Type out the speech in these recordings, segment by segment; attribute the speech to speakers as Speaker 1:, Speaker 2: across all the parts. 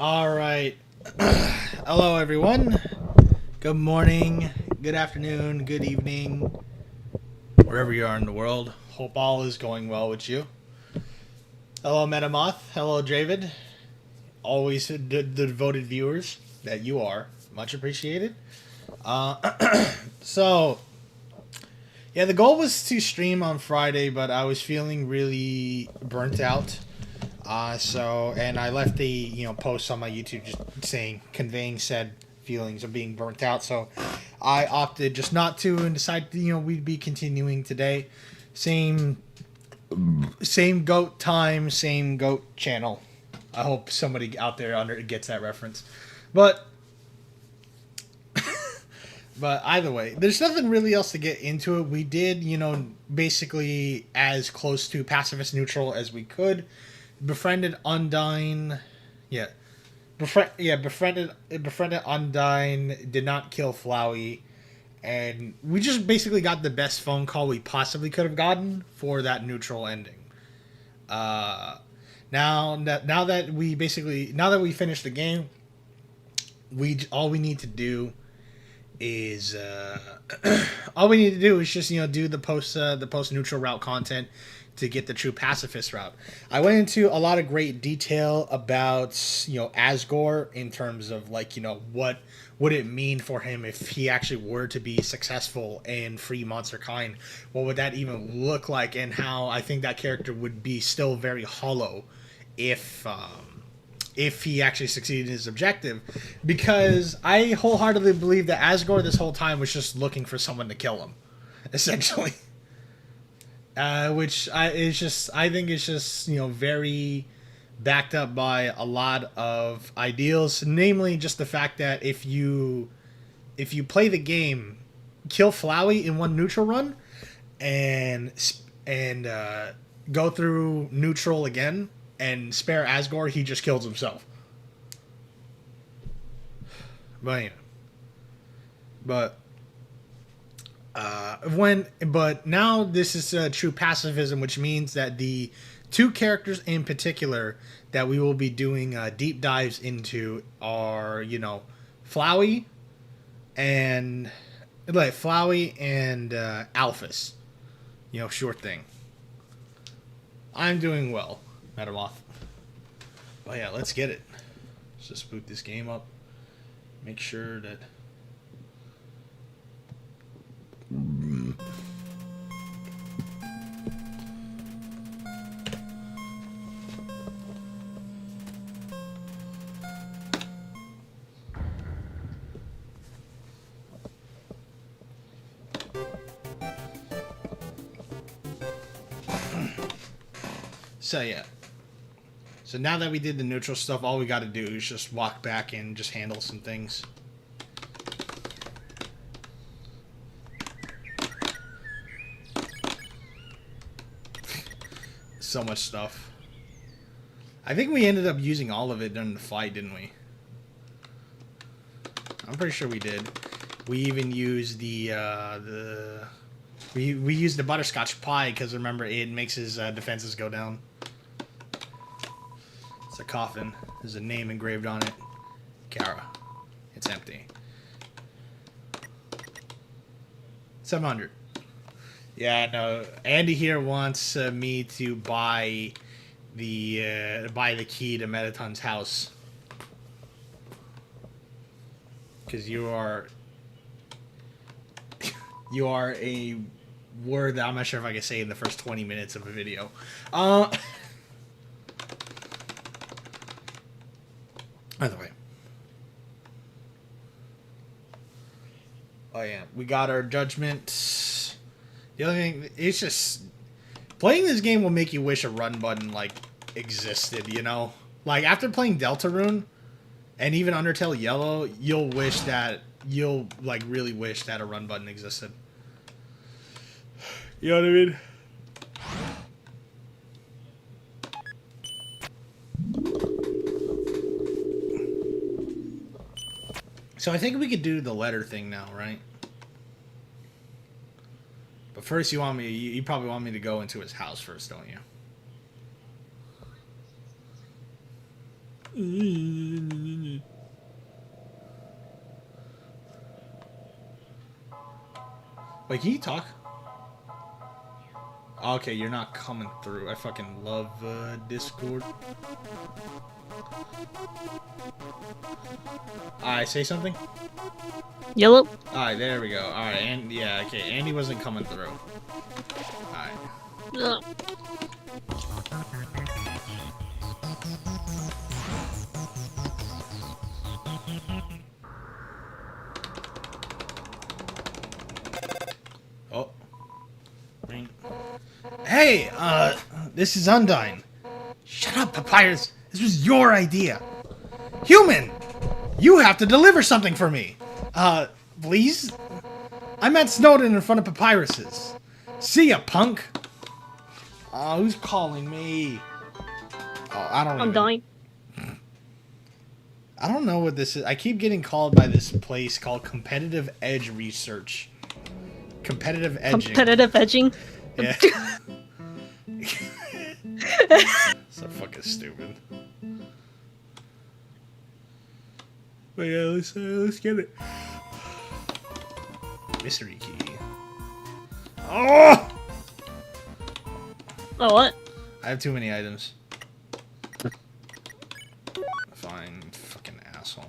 Speaker 1: All right. Hello, everyone. Good morning, good afternoon, good evening, wherever you are in the world. Hope all is going well with you. Hello, Metamoth. Hello, Dravid. Always the devoted viewers that you are. Much appreciated. So, yeah, the goal was to stream on Friday, but I was feeling really burnt out. And I left the post on my YouTube just saying conveying said feelings of being burnt out. So I opted just not to and decided we'd be continuing today. Same same goat time, same goat channel. I hope somebody out there under gets that reference. But either way, there's nothing really else to get into it. We did, basically as close to pacifist neutral as we could. Befriended Undyne. Yeah. Befriended Undyne, did not kill Flowey, and we just basically got the best phone call we possibly could have gotten for that neutral ending. Uh, now that we finished the game, we all we need to do is all we need to do is just do the post neutral route content to get the true pacifist route. I went into a lot of great detail about Asgore in terms of what would it mean for him if he actually were to be successful and free monster kind. What would that even look like, and how I think that character would be still very hollow if he actually succeeded in his objective, because I wholeheartedly believe that Asgore this whole time was just looking for someone to kill him, essentially. I think it's just very backed up by a lot of ideals, namely just the fact that if you play the game, kill Flowey in one neutral run, and and go through neutral again and spare Asgore, he just kills himself. But but but now this is true pacifism, which means that the two characters in particular that we will be doing deep dives into are Flowey and Alphys. Sure thing. I'm doing well, Metamoth. Oh yeah, let's get it. Let's just boot this game up. Make sure that. So yeah. So now that we did the neutral stuff, all we got to do is just walk back and just handle some things. So much stuff. I think we ended up using all of it during the fight, didn't we? I'm pretty sure we did. We even used we used the butterscotch pie because remember it makes his defenses go down. It's a coffin. There's a name engraved on it. Kara. It's empty. 700. Yeah, no. Andy here wants me to buy the key to Metaton's house because you are a word that I'm not sure if I can say in the first 20 minutes of a video. By the way. Oh yeah, we got our judgment. The other thing, it's just playing this game will make you wish a run button existed. Like after playing Deltarune and even Undertale Yellow, you'll really wish that a run button existed. You know what I mean? So I think we could do the letter thing now, right? But first, you probably want me to go into his house first, don't you? Wait, can you talk? Okay, you're not coming through. I fucking love Discord. Alright, say something?
Speaker 2: Yellow.
Speaker 1: Alright, there we go. Alright, and yeah, okay, Andy wasn't coming through. Alright.
Speaker 2: Ugh.
Speaker 1: Oh. Hey, this is Undyne. Shut up, Papyrus. This was your idea. Human! You have to deliver something for me. Please? I'm at Snowden in front of Papyrus's. See ya, punk. Who's calling me? Oh, I don't
Speaker 2: I'm dying.
Speaker 1: I don't know what this is. I keep getting called by this place called Competitive Edge Research. Competitive edging.
Speaker 2: Competitive edging.
Speaker 1: Yeah. So fucking stupid. But yeah, let's get it. Mystery key. Oh!
Speaker 2: Oh, what?
Speaker 1: I have too many items. Fine, fucking asshole.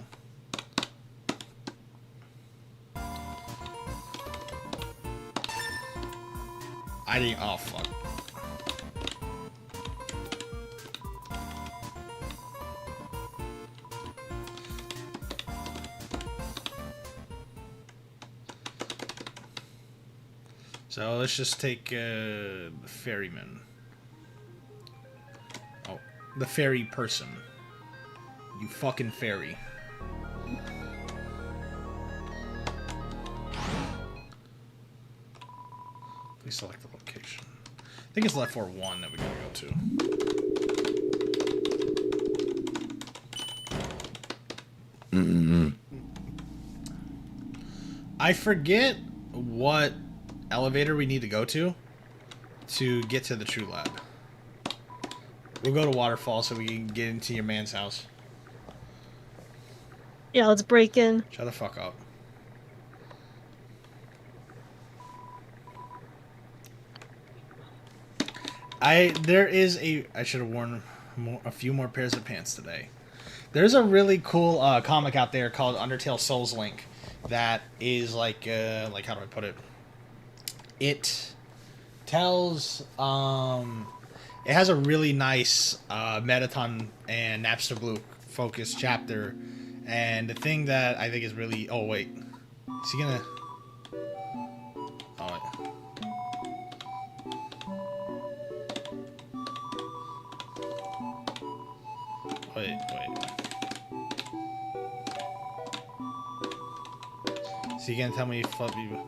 Speaker 1: I didn't. Oh fuck. So let's just take the ferryman. Oh, the ferry person. You fucking ferry. Please select the location. I think it's left for 1 that we gotta go to. I forget what elevator we need to go to get to the True Lab. We'll go to Waterfall so we can get into your man's house.
Speaker 2: Yeah, let's break in.
Speaker 1: Shut the fuck up. I should have worn a few more pairs of pants today. There's a really cool comic out there called Undertale Souls Link that is like how do I put it? It tells it has a really nice Metaton and Napster Blue focused chapter, and the thing that I think is really wait, is he gonna? Oh wait. Wait. Is he gonna tell me if you?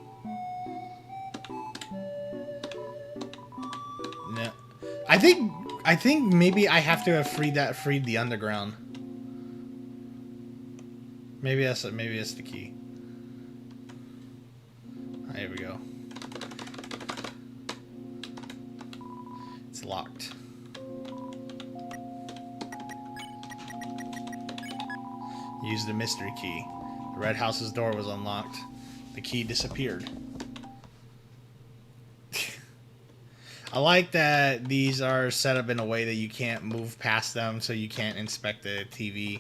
Speaker 1: No. I think maybe I have to have freed the underground. Maybe that's the key. Ah, here we go. It's locked. Use the mystery key. The red house's door was unlocked. The key disappeared. I like that these are set up in a way that you can't move past them, so you can't inspect the TV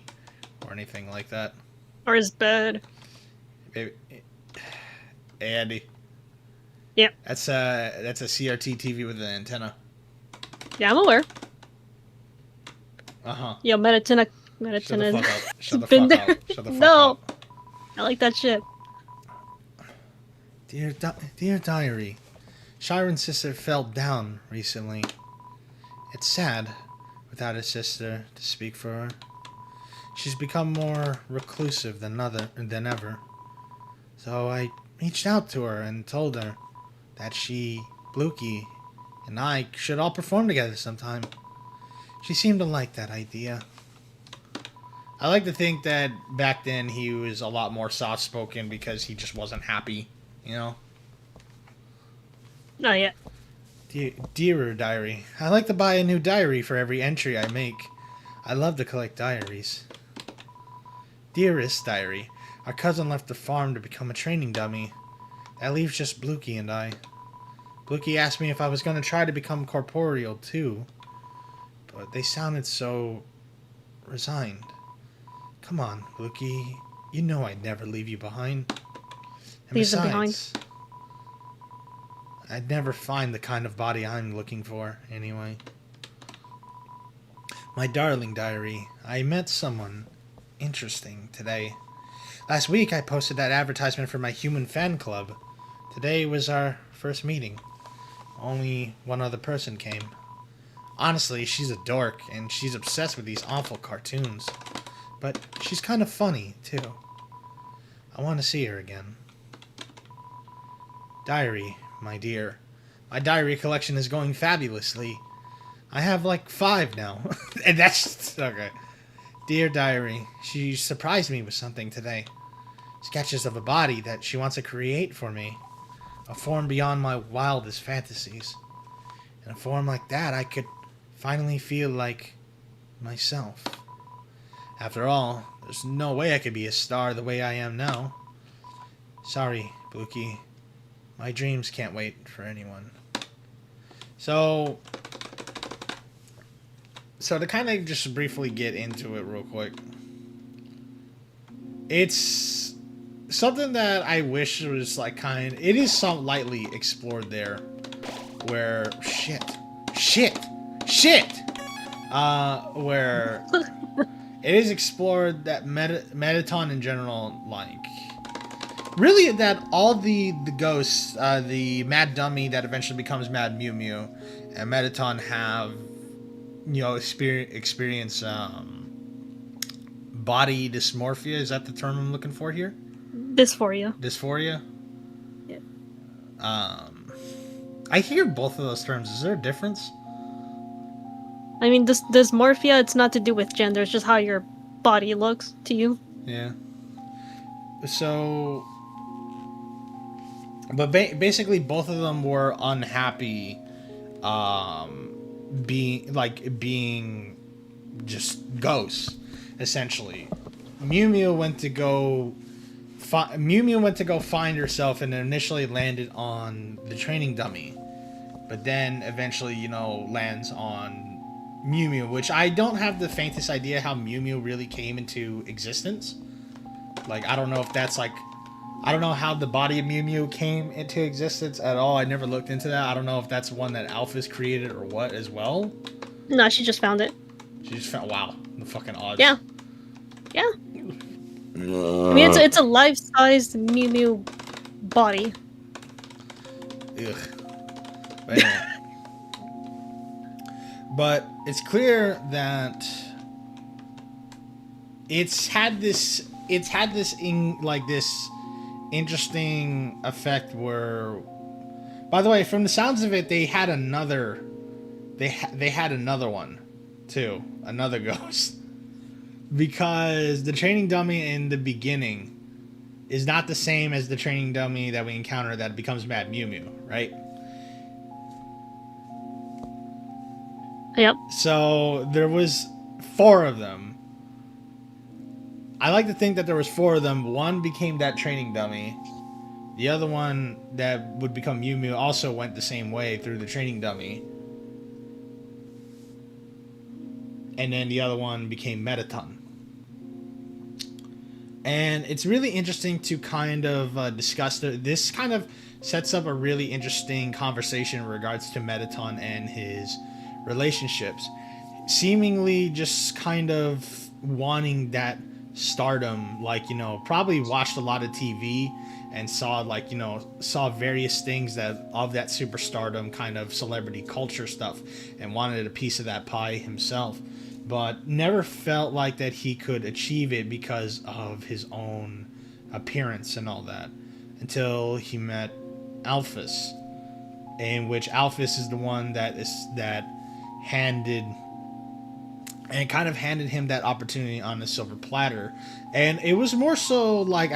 Speaker 1: or anything like that.
Speaker 2: Or his bed.
Speaker 1: Hey, Andy.
Speaker 2: Yep.
Speaker 1: That's a CRT TV with an antenna.
Speaker 2: Yeah, I'm aware.
Speaker 1: Uh-huh.
Speaker 2: Yo, Metatina.
Speaker 1: Shut the fuck up. Shut the
Speaker 2: been
Speaker 1: fuck up.
Speaker 2: there.
Speaker 1: Shut the fuck
Speaker 2: No.
Speaker 1: up.
Speaker 2: I like that shit.
Speaker 1: Dear diary, Shiren's sister fell down recently. It's sad without a sister to speak for her. She's become more reclusive than ever. So I reached out to her and told her that she, Blukey, and I should all perform together sometime. She seemed to like that idea. I like to think that back then he was a lot more soft-spoken because he just wasn't happy, you know?
Speaker 2: Not yet.
Speaker 1: Dearer diary, I like to buy a new diary for every entry I make. I love to collect diaries. Dearest diary, our cousin left the farm to become a training dummy. That leaves just Blukey and I. Blukey asked me if I was going to try to become corporeal too, but they sounded so resigned. Come on, Blukey, you know I'd never leave you behind. And
Speaker 2: Leave them
Speaker 1: besides, I'd never find the kind of body I'm looking for, anyway. My darling diary, I met someone interesting today. Last week I posted that advertisement for my human fan club. Today was our first meeting. Only one other person came. Honestly, she's a dork, and she's obsessed with these awful cartoons. But she's kind of funny, too. I want to see her again. Diary, my dear. My diary collection is going fabulously. I have like 5 now. And that's... okay. Dear diary, she surprised me with something today. Sketches of a body that she wants to create for me. A form beyond my wildest fantasies. In a form like that, I could finally feel like myself. After all, there's no way I could be a star the way I am now. Sorry, Blukey. My dreams can't wait for anyone. So to kind of just briefly get into it real quick. It's something that I wish was like it is some lightly explored there. Where, where it is explored that Mettaton in general, like, really that all the ghosts, the Mad Dummy that eventually becomes Mad Mew Mew, and Mettaton have, you know, experience body dysmorphia. Is that the term I'm looking for here?
Speaker 2: Dysphoria.
Speaker 1: Dysphoria?
Speaker 2: Yeah.
Speaker 1: I hear both of those terms. Is there a difference?
Speaker 2: I mean, dysmorphia, it's not to do with gender, it's just how your body looks to you.
Speaker 1: Yeah. So... But basically, both of them were unhappy being just ghosts, essentially. Mew Mew went to go find herself and initially landed on the training dummy, but then eventually, you know, lands on Mew Mew, which I don't have the faintest idea how Mew Mew really came into existence. Like, I don't know if that's like, I don't know how the body of Mew Mew came into existence at all. I never looked into that. I don't know if that's one that Alphys created or what as well.
Speaker 2: No, she just found it.
Speaker 1: She just found, wow, the fucking odds.
Speaker 2: Yeah. Yeah. I mean, it's a life-sized Mew Mew body.
Speaker 1: Ugh. But anyway. But it's clear that it's had this interesting effect where, by the way, from the sounds of it, they had another one too, another ghost, because the training dummy in the beginning is not the same as the training dummy that we encounter that becomes Mad Mew Mew, right?
Speaker 2: Yep.
Speaker 1: So there was 4 of them. I like to think that there was 4 of them. One became that training dummy. The other one that would become Mew Mew also went the same way through the training dummy. And then the other one became Mettaton. And it's really interesting to kind of discuss this kind of sets up a really interesting conversation in regards to Mettaton and his relationships. Seemingly just kind of wanting that stardom, like, you know, probably watched a lot of TV and saw, like, you know, saw various things that of that superstardom kind of celebrity culture stuff and wanted a piece of that pie himself, but never felt like that he could achieve it because of his own appearance and all that, until he met Alphys, in which Alphys is the one that handed him that opportunity on a silver platter. And it was more so like,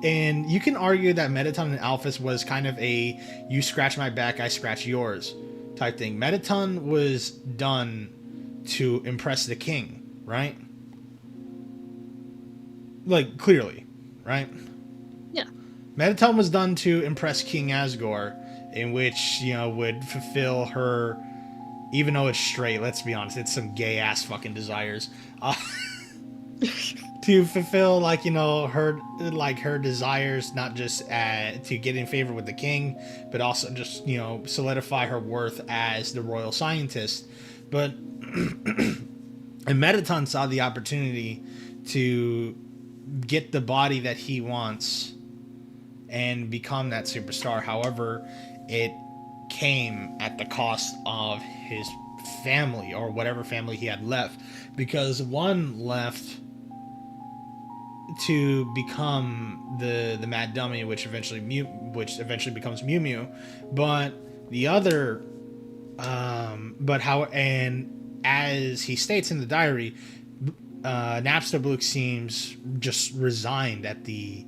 Speaker 1: and you can argue that Mettaton and Alphys was kind of a you scratch my back, I scratch yours type thing. Mettaton was done to impress the king, right? Like, clearly, right?
Speaker 2: Yeah.
Speaker 1: Mettaton was done to impress King Asgore, in which, you know, would fulfill her, even though it's straight, let's be honest, it's some gay-ass fucking desires. To fulfill, like, you know, her desires, not just to get in favor with the king, but also just, you know, solidify her worth as the royal scientist. But and Mettaton saw the opportunity to get the body that he wants and become that superstar. However, it came at the cost of his family, or whatever family he had left, because one left to become the Mad Dummy, which eventually becomes Mew Mew, but the other, and as he states in the diary, Napstablook seems just resigned at the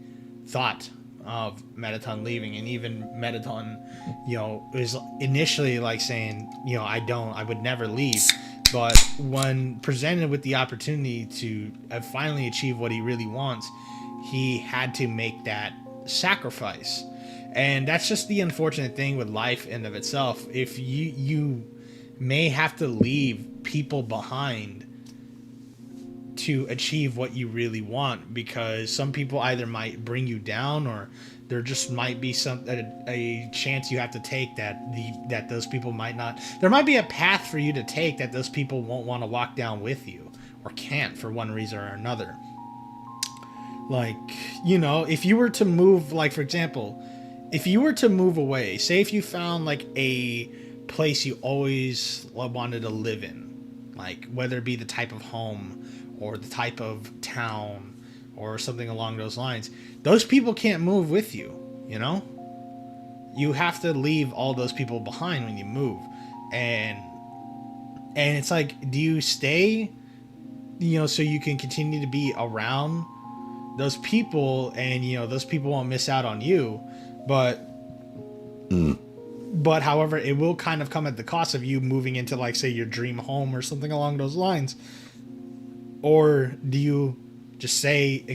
Speaker 1: thought of Mettaton leaving, and even Mettaton, you know, is initially like saying, you know, I would never leave. But when presented with the opportunity to finally achieve what he really wants, he had to make that sacrifice. And that's just the unfortunate thing with life in of itself. If you may have to leave people behind to achieve what you really want, because some people either might bring you down, or there just might be a chance you have to take that those people might not. There might be a path for you to take that those people won't want to walk down with you, or can't for one reason or another. Like, you know, if you were to move, like, for example, if you were to move away, say if you found like a place you always wanted to live in, like whether it be the type of home or the type of town or something along those lines, those people can't move with you, you know? You have to leave all those people behind when you move. And it's like, do you stay, you know, so you can continue to be around those people, and, you know, those people won't miss out on you, but however, it will kind of come at the cost of you moving into, like, say, your dream home or something along those lines. Or do you just say,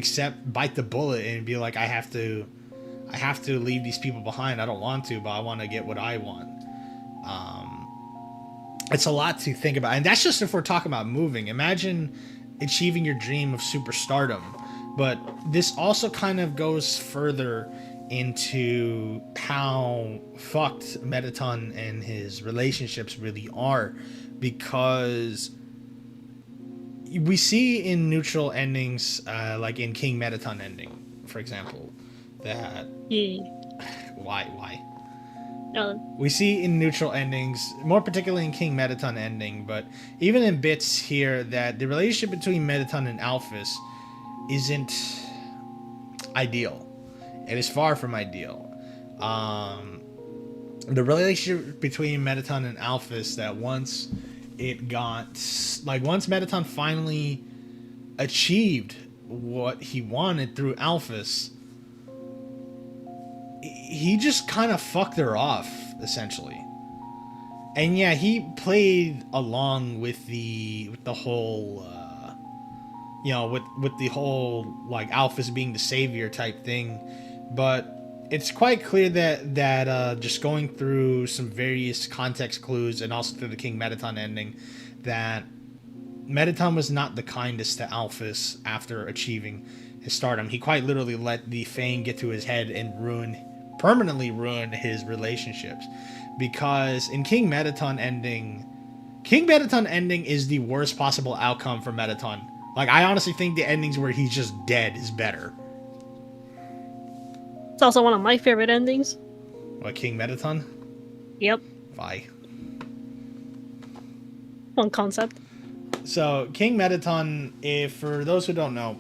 Speaker 1: bite the bullet and be like, I have to leave these people behind. I don't want to, but I want to get what I want. It's a lot to think about. And that's just if we're talking about moving. Imagine achieving your dream of superstardom. But this also kind of goes further into how fucked Mettaton and his relationships really are, because we see in neutral endings, like in King Mettaton ending, for example, that why we see in neutral endings, more particularly in King Mettaton ending, but even in bits here, that the relationship between Mettaton and Alphys isn't ideal. It is far from ideal. The relationship between Mettaton and Alphys, that once Mettaton finally achieved what he wanted through Alphys, he just kind of fucked her off, essentially. And yeah, he played along with the whole, you know, with the whole, like, Alphys being the savior type thing, but it's quite clear that just going through some various context clues, and also through the King Mettaton ending, that Mettaton was not the kindest to Alphys after achieving his stardom. He quite literally let the fame get to his head and permanently ruin his relationships. Because in King Mettaton ending is the worst possible outcome for Mettaton. Like, I honestly think the endings where he's just dead is better.
Speaker 2: It's also one of my favorite endings.
Speaker 1: What, King Mettaton?
Speaker 2: Yep.
Speaker 1: Why?
Speaker 2: One concept.
Speaker 1: So, King Mettaton, for those who don't know,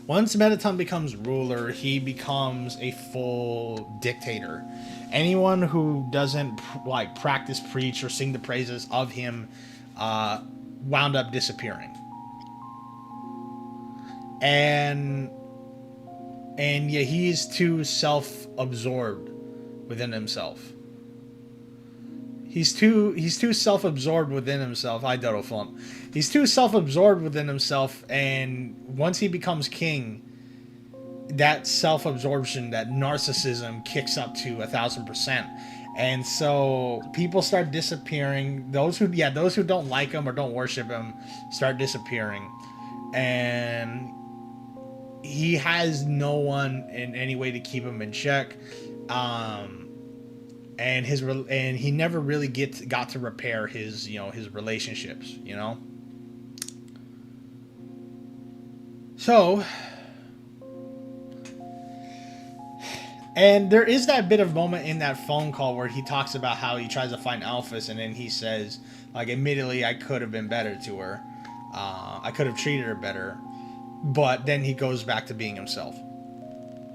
Speaker 1: once Mettaton becomes ruler, he becomes a full dictator. Anyone who doesn't practice, preach, or sing the praises of him wound up disappearing. And yeah, he's too self-absorbed within himself. He's too self-absorbed within himself. I Dodo Flump. He's too self-absorbed within himself, and once he becomes king, that self-absorption, that narcissism kicks up to 1,000%. And so people start disappearing. Those who don't like him or don't worship him start disappearing. And he has no one in any way to keep him in check. And he never really got to repair his relationships, So, and there is that bit of moment in that phone call where he talks about how he tries to find Alphys, and then he says, like, admittedly, I could have been better to her. I could have treated her better. But then he goes back to being himself.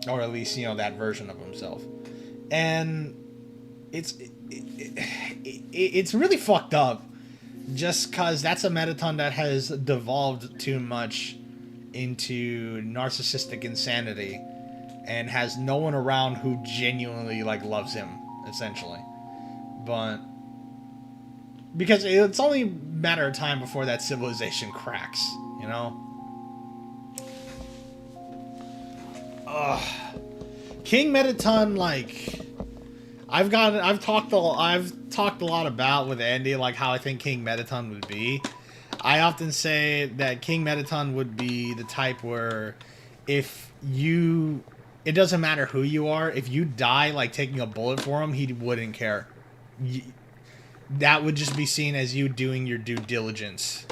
Speaker 1: Or at least, that version of himself. And it's really fucked up. Just because that's a Mettaton that has devolved too much into narcissistic insanity. And has no one around who genuinely, loves him, essentially. But because it's only a matter of time before that civilization cracks, King Mettaton, I've talked a lot about with Andy, how I think King Mettaton would be. I often say that King Mettaton would be the type where it doesn't matter who you are, if you die taking a bullet for him, he wouldn't care. That would just be seen as you doing your due diligence.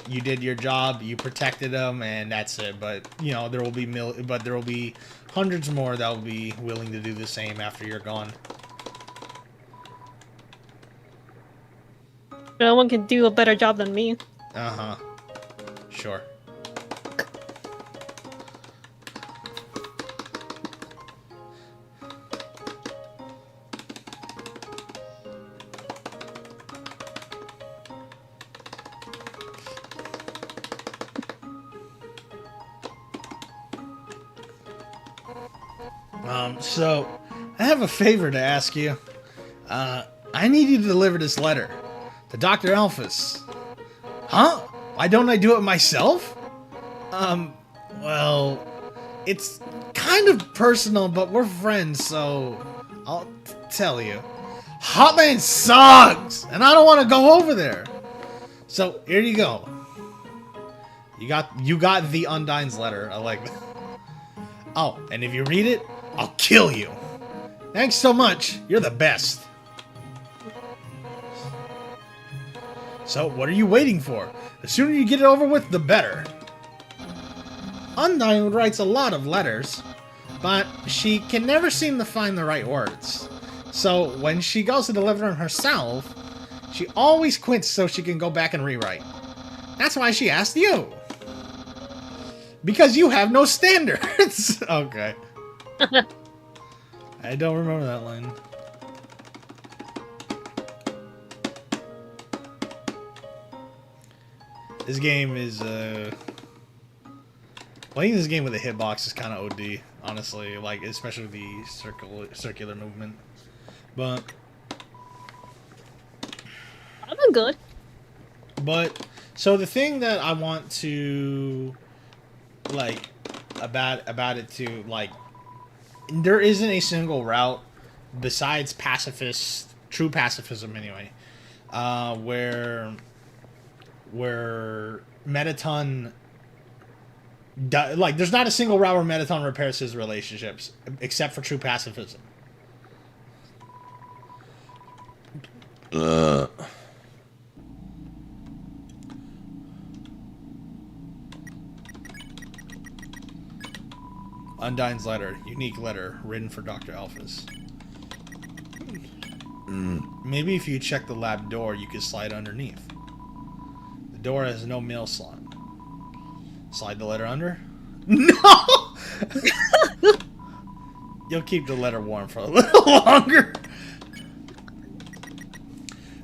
Speaker 1: You did your job, you protected him, and that's it. But there will be hundreds more that will be willing to do the same after you're gone.
Speaker 2: No one can do a better job than me.
Speaker 1: Sure. So, I have a favor to ask you. I need you to deliver this letter to Dr. Alphys. Huh? Why don't I do it myself? Well, it's kind of personal, but we're friends, so I'll tell you. Hotman sucks, and I don't want to go over there. So, here you go. You got the Undyne's letter. I like that. Oh, and if you read it, I'll kill you. Thanks so much. You're the best. So, what are you waiting for? The sooner you get it over with, the better. Undyne writes a lot of letters, but she can never seem to find the right words. So, when she goes to deliver them herself, she always quits so she can go back and rewrite. That's why she asked you. Because you have no standards. Okay. I don't remember that line. This game is, playing this game with a hitbox is kind of OD, honestly. Especially with the circular movement. But
Speaker 2: I've been good.
Speaker 1: But, so the thing that I want to, about it too, there isn't a single route besides true pacifism anyway, where Mettaton, there's not a single route where Mettaton repairs his relationships, except for true pacifism. Undyne's letter. Unique letter. Written for Dr. Alphys. Maybe if you check the lab door, you could slide underneath. The door has no mail slot. Slide the letter under? No! You'll keep the letter warm for a little longer.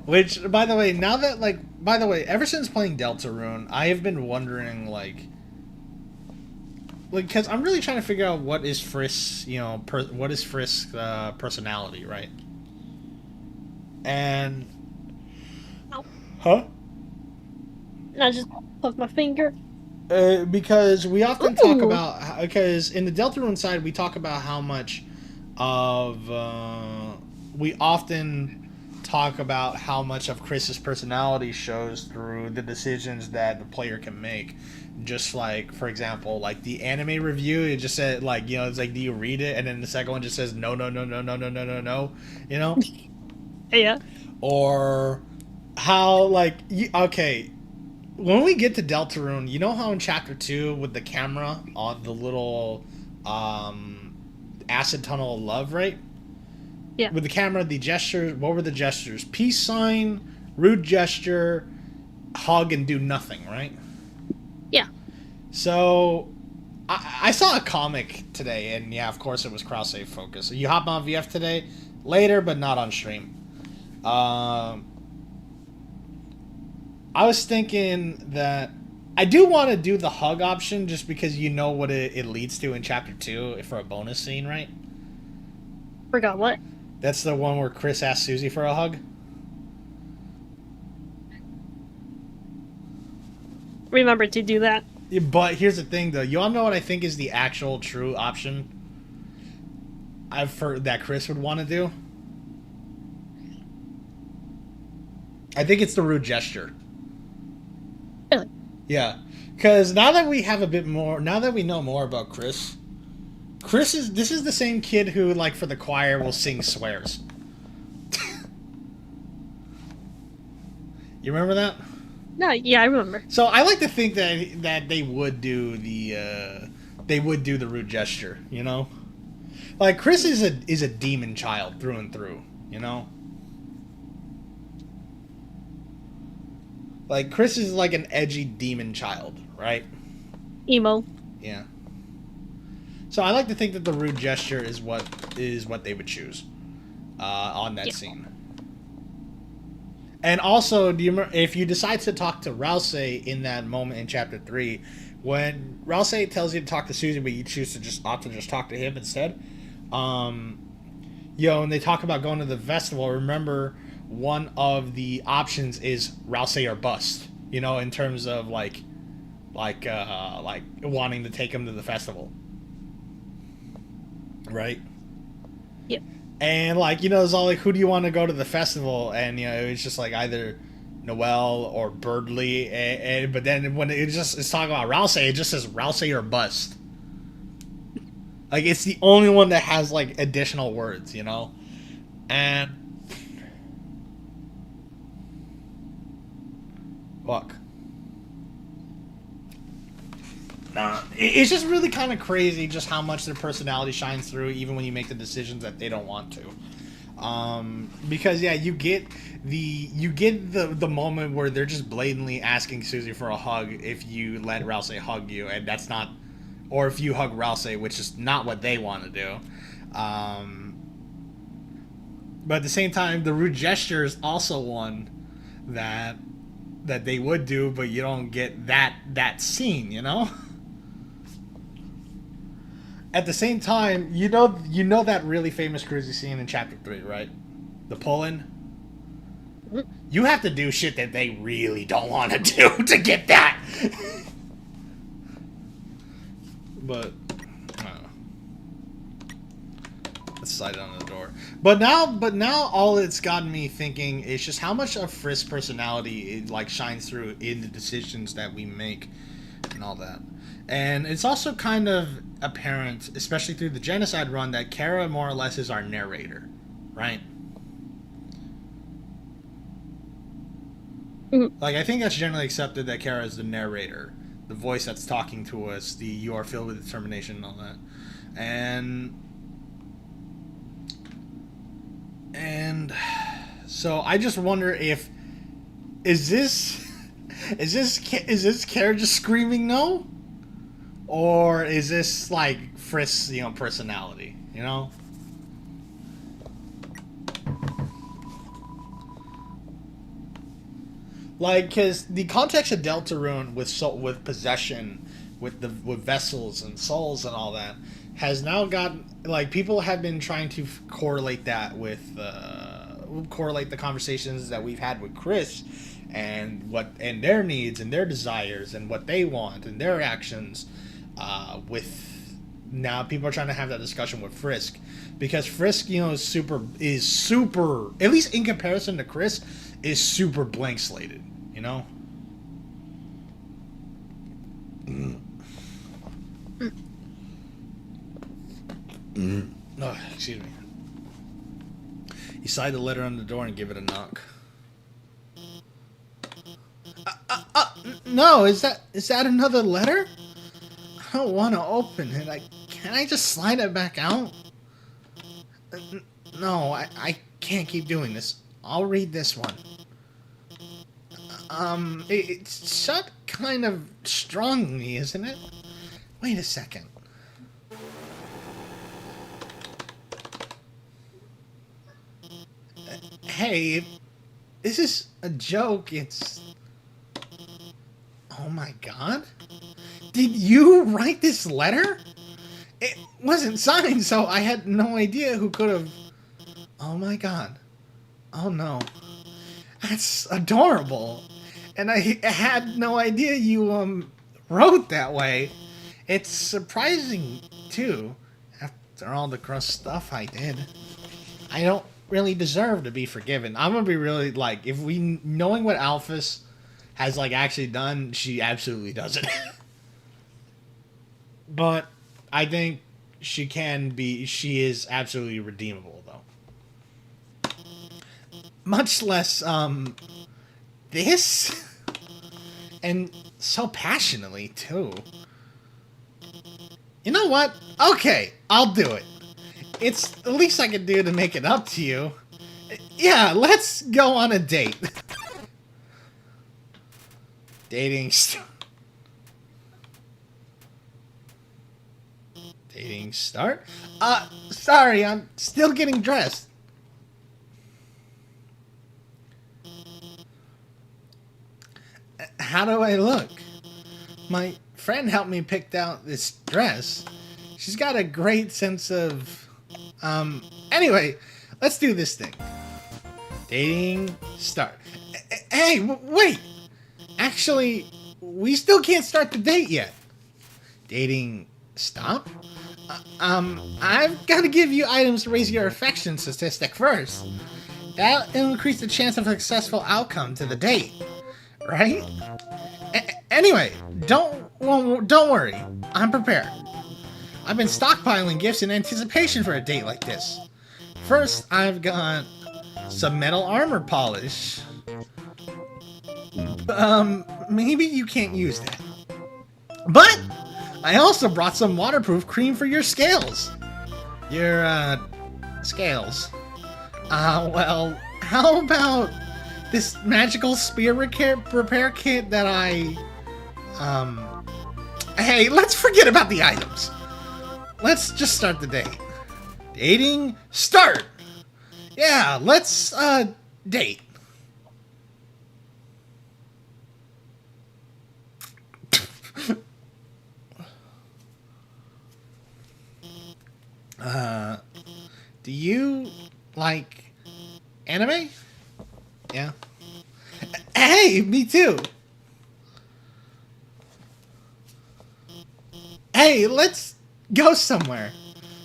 Speaker 1: Which, by the way, ever since playing Deltarune, I have been wondering, because I'm really trying to figure out what is Frisk's, personality, right? And
Speaker 2: Ow.
Speaker 1: huh?
Speaker 2: And I just poked my finger.
Speaker 1: Because we often talk
Speaker 2: Ooh.
Speaker 1: about, because in the Deltarune side we talk about how much of we often talk about how much of Chris's personality shows through the decisions that the player can make. Just like, for example, like the anime review, it just said, like, it's like, do you read it? And then the second one just says no, no, no, no, no, no, no, no, no, you know?
Speaker 2: Yeah.
Speaker 1: Or how, like, okay, when we get to Deltarune, you know how in chapter 2 with the camera on the little acid tunnel of love, right?
Speaker 2: Yeah.
Speaker 1: With the camera, the gestures, what were the gestures? Peace sign, rude gesture, hug, and do nothing, right?
Speaker 2: Yeah.
Speaker 1: So I saw a comic today, and yeah, of course it was cross-save focus. You hop on VF today? Later, but not on stream. I was thinking that I do want to do the hug option just because you know what it leads to in chapter 2 for a bonus scene, right?
Speaker 2: Forgot what?
Speaker 1: That's the one where Chris asks Susie for a hug.
Speaker 2: Remember to do that.
Speaker 1: But here's the thing, though. You all know what I think is the actual true option I've heard that Chris would want to do? I think it's the rude gesture.
Speaker 2: Really?
Speaker 1: Yeah. Because now that we have a bit more, now that we know more about Chris this is the same kid who, like, for the choir will sing swears. You remember that?
Speaker 2: No, yeah, I remember.
Speaker 1: So I like to think that they would do the rude gesture, you know? Like, Chris is a demon child through and through, you know? Like, Chris is like an edgy demon child, right?
Speaker 2: Emo.
Speaker 1: Yeah. So I like to think that the rude gesture is what they would choose on that scene. And also, do you remember, if you decide to talk to Rouse in that moment in chapter 3, when Rouse tells you to talk to Susie, but you choose to just opt to just talk to him instead, and they talk about going to the festival, remember one of the options is Rouse or bust, in terms of like wanting to take him to the festival. Right?
Speaker 2: Yep.
Speaker 1: And, like, it's all like, who do you want to go to the festival? And, it was just like either Noelle or Birdley. But then when it's talking about Rouse, it just says Rouse or bust. Like, it's the only one that has, like, additional words, And fuck. Nah, it's just really kind of crazy just how much their personality shines through, even when you make the decisions that they don't want to. Because yeah, you get the moment where they're just blatantly asking Susie for a hug if you let Rouse hug you, and that's not, or if you hug Rouse, which is not what they want to do. But at the same time, the rude gesture is also one that they would do, but you don't get that scene, At the same time, you know that really famous cruisy scene in chapter 3, right? The pull-in. You have to do shit that they really don't want to do to get that. But I don't know. Let's slide it on the door. But now all it's gotten me thinking is just how much of Frisk's personality shines through in the decisions that we make and all that. And it's also kind of apparent, especially through the genocide run, that Kara more or less is our narrator, right?
Speaker 2: Mm-hmm.
Speaker 1: Like, I think that's generally accepted that Kara is the narrator, the voice that's talking to us, the "you are filled with determination" and all that. And so I just wonder if is this Kara just screaming no? Or is this, like, Frisk's, personality, Like, because the context of Deltarune with possession, with vessels and souls and all that, has now gotten, like, people have been trying to correlate that with correlate the conversations that we've had with Chris and their needs and their desires and what they want and their actions with now people are trying to have that discussion with Frisk, because Frisk, you know, is super, at least in comparison to Chris, is super blank slated, you know. Oh, excuse me. You slide the letter on the door and give it a knock. No, is that another letter? I don't want to open it. Can I just slide it back out? No, I can't keep doing this. I'll read this one. It's shut kind of strongly, isn't it? Wait a second. Hey, this is a joke. It's... Oh my god. Did you write this letter? It wasn't signed, so I had no idea who could have... Oh my god. Oh no. That's adorable. And I had no idea you, wrote that way. It's surprising, too. After all the gross stuff I did. I don't really deserve to be forgiven. I'm gonna be really, like, if we... Knowing what Alphys has, like, actually done, she absolutely doesn't. But I think she is absolutely redeemable, though. Much less, this? And so passionately, too. You know what? Okay, I'll do it. It's the least I can do to make it up to you. Yeah, let's go on a date. Dating start? Sorry, I'm still getting dressed. How do I look? My friend helped me pick out this dress. She's got a great sense of... Anyway, let's do this thing. Dating start. Hey, wait! Actually, we still can't start the date yet. Dating stop? I've got to give you items to raise your affection statistic first. That'll increase the chance of a successful outcome to the date, right? Anyway, don't worry. I'm prepared. I've been stockpiling gifts in anticipation for a date like this. First, I've got some metal armor polish. Maybe you can't use that. But I also brought some waterproof cream for your scales. Your, scales. Well, how about this magical spear repair kit that I... Hey, let's forget about the items. Let's just start the date. Dating start! Yeah, let's, date. Do you like anime? Yeah. Hey, me too. Hey, let's go somewhere.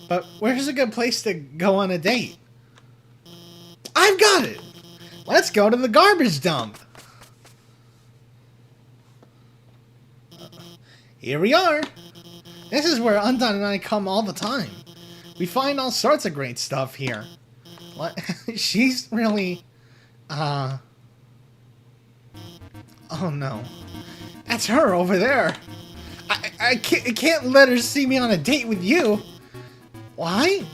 Speaker 1: But where's a good place to go on a date? I've got it. Let's go to the garbage dump. Here we are. This is where Undone and I come all the time. We find all sorts of great stuff here. She's really... Oh no. That's her over there. I can't let her see me on a date with you. Why?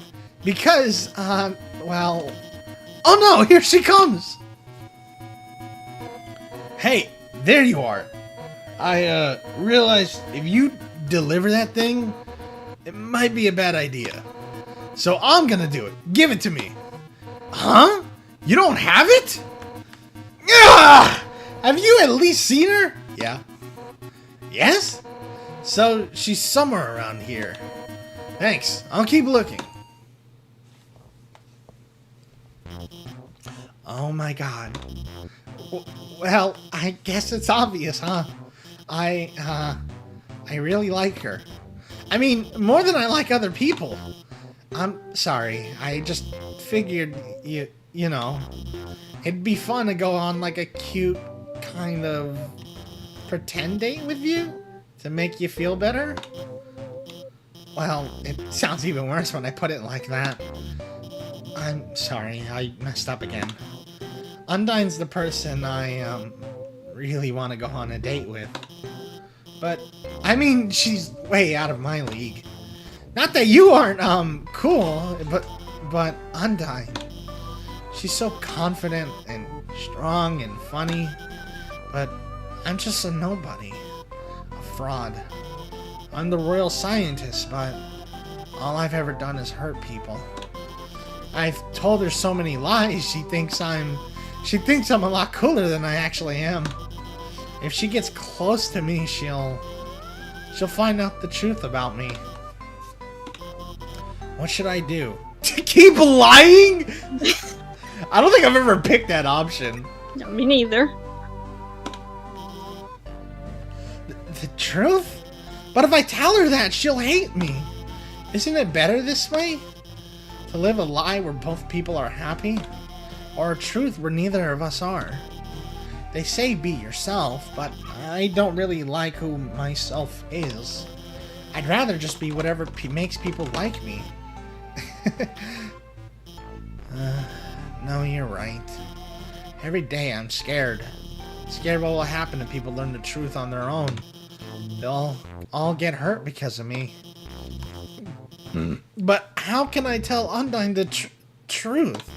Speaker 1: Because, well... Oh no, here she comes! Hey, there you are. I, realized if you deliver that thing, it might be a bad idea. So I'm gonna do it. Give it to me. Huh? You don't have it? Ugh! Have you at least seen her? Yeah. Yes? So she's somewhere around here. Thanks. I'll keep looking. Oh my god. Well, I guess it's obvious, huh? I really like her. I mean, more than I like other people. I'm sorry. I just figured you know, it'd be fun to go on like a cute kind of pretend date with you to make you feel better. Well, it sounds even worse when I put it like that. I'm sorry, I messed up again. Undyne's the person I really want to go on a date with. But I mean, she's way out of my league. Not that you aren't cool, but Undyne. She's so confident and strong and funny, but I'm just a nobody, a fraud. I'm the royal scientist, but all I've ever done is hurt people. I've told her so many lies, she thinks I'm a lot cooler than I actually am. If she gets close to me, she'll find out the truth about me. What should I do? To keep lying? I don't think I've ever picked that option.
Speaker 2: No, me neither.
Speaker 1: The truth? But if I tell her that, she'll hate me. Isn't it better this way? To live a lie where both people are happy? Or a truth where neither of us are? They say be yourself, but I don't really like who myself is. I'd rather just be whatever makes people like me. No, you're right. Every day I'm scared. Scared what will happen if people learn the truth on their own. They'll all get hurt because of me. But how can I tell Undyne the truth?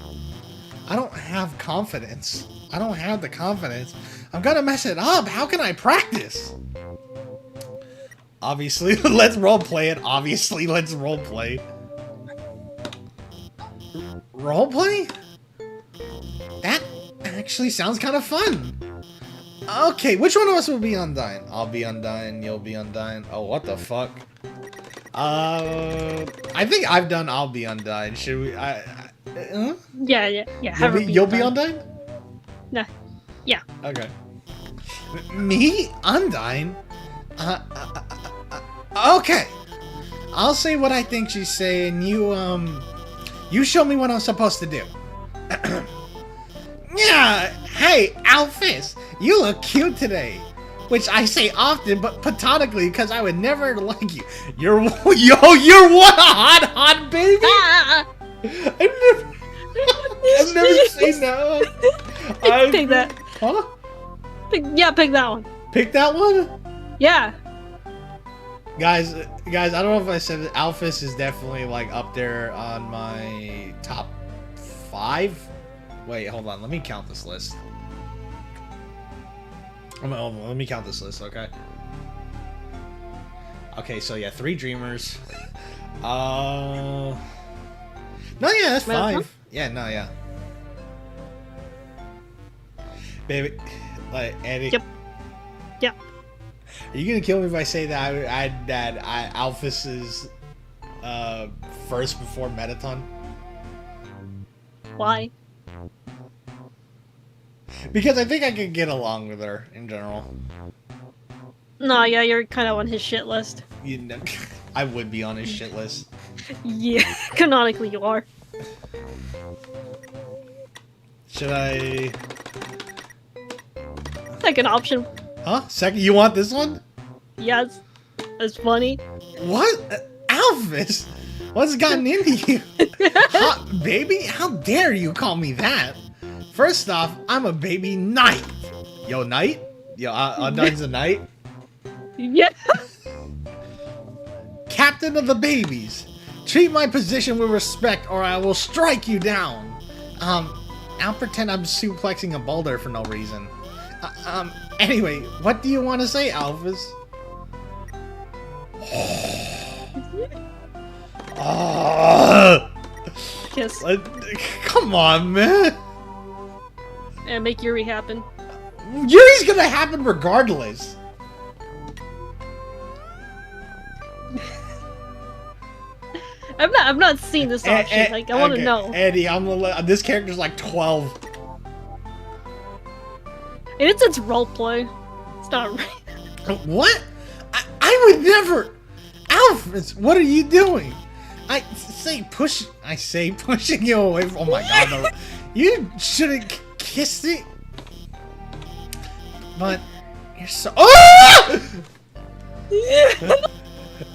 Speaker 1: I don't have confidence. I don't have the confidence. I'm gonna mess it up. How can I practice? Obviously, let's roleplay it. Obviously, let's roleplay. Roleplay? That actually sounds kind of fun. Okay, which one of us will be Undyne? I'll be Undyne, you'll be Undyne. Oh, what the fuck? I think I've done I'll be Undyne. Should we?
Speaker 2: Yeah.
Speaker 1: You'll be Undyne?
Speaker 2: Nah. Yeah.
Speaker 1: Okay. Me? Undyne? Okay. I'll say what I think she's saying. You show me what I'm supposed to do. Yeah. Hey, Alphys, you look cute today. Which I say often, but platonically, because I would never like you. You're what a hot baby. I've never seen that.
Speaker 2: Pick that.
Speaker 1: Huh?
Speaker 2: Pick that one.
Speaker 1: Pick that one?
Speaker 2: Yeah.
Speaker 1: Guys, I don't know if I said it. Alphys is definitely like up there on my top 5. Wait, hold on. Let me count this list. Hold on, let me count this list, okay? Okay, so yeah, 3 dreamers. No, yeah, that's 5. Yeah, no, yeah. Baby, like Andy.
Speaker 2: Yep.
Speaker 1: Are you gonna kill me if I say that Alphys is first before Metaton?
Speaker 2: Why?
Speaker 1: Because I think I could get along with her in general.
Speaker 2: No, yeah, you're kind of on his shit list.
Speaker 1: You know, I would be on his shit list.
Speaker 2: Yeah, canonically you are.
Speaker 1: Should I?
Speaker 2: Second option.
Speaker 1: Huh? Second? You want this one?
Speaker 2: Yes. That's funny.
Speaker 1: What? Alphys? What's gotten into you? Hot baby? How dare you call me that? First off, I'm a baby knight. Yo, knight? Yo, Undyne's a knight?
Speaker 2: Yeah.
Speaker 1: Captain of the babies. Treat my position with respect or I will strike you down. I'll pretend I'm suplexing a boulder for no reason. Anyway, what do you want to say, Alphys?
Speaker 2: Kiss.
Speaker 1: Come on, man.
Speaker 2: And make Yuri happen.
Speaker 1: Yuri's gonna happen regardless.
Speaker 2: I've not seen this option. Like I want to know.
Speaker 1: Eddie, this character's like 12.
Speaker 2: And it's roleplay. It's not right.
Speaker 1: What? I would never. Alphys, what are you doing? I say pushing you away from. Oh my god, no. You shouldn't kiss it. But you're so. Oh!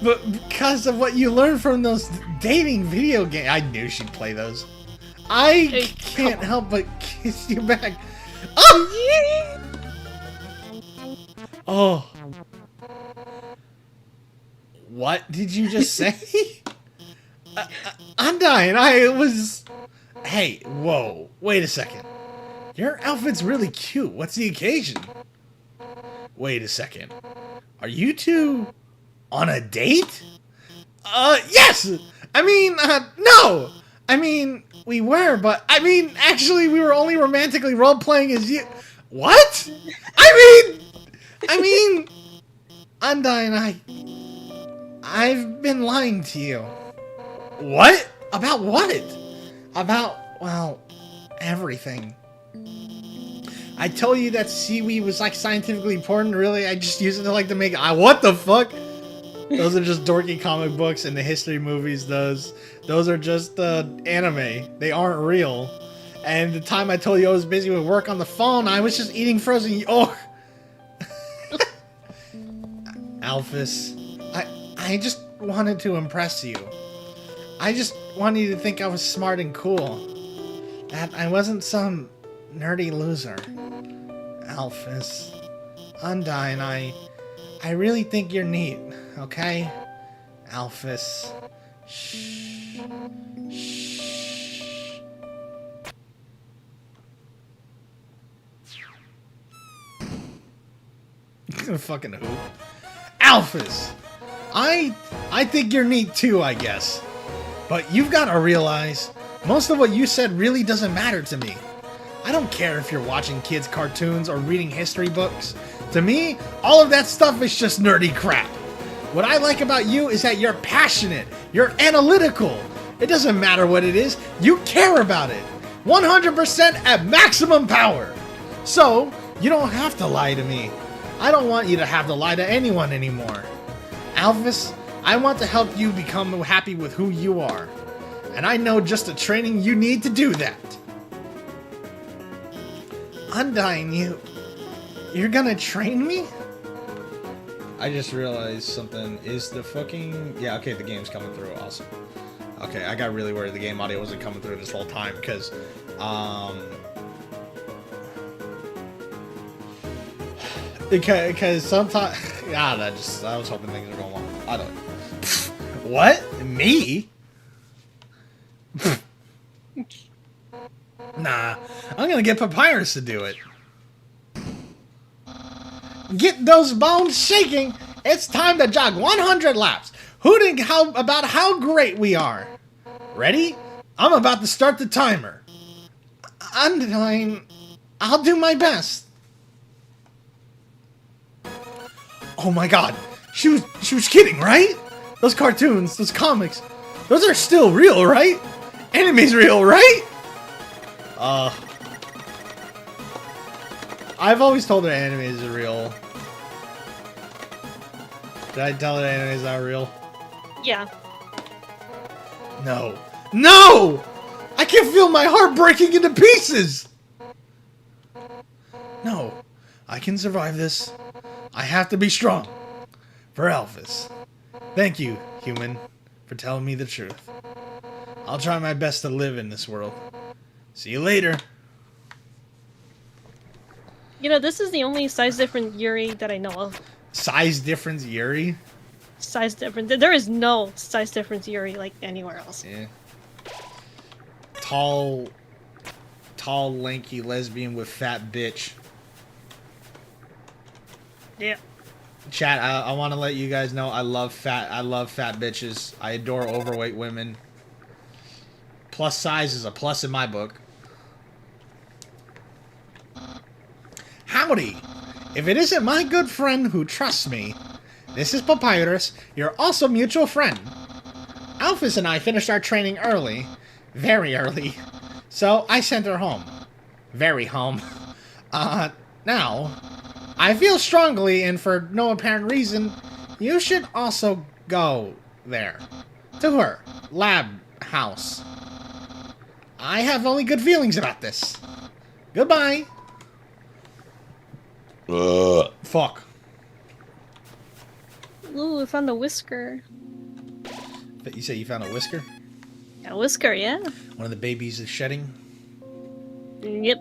Speaker 1: But because of what you learned from those dating video games, I knew she'd play those. I can't help but kiss you back. Oh! Oh. What did you just say? I'm dying. Hey, whoa. Wait a second. Your outfit's really cute. What's the occasion? Wait a second. Are you two on a date? Yes! I mean, no! I mean, we were, but actually, we were only romantically role-playing as you. What? I mean, Undyne, I've been lying to you. What? About what? About, well, everything. I told you that seaweed was like scientifically important. Really, I just use it to like to make. What the fuck? Those are just dorky comic books and the history movies. Those are just anime. They aren't real. And the time I told you I was busy with work on the phone, I was just eating frozen. Oh, Alphys, I just wanted to impress you. I just wanted you to think I was smart and cool. That I wasn't some nerdy loser. Alphys, Undyne, I really think you're neat, okay? Alphys. Shh. Shh. Fucking who? Alphys! I think you're neat too, I guess. But you've got to realize, most of what you said really doesn't matter to me. I don't care if you're watching kids' cartoons or reading history books. To me, all of that stuff is just nerdy crap. What I like about you is that you're passionate, you're analytical. It doesn't matter what it is, you care about it. 100% at maximum power. So, you don't have to lie to me. I don't want you to have to lie to anyone anymore. Alphys, I want to help you become happy with who you are. And I know just the training you need to do that. Undyne, you're gonna train me? I just realized something. Is the fucking... Yeah, okay, the game's coming through. Awesome. Okay, I got really worried the game audio wasn't coming through this whole time, because, Because sometimes... Yeah, I was hoping things were going well. I don't... What? Me? Nah, I'm gonna get Papyrus to do it. Get those bones shaking. It's time to jog 100 laps. Hooting about how great we are. Ready? I'm about to start the timer. Undyne, I'll do my best. Oh my god. She was kidding, right? Those cartoons, those comics, those are still real, right? Anime's real, right? I've always told her anime is real. Did I tell her anime is not real?
Speaker 2: Yeah.
Speaker 1: No. No! I can feel my heart breaking into pieces! No. I can survive this. I have to be strong. For Alphys. Thank you, human, for telling me the truth. I'll try my best to live in this world. See you later.
Speaker 2: You know, this is the only size different Yuri that I know of.
Speaker 1: Size difference Yuri?
Speaker 2: Size difference. There is no size difference Yuri like anywhere else.
Speaker 1: Yeah. Tall, lanky lesbian with fat bitch.
Speaker 2: Yeah.
Speaker 1: Chat, I want to let you guys know I love fat bitches. I adore overweight women. Plus size is a plus in my book. Howdy! If it isn't my good friend who trusts me, this is Papyrus, your also mutual friend. Alphys and I finished our training early. Very early. So I sent her home. Very home. Now, I feel strongly, and for no apparent reason, you should also go there. To her lab house. I have only good feelings about this. Goodbye. Fuck.
Speaker 2: Ooh, I found a whisker.
Speaker 1: But you say you found a whisker?
Speaker 2: A whisker, yeah.
Speaker 1: One of the babies is shedding?
Speaker 2: Yep.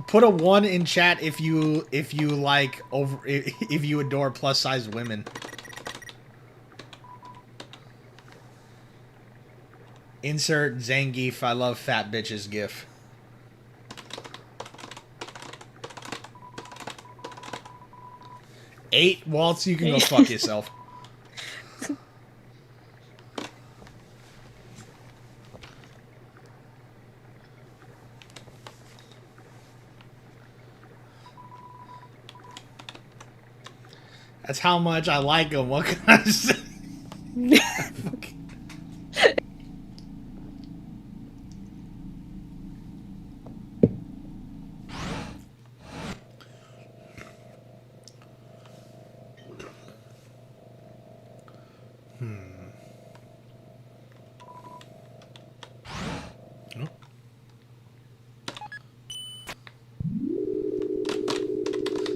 Speaker 1: Put a 1 in chat if you like if you adore plus size women. Insert Zangief I love fat bitches gif. Eight Waltz, you can go fuck yourself. That's how much I like him. What can I say?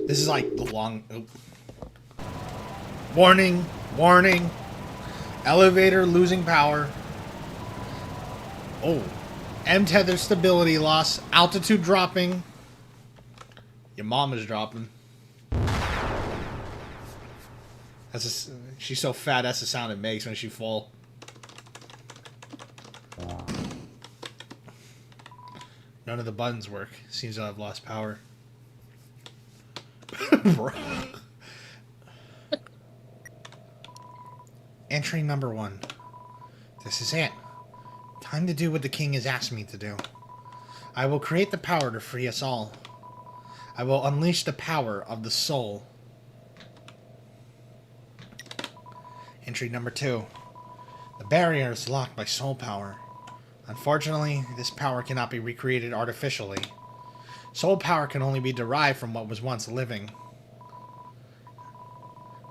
Speaker 1: This is like the long... Oh. Warning, warning. Elevator losing power. Oh. M-tether stability loss. Altitude dropping. Your mom is dropping. She's so fat, that's the sound it makes when she fall. None of the buttons work. Seems to have lost power. Entry number 1. This is it. Time to do what the king has asked me to do. I will create the power to free us all. I will unleash the power of the soul. Entry number 2. The barrier is locked by soul power. Unfortunately, this power cannot be recreated artificially. Soul power can only be derived from what was once living.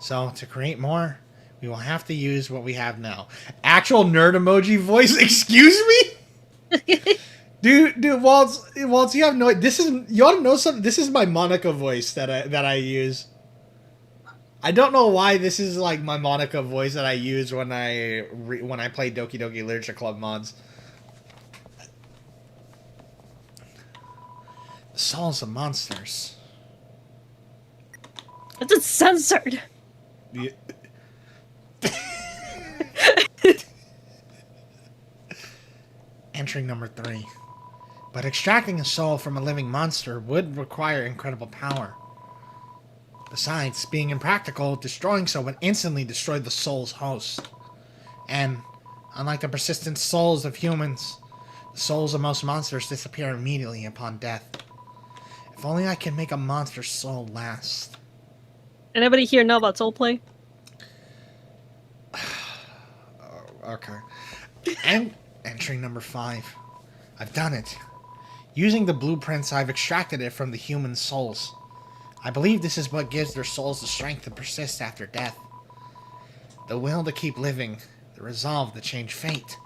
Speaker 1: So, to create more, we will have to use what we have now. Actual nerd emoji voice? Excuse me? dude, Waltz, you have no... you ought to know something. This is my Monica voice that I use. I don't know why this is like my Monica voice that I use when I play Doki Doki Literature Club mods. The souls of monsters.
Speaker 2: It's censored.
Speaker 1: Yeah. Entry number 3. But extracting a soul from a living monster would require incredible power. Besides, being impractical, destroying so would instantly destroy the soul's host. And, unlike the persistent souls of humans, the souls of most monsters disappear immediately upon death. If only I can make a monster's soul last.
Speaker 2: Anybody here know about soul play?
Speaker 1: Okay. And entry number 5. I've done it. Using the blueprints, I've extracted it from the human souls. I believe this is what gives their souls the strength to persist after death. The will to keep living, the resolve to change fate.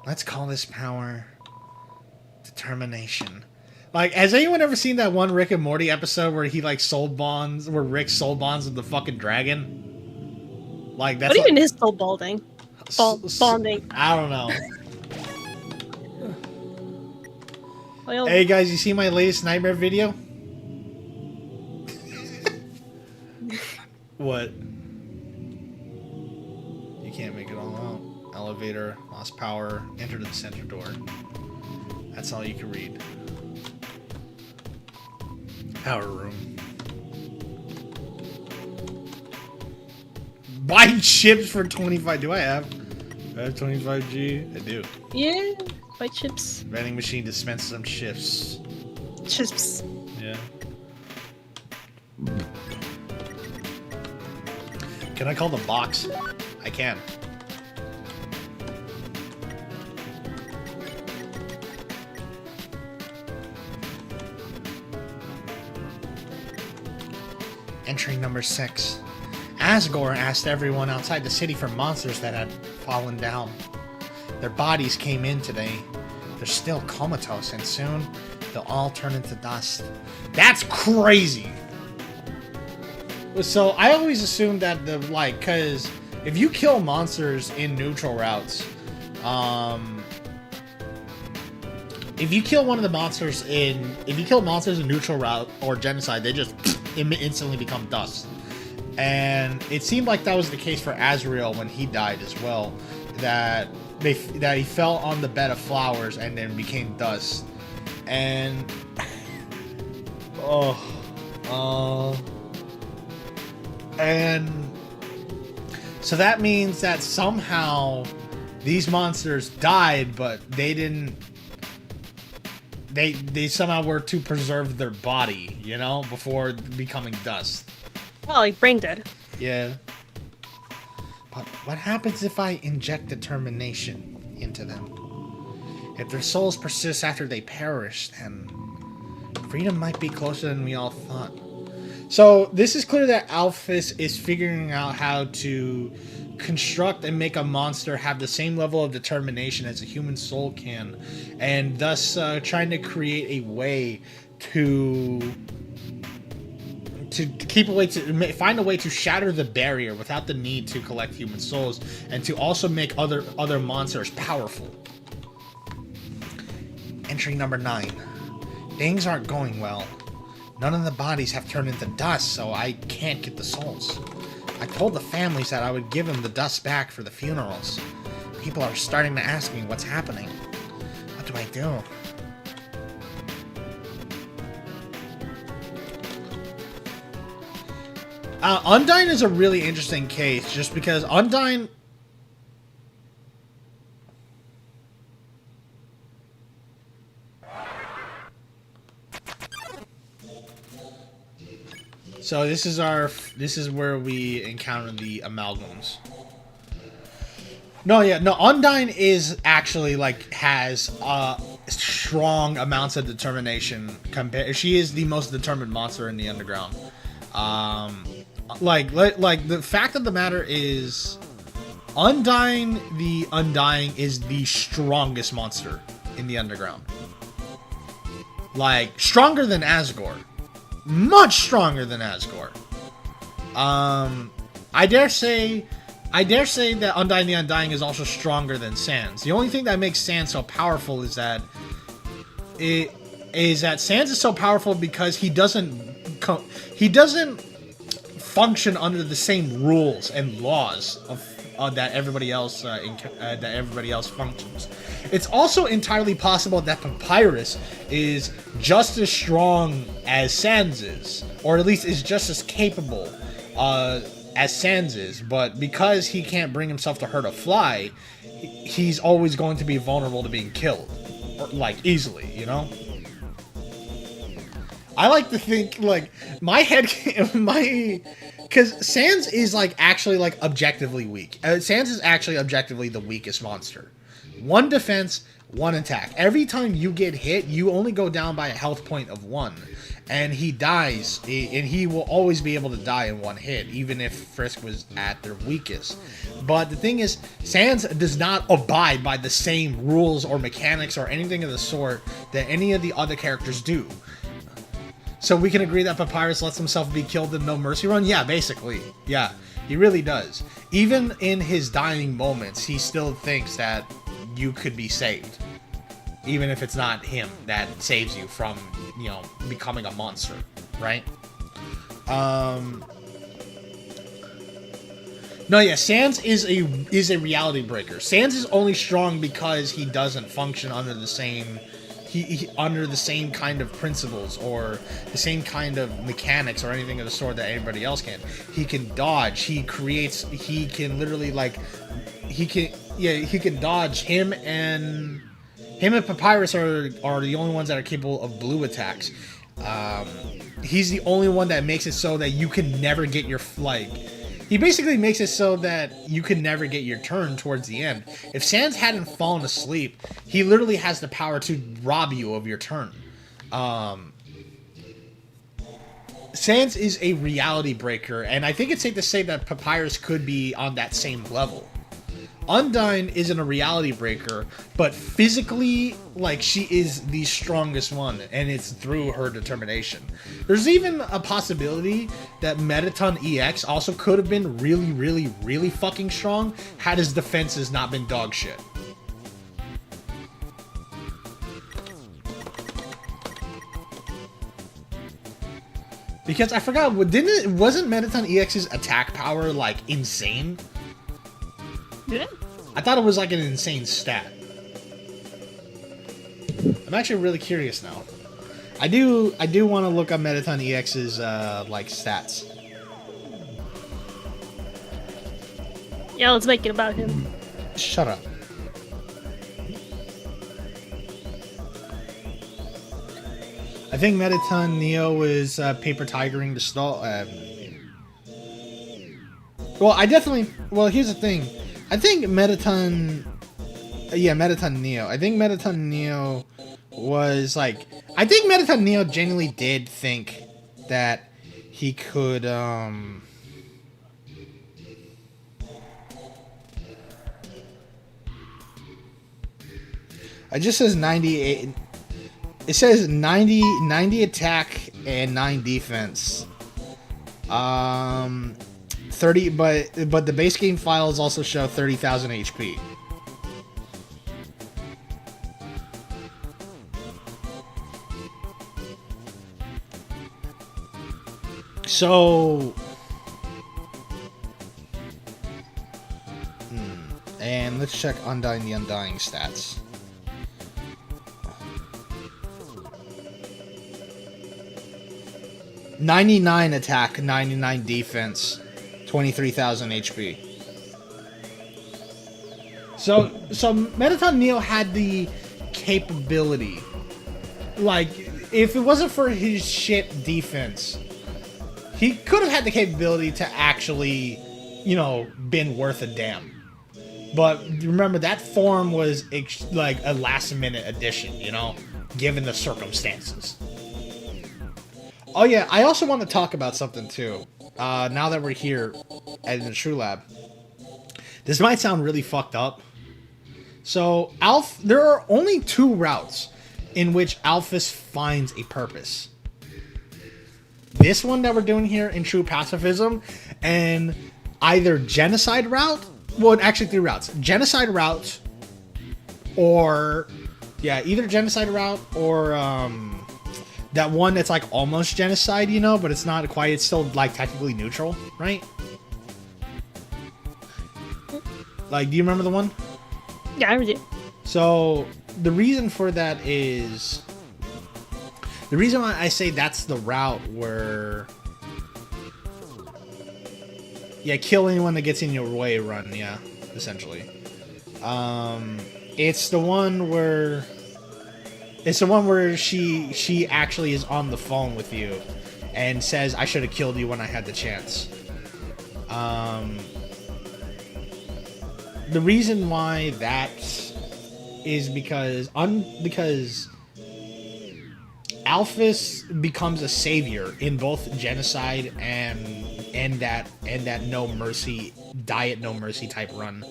Speaker 1: Let's call this power determination. Like, has anyone ever seen that one Rick and Morty episode where he like soul bonds, where Rick soul bonds with the fucking dragon? Like, that's
Speaker 2: what even is soul bonding? Bonding.
Speaker 1: I don't know.
Speaker 2: Well,
Speaker 1: hey guys, you see my latest nightmare video? What? You can't make it all out. Elevator, lost power, enter the center door. That's all you can read. Power room. Buy chips for 25. Do I have 25G? I do.
Speaker 2: Yeah, buy chips.
Speaker 1: Vending machine dispenses some chips.
Speaker 2: Chips.
Speaker 1: Yeah. Can I call the box? I can. Entry number 6. Asgore asked everyone outside the city for monsters that had fallen down. Their bodies came in today. They're still comatose, and soon they'll all turn into dust. That's crazy! So I always assumed that because if you kill monsters in neutral routes, if you kill monsters in neutral route or genocide, they just instantly become dust. And it seemed like that was the case for Azrael when he died as well. That he fell on the bed of flowers and then became dust. And and so that means that somehow these monsters died, but they didn't. They somehow were to preserve their body, you know, before becoming dust.
Speaker 2: Well, like brain dead.
Speaker 1: Yeah. But what happens if I inject determination into them? If their souls persist after they perish, then freedom might be closer than we all thought. So this is clear that Alphys is figuring out how to construct and make a monster have the same level of determination as a human soul can, and thus trying to create a way to find a way to shatter the barrier without the need to collect human souls, and to also make other monsters powerful. Entry number 9. Things aren't going well. None of the bodies have turned into dust, so I can't get the souls. I told the families that I would give them the dust back for the funerals. People are starting to ask me what's happening. What do I do? Undyne is a really interesting case, just because Undyne... So this is where we encounter the amalgams. Undyne is actually has strong amounts of determination. She is the most determined monster in the underground. The fact of the matter is, Undyne the Undying is the strongest monster in the underground. Stronger than Asgore. Much stronger than Asgore. I dare say that Undyne the Undying is also stronger than Sans. The only thing that makes Sans so powerful is that Sans is so powerful because he doesn't function under the same rules and laws that everybody else functions. It's also entirely possible that Papyrus is just as strong as Sans is, or at least is just as capable as Sans is, but because he can't bring himself to hurt a fly, he's always going to be vulnerable to being killed, easily, you know? I like to think, because Sans is, actually, objectively weak. Sans is actually objectively the weakest monster. 1 defense, 1 attack. Every time you get hit, you only go down by a health point of 1. And he dies, and he will always be able to die in 1 hit, even if Frisk was at their weakest. But the thing is, Sans does not abide by the same rules or mechanics or anything of the sort that any of the other characters do. So we can agree that Papyrus lets himself be killed in No Mercy Run? Yeah, basically. Yeah, he really does. Even in his dying moments, he still thinks that you could be saved. Even if it's not him that saves you from, becoming a monster, right? Sans is a reality breaker. Sans is only strong because he doesn't function under the same under the same kind of principles or the same kind of mechanics or anything of the sort that anybody else can. He can dodge. He can literally he can dodge. Him and Papyrus are the only ones that are capable of blue attacks. He's the only one that makes it so that you can never get your he basically makes it so that you can never get your turn towards the end. If Sans hadn't fallen asleep, he literally has the power to rob you of your turn. Sans is a reality breaker, and I think it's safe to say that Papyrus could be on that same level. Undyne isn't a reality breaker, but physically, like, she is the strongest one, and it's through her determination. There's even a possibility that Metaton EX also could have been really, really, really fucking strong had his defenses not been dog shit. Because I forgot, wasn't Metaton EX's attack power, like, insane?
Speaker 2: Did it?
Speaker 1: I thought it was like an insane stat. I'm actually really curious now. I do want to look up Metaton EX's like stats.
Speaker 2: Yeah, let's make it about him.
Speaker 1: Shut up. I think Metaton Neo is paper tigering the stall. Well, here's the thing. I think Metaton Neo. I think Metaton Neo was like. I think Metaton Neo genuinely did think that he could. It just says 98. It says 90 attack and 9 defense. 30, but the base game files also show 30,000 HP. So, and let's check Undying the Undying stats. "99 attack, 99 defense, 23,000 HP." So Metaton Neo had the capability. Like, if it wasn't for his shit defense, he could have had the capability to actually, been worth a damn. But remember, that form was like a last-minute addition, given the circumstances. Oh yeah, I also want to talk about something too. Now that we're here at the True Lab, this might sound really fucked up. So, there are only 2 routes in which Alphys finds a purpose. This one that we're doing here in True Pacifism, and either Genocide route. Well, actually 3 routes: Genocide route, or either Genocide route or that one that's like almost genocide, but it's not quite. It's still like technically neutral, right? Like, do you remember the one?
Speaker 2: Yeah, I do.
Speaker 1: So the reason for that is the reason why I say that's the route where kill anyone that gets in your way. Run, essentially. It's the one where. It's the one where she actually is on the phone with you and says, "I should have killed you when I had the chance." The reason why that is because Alphys becomes a savior in both Genocide and that no mercy diet, no mercy type run,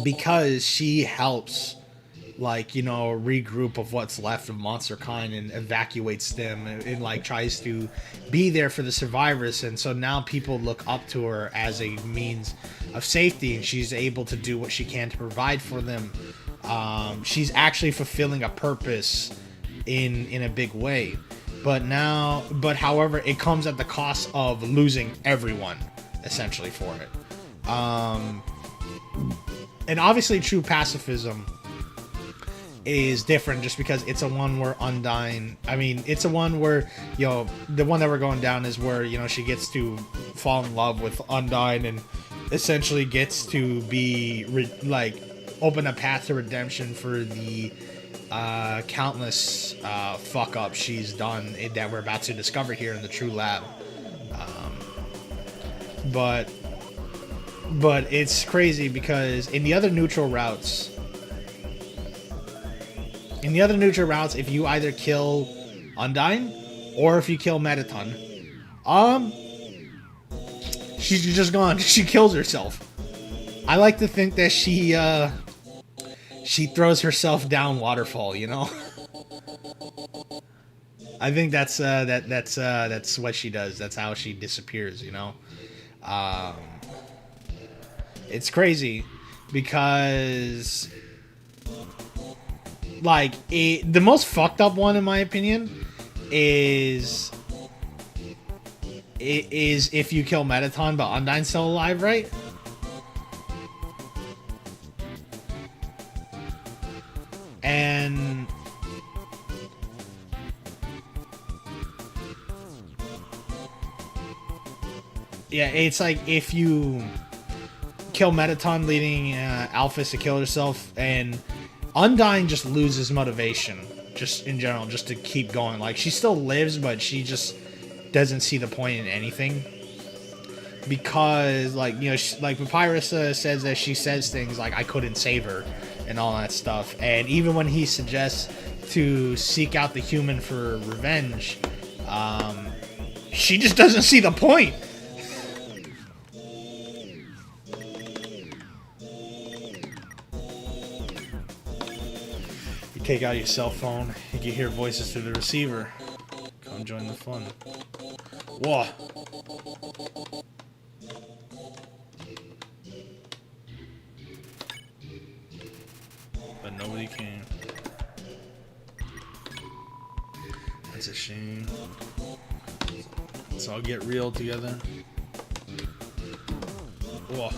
Speaker 1: because she helps. Regroup of what's left of monster kind and evacuates them and like tries to be there for the survivors, and so now people look up to her as a means of safety, and she's able to do what she can to provide for them. She's actually fulfilling a purpose in a big way, but however it comes at the cost of losing everyone essentially for it. And obviously True Pacifism is different just because it's a one where Undyne. I mean, it's a one where, the one that we're going down is where, she gets to fall in love with Undyne and essentially gets to be, open a path to redemption for the countless fuck-ups she's done that we're about to discover here in the True Lab. But it's crazy because in the other neutral routes, if you either kill Undyne or if you kill Metaton, she's just gone. She kills herself. I like to think that she throws herself down waterfall, you know? I think that's what she does. That's how she disappears, you know? It's crazy because like the most fucked up one in my opinion is if you kill Metaton but Undyne's still alive, right? And yeah, it's like if you kill Metaton, leading Alphys to kill herself, and Undyne just loses motivation, just in general, just to keep going. Like, she still lives, but she just doesn't see the point in anything. Because, like, you know, like Papyrus says that she says things like, I couldn't save her, and all that stuff. And even when he suggests to seek out the human for revenge, she just doesn't see the point. You take out your cell phone, you can hear voices through the receiver. Come join the fun. Whoa. But nobody came. That's a shame. Let's all get real together. Whoa.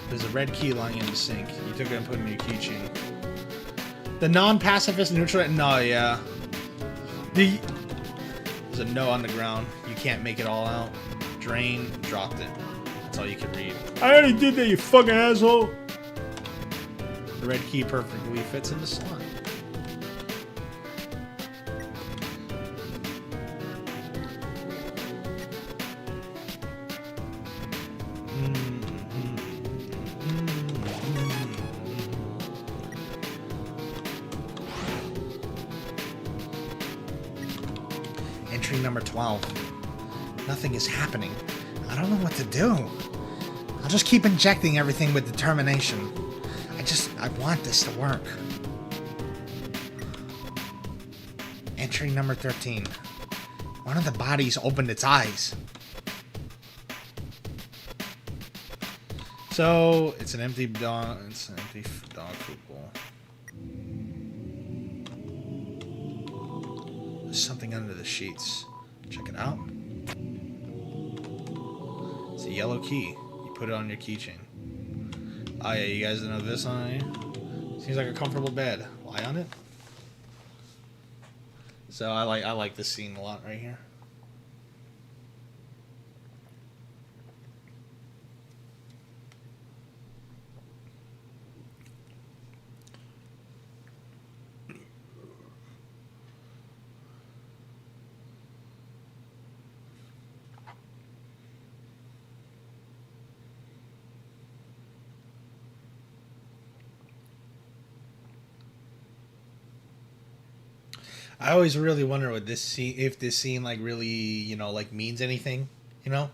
Speaker 1: There's a red key lying in the sink. You took it and put it in your keychain. The non-pacifist neutral... No, yeah. There's a no on the ground. You can't make it all out. Drain. Dropped it. That's all you can read. I already did that, you fucking asshole! The red key perfectly fits in the slot. Entry number 12. Nothing is happening. I don't know what to do. I'll just keep injecting everything with determination. I want this to work. Entry number 13. One of the bodies opened its eyes. So, it's an empty dog food bowl. There's something under the sheets. Check it out. It's a yellow key. You put it on your keychain. Oh yeah, you guys know this on here? Seems like a comfortable bed. Lie on it. So I like this scene a lot right here. I always really wonder what this scene, if this scene like really, you know, like means anything, you know,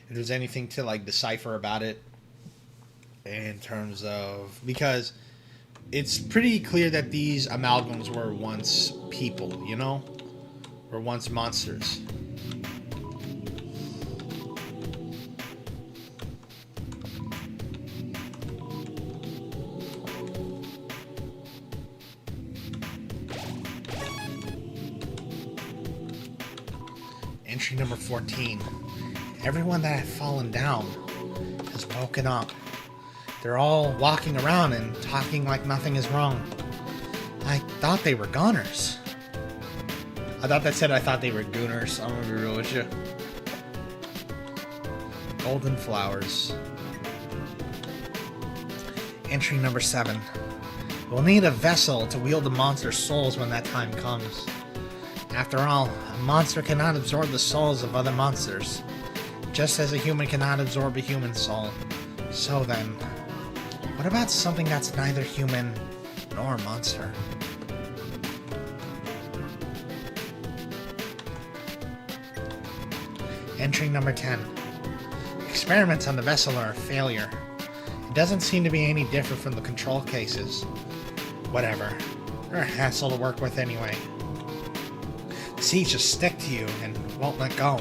Speaker 1: if there's anything to like decipher about it in terms of, because it's pretty clear that these amalgams were once people, you know, were once monsters. Entry number 14. Everyone that had fallen down has woken up. They're all walking around and talking like nothing is wrong. I thought they were goners. I thought that said I thought they were gooners. I'm gonna be real with you. Golden flowers. Entry number 7. We'll need a vessel to wield the monster's souls when that time comes. After all, a monster cannot absorb the souls of other monsters, just as a human cannot absorb a human soul. So then, What about something that's neither human nor a monster? Entry number 10. Experiments on the vessel are a failure. It doesn't seem to be any different from the control cases. Whatever. They're a hassle to work with anyway. The seeds just stick to you and won't let go.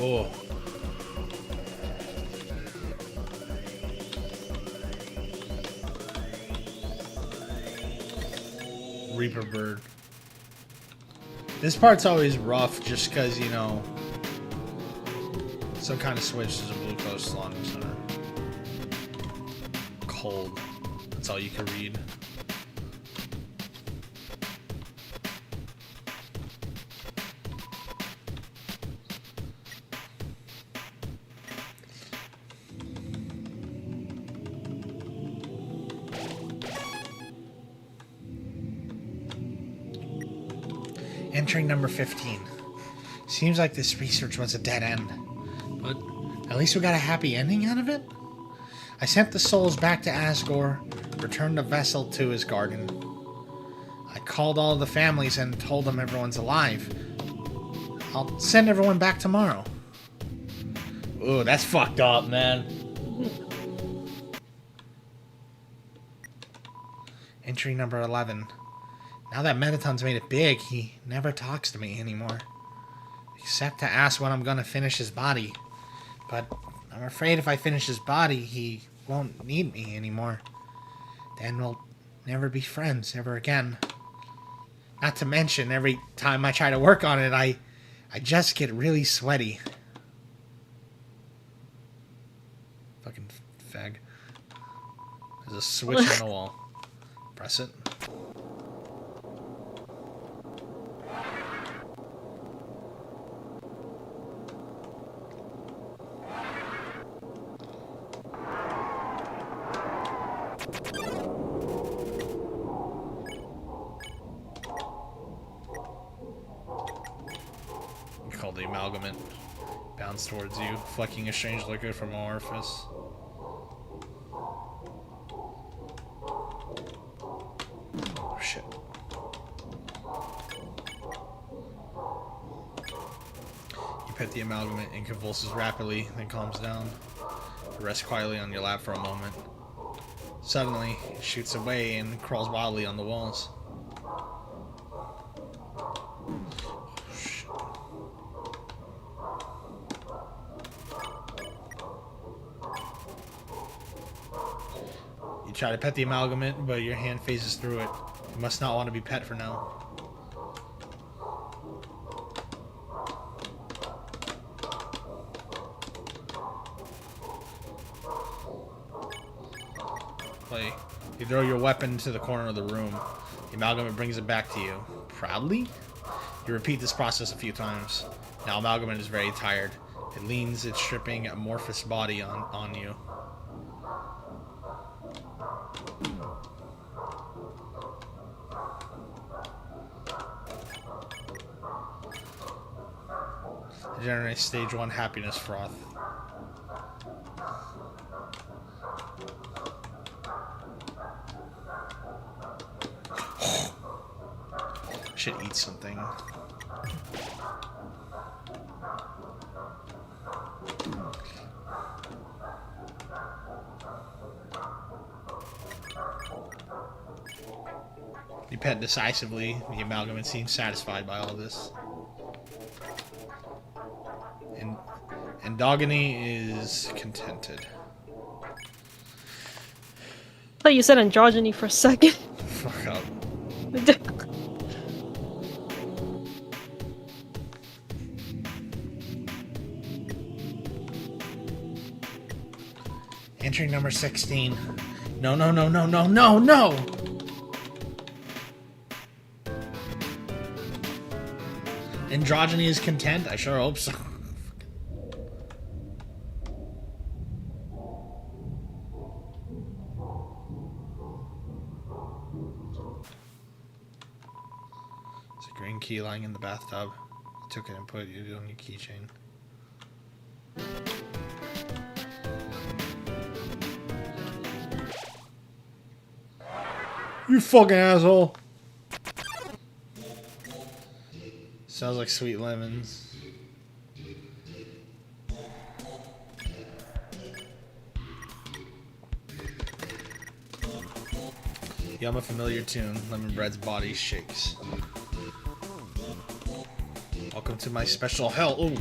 Speaker 1: Oh. Reaper bird. This part's always rough just because, you know, some kind of switch to a glucose slot center. Cold. That's all you can read. Entering number 15. Seems like this research was a dead end. But at least we got a happy ending out of it? I sent the souls back to Asgore, returned the vessel to his garden. I called all the families and told them everyone's alive. I'll send everyone back tomorrow. Ooh, that's fucked up, man. Entry number 11. Now that Metaton's made it big, he never talks to me anymore. Except to ask when I'm gonna finish his body. But I'm afraid if I finish his body, he won't need me anymore. Then we'll never be friends ever again. Not to mention, every time I try to work on it, I just get really sweaty. Fucking fag. There's a switch on the wall. Press it. Called the amalgamate. Bounds towards you, flecking a strange liquid from an orifice. Oh shit. You pet the amalgamate and convulses rapidly, then calms down. You rest quietly on your lap for a moment. Suddenly, it shoots away and crawls wildly on the walls. You try to pet the amalgamate, but your hand phases through it. You must not want to be pet for now. Play. You throw your weapon to the corner of the room. The amalgamate brings it back to you. Proudly? You repeat this process a few times. Now amalgamate is very tired. It leans its stripping amorphous body on you. It generates stage 1 happiness froth. Should eat something. You pet decisively. The amalgamate seems satisfied by all this. And Dogany is contented.
Speaker 2: I thought you said androgyny for a second.
Speaker 1: Fuck up. Entry number 16. No, no, no, no, no, no, no! Androgyny is content? I sure hope so. There's a green key lying in the bathtub. You took it and put it on your keychain. You fucking asshole! Sounds like sweet lemons. Yum, a familiar tune. Lemon Bread's body shakes. Welcome to my special hell. Ooh.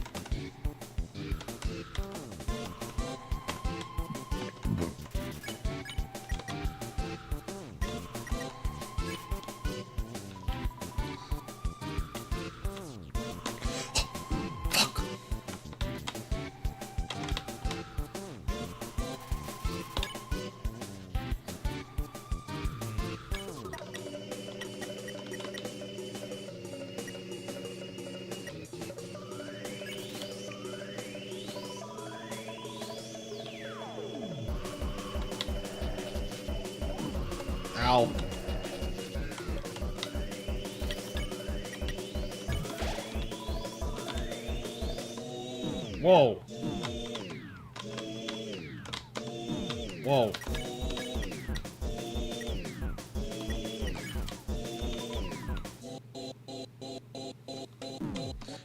Speaker 1: Ow. Whoa. Whoa.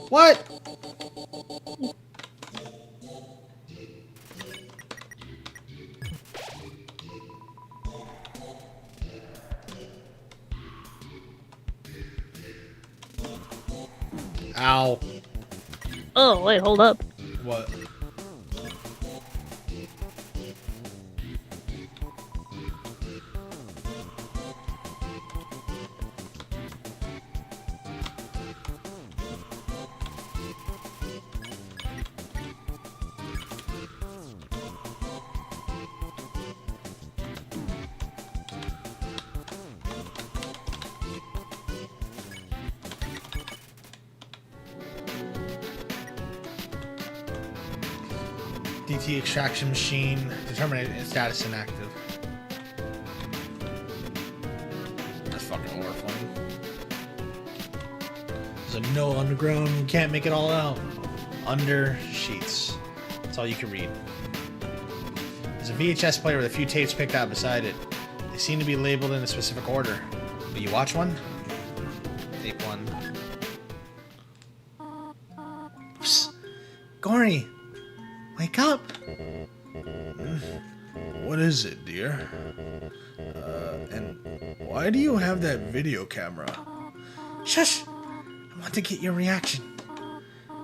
Speaker 1: What? Ow.
Speaker 2: Oh, wait, hold up.
Speaker 1: What? DT extraction machine. Determine its status inactive. That's fucking horrifying. There's a no underground. You can't make it all out. Under sheets. That's all you can read. There's a VHS player with a few tapes picked out beside it. They seem to be labeled in a specific order. Will you watch one? Tape 1. Psst. Gory! Wake up! What is it, dear? And why do you have that video camera? Shush! I want to get your reaction.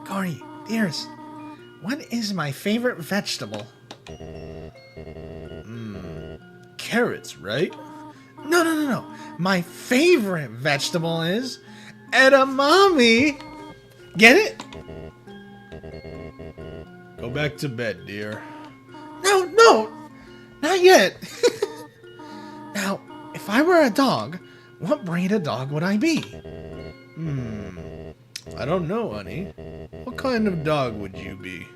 Speaker 1: Gory, dears, what is my favorite vegetable? Carrots, right? No, no, no, no. My favorite vegetable is edamame. Get it? Go back to bed, dear. No, no, not yet. Now, if I were a dog, what breed of dog would I be? I don't know, honey. What kind of dog would you be?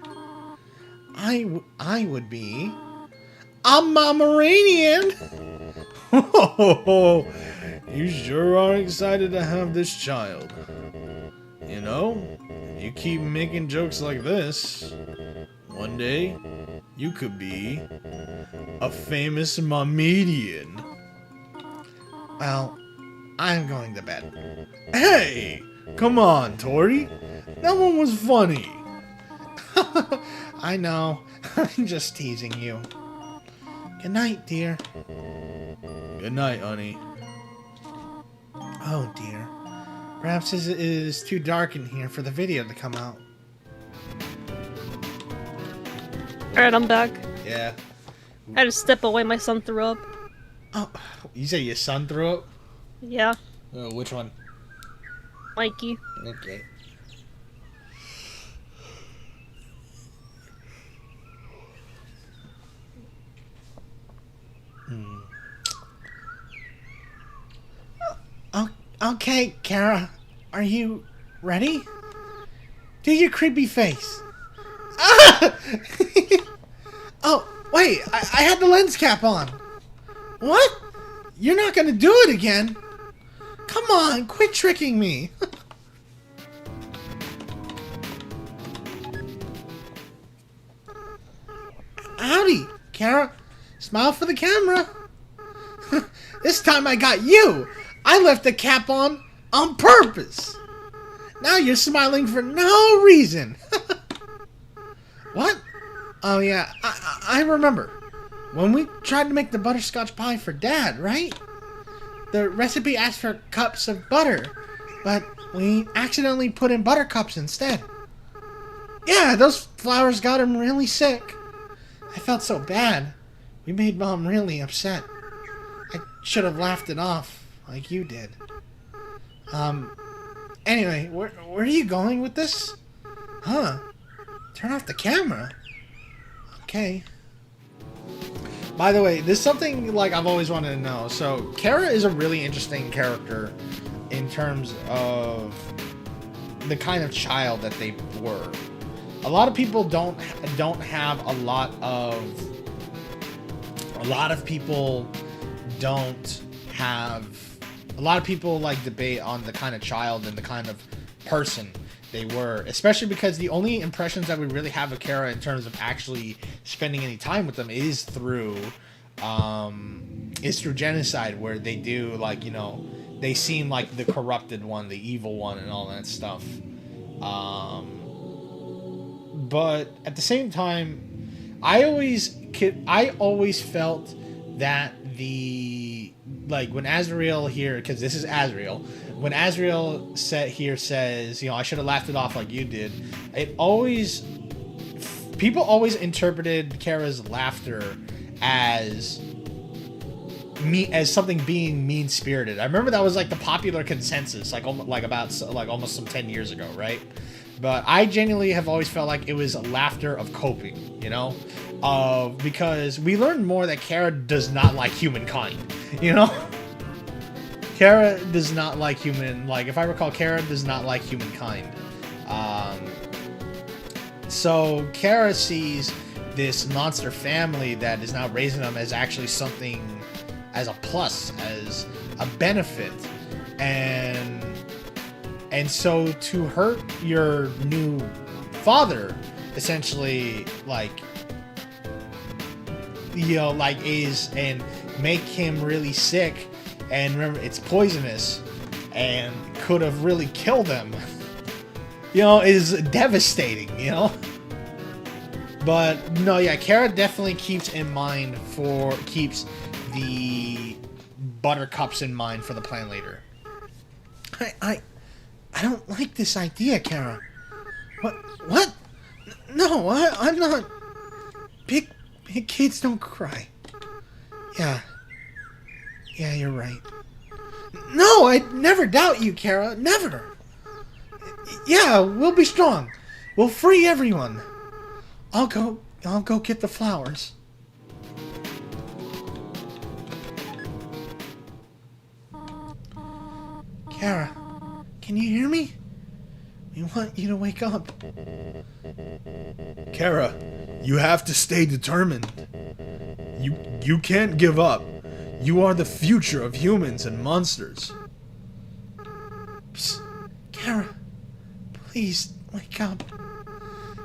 Speaker 1: I would be a Pomeranian. Oh, you sure are excited to have this child. You know, you keep making jokes like this, one day you could be a famous Momedian. Well, I'm going to bed. Hey, come on, Tori. That one was funny. I know. I'm just teasing you. Good night, dear. Good night, honey. Oh dear. Perhaps it is too dark in here for the video to come out.
Speaker 2: Alright, I'm back.
Speaker 1: Yeah.
Speaker 2: I had to step away, my son threw up.
Speaker 1: Oh, you say your son threw up?
Speaker 2: Yeah,
Speaker 1: Oh, which one?
Speaker 2: Mikey.
Speaker 1: Okay. Okay, Kara. Are you ready? Do your creepy face. Ah! Oh, wait. I had the lens cap on. What? You're not gonna do it again? Come on, quit tricking me. Howdy, Kara. Smile for the camera. This time I got you. I left the cap on purpose. Now you're smiling for no reason. What? Oh yeah, I remember. When we tried to make the butterscotch pie for Dad, right? The recipe asked for cups of butter, but we accidentally put in buttercups instead. Yeah, those flowers got him really sick. I felt so bad. We made Mom really upset. I should have laughed it off, like you did. Anyway, where are you going with this? Huh? Turn off the camera. Okay. By the way, there's something like I've always wanted to know. So, Kara is a really interesting character in terms of the kind of child that they were. A lot of people don't have a lot of people don't have a lot of people like debate on the kind of child and the kind of person they were, especially because the only impressions that we really have of Kara in terms of actually spending any time with them is through genocide, where they do, like, you know, they seem like the corrupted one, the evil one, and all that stuff. But at the same time, I always felt that when Azrael here, because this is Azrael, when Azrael says, you know, I should have laughed it off like you did, people always interpreted Kara's laughter as something being mean-spirited. I remember that was like the popular consensus, almost some 10 years ago, right? But I genuinely have always felt like it was a laughter of coping, you know? Because we learned more that Kara does not like humankind, you know? Kara does not like if I recall, Kara does not like humankind. So Kara sees this monster family that is now raising them as actually something, as a plus, as a benefit. And so to hurt your new father, essentially, and make him really sick, and remember, it's poisonous, and could have really killed him, you know, is devastating, you know? But, no, yeah, Kara definitely keeps the buttercups in mind for the plan later. I don't like this idea, Kara. What? No, I'm not. Big kids don't cry. Yeah, you're right. No, I'd never doubt you, Kara. Never. Yeah, we'll be strong. We'll free everyone. I'll go get the flowers. Kara, can you hear me? We want you to wake up.
Speaker 3: Kara, you have to stay determined. You can't give up. You are the future of humans and monsters.
Speaker 1: Psst. Kara, please wake up.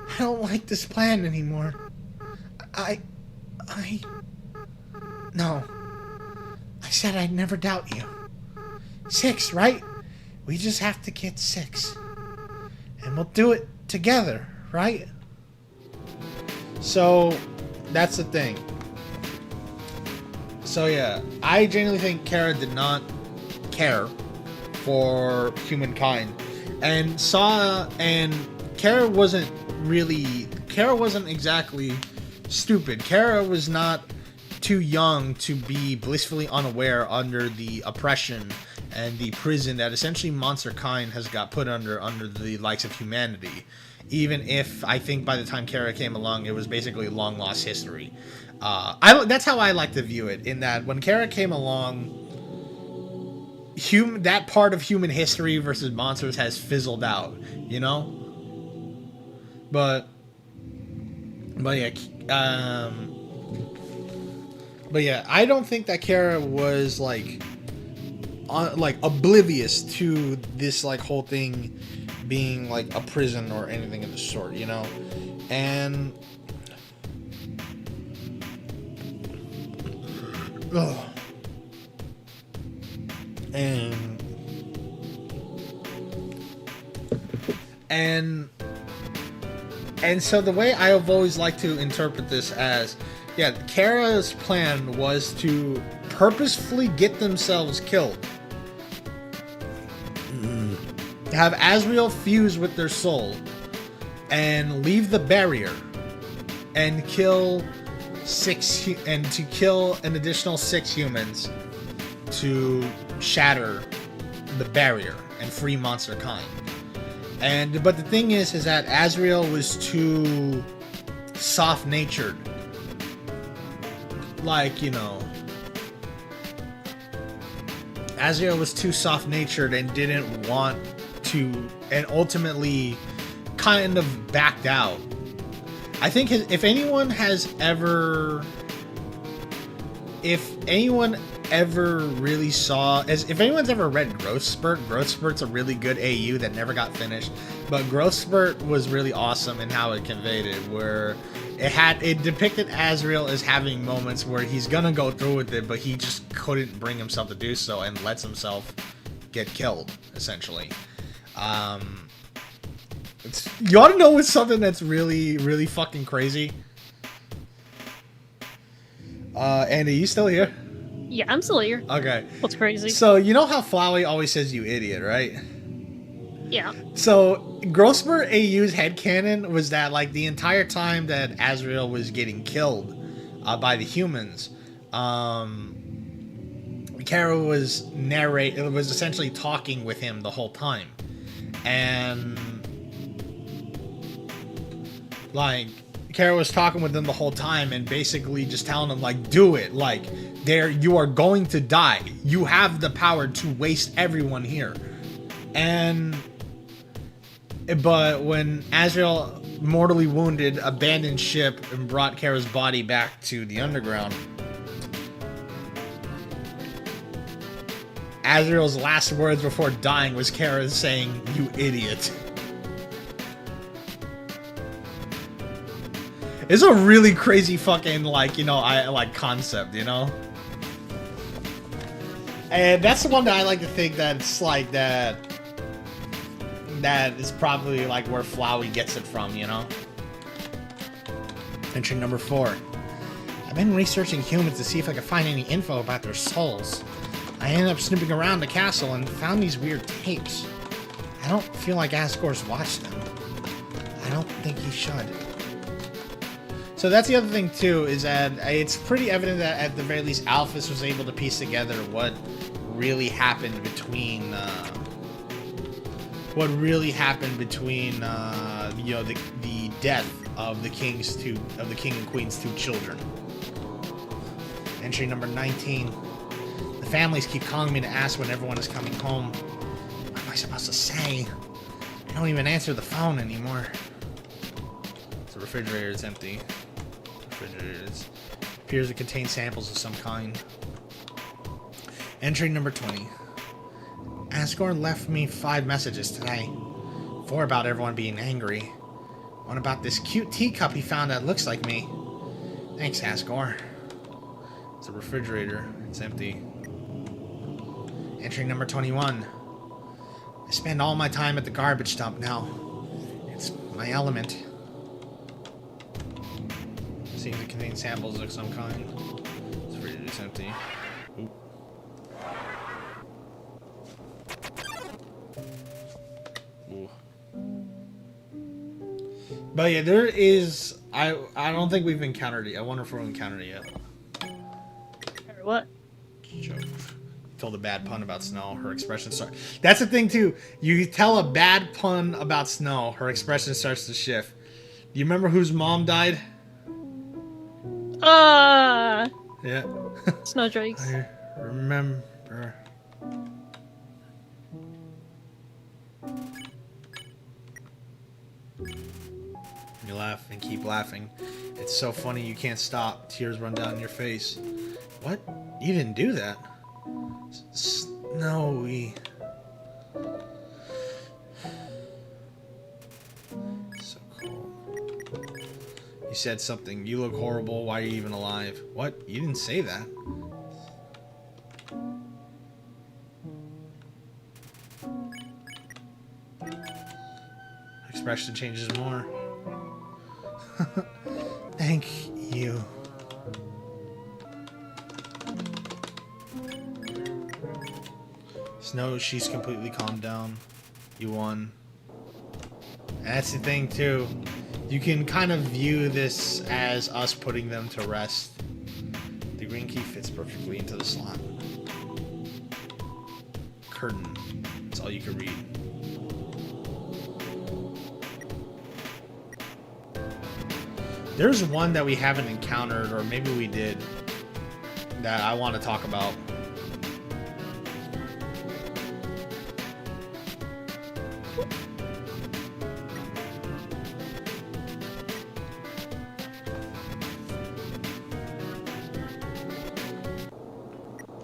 Speaker 1: I don't like this plan anymore. No. I said I'd never doubt you. 6, right? We just have to get 6. And we'll do it together, right? So, that's the thing. So yeah, I genuinely think Kara did not care for humankind. And Kara wasn't exactly stupid. Kara was not too young to be blissfully unaware under the oppression and the prison that essentially monster kind has got put under the likes of humanity. Even if I think by the time Kara came along, it was basically long lost history. That's how I like to view it, in that when Kara came along, that part of human history versus monsters has fizzled out, you know? But yeah, I don't think that Kara was like oblivious to this like whole thing being like a prison or anything of the sort, you know? And and so the way I've always liked to interpret this as, yeah, Kara's plan was to purposefully get themselves killed. Have Azrael fuse with their soul and leave the barrier and kill an additional 6 humans to shatter the barrier and free monster kind. But the thing is that Azrael was too soft-natured. Like, you know, Azrael was too soft-natured and didn't want to, and ultimately kind of backed out. I think if anyone really saw, if anyone's ever read Growth Spurt's a really good AU that never got finished, but Growth Spurt was really awesome in how it conveyed it, where it depicted Azrael as having moments where he's gonna go through with it, but he just couldn't bring himself to do so and lets himself get killed, essentially. You ought to know what's something that's really, really fucking crazy? Andy, you still here?
Speaker 2: Yeah, I'm still here.
Speaker 1: Okay.
Speaker 2: What's crazy?
Speaker 1: So, you know how Flowey always says you idiot, right?
Speaker 2: Yeah.
Speaker 1: So, Grossmer AU's headcanon was that, like, the entire time that Azrael was getting killed by the humans, Kara was essentially talking with him the whole time. And, like, Kara was talking with them the whole time and basically just telling them, like, do it. Like, you are going to die. You have the power to waste everyone here. But when Azrael, mortally wounded, abandoned ship and brought Kara's body back to the underground, Azrael's last words before dying was Kara saying, "You idiot." It's a really crazy fucking, like, you know, concept, you know? And that's the one that I like to think that it's like that is probably like where Flowey gets it from, you know? Entry number 4. I've been researching humans to see if I can find any info about their souls. I ended up snooping around the castle and found these weird tapes. I don't feel like Asgore's watched them. I don't think he should. So that's the other thing too, is that it's pretty evident that at the very least Alphys was able to piece together what really happened between you know, the death of the king and queen's 2 children. Entry number 19. The families keep calling me to ask when everyone is coming home. What am I supposed to say? I don't even answer the phone anymore. The refrigerator is empty. Appears to contain samples of some kind. Entry number 20. Asgore left me 5 messages today. 4 about everyone being angry. 1 about this cute teacup he found that looks like me. Thanks, Asgore. It's a refrigerator. It's empty. Entry number 21. I spend all my time at the garbage dump now. It's my element. Seems to contain samples of some kind. This fridge is empty. Oop. But yeah, there is. I don't think we've encountered it. I wonder if we've encountered it yet.
Speaker 2: Or what?
Speaker 1: Joke. Told a bad pun about snow. Her expression starts. That's the thing too. You tell a bad pun about snow, her expression starts to shift. Do you remember whose mom died?
Speaker 2: Ah,
Speaker 1: Yeah.
Speaker 2: snow drakes.
Speaker 1: I remember. You laugh and keep laughing. It's so funny you can't stop. Tears run down your face. What? You didn't do that. Snowy. So cold. You said something. You look horrible. Why are you even alive? What? You didn't say that. Expression changes more. Thank you. Snow, she's completely calmed down. You won. And that's the thing too. You can kind of view this as us putting them to rest. The green key fits perfectly into the slot. Curtain. That's all you can read. There's one that we haven't encountered, or maybe we did, that I want to talk about.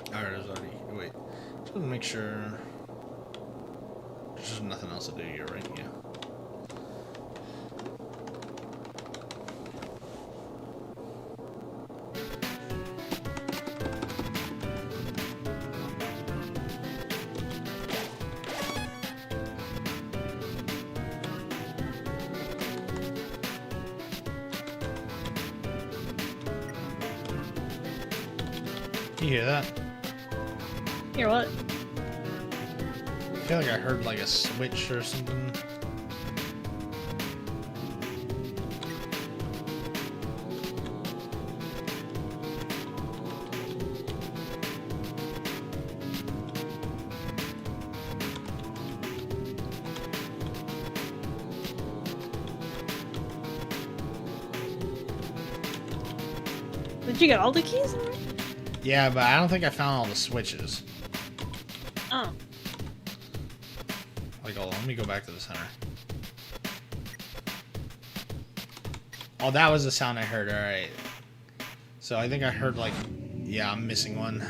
Speaker 1: Alright, there's already... Wait. Just want to make sure... There's just nothing else to do here, right? Yeah. You hear that?
Speaker 2: Hear what?
Speaker 1: I feel like I heard like a switch or something.
Speaker 2: Did you get all the keys?
Speaker 1: Yeah, but I don't think I found all the switches.
Speaker 2: Oh.
Speaker 1: Like, hold on, let me go back to the center. Oh, that was the sound I heard, alright. So I think I heard, like, yeah, I'm missing one.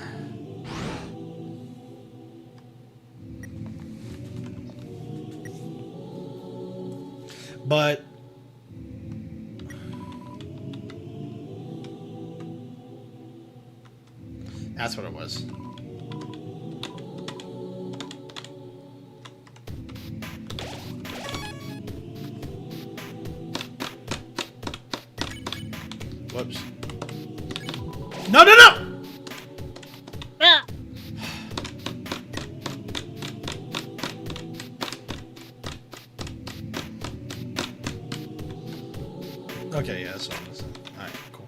Speaker 1: But... that's what it was. Whoops. No, no, no!
Speaker 2: Ah!
Speaker 1: Okay, yeah, that's what it was. Alright, cool.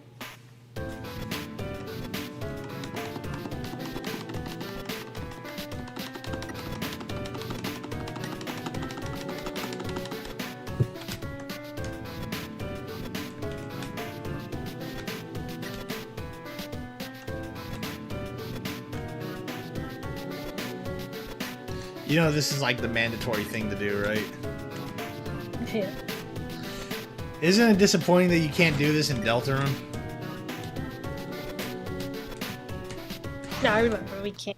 Speaker 1: You know, this is like the mandatory thing to do, right?
Speaker 2: Yeah.
Speaker 1: Isn't it disappointing that you can't do this in Deltarune?
Speaker 2: No, I remember we can't.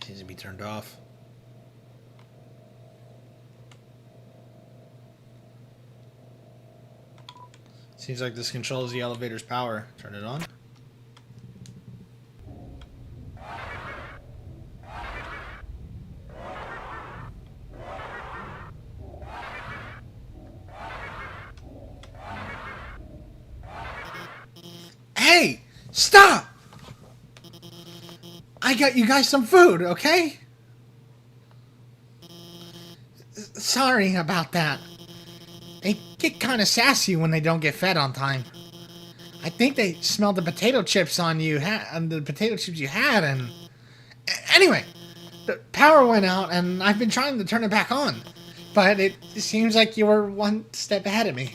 Speaker 1: Needs to be turned off. Seems like this controls the elevator's power. Turn it on. Hey! Stop! I got you guys some food, okay? sorry about that. They get kind of sassy when they don't get fed on time. I think they smelled the potato chips on you, and the potato chips you had, and... Anyway, the power went out, and I've been trying to turn it back on. But it seems like you were one step ahead of me.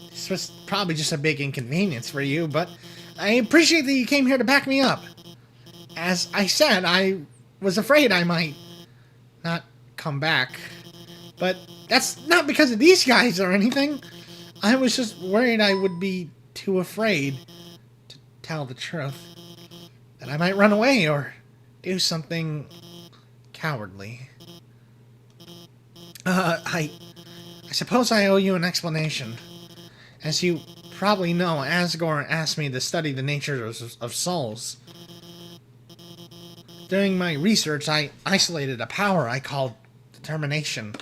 Speaker 1: This was probably just a big inconvenience for you, but I appreciate that you came here to back me up. As I said, I was afraid I might not come back. But that's not because of these guys or anything. I was just worried I would be too afraid to tell the truth. That I might run away or do something cowardly. I suppose I owe you an explanation. As you probably know, Asgore asked me to study the nature of souls. During my research, I isolated a power I called determination.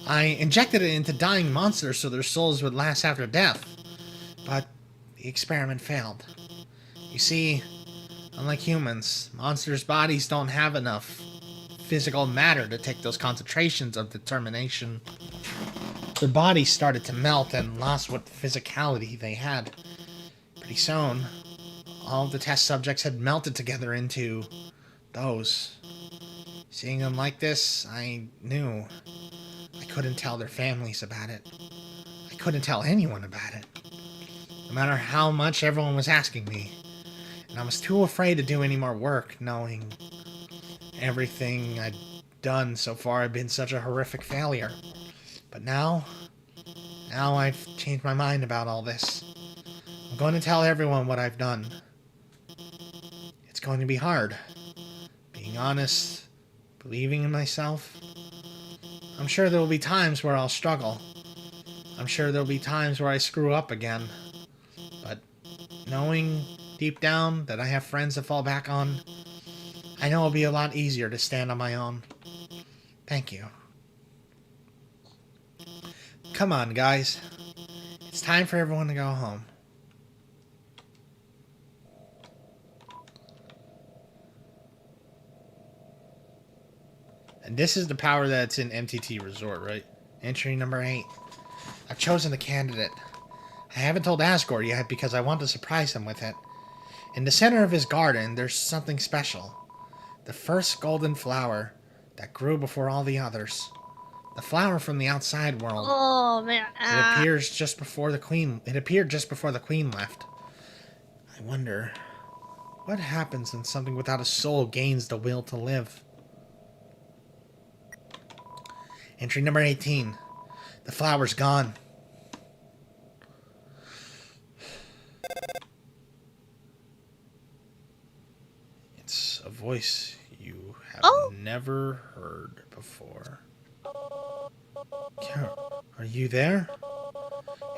Speaker 1: I injected it into dying monsters so their souls would last after death. But the experiment failed. You see, unlike humans, monsters' bodies don't have enough physical matter to take those concentrations of determination. Their bodies started to melt and lost what physicality they had. Pretty soon, all of the test subjects had melted together into those. Seeing them like this, I knew I couldn't tell their families about it. I couldn't tell anyone about it. No matter how much everyone was asking me. And I was too afraid to do any more work, knowing everything I'd done so far had been such a horrific failure. But now I've changed my mind about all this. I'm going to tell everyone what I've done. It's going to be hard. Being honest, believing in myself. I'm sure there will be times where I'll struggle. I'm sure there'll be times where I screw up again. But knowing deep down that I have friends to fall back on, I know it'll be a lot easier to stand on my own. Thank you. Come on, guys. It's time for everyone to go home. And this is the power that's in MTT Resort, right? Entry number 8. I've chosen the candidate. I haven't told Asgore yet because I want to surprise him with it. In the center of his garden, there's something special. The first golden flower that grew before all the others. The flower from the outside world.
Speaker 2: Oh man.
Speaker 1: It appears just before the queen. It appeared just before the queen left. I wonder, what happens when something without a soul gains the will to live? Entry number 18. The flower's gone. It's a voice you have never heard before. Kara, are you there?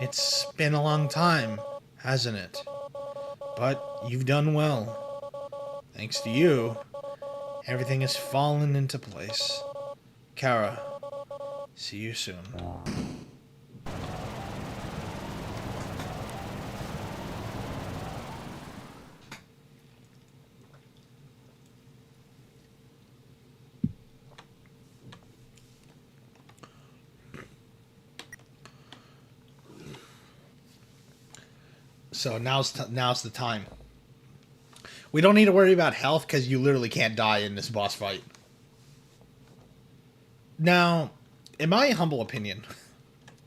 Speaker 1: It's been a long time, hasn't it? But you've done well. Thanks to you, everything has fallen into place. Kara, see you soon. So now's the time. We don't need to worry about health because you literally can't die in this boss fight. Now, in my humble opinion,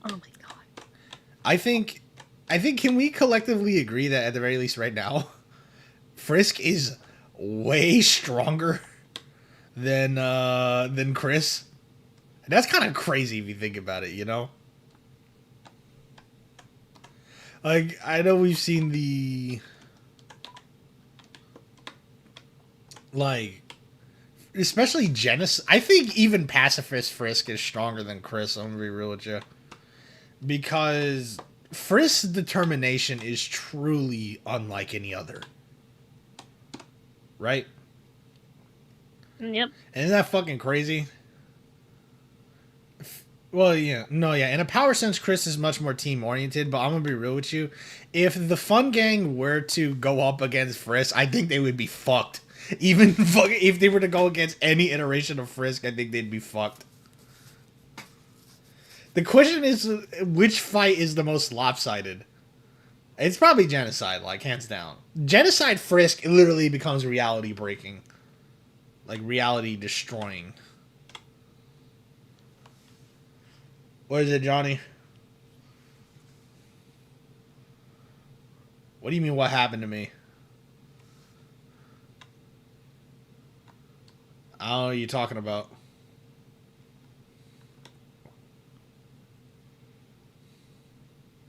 Speaker 2: Oh my god.
Speaker 1: I think can we collectively agree that at the very least right now, Frisk is way stronger than Chris. And that's kind of crazy if you think about it, you know? Like, I know we've seen the... Like, especially Genesis. I think even Pacifist Frisk is stronger than Chris, I'm gonna be real with you. Because Frisk's determination is truly unlike any other. Right?
Speaker 2: Yep.
Speaker 1: And isn't that fucking crazy? Well, yeah. No, yeah. In a power sense, Chris is much more team-oriented, but I'm going to be real with you. If the Fun Gang were to go up against Frisk, I think they would be fucked. Even fucking if they were to go against any iteration of Frisk, I think they'd be fucked. The question is, which fight is the most lopsided? It's probably genocide, like, hands down. Genocide Frisk literally becomes reality breaking. Like, reality destroying. What is it, Johnny? What do you mean, what happened to me? I don't know what you're talking about.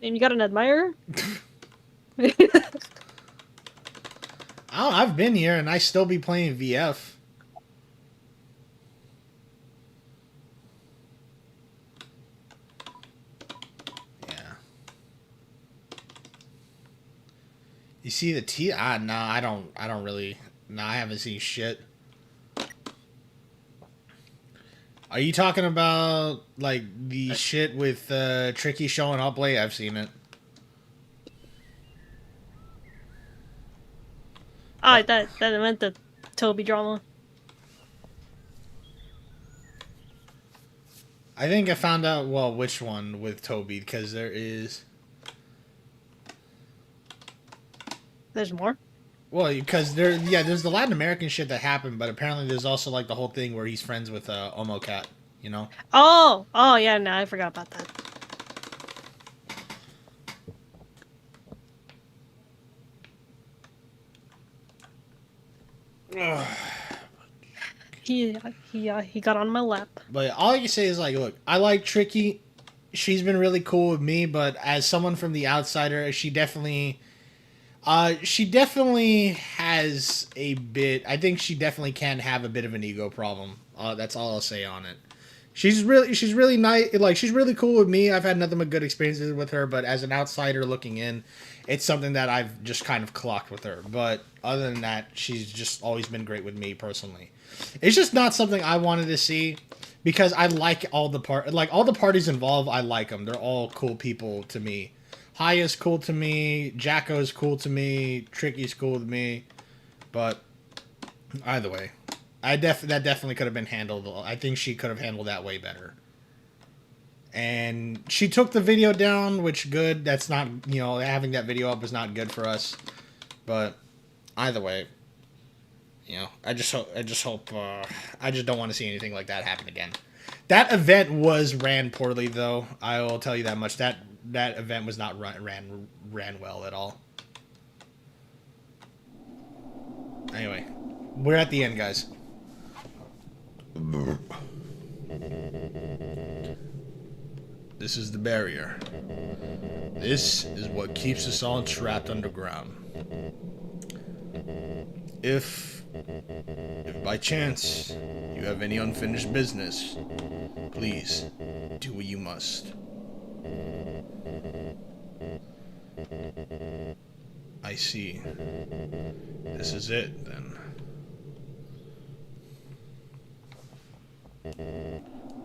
Speaker 2: And you got an admirer?
Speaker 1: I've been here and I still be playing VF. Yeah. You see the T? No, I don't really. No, I haven't seen shit. Are you talking about like the shit with Tricky showing up late? I've seen it.
Speaker 2: That meant the Toby drama.
Speaker 1: I think I found out, well, which one with Toby, because there is...
Speaker 2: There's more?
Speaker 1: Well, because there's the Latin American shit that happened, but apparently there's also like the whole thing where he's friends with Omo Cat, you know?
Speaker 2: Oh, yeah, no, I forgot about that. He got on my lap.
Speaker 1: But all I can say is, like, look, I like Tricky. She's been really cool with me, but as someone from the outsider, she definitely has a bit. I think she definitely can have a bit of an ego problem. That's all I'll say on it. She's really nice. Like, she's really cool with me. I've had nothing but good experiences with her. But as an outsider looking in, it's something that I've just kind of clocked with her. But other than that, she's just always been great with me personally. It's just not something I wanted to see because I like all the parties involved. I like them. They're all cool people to me. Haya's cool to me. Jacko's cool to me. Tricky's cool with me. But either way, that definitely could have been handled. I think she could have handled that way better. And she took the video down, which good. That's not, having that video up was not good for us. But either way, I just hope I just don't want to see anything like that happen again. That event was ran poorly, though. I will tell you that much. That event was not ran well at all. Anyway, we're at the end, guys. This is the barrier. This is what keeps us all trapped underground. If by chance you have any unfinished business, please do what you must. I see. This is it, then.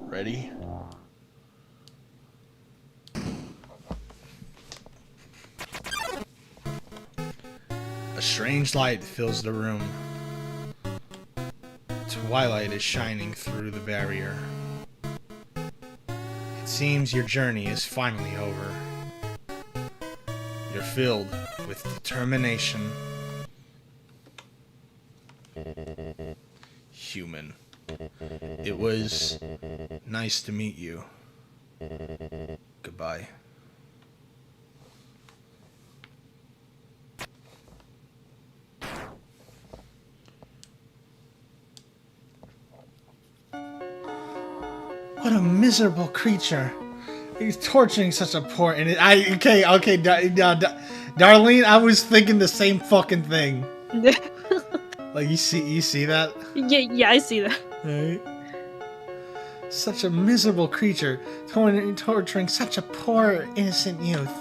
Speaker 1: Ready? A strange light fills the room. Twilight is shining through the barrier. It seems your journey is finally over. You're filled with determination. Human. It was nice to meet you. Goodbye. What a miserable creature. He's torturing such a poor... Darlene, I was thinking the same fucking thing. Like, you see that?
Speaker 2: Yeah, I see that.
Speaker 1: Right? Such a miserable creature, torturing such a poor, innocent youth.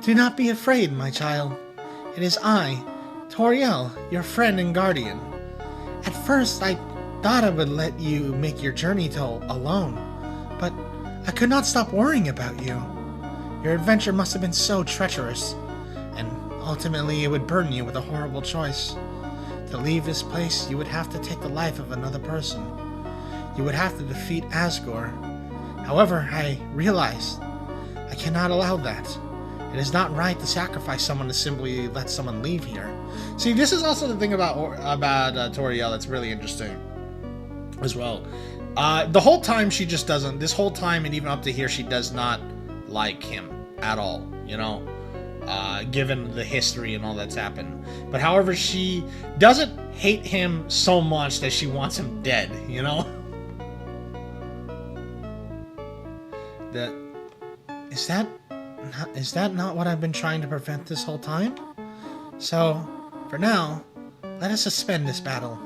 Speaker 1: Do not be afraid, my child. It is I, Toriel, your friend and guardian. At first, I thought I would let you make your journey alone, but I could not stop worrying about you. Your adventure must have been so treacherous, and ultimately it would burden you with a horrible choice. To leave this place, you would have to take the life of another person. You would have to defeat Asgore, However, I realized I cannot allow that. It is not right to sacrifice someone to simply let someone leave here. See, this is also the thing about Toriel that's really interesting as well. The whole time she just doesn't, this whole time and even up to here, she does not like him at all, you know, given the history and all that's happened. But however, she doesn't hate him so much that she wants him dead, you know? Is that not what I've been trying to prevent this whole time? So, for now, let us suspend this battle.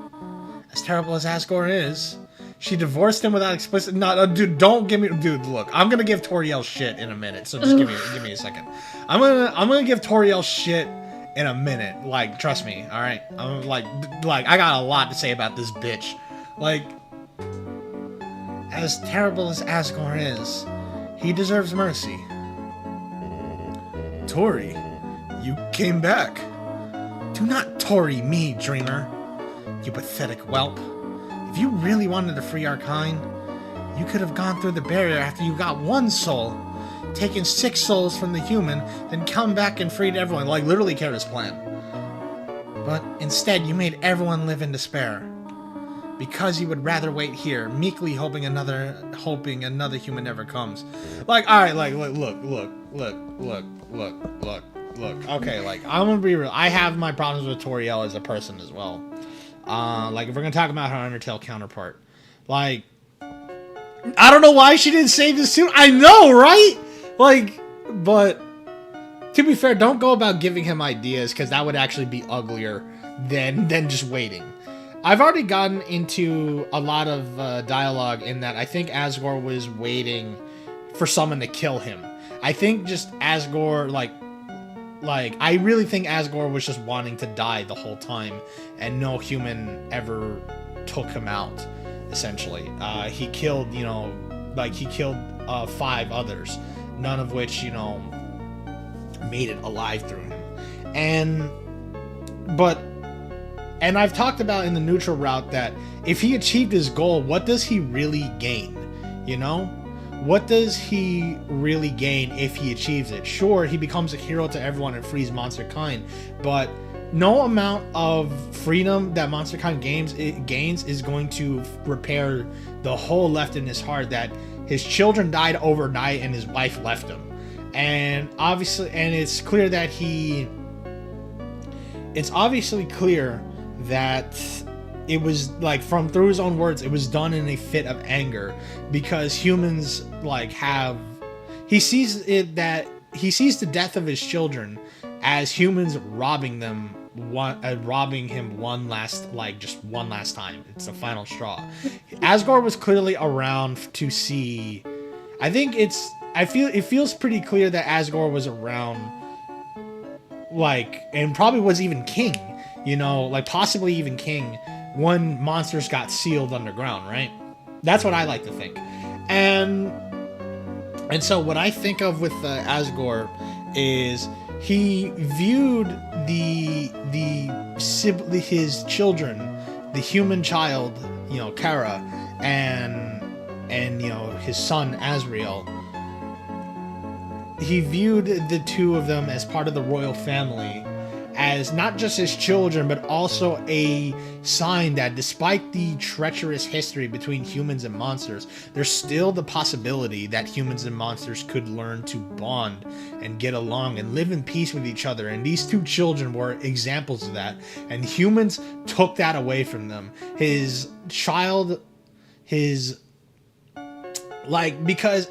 Speaker 1: As terrible as Asgore is, she divorced him without explicit. Dude, don't give me. Dude, look, I'm gonna give Toriel shit in a minute. So just give me a second. I'm gonna give Toriel shit in a minute. Like, trust me. All right. I'm like I got a lot to say about this bitch. Like, as terrible as Asgore is, he deserves mercy.
Speaker 3: Tori, you came back.
Speaker 1: Do not Tory me, dreamer. You pathetic whelp. If you really wanted to free our kind, you could have gone through the barrier after you got one soul, taken 6 souls from the human, then come back and freed everyone, like literally Kara's plan. But instead, you made everyone live in despair. Because you would rather wait here, meekly hoping another human never comes. Like, alright, like, look. Okay, like, I'm gonna be real. I have my problems with Toriel as a person as well. Like, if we're gonna talk about her Undertale counterpart. Like, I don't know why she didn't save this soon. I know, right? Like, but to be fair, don't go about giving him ideas, because that would actually be uglier than just waiting. I've already gotten into a lot of dialogue in that I think Asgore was waiting for someone to kill him. I think just Asgore, like I really think Asgore was just wanting to die the whole time, and no human ever took him out, essentially. He killed, he killed 5 others, none of which, made it alive through him. And I've talked about in the neutral route that if he achieved his goal, what does he really gain? What does he really gain if he achieves it? Sure, he becomes a hero to everyone and frees monster kind, but no amount of freedom that monster kind gains is going to repair the hole left in his heart that his children died overnight and his wife left him. And obviously, and it's clear that it's obviously clear that it was, like, through his own words, it was done in a fit of anger, because humans, he sees the death of his children as humans robbing him one last time. It's the final straw. Asgore was clearly around to see. It feels pretty clear that Asgore was around, and probably was even king, possibly even king, when monsters got sealed underground, right? That's what I like to think. And so what I think of with Asgore is he viewed his children, the human child, Kara, and his son Azrael. He viewed the two of them as part of the royal family, as not just his children, but also a sign that despite the treacherous history between humans and monsters, there's still the possibility that humans and monsters could learn to bond and get along and live in peace with each other. And these two children were examples of that. And humans took that away from them. Because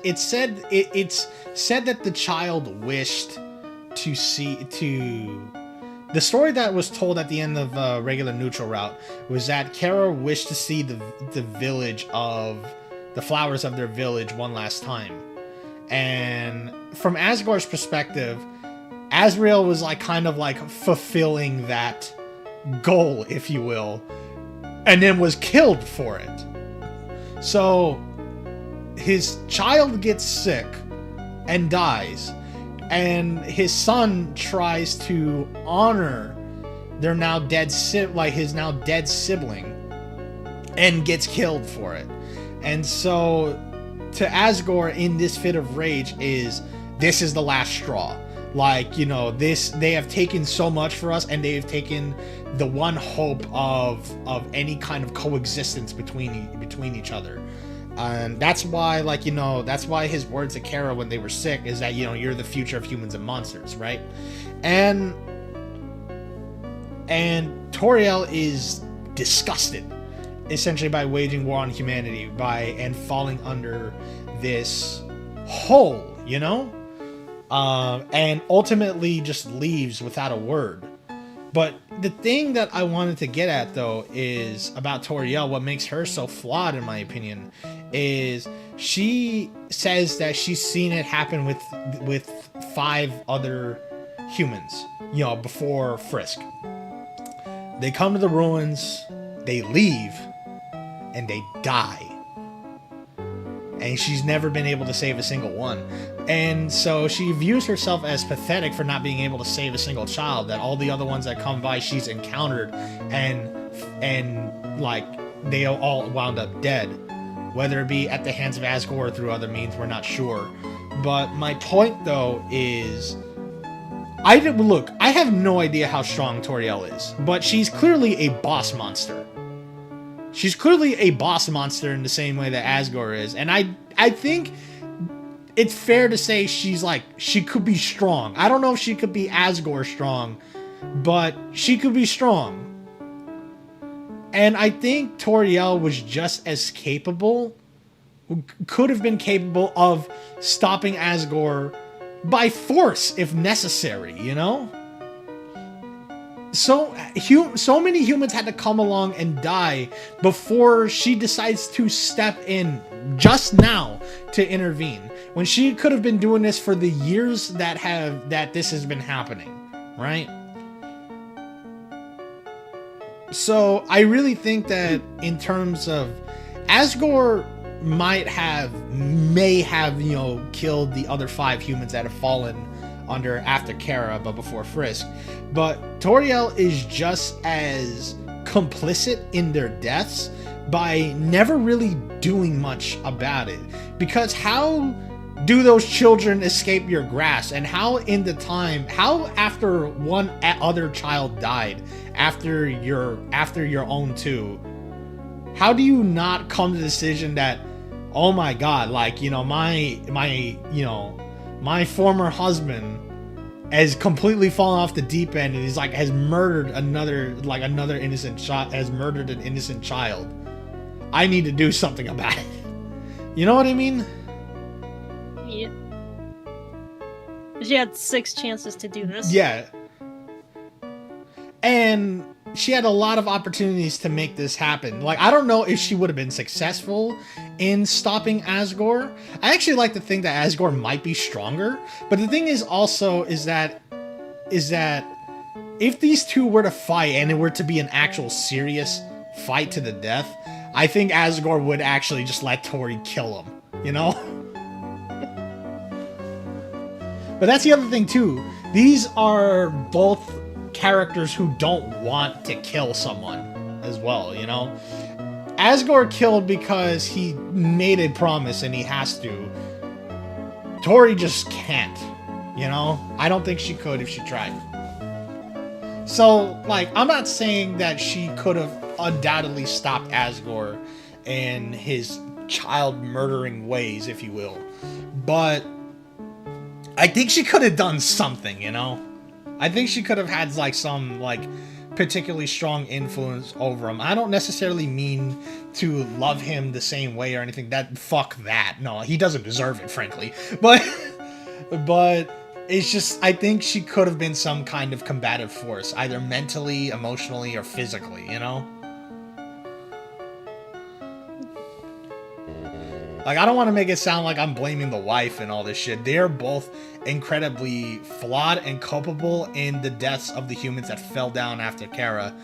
Speaker 1: it's said that the child wished the story that was told at the end of regular neutral route was that Kara wished to see the village of the flowers of their village one last time. And from Asgore's perspective, Azrael was fulfilling that goal, if you will, and then was killed for it. So his child gets sick and dies, and his son tries to honor their his now dead sibling, and gets killed for it. And so to Asgore in this fit of rage is, this is the last straw. Like, you know, they have taken so much for us, and they have taken the one hope of any kind of coexistence between each other. And that's why, like, you know, that's why his words to Kara when they were sick is that, you know, you're the future of humans and monsters, right? And Toriel is disgusted, essentially, by waging war on humanity, and falling under this hole, you know? And ultimately just leaves without a word. But the thing that I wanted to get at, though, is about Toriel. What makes her so flawed, in my opinion, is she says that she's seen it happen with 5 other humans, you know, before Frisk. They come to the ruins, they leave, and they die. And she's never been able to save a single one. And so she views herself as pathetic for not being able to save a single child, that all the other ones that come by she's encountered and like they all wound up dead. Whether it be at the hands of Asgore or through other means, we're not sure. But my point, though, is I have no idea how strong Toriel is, but she's clearly a boss monster. She's clearly a boss monster in the same way that Asgore is. And I think it's fair to say she could be strong. I don't know if she could be Asgore strong, but she could be strong. And I think Toriel was just as capable, could have been capable of stopping Asgore by force if necessary, you know? So many humans had to come along and die before she decides to step in just now to intervene, when she could have been doing this for the years that this has been happening, right? So I really think that in terms of Asgore may have, you know, killed the other 5 humans that have fallen under after Kara, but before Frisk. But Toriel is just as complicit in their deaths by never really doing much about it. Because how do those children escape your grasp? And how after one other child died, after your own 2, how do you not come to the decision that, oh my god, like, you know, my former husband has completely fallen off the deep end, and he's like has murdered another innocent child, has murdered an innocent child. I need to do something about it. You know what I mean?
Speaker 2: Yeah. She had 6 chances to do this.
Speaker 1: Yeah. And she had a lot of opportunities to make this happen. Like, I don't know if she would have been successful in stopping Asgore. I actually like to think that Asgore might be stronger. But the thing is also is that if these 2 were to fight and it were to be an actual serious fight to the death, I think Asgore would actually just let Tori kill him, you know? But that's the other thing too. These are both characters who don't want to kill someone as well, you know? Asgore killed because he made a promise and he has to. Tori just can't, you know? I don't think she could if she tried. So, like, I'm not saying that she could have undoubtedly stopped Asgore and his child murdering ways, if you will. But I think she could have done something, you know? I think she could have had like some like particularly strong influence over him. I don't necessarily mean to love him the same way or anything. Fuck that. No, he doesn't deserve it, frankly. But it's just, I think she could have been some kind of combative force, either mentally, emotionally, or physically, you know? Like, I don't want to make it sound like I'm blaming the wife and all this shit. They're both incredibly flawed and culpable in the deaths of the humans that fell down after Kara.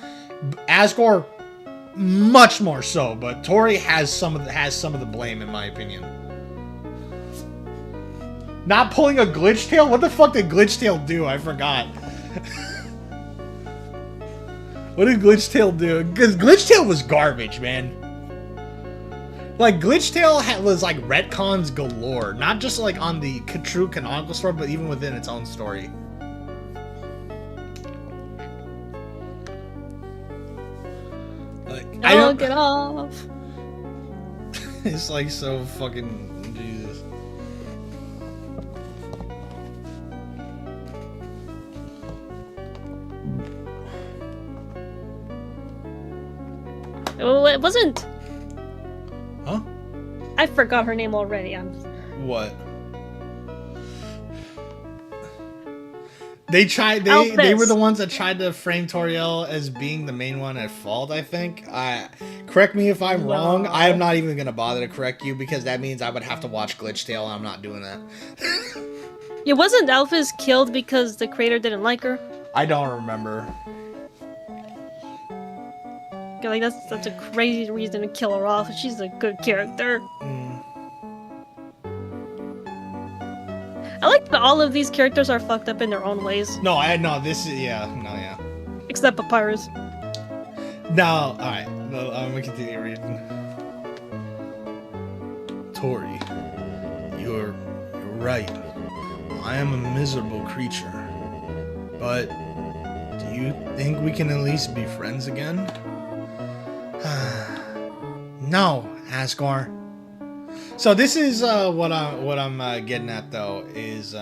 Speaker 1: Asgore, much more so, but Tori has some of the blame, in my opinion. Not pulling a glitch tail? What the fuck did glitch tail do? I forgot. What did glitch tail do? Because glitch tail was garbage, man. Like, Glitchtail was like retcons galore, not just like on the true canonical story, but even within its own story. Like, I don't
Speaker 2: get off.
Speaker 1: It's like so fucking Jesus.
Speaker 2: Oh, it wasn't.
Speaker 1: Huh?
Speaker 2: I forgot her name already.
Speaker 1: What? They were the ones that tried to frame Toriel as being the main one at fault, I think. Correct me if I'm wrong. I am not even gonna bother to correct you because that means I would have to watch Glitchtail and I'm not doing that.
Speaker 2: It wasn't Alphys killed because the creator didn't like her?
Speaker 1: I don't remember.
Speaker 2: Yeah, like that's a crazy reason to kill her off. She's a good character. I like that all of these characters are fucked up in their own ways.
Speaker 1: No, this is yeah.
Speaker 2: Except Papyrus.
Speaker 1: No, alright. No, I'm gonna continue reading. Tori, you're right. I am a miserable creature. But do you think we can at least be friends again? No, Asgore. So this is what I'm getting at though is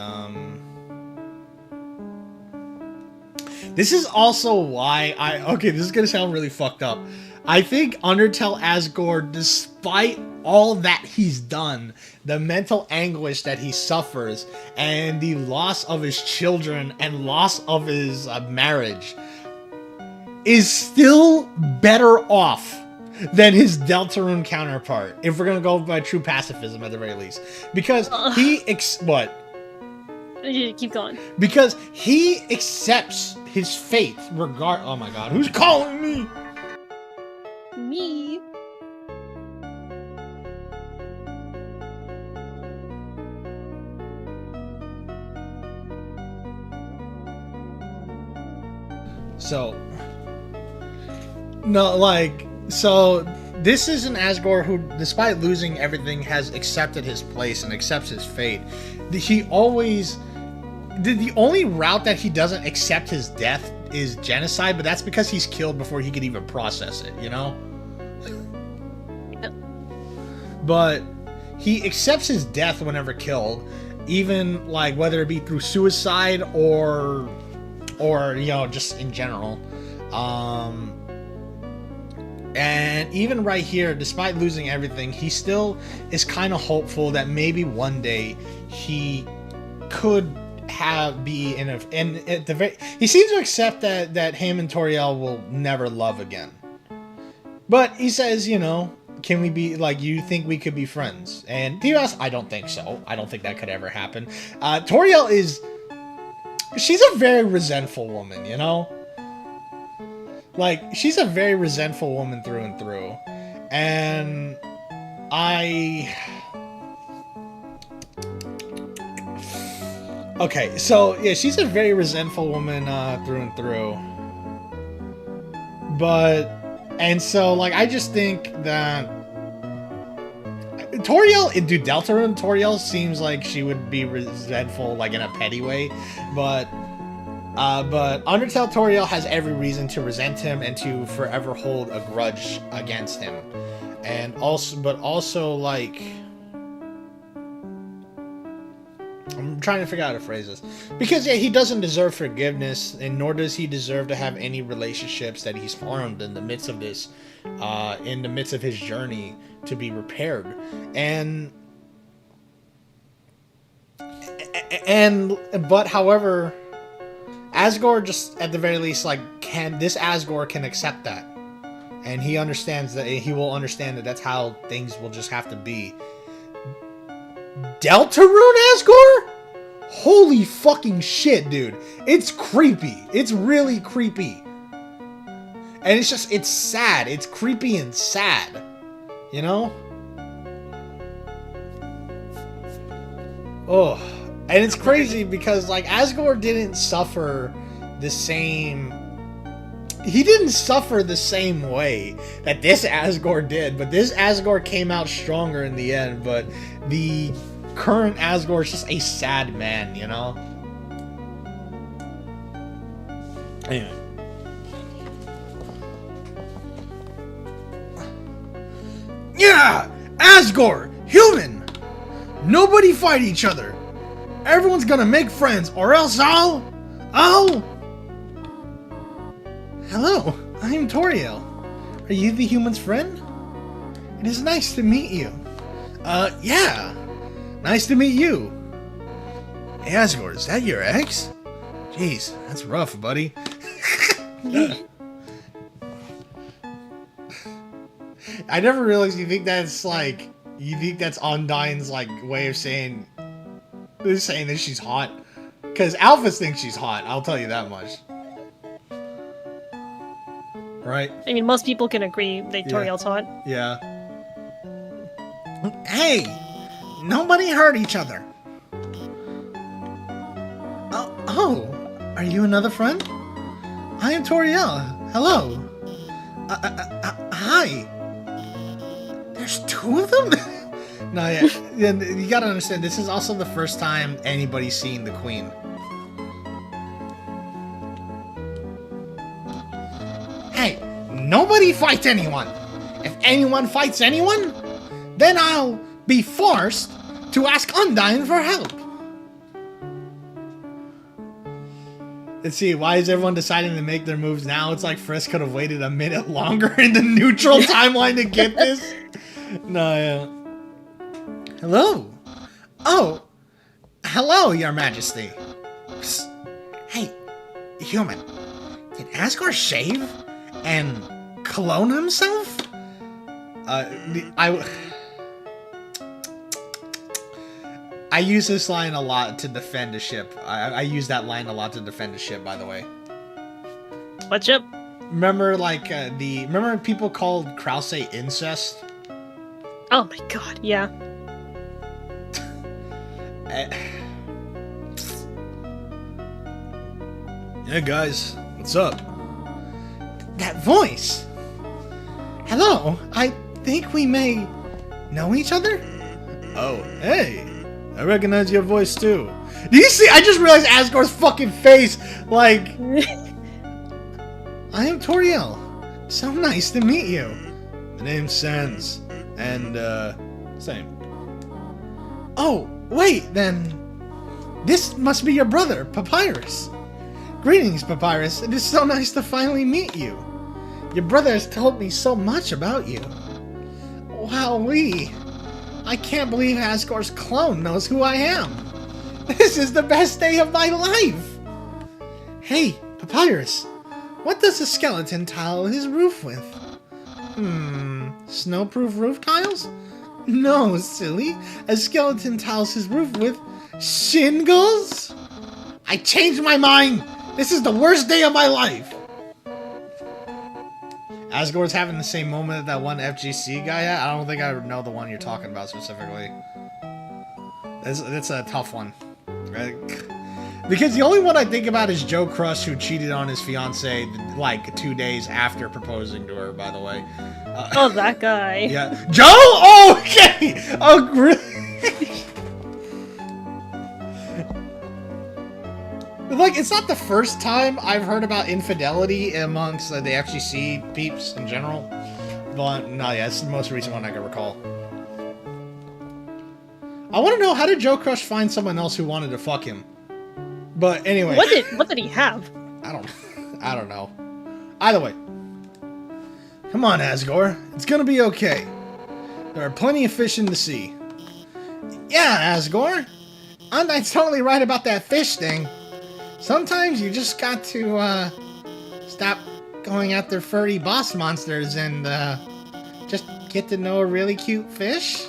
Speaker 1: this is also why this is gonna sound really fucked up. I think Undertale Asgore, despite all that he's done, the mental anguish that he suffers, and the loss of his children and loss of his marriage, is still better off than his Deltarune counterpart, if we're gonna go by true pacifism at the very least. Because what?
Speaker 2: Keep going.
Speaker 1: Because he accepts his fate oh my god, who's calling me?
Speaker 2: Me?
Speaker 1: So no, like, so this is an Asgore who, despite losing everything, has accepted his place and accepts his fate. He always... The only route that he doesn't accept his death is genocide, but that's because he's killed before he could even process it, you know? But he accepts his death whenever killed, even, like, whether it be through suicide or you know, just in general. And even right here, despite losing everything, he still is kind of hopeful that maybe one day he could be in at the very... He seems to accept that him and Toriel will never love again. But he says, you know, can we be, like, you think we could be friends? And to be honest, I don't think so. I don't think that could ever happen. Toriel she's a very resentful woman, you know? Like, she's a very resentful woman through and through. And okay, so, yeah, she's a very resentful woman through and through. And so, like, I just think that Toriel, dude, Deltarune Toriel seems like she would be resentful, like, in a petty way, but Undertale Toriel has every reason to resent him and to forever hold a grudge against him. And also, like, I'm trying to figure out how to phrase this. Because, yeah, he doesn't deserve forgiveness, and nor does he deserve to have any relationships that he's harmed in the midst of this, in the midst of his journey to be repaired. But however, Asgore just, at the very least, like, Asgore can accept that. And he understands that, he will understand that that's how things will just have to be. Deltarune Asgore? Holy fucking shit, dude. It's creepy. It's really creepy. And it's sad. It's creepy and sad. You know? Oh. And it's crazy because, like, Asgore didn't suffer the same he didn't suffer the same way that this Asgore did, but this Asgore came out stronger in the end, but the current Asgore is just a sad man, you know? Anyway. Yeah! Asgore! Human! Nobody fight each other! Everyone's gonna make friends, or else I'll... Hello, I'm Toriel. Are you the human's friend? It is nice to meet you. Yeah. Nice to meet you. Hey, Asgore, is that your ex? Jeez, that's rough, buddy. I never realized you think that's Undyne's like way of saying that she's hot. Because Alphas think she's hot, I'll tell you that much. Right?
Speaker 2: I mean, most people can agree that Toriel's hot.
Speaker 1: Yeah. Hey! Nobody hurt each other. Oh, are you another friend? I am Toriel. Hello. Hi. There's two of them? No, yeah. You gotta understand, this is also the first time anybody's seen the Queen. Hey, nobody fights anyone. If anyone fights anyone, then I'll be forced to ask Undyne for help. Let's see, why is everyone deciding to make their moves now? It's like Frisk could have waited a minute longer in the neutral timeline to get this. No, yeah. Hello. Oh, hello, Your Majesty. Psst. Hey, human. Did Asgore shave and clone himself? I use this line a lot to defend a ship. I use that line a lot to defend a ship, by the way.
Speaker 2: What ship?
Speaker 1: Remember, like, remember people called Krause incest?
Speaker 2: Oh my god, yeah.
Speaker 3: Yeah, guys, what's up?
Speaker 1: That voice! Hello, I think we may know each other?
Speaker 3: Oh, hey! I recognize your voice too.
Speaker 1: Do you see? I just realized Asgore's fucking face! Like... I am Toriel. So nice to meet you.
Speaker 3: The name's Sans. And, same.
Speaker 1: Oh, wait, then... This must be your brother, Papyrus. Greetings, Papyrus. It is so nice to finally meet you. Your brother has told me so much about you. Wowee. I can't believe Asgore's clone knows who I am. This is the best day of my life. Hey, Papyrus. What does a skeleton tile his roof with? Snowproof roof tiles? No, silly. A skeleton tiles his roof with shingles? I changed my mind. This is the worst day of my life. Asgore's having the same moment that one FGC guy had. I don't think I know the one you're talking about specifically. It's a tough one. Right? Because the only one I think about is Joe Crush, who cheated on his fiancée like 2 days after proposing to her, by the way.
Speaker 2: Oh, that guy.
Speaker 1: Yeah. Joe? Oh, okay! Oh, really? Like, it's not the first time I've heard about infidelity amongst the FGC peeps in general. But, no, yeah, it's the most recent one I can recall. I want to know, how did Joe Crush find someone else who wanted to fuck him? But anyway.
Speaker 2: What did he have?
Speaker 1: I don't know. Either way. Come on, Asgore. It's gonna be okay. There are plenty of fish in the sea. Yeah, Asgore. Undyne's totally right about that fish thing. Sometimes you just got to, stop going after furry boss monsters and, just get to know a really cute fish.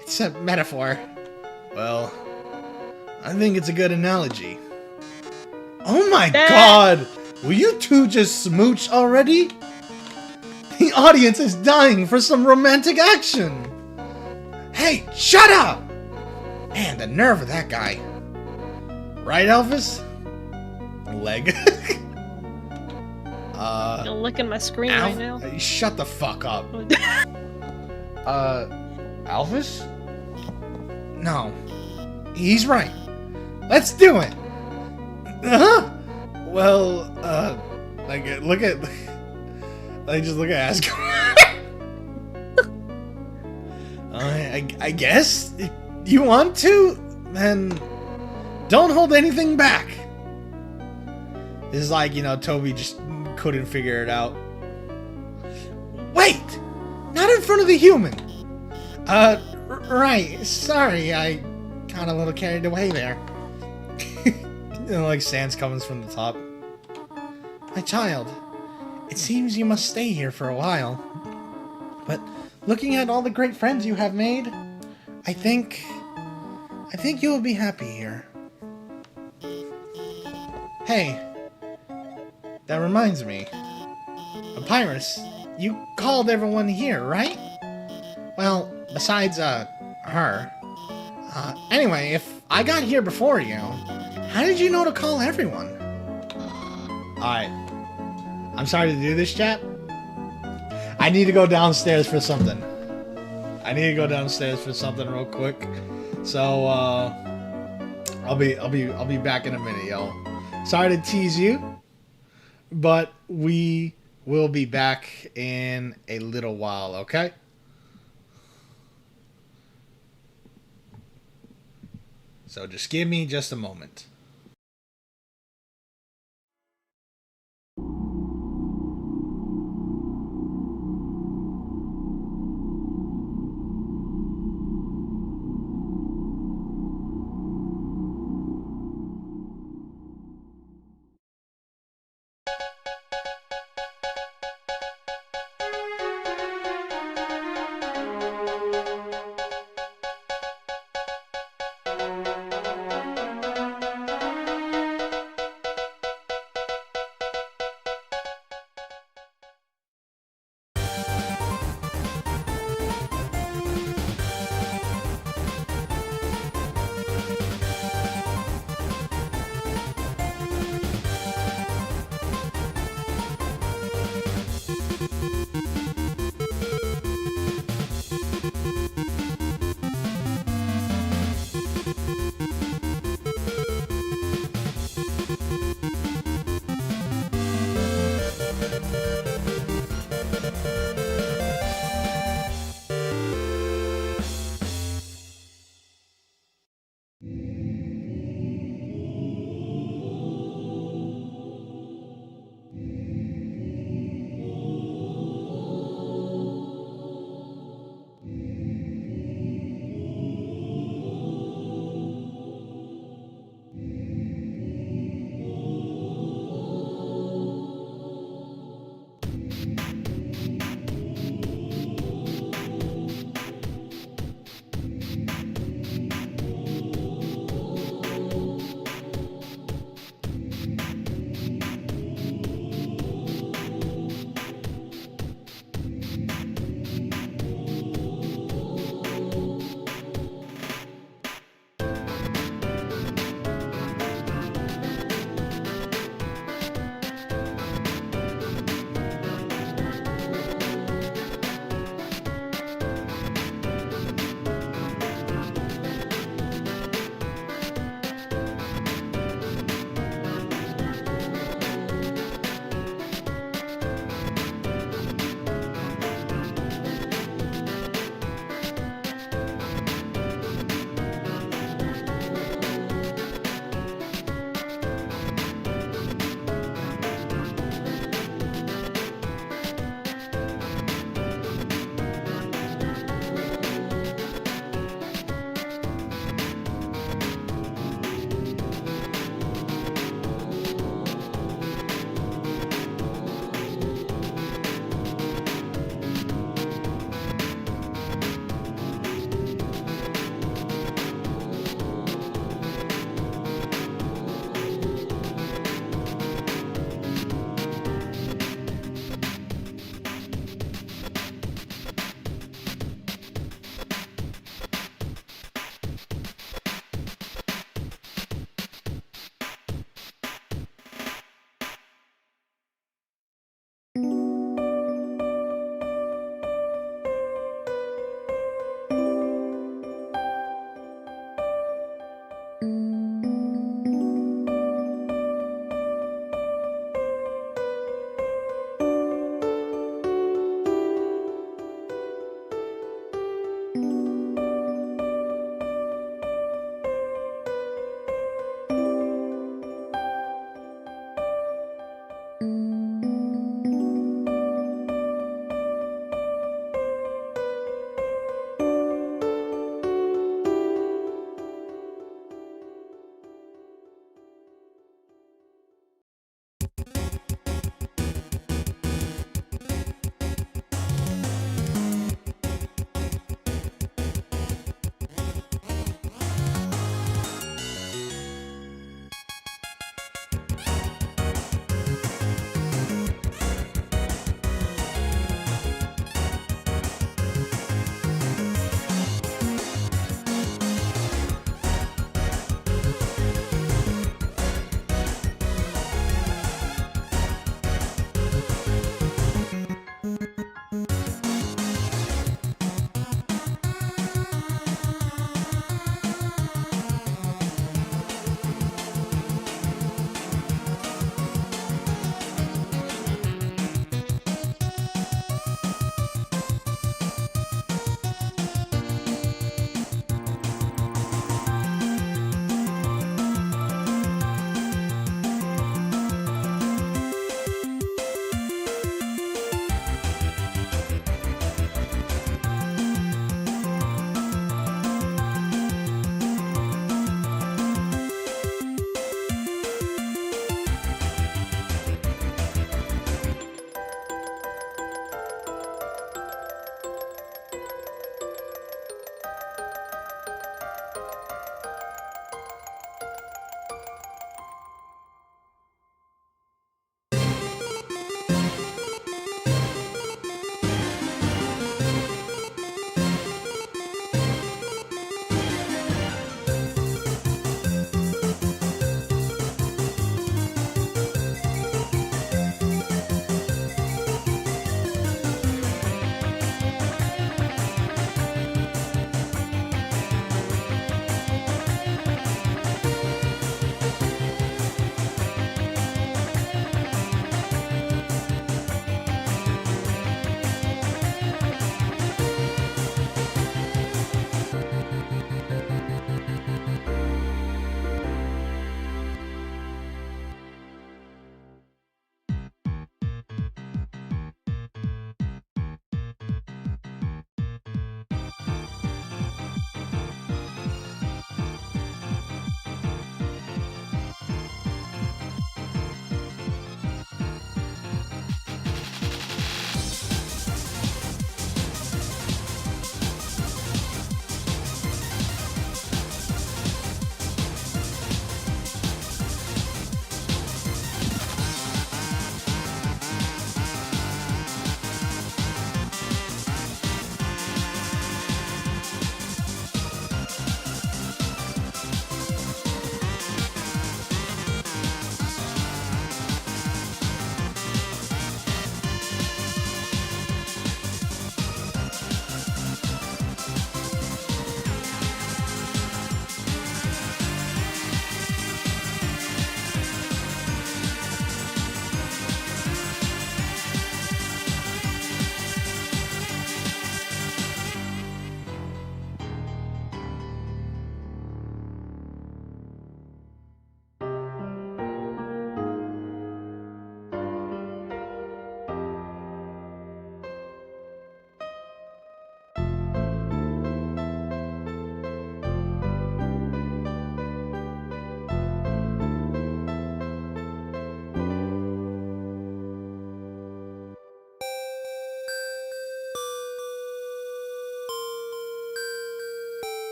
Speaker 1: It's a metaphor.
Speaker 3: Well, I think it's a good analogy.
Speaker 1: Oh my god! Will you two just smooch already? The audience is dying for some romantic action! Hey, shut up! Man, the nerve of that guy. Right, Elvis? Leg.
Speaker 2: You're licking my screen right now.
Speaker 1: Shut the fuck up.
Speaker 3: Alphys?
Speaker 1: No. He's right. Let's do it. Uh-huh.
Speaker 3: Well, like, look at... Like, just look at Asgard.
Speaker 1: I guess if you want to, then don't hold anything back. This is like, you know, Toby just couldn't figure it out. Wait! Not in front of the human! Right. Sorry, I got a little carried away there. You know, like sand's coming from the top. My child, it seems you must stay here for a while. But looking at all the great friends you have made, I think you will be happy here. Hey, that reminds me. Papyrus, you called everyone here, right? Well, besides, her. Anyway, if I got here before you, how did you know to call everyone? Alright. I'm sorry to do this, chat. I need to go downstairs for something. Real quick. So, I'll be back in a minute, y'all. Sorry to tease you, but we will be back in a little while, okay? So just give me just a moment.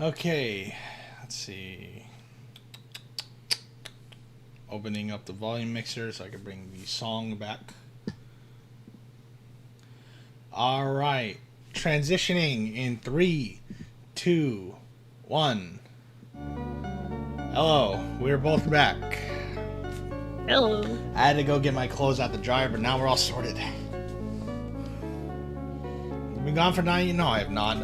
Speaker 1: Okay, let's see. Opening up the volume mixer so I can bring the song back. All right, transitioning in 3, 2, 1. Hello, we're both back.
Speaker 2: Hello.
Speaker 1: I had to go get my clothes out the dryer, but now we're all sorted. You've been gone for 9? No, I have not.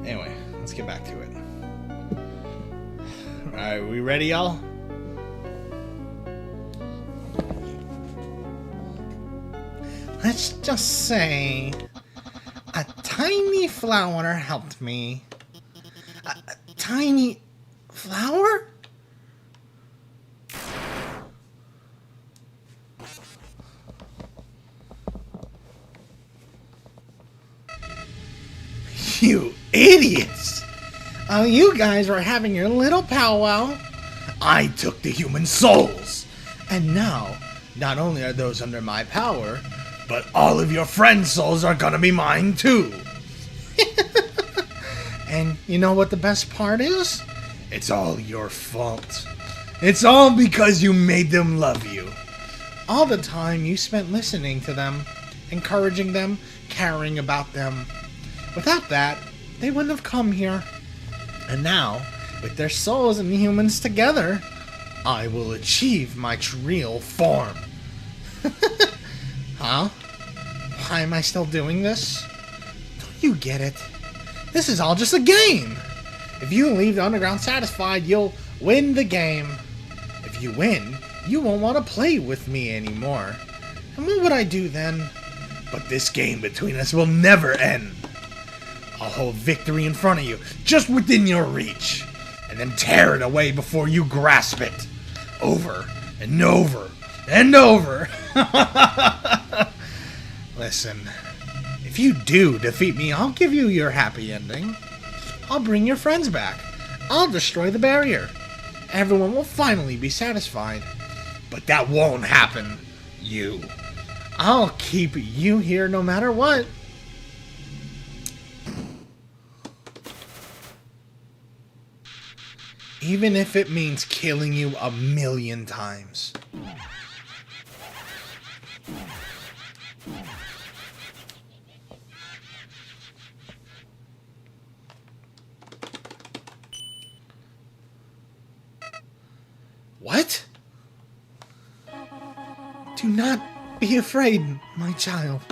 Speaker 1: Anyway, let's let's get back to it. Alright, we ready, y'all? Let's just say a tiny flower helped me. A tiny flower? You idiots! Oh, you guys were having your little powwow. I took the human souls. And now, not only are those under my power, but all of your friends' souls are gonna be mine too. And you know what the best part is? It's all your fault. It's all because you made them love you. All the time you spent listening to them, encouraging them, caring about them. Without that, they wouldn't have come here. And now, with their souls and humans together, I will achieve my real form. Huh? Why am I still doing this? Don't you get it? This is all just a game. If you leave the underground satisfied, you'll win the game. If you win, you won't want to play with me anymore. And what would I do then? But this game between us will never end. I'll hold victory in front of you, just within your reach, and then tear it away before you grasp it. Over and over and over. Listen, if you do defeat me, I'll give you your happy ending. I'll bring your friends back. I'll destroy the barrier. Everyone will finally be satisfied. But that won't happen, you. I'll keep you here no matter what. Even if it means killing you 1,000,000 times. What? Do not be afraid, my child.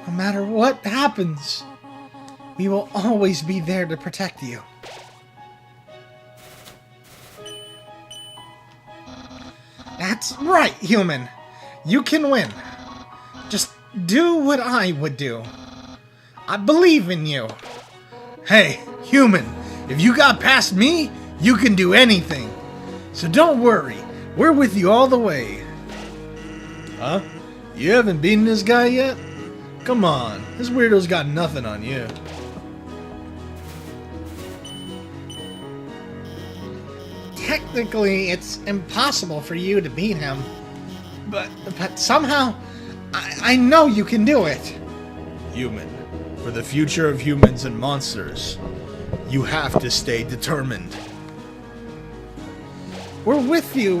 Speaker 1: No matter what happens, we will always be there to protect you. That's right, human. You can win. Just do what I would do. I believe in you. Hey, human, if you got past me, you can do anything. So don't worry, we're with you all the way. Huh? You haven't beaten this guy yet? Come on, this weirdo's got nothing on you. Technically, it's impossible for you to beat him. But somehow, I know you can do it. Human, for the future of humans and monsters, you have to stay determined. We're with you.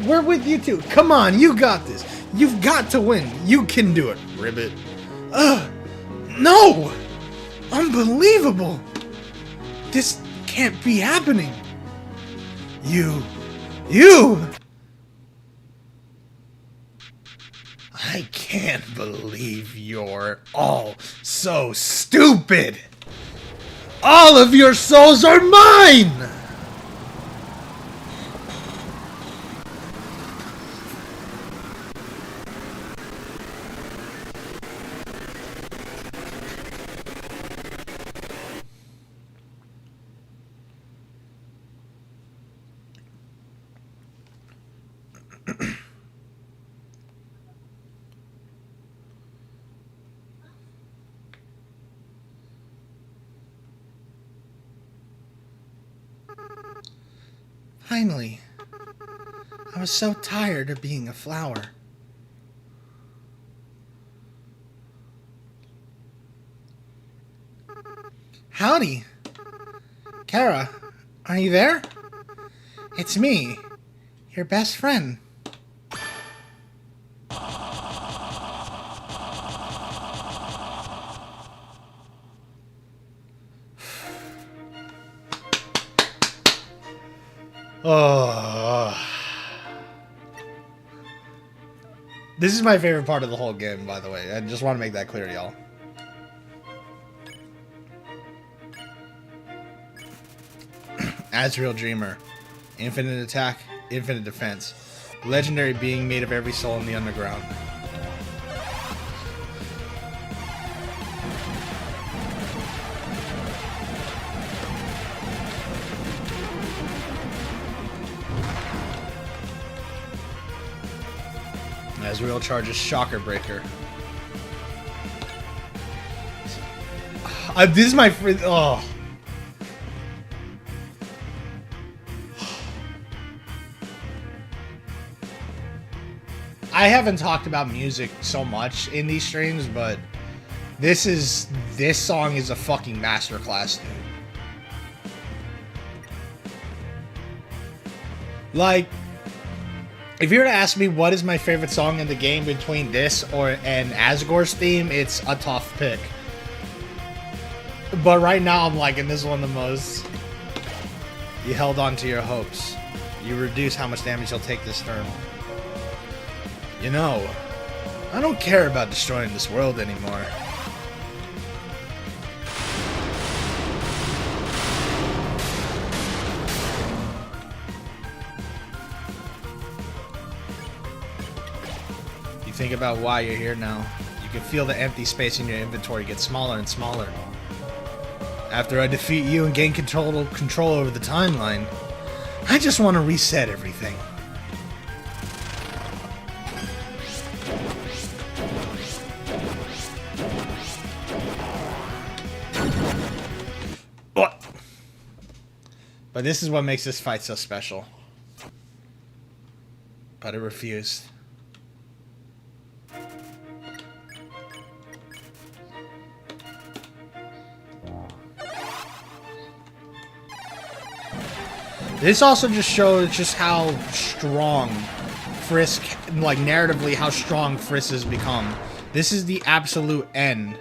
Speaker 1: We're with you too. Come on, you got this. You've got to win. You can do it, Ribbit. No! Unbelievable! This can't be happening. You! I can't believe you're all so stupid! All of your souls are mine! Finally, I was so tired of being a flower. Howdy. Kara, are you there? It's me, your best friend. Oh. This is my favorite part of the whole game, by the way. I just want to make that clear, y'all. Azrael Dreamer. Infinite attack, infinite defense. Legendary being made of every soul in the underground. Azrael charges Shocker Breaker. This is my oh. I haven't talked about music so much in these streams, but this song is a fucking masterclass, dude. Like, if you were to ask me what is my favorite song in the game between this and Asgore's theme, it's a tough pick. But right now I'm liking this one the most. You held on to your hopes. You reduce how much damage you'll take this turn. You know, I don't care about destroying this world anymore. You think about why you're here now. You can feel the empty space in your inventory get smaller and smaller. After I defeat you and gain control over the timeline, I just want to reset everything. But this is what makes this fight so special. But it refused. This also just shows just how strong Frisk, like narratively, how strong Frisk has become. This is the absolute end.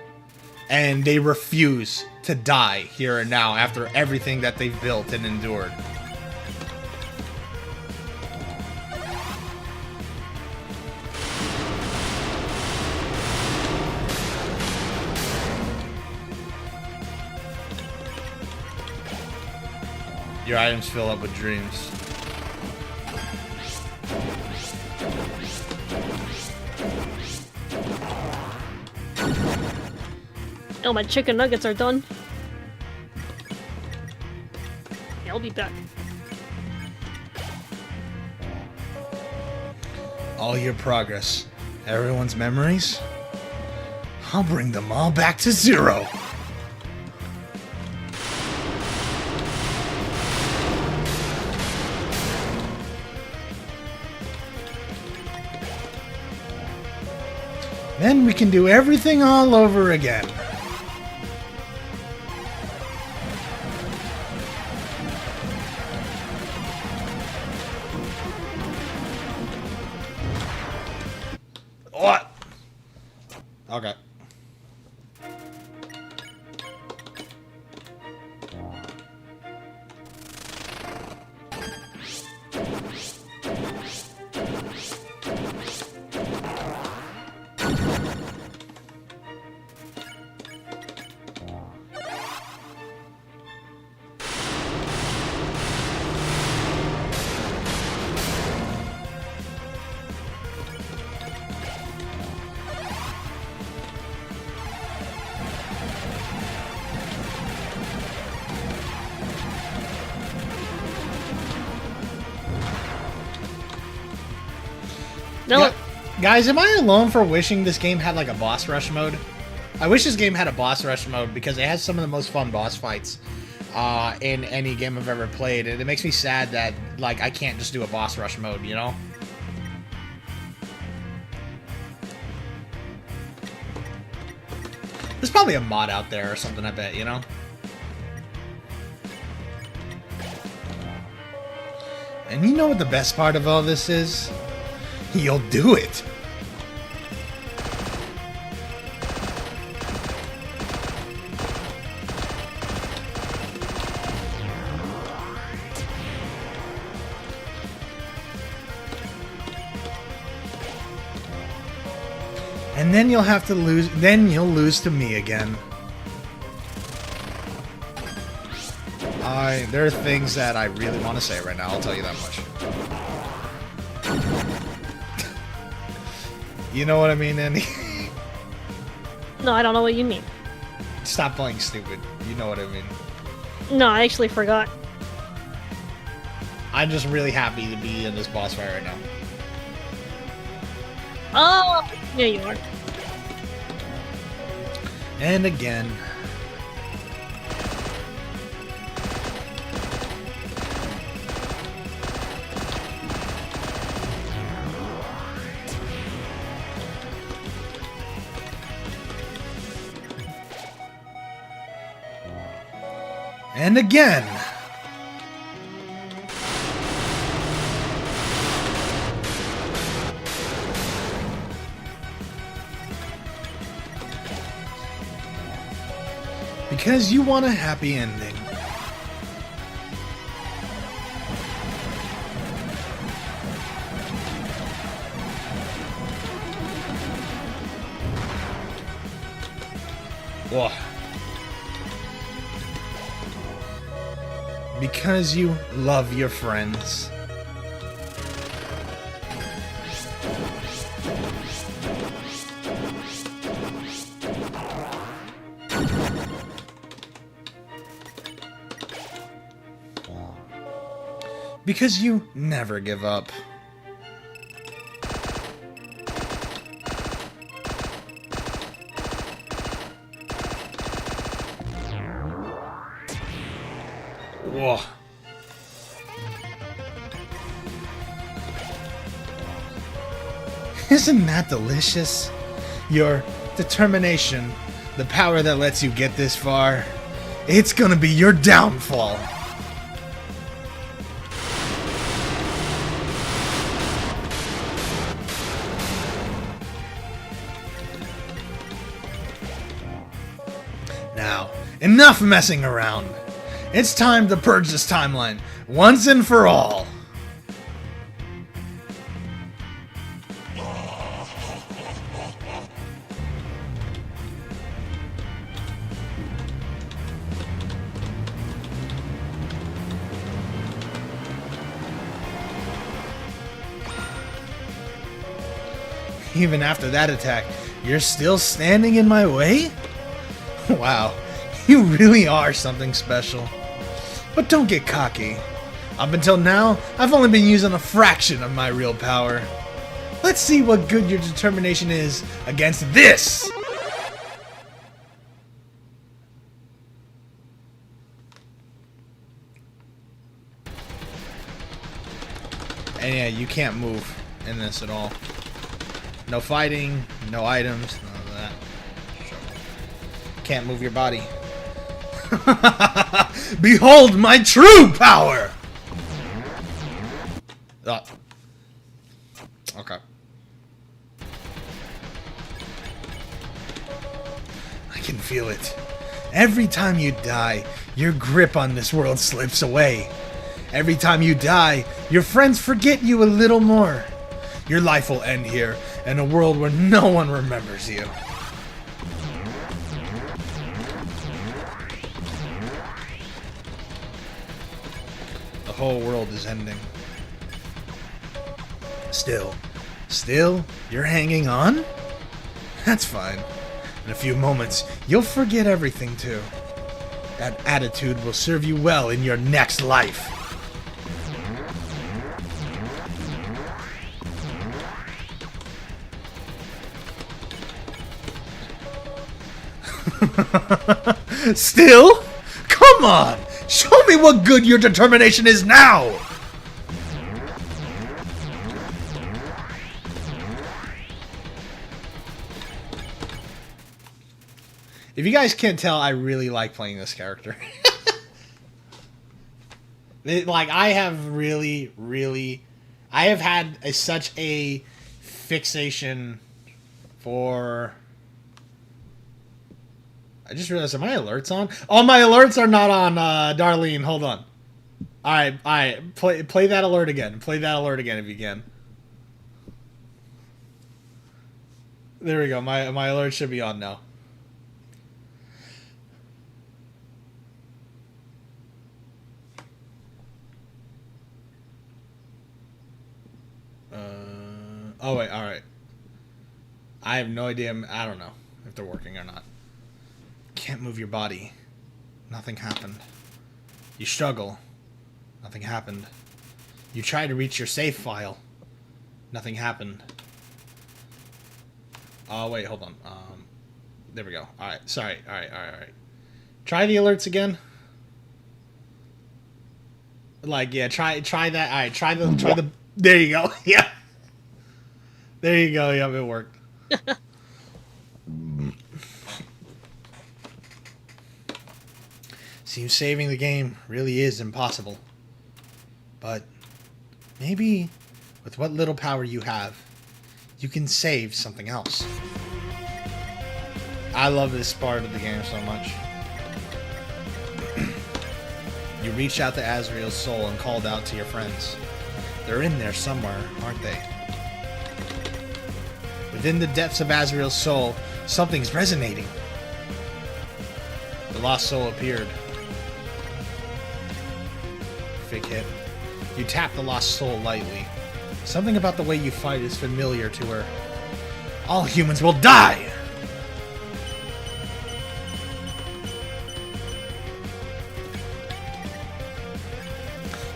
Speaker 1: And they refuse to die here and now after everything that they've built and endured. Your items fill up with dreams.
Speaker 2: Oh, my chicken nuggets are done. Yeah, I'll be back.
Speaker 1: All your progress, everyone's memories, I'll bring them all back to zero. Then we can do everything all over again. What? Okay.
Speaker 2: No.
Speaker 1: Yeah. Guys, am I alone for wishing this game had like a boss rush mode? I wish this game had a boss rush mode because it has some of the most fun boss fights in any game I've ever played, and it makes me sad that like I can't just do a boss rush mode, you know? There's probably a mod out there or something, I bet, you know? And you know what the best part of all this is? You'll do it. And then you'll have to lose, then you'll lose to me again. There are things that I really want to say right now, I'll tell you that much. You know what I mean, Andy?
Speaker 2: No, I don't know what you mean.
Speaker 1: Stop playing stupid. You know what I mean.
Speaker 2: No, I actually forgot.
Speaker 1: I'm just really happy to be in this boss fight right now.
Speaker 2: Oh, yeah, you are.
Speaker 1: And again. And again. Because you want a happy ending. Whoa. Because you love your friends. Because you never give up. Whoa. Isn't that delicious? Your determination, the power that lets you get this far, it's gonna be your downfall. Now, enough messing around. It's time to purge this timeline, once and for all. Even after that attack, you're still standing in my way? Wow, you really are something special. But don't get cocky. Up until now, I've only been using a fraction of my real power. Let's see what good your determination is against this! And yeah, you can't move in this at all. No fighting, no items, none of that. Can't move your body. Behold my true power! Okay. I can feel it. Every time you die, your grip on this world slips away. Every time you die, your friends forget you a little more. Your life will end here, in a world where no one remembers you. The whole world is ending. Still, you're hanging on? That's fine. In a few moments, you'll forget everything too. That attitude will serve you well in your next life. Still? Come on! Show me what good your determination is now! If you guys can't tell, I really like playing this character. I have had such a fixation for... I just realized, are my alerts on? Oh, my alerts are not on, Darlene. Hold on. Alright. Play that alert again. Play that alert again if you can. There we go. My alert should be on now. Oh, wait, alright. I have no idea. I don't know if they're working or not. Can't move your body. Nothing happened. You struggle. Nothing happened. You try to reach your save file. Nothing happened. Oh, wait, hold on. There we go. Alright, sorry. Alright. Try the alerts again. Like, yeah, try that. Alright, try the... There you go. Yeah. There you go. Yep, it worked. Seems saving the game really is impossible. But maybe with what little power you have, you can save something else. I love this part of the game so much. You reach out to Azrael's soul and called out to your friends. They're in there somewhere, aren't they? Within the depths of Azrael's soul, something's resonating. The lost soul appeared. Fake hit. You tap the lost soul lightly. Something about the way you fight is familiar to her. All humans will die!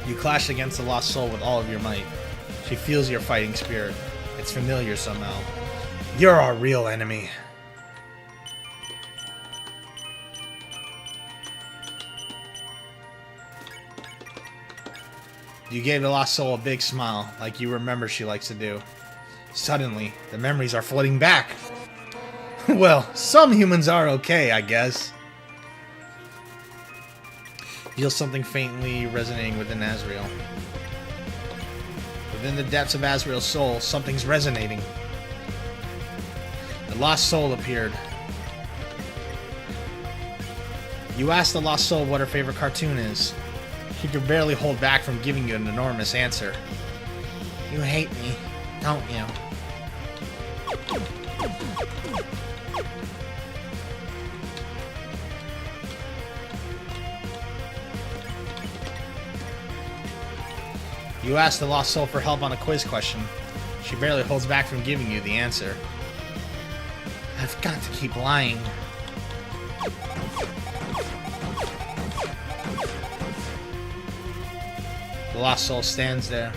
Speaker 1: You clash against the lost soul with all of your might. She feels your fighting spirit. It's familiar somehow. You're our real enemy. You gave the lost soul a big smile, like you remember she likes to do. Suddenly, the memories are flooding back. Well, some humans are okay, I guess. Feel something faintly resonating within Azrael. Within the depths of Azrael's soul, something's resonating. The lost soul appeared. You asked the lost soul what her favorite cartoon is. She could barely hold back from giving you an enormous answer. You hate me, don't you? You ask the lost soul for help on a quiz question. She barely holds back from giving you the answer. I've got to keep lying. The lost soul stands there.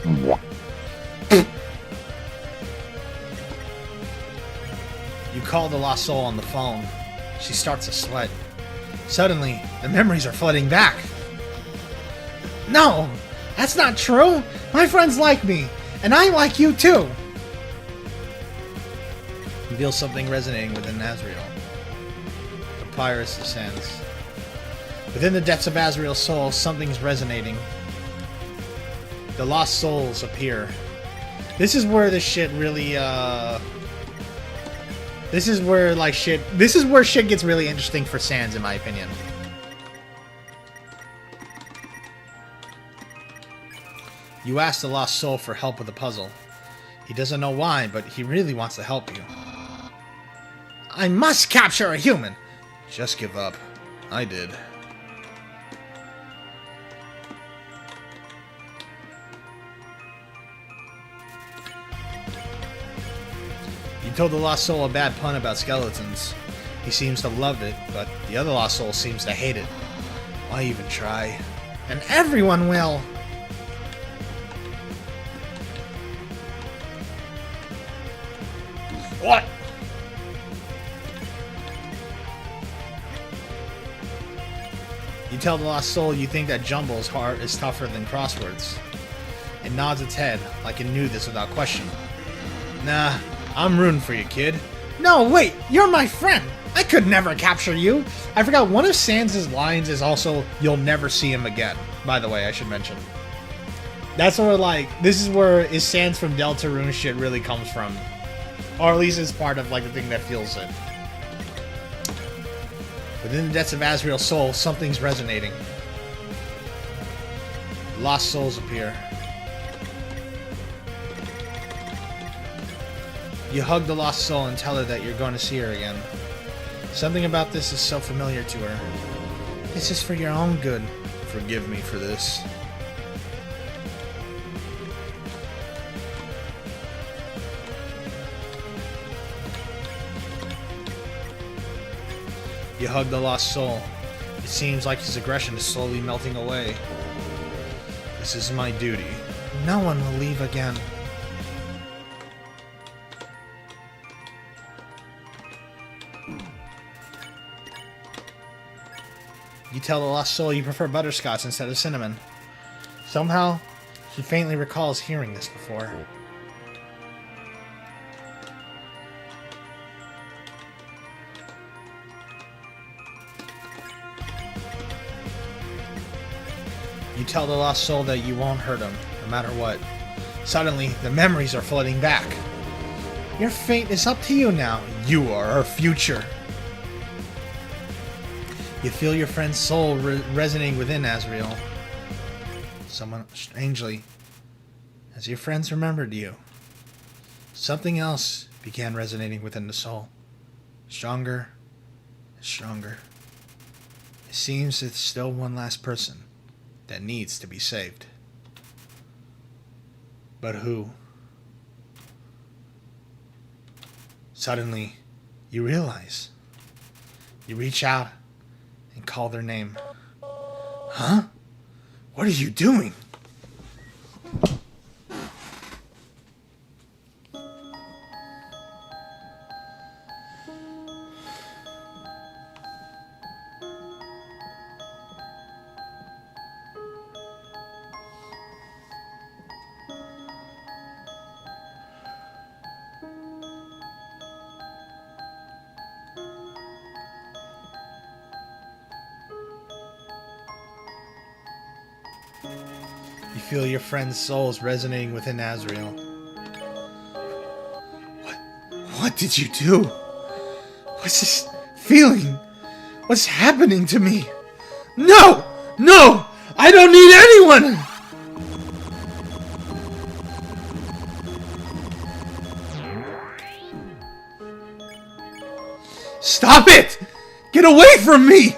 Speaker 1: You call the lost soul on the phone. She starts to sweat. Suddenly, the memories are flooding back. No! That's not true! My friends like me! And I like you too! You feel something resonating within Azrael. The Papyrus descends. Within the depths of Azrael's soul, something's resonating. The lost souls appear. This is where the shit really, This is where, like, shit... This is where shit gets really interesting for Sans, in my opinion. You ask the lost soul for help with a puzzle. He doesn't know why, but he really wants to help you. I must capture a human! Just give up. I did. You told the lost soul a bad pun about skeletons. He seems to love it, but the other lost soul seems to hate it. Why even try? And everyone will! What? You tell the lost soul you think that Jumble's heart is tougher than crosswords. It nods its head, like it knew this without question. Nah, I'm rooting for you, kid. No, wait, you're my friend! I could never capture you! I forgot one of Sans' lines is also, you'll never see him again. By the way, I should mention. That's where, like, this is where is Sans from Deltarune shit really comes from. Or at least it's part of, like, the thing that fuels it. Within the depths of Azrael's soul, something's resonating. Lost souls appear. You hug the lost soul and tell her that you're going to see her again. Something about this is so familiar to her. This is for your own good. Forgive me for this. You hug the lost soul. It seems like his aggression is slowly melting away. This is my duty. No one will leave again. You tell the lost soul you prefer butterscotch instead of cinnamon. Somehow, she faintly recalls hearing this before. You tell the lost soul that you won't hurt him, no matter what. Suddenly, the memories are flooding back. Your fate is up to you now. You are our future. You feel your friend's soul resonating within Azrael. Somewhat strangely, as your friends remembered you, something else began resonating within the soul. Stronger and stronger. It seems it's still one last person that needs to be saved. But who? Suddenly, you realize. You reach out and call their name. Huh? What are you doing? You feel your friend's souls resonating within Azrael. What did you do? What's this feeling? What's happening to me? No! No! I don't need anyone! Stop it! Get away from me!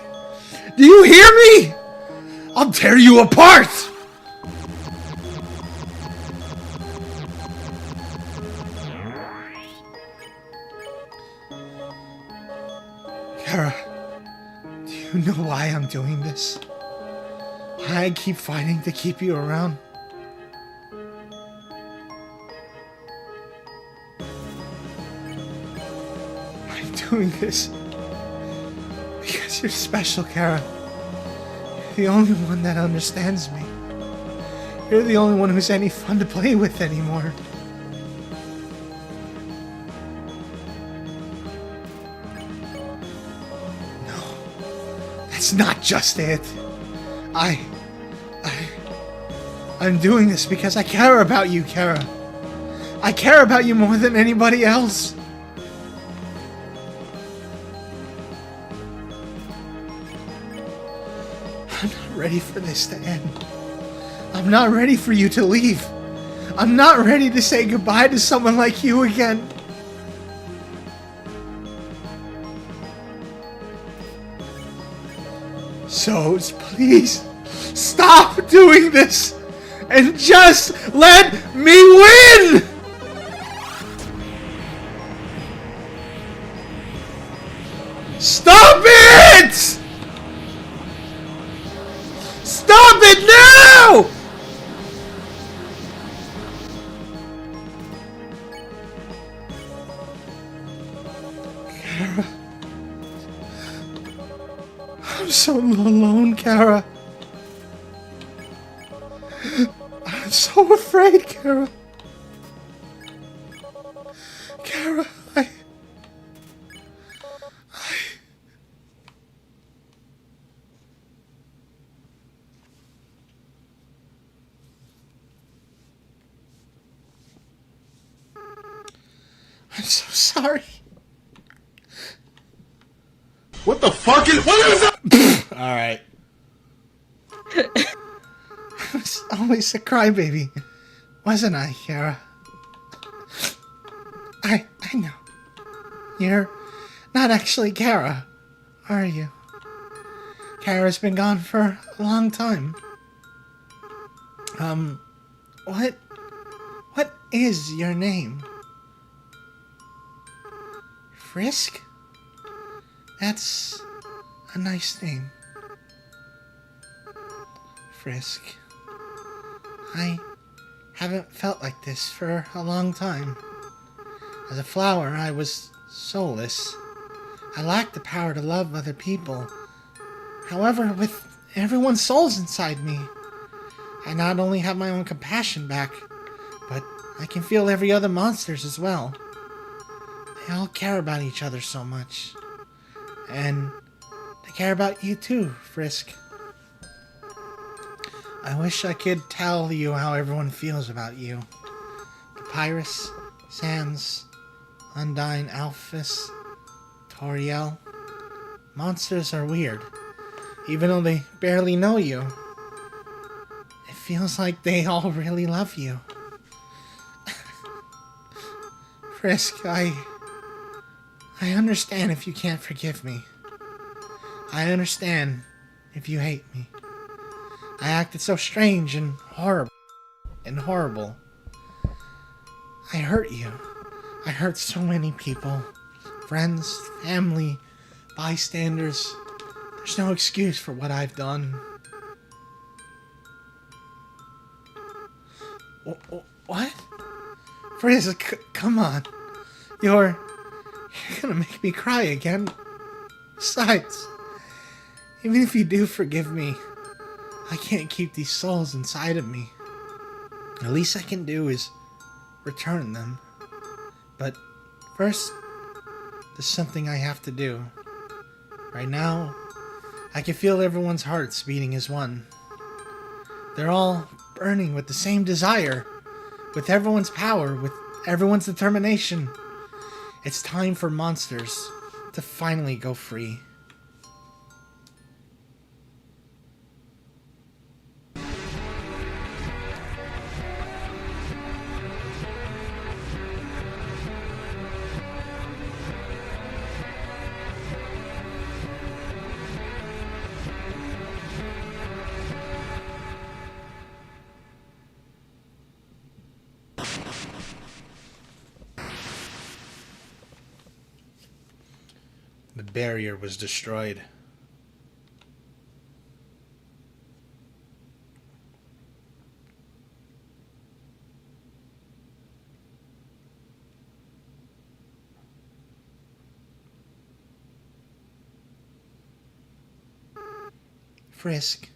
Speaker 1: Do you hear me? I'll tear you apart! Kara, do you know why I'm doing this? Why I keep fighting to keep you around? I'm doing this because you're special, Kara. You're the only one that understands me. You're the only one who's any fun to play with anymore. It's not just it. I'm doing this because I care about you, Kara. I care about you more than anybody else. I'm not ready for this to end. I'm not ready for you to leave. I'm not ready to say goodbye to someone like you again. So, please, stop doing this and just let me win! Stop it! Stop it now! Kara. I'm so alone, Kara. I'm so afraid, Kara. Kara, I'm so sorry.
Speaker 4: What the fuck is... What is that?
Speaker 1: Alright. I was always a crybaby, wasn't I, Kara? I know. You're not actually Kara, are you? Kara's been gone for a long time. What is your name? Frisk? That's a nice name. Frisk. I haven't felt like this for a long time. As a flower, I was soulless. I lacked the power to love other people. However, with everyone's souls inside me, I not only have my own compassion back, but I can feel every other monster's as well. They all care about each other so much. And they care about you too, Frisk. I wish I could tell you how everyone feels about you. Papyrus, Sans, Undyne, Alphys, Toriel. Monsters are weird. Even though they barely know you, it feels like they all really love you. Frisk, I understand if you can't forgive me. I understand if you hate me. I acted so strange and horrible. I hurt you. I hurt so many people. Friends, family, bystanders. There's no excuse for what I've done. What? Frisk, come on. You're gonna make me cry again. Besides, even if you do forgive me, I can't keep these souls inside of me. The least I can do is return them. But first, there's something I have to do. Right now, I can feel everyone's hearts beating as one. They're all burning with the same desire, with everyone's power, with everyone's determination. It's time for monsters to finally go free. The barrier was destroyed. Frisk,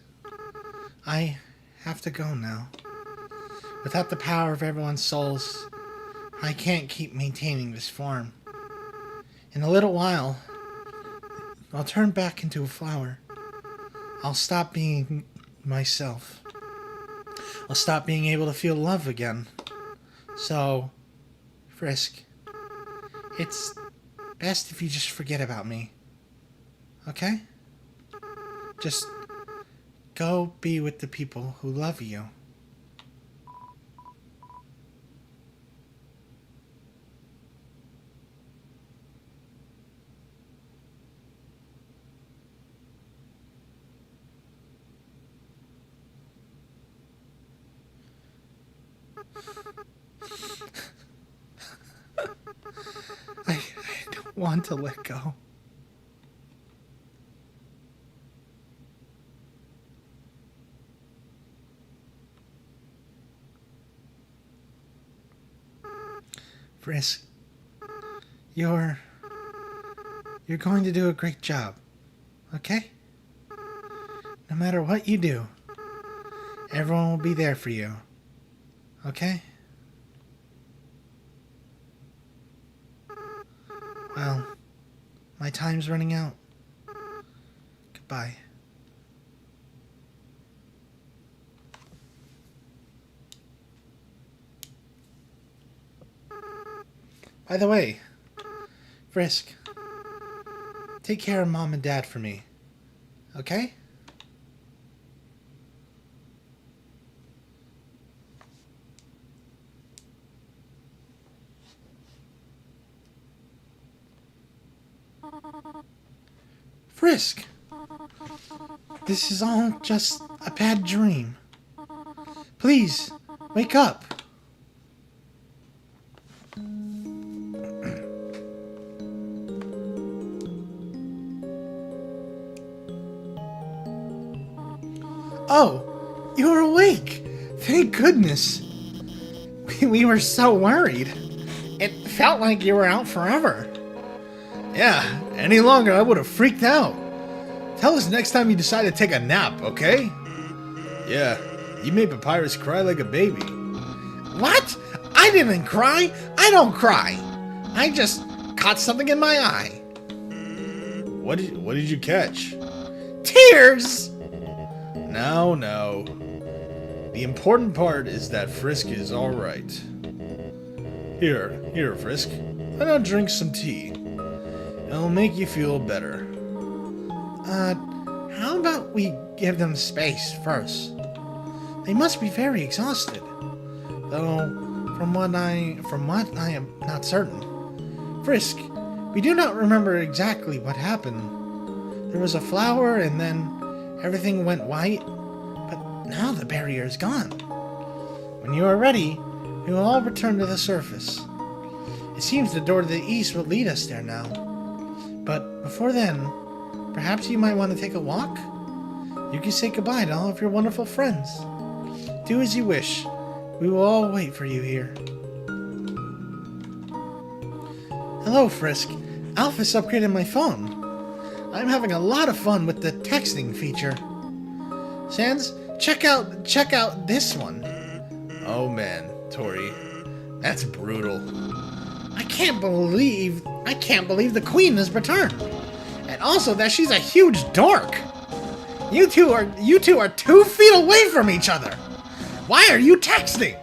Speaker 1: I have to go now. Without the power of everyone's souls, I can't keep maintaining this form. In a little while, I'll turn back into a flower. I'll stop being myself. I'll stop being able to feel love again. So, Frisk, it's best if you just forget about me. Okay? Just go be with the people who love you. I don't want to let go. Frisk, you're going to do a great job, okay? No matter what you do, everyone will be there for you, okay? Well, my time's running out. Goodbye. By the way, Frisk, take care of Mom and Dad for me, okay? Frisk! This is all just a bad dream. Please, wake up! Oh, you're awake. Thank goodness. We were so worried. It felt like you were out forever. Yeah, any longer I would have freaked out. Tell us next time you decide to take a nap, okay? Yeah, you made Papyrus cry like a baby. What? I didn't cry. I don't cry. I just caught something in my eye. What did you catch? Tears! No. The important part is that Frisk is alright. Here, Frisk. Why not drink some tea? It'll make you feel better.
Speaker 3: How about we give them space first? They must be very exhausted. Though, from what I am not certain. Frisk, we do not remember exactly what happened. There was a flower and then everything went white, but now the barrier is gone. When you are ready, we will all return to the surface. It seems the door to the east will lead us there now. But before then, perhaps you might want to take a walk? You can say goodbye to all of your wonderful friends. Do as you wish. We will all wait for you here. Hello, Frisk. Alphys upgraded my phone. I'm having a lot of fun with the texting feature. Sans, check out this one.
Speaker 1: Oh man, Tori. That's brutal.
Speaker 3: I can't believe the Queen has returned. And also that she's a huge dork. You two are 2 feet away from each other. Why are you texting?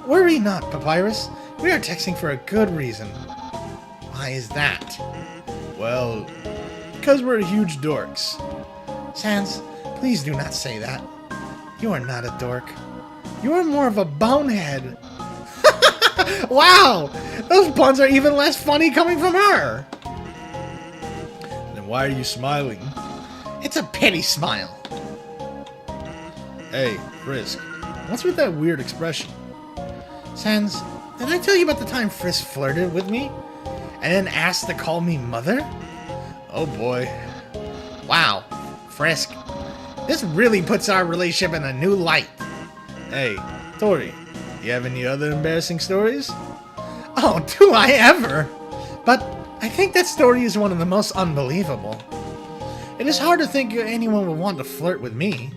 Speaker 3: Worry not, Papyrus. We are texting for a good reason. Why is that?
Speaker 1: Well, because we're huge dorks.
Speaker 3: Sans, please do not say that. You are not a dork. You are more of a bonehead. Wow! Those puns are even less funny coming from her.
Speaker 1: Then why are you smiling?
Speaker 3: It's a pity smile.
Speaker 1: Hey, Frisk, what's with that weird expression?
Speaker 3: Sans, did I tell you about the time Frisk flirted with me? And then asked to call me mother?
Speaker 1: Oh boy.
Speaker 3: Wow, Frisk. This really puts our relationship in a new light.
Speaker 1: Hey, Tori, you have any other embarrassing stories?
Speaker 3: Oh, do I ever? But I think that story is one of the most unbelievable. It is hard to think anyone would want to flirt with me.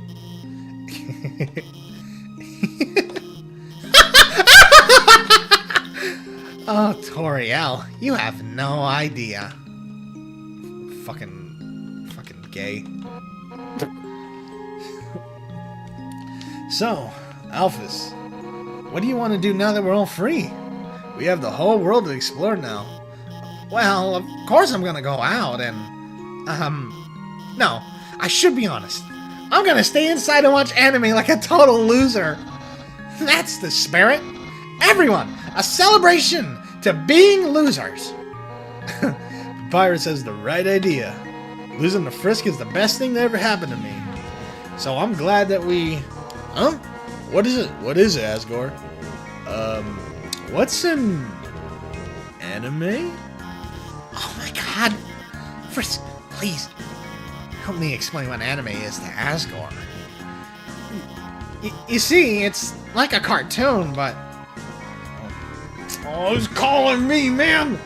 Speaker 3: Oh, Toriel, you have no idea.
Speaker 1: Fucking gay. So, Alphys, what do you want to do now that we're all free? We have the whole world to explore now.
Speaker 3: Well, of course I'm gonna go out and, no, I should be honest. I'm gonna stay inside and watch anime like a total loser. That's the spirit. Everyone, a celebration to being losers.
Speaker 1: Papyrus has the right idea. Losing to Frisk is the best thing that ever happened to me. So I'm glad that we... Huh? What is it? What is it, Asgore? What's an... anime?
Speaker 3: Oh my god. Frisk, please, help me explain what anime is to Asgore. You see, it's like a cartoon, but...
Speaker 1: Oh, who's calling me, man?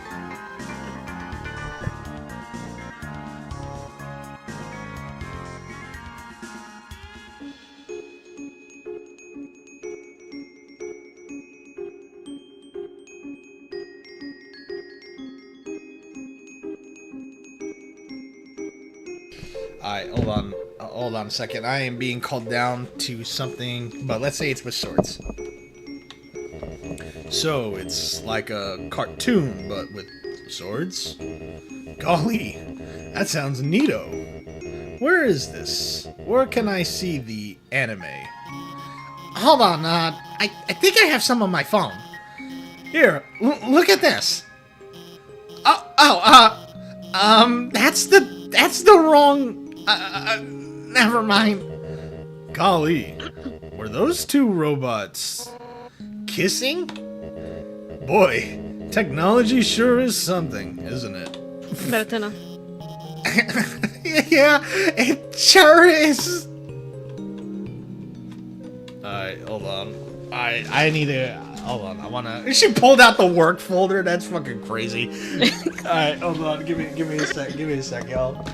Speaker 1: Alright, hold on a second. I am being called down to something, but let's say it's with swords. So, it's like a cartoon, but with swords? Golly, that sounds neato. Where is this? Where can I see the anime?
Speaker 3: Hold on, I think I have some on my phone. Here, look at this. That's the wrong, never mind.
Speaker 1: Golly, were those two robots kissing? Boy, technology sure is something, isn't it?
Speaker 2: Better know.
Speaker 3: Yeah, it sure is.
Speaker 1: Alright, hold on. I need to... Hold on, I wanna... She pulled out the work folder? That's fucking crazy. Alright, hold on. Give me a sec. Give me a sec, y'all.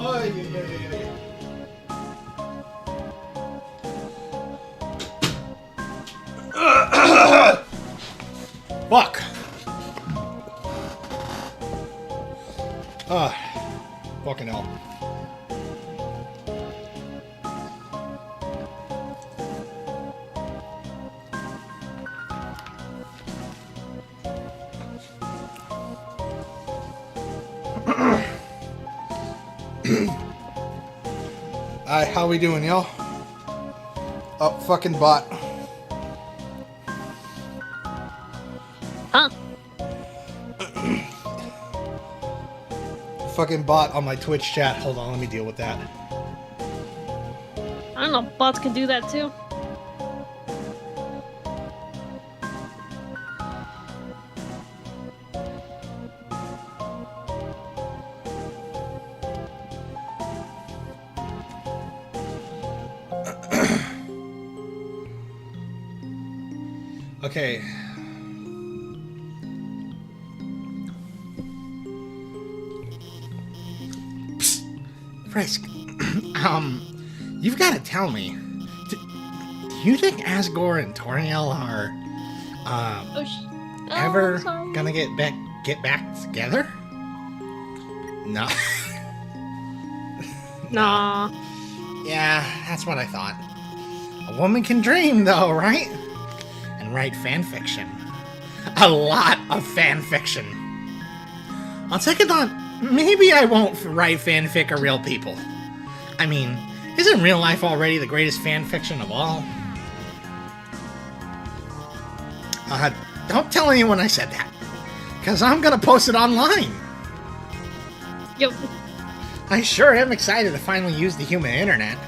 Speaker 1: Oh, yeah. Fuck. Fucking hell. Alright, how we doing, y'all? Oh, fucking bot.
Speaker 2: Huh?
Speaker 1: Fucking bot on my Twitch chat. Hold on, let me deal with that.
Speaker 2: I don't know, bots can do that too.
Speaker 1: Okay. Psst. Frisk. You've got to tell me. Do you think Asgore and Toriel are, ever
Speaker 2: sorry.
Speaker 1: gonna get back together? No.
Speaker 2: Nah.
Speaker 1: Yeah, that's what I thought. A woman can dream, though, right? And write fan fiction. A lot of fan fiction. On second thought, maybe I won't write fanfic of real people. I mean, isn't real life already the greatest fan fiction of all? Don't tell anyone I said that, because I'm gonna post it online.
Speaker 2: Yep.
Speaker 1: I sure am excited to finally use the human internet.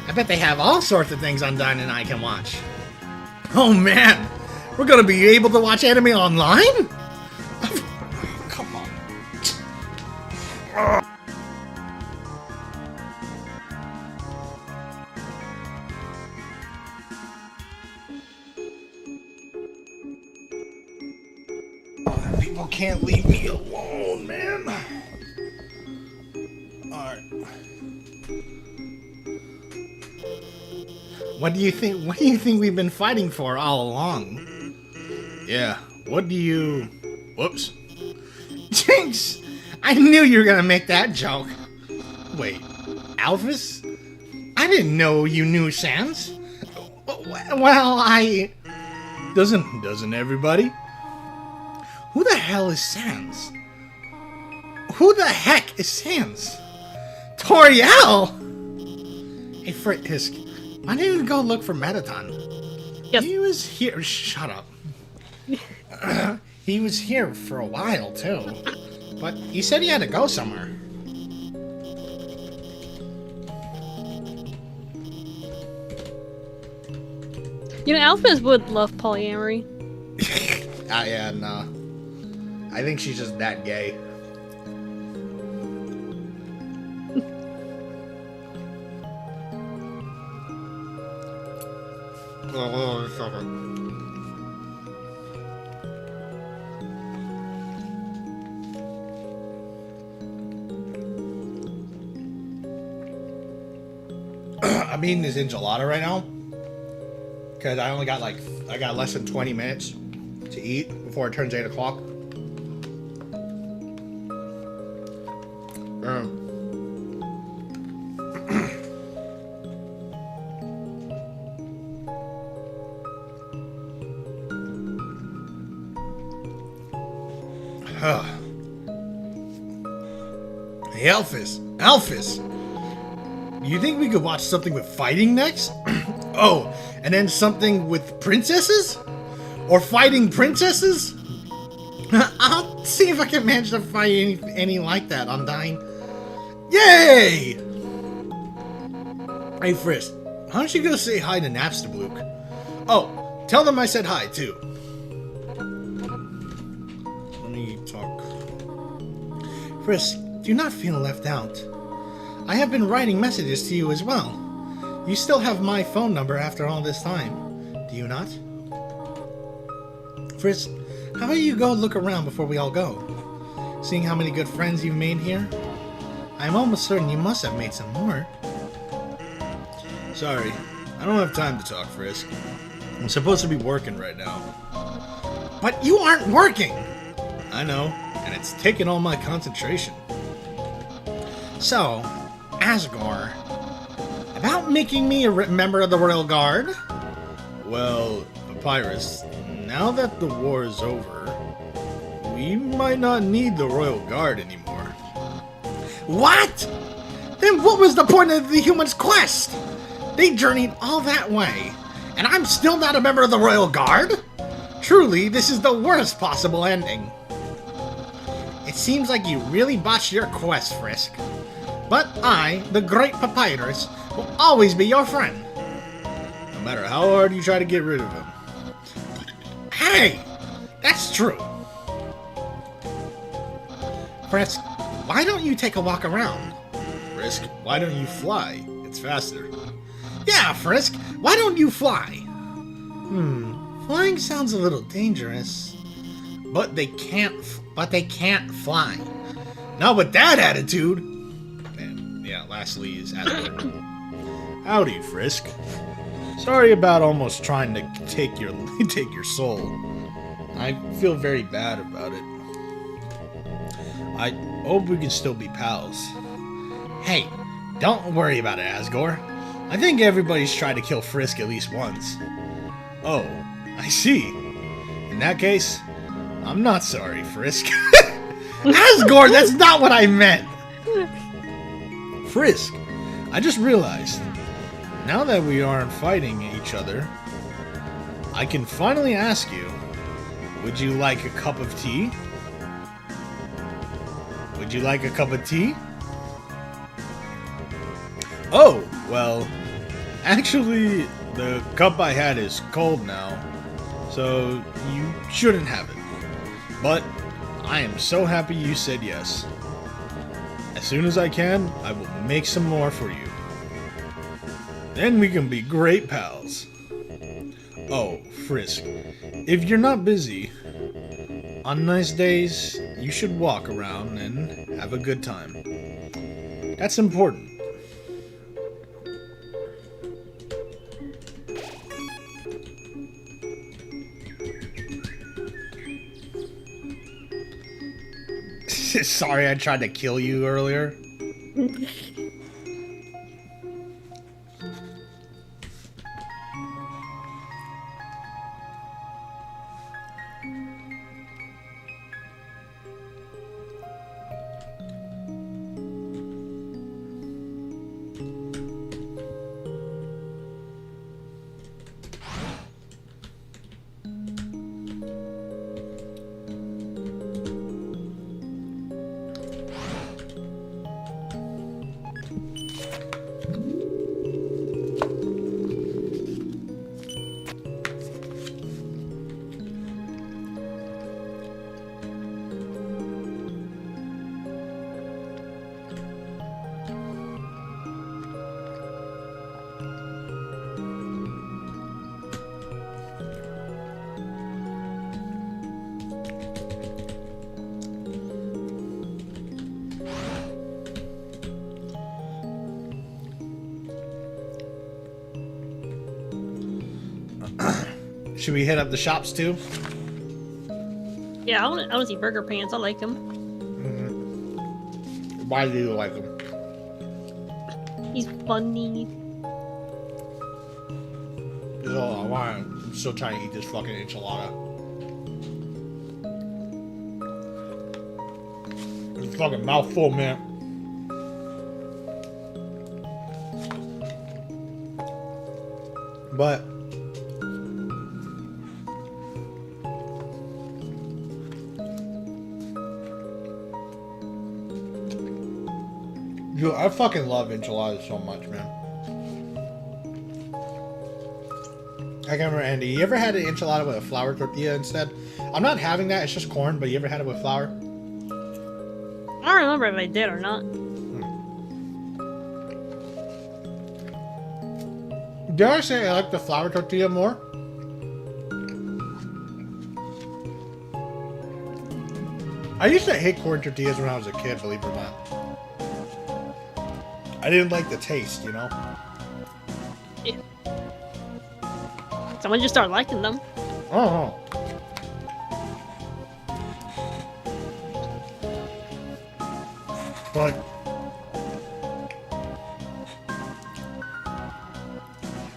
Speaker 1: I bet they have all sorts of things on Dine and I can watch. Oh man, we're gonna be able to watch anime online? Come on. Oh, people can't leave me alone, man. Alright. What do you think we've been fighting for all along? Yeah, what do you... Whoops. Jinx! I knew you were gonna make that joke. Wait, Alphys? I didn't know you knew Sans. Well, Doesn't everybody? Who the hell is Sans? Who the heck is Sans? Toriel! Hey, Frisk, why didn't you go look for Metaton?
Speaker 2: Yes.
Speaker 1: He was here. Shut up. He was here for a while, too. But he said he had to go somewhere.
Speaker 2: You know, Alphys would love polyamory.
Speaker 1: Yeah, no. I think she's just that gay. Oh, stop it. I'm eating this enchilada right now because I only got I got less than 20 minutes to eat before it turns 8 o'clock. Hey, Alphys, you think we could watch something with fighting next? Oh, and then something with princesses? Or fighting princesses? I'll see if I can manage to fight any like that. I'm dying. Yay! Hey, Frisk, why don't you go say hi to Napstablook? Oh, tell them I said hi, too. Let me talk. Frisk, do not feel left out. I have been writing messages to you as well. You still have my phone number after all this time, do you not? Frisk, how about you go look around before we all go? Seeing how many good friends you've made here, I'm almost certain you must have made some more. Sorry, I don't have time to talk, Frisk. I'm supposed to be working right now. But you aren't working! I know, and it's taken all my concentration. So, Asgore, about making me a member of the Royal Guard? Well, Papyrus, now that the war is over, we might not need the Royal Guard anymore. What? Then what was the point of the humans' quest? They journeyed all that way, and I'm still not a member of the Royal Guard? Truly, this is the worst possible ending. It seems like you really botched your quest, Frisk. But I, the great Papyrus, will always be your friend. No matter how hard you try to get rid of him. Hey! That's true. Frisk, why don't you take a walk around? Frisk, why don't you fly? It's faster. Yeah, Frisk, why don't you fly? Flying sounds a little dangerous. But they can't fly. Not with that attitude. And yeah, lastly is Asgore. Howdy, Frisk. Sorry about almost trying to take your soul. I feel very bad about it. I hope we can still be pals. Hey, don't worry about it, Asgore. I think everybody's tried to kill Frisk at least once. Oh, I see. In that case, I'm not sorry, Frisk. Asgore, that's not what I meant! Frisk, I just realized, now that we aren't fighting each other, I can finally ask you, would you like a cup of tea? Would you like a cup of tea? Oh, well, actually, the cup I had is cold now, so you shouldn't have it. But I am so happy you said yes. As soon as I can, I will make some more for you. Then we can be great pals. Oh, Frisk, if you're not busy, on nice days, you should walk around and have a good time. That's important. Sorry, I tried to kill you earlier. Should we hit up the shops too?
Speaker 2: Yeah, I want to see Burger Pants. I like him.
Speaker 1: Why do you like him?
Speaker 2: He's funny.
Speaker 1: Oh, I'm still trying to eat this fucking enchilada. It's a fucking mouthful, man. But dude, I fucking love enchiladas so much, man. I can remember, Andy, you ever had an enchilada with a flour tortilla instead? I'm not having that, it's just corn, but you ever had it with flour?
Speaker 2: I don't remember if I did or not.
Speaker 1: Did I say I like the flour tortilla more? I used to hate corn tortillas when I was a kid, believe it or not. I didn't like the taste, you know?
Speaker 2: Yeah. Someone just started liking them.
Speaker 1: Oh. But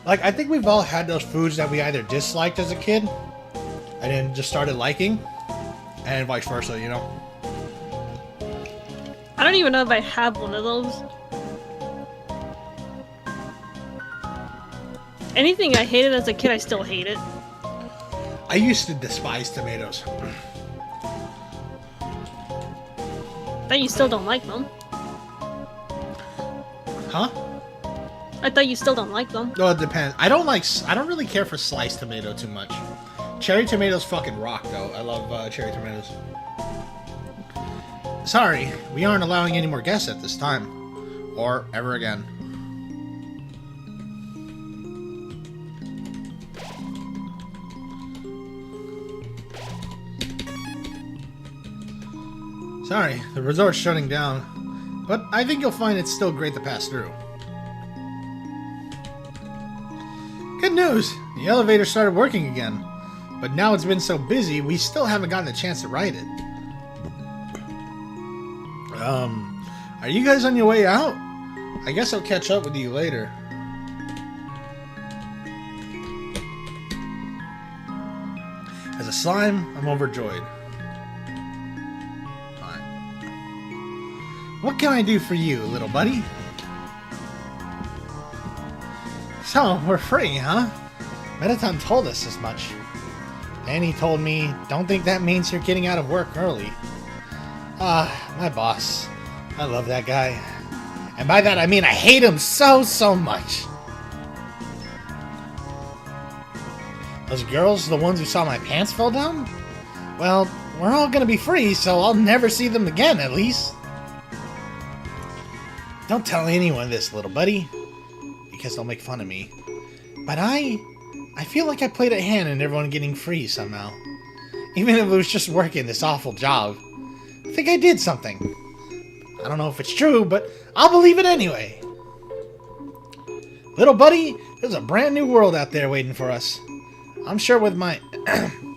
Speaker 1: like, I think we've all had those foods that we either disliked as a kid and then just started liking, and vice versa, you know?
Speaker 2: I don't even know if I have one of those. Anything I hated as a kid, I still hate it.
Speaker 1: I used to despise tomatoes.
Speaker 2: But you still don't like them.
Speaker 1: Huh?
Speaker 2: I thought you still don't like them.
Speaker 1: No, it depends. I don't really care for sliced tomato too much. Cherry tomatoes fucking rock, though. I love cherry tomatoes. Sorry, we aren't allowing any more guests at this time. Or ever again. Sorry, the resort's shutting down. But I think you'll find it's still great to pass through. Good news! The elevator started working again. But now it's been so busy, we still haven't gotten a chance to ride it. Are you guys on your way out? I guess I'll catch up with you later. As a slime, I'm overjoyed. Fine. What can I do for you, little buddy? So, we're free, huh? Mettaton told us as much. And he told me, don't think that means you're getting out of work early. Ah, my boss. I love that guy. And by that I mean I hate him so much. Those girls, the ones who saw my pants fall down? Well, we're all gonna be free, so I'll never see them again, at least. Don't tell anyone this, little buddy. Because they'll make fun of me. But I feel like I played a hand in everyone getting free somehow. Even if it was just working this awful job. I think I did something. I don't know if it's true, but I'll believe it anyway. Little buddy, there's a brand new world out there waiting for us. I'm sure with my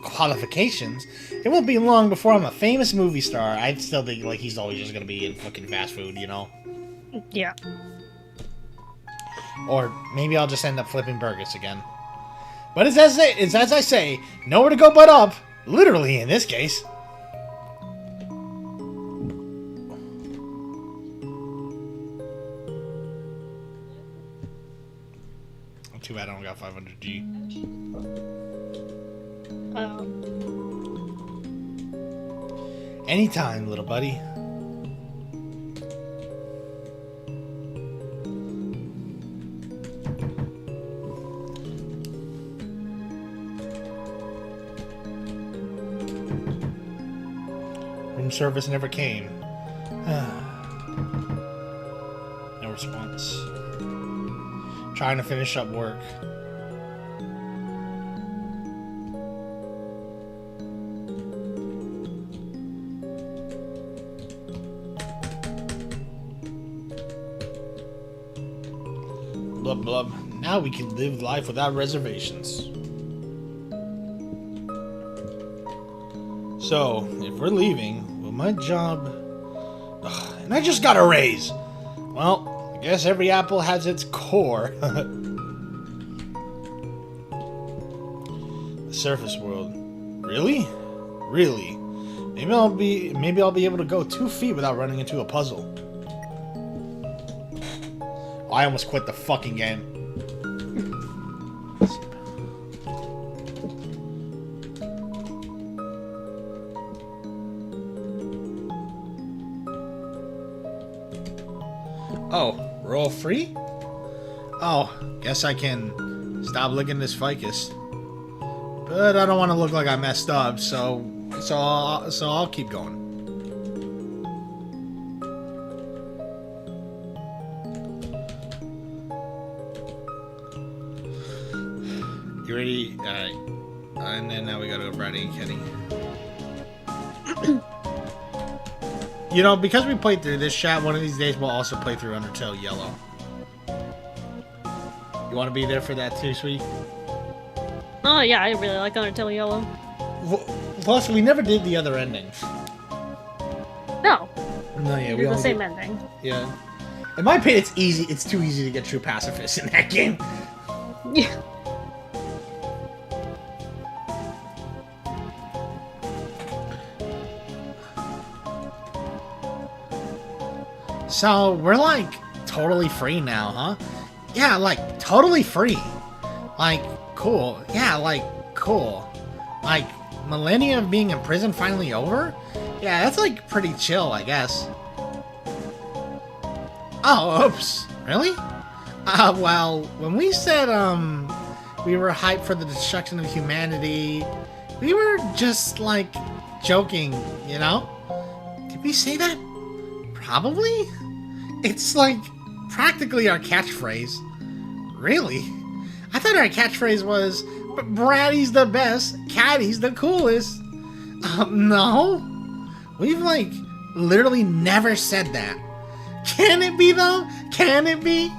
Speaker 1: qualifications, it won't be long before I'm a famous movie star. I still think like he's always just gonna be in fucking fast food, you know?
Speaker 2: Yeah.
Speaker 1: Or maybe I'll just end up flipping burgers again. But it's as I say, nowhere to go but up. Literally, in this case. Too bad I don't got 500G. Anytime, little buddy. Room service never came. No response. Trying to finish up work. Blub blub. Now we can live life without reservations. So, if we're leaving, will my job... Ugh, and I just got a raise! Well, I guess every apple has its core. The surface world. Really? Really? Maybe I'll be able to go 2 feet without running into a puzzle. Oh, I almost quit the fucking game. Oh, we're all free? Oh, guess I can stop licking this ficus. But I don't want to look like I messed up, so I'll keep going. You ready? Alright. And then now we gotta go Brady and Kenny. You know, because we played through this chat, one of these days we'll also play through Undertale Yellow. You want to be there for that too, sweetie?
Speaker 2: Oh yeah, I really like Undertale Yellow.
Speaker 1: Plus, we never did the other endings.
Speaker 2: No.
Speaker 1: No, yeah, we
Speaker 2: It's the
Speaker 1: only
Speaker 2: same
Speaker 1: did,
Speaker 2: ending.
Speaker 1: yeah. In my opinion, it's easy. It's too easy to get true pacifists in that game.
Speaker 2: Yeah.
Speaker 1: So, we're like totally free now, huh? Yeah, like totally free. Like, cool. Yeah, like, cool. Like, millennia of being in prison finally over? Yeah, that's like pretty chill, I guess. Oh, oops. Really? Well, when we said, we were hyped for the destruction of humanity, we were just, like, joking, you know? Did we say that? Probably? It's, like, practically our catchphrase. Really? I thought our catchphrase was, Braddy's the best, Caddy's the coolest. No. We've, like, literally never said that. Can it be, though? Can it be?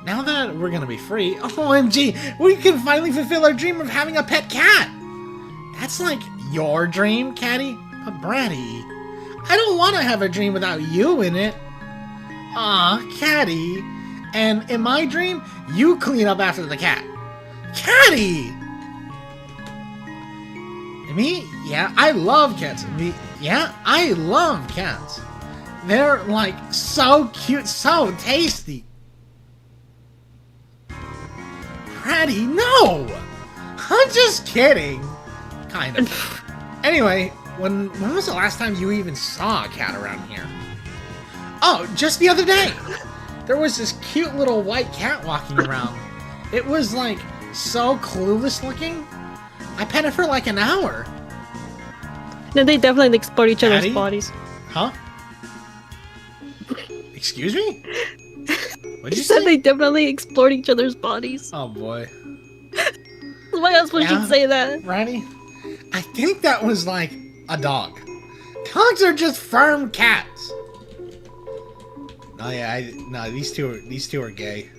Speaker 1: Now that we're gonna be free, OMG, we can finally fulfill our dream of having a pet cat! That's like your dream, Caddy? But Braddy, I don't want to have a dream without you in it. Aw, Caddy. And in my dream, you clean up after the cat. Caddy! Me? Yeah, I love cats. I love cats. They're, like, so cute, so tasty. Braddy, no! I'm just kidding. Kind of. Anyway, when was the last time you even saw a cat around here? Oh, just the other day. There was this cute little white cat walking around. It was, like, so clueless looking. I pet it for like an hour.
Speaker 2: Then they definitely explore each other's
Speaker 1: Daddy?
Speaker 2: bodies.
Speaker 1: Huh? Excuse me? What did you
Speaker 2: Said
Speaker 1: say?
Speaker 2: they definitely explored each other's bodies.
Speaker 1: Oh boy.
Speaker 2: Why else would you say that?
Speaker 1: Randy? I think that was like a dog. Dogs are just firm cats. Oh yeah, no, these two are gay.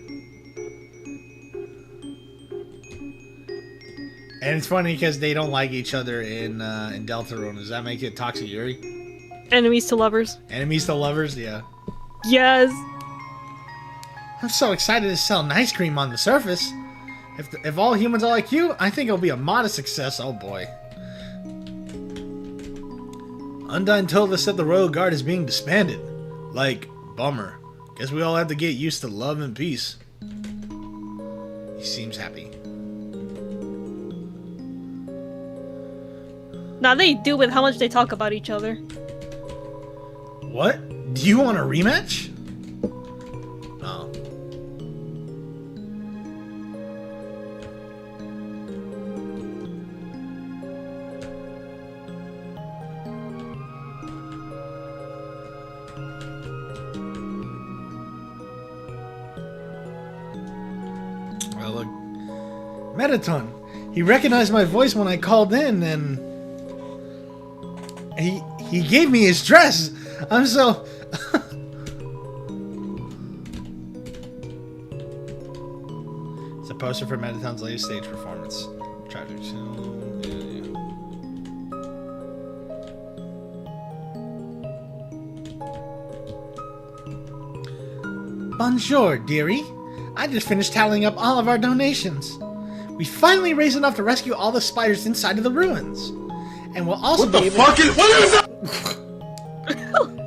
Speaker 1: And it's funny because they don't like each other in Deltarune. Does that make it Toxic Yuri?
Speaker 2: Enemies to lovers.
Speaker 1: Enemies to lovers? Yeah.
Speaker 2: Yes.
Speaker 1: I'm so excited to sell ice cream on the surface. If all humans are like you, I think it'll be a modest success. Oh boy. Undyne told us that the Royal Guard is being disbanded. Like, bummer. Guess we all have to get used to love and peace. He seems happy.
Speaker 2: Now they do with how much they talk about each other.
Speaker 1: What? Do you want a rematch? Oh. Well, look. Metaton. He recognized my voice when I called in, and he gave me his dress. I'm so... It's a poster for Metaton's latest stage performance. Tragic. Bonjour, dearie. I just finished tallying up all of our donations. We finally raised enough to rescue all the spiders inside of the ruins. And we'll also be able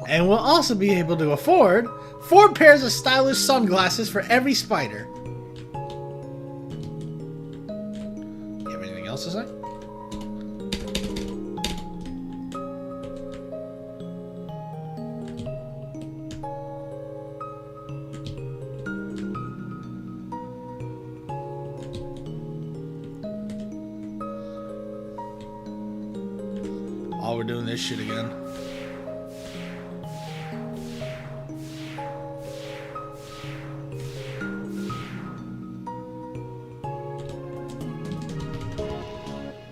Speaker 1: And we'll also be able to afford 4 pairs of stylish sunglasses for every spider. You have anything else to say? Oh, we're doing this shit again.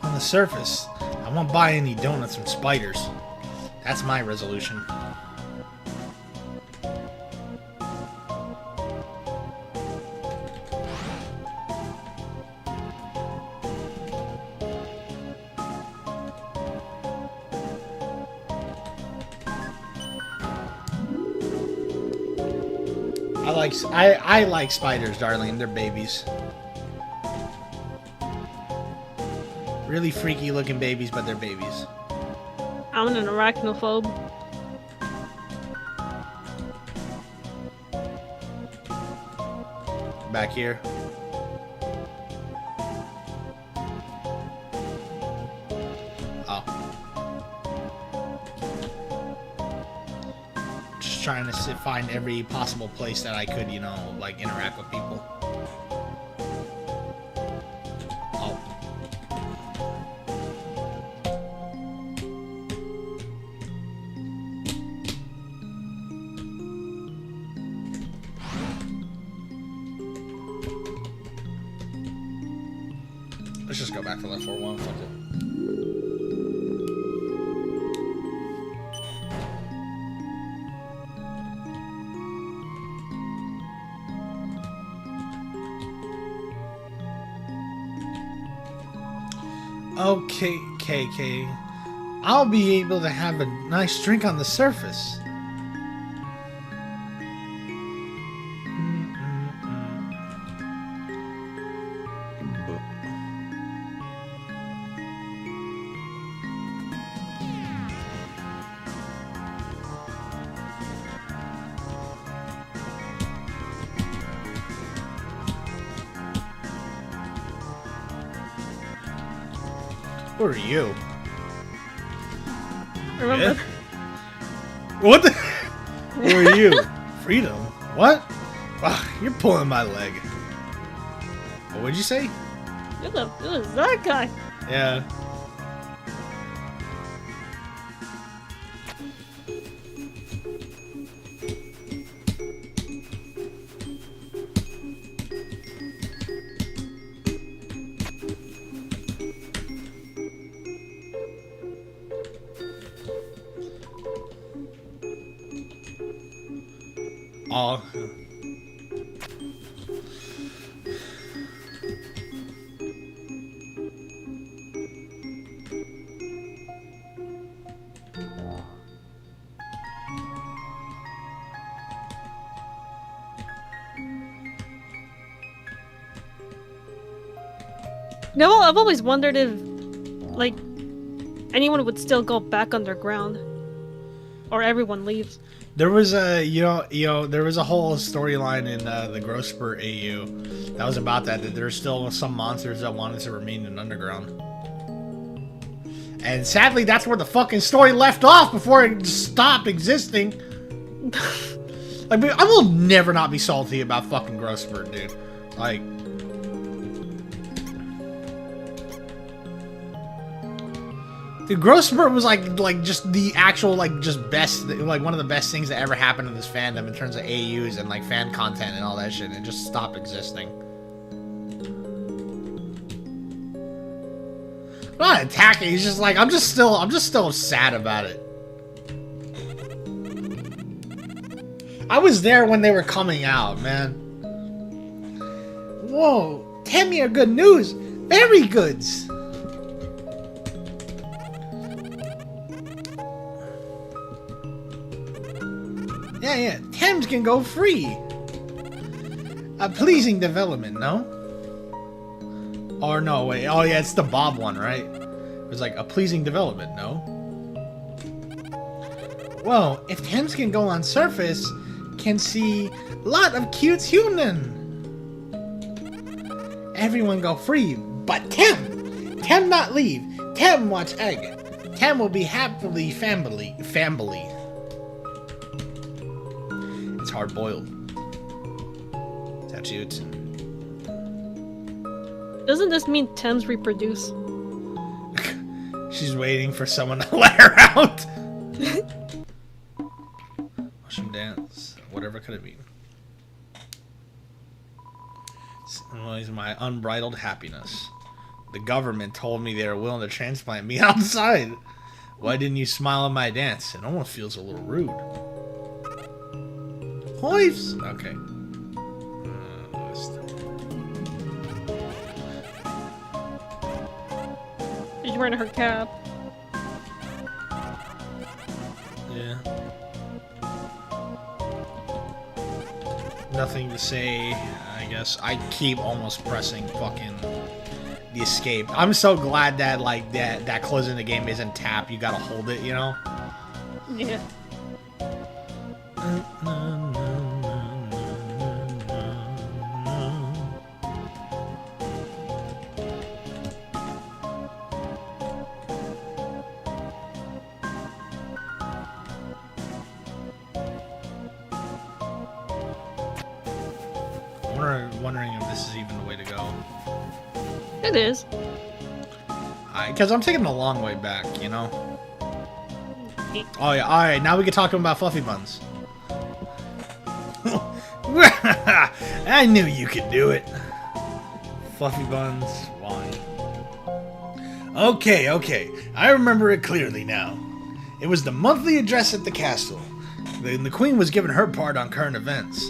Speaker 1: On the surface, I won't buy any donuts from spiders. That's my resolution. I like spiders, darling. They're babies. Really freaky looking babies, but they're babies.
Speaker 2: I'm an arachnophobe.
Speaker 1: Back here. Oh. Just trying to find every possible place that I could, you know, like interact with people. Oh. Let's just go back to level 4-1. Fuck it. Okay, KK. I'll be able to have a nice drink on the surface. Who are you?
Speaker 2: Remember?
Speaker 1: Yeah. What the? Who are you? Freedom? What? Wow, you're pulling my leg. What would you say?
Speaker 2: Who is that guy?
Speaker 1: Yeah. Oh.
Speaker 2: No, I've always wondered if, like, anyone would still go back underground, or everyone leaves.
Speaker 1: There was a, there was a whole storyline in the Grosspur AU that was about that there's still some monsters that wanted to remain in underground. And sadly, that's where the fucking story left off before it stopped existing. Like, I will never not be salty about fucking Grosspur, dude. Like, dude, Grosspur was like just the actual just best, like one of the best things that ever happened in this fandom in terms of AUs and like fan content and all that shit, and it just stopped existing. I'm not attacking. He's just like I'm just still sad about it. I was there when they were coming out, man. Whoa, Tammy, good news. Very goods. Yeah. Thames can go free. A pleasing development, no? Or no, wait. Oh, yeah, it's the Bob one, right? It was like a pleasing development, no? Well, if Thames can go on surface, can see lot of cute human. Everyone go free, but Tem! Tem not leave. Tem watch egg. Tem will be happily family. It's hard boiled. Statutes.
Speaker 2: Doesn't this mean Thames reproduce?
Speaker 1: She's waiting for someone to let her out. Watch him dance. Whatever could it be? Symbolize my unbridled happiness. The government told me they were willing to transplant me outside. Why didn't you smile at my dance? It almost feels a little rude. Hoifs! Okay.
Speaker 2: She's wearing her cap.
Speaker 1: Yeah. Nothing to say, I guess. I keep almost pressing fucking the escape. I'm so glad that like that closing the game isn't tap. You gotta hold it, you know?
Speaker 2: Yeah.
Speaker 1: Wondering if this is even the way to go.
Speaker 2: It is.
Speaker 1: Because I'm taking a long way back, you know? Oh yeah, alright, now we can talk about Fluffy Buns. I knew you could do it. Fluffy Buns, wine. Okay, I remember it clearly now. It was the monthly address at the castle. The queen was giving her part on current events.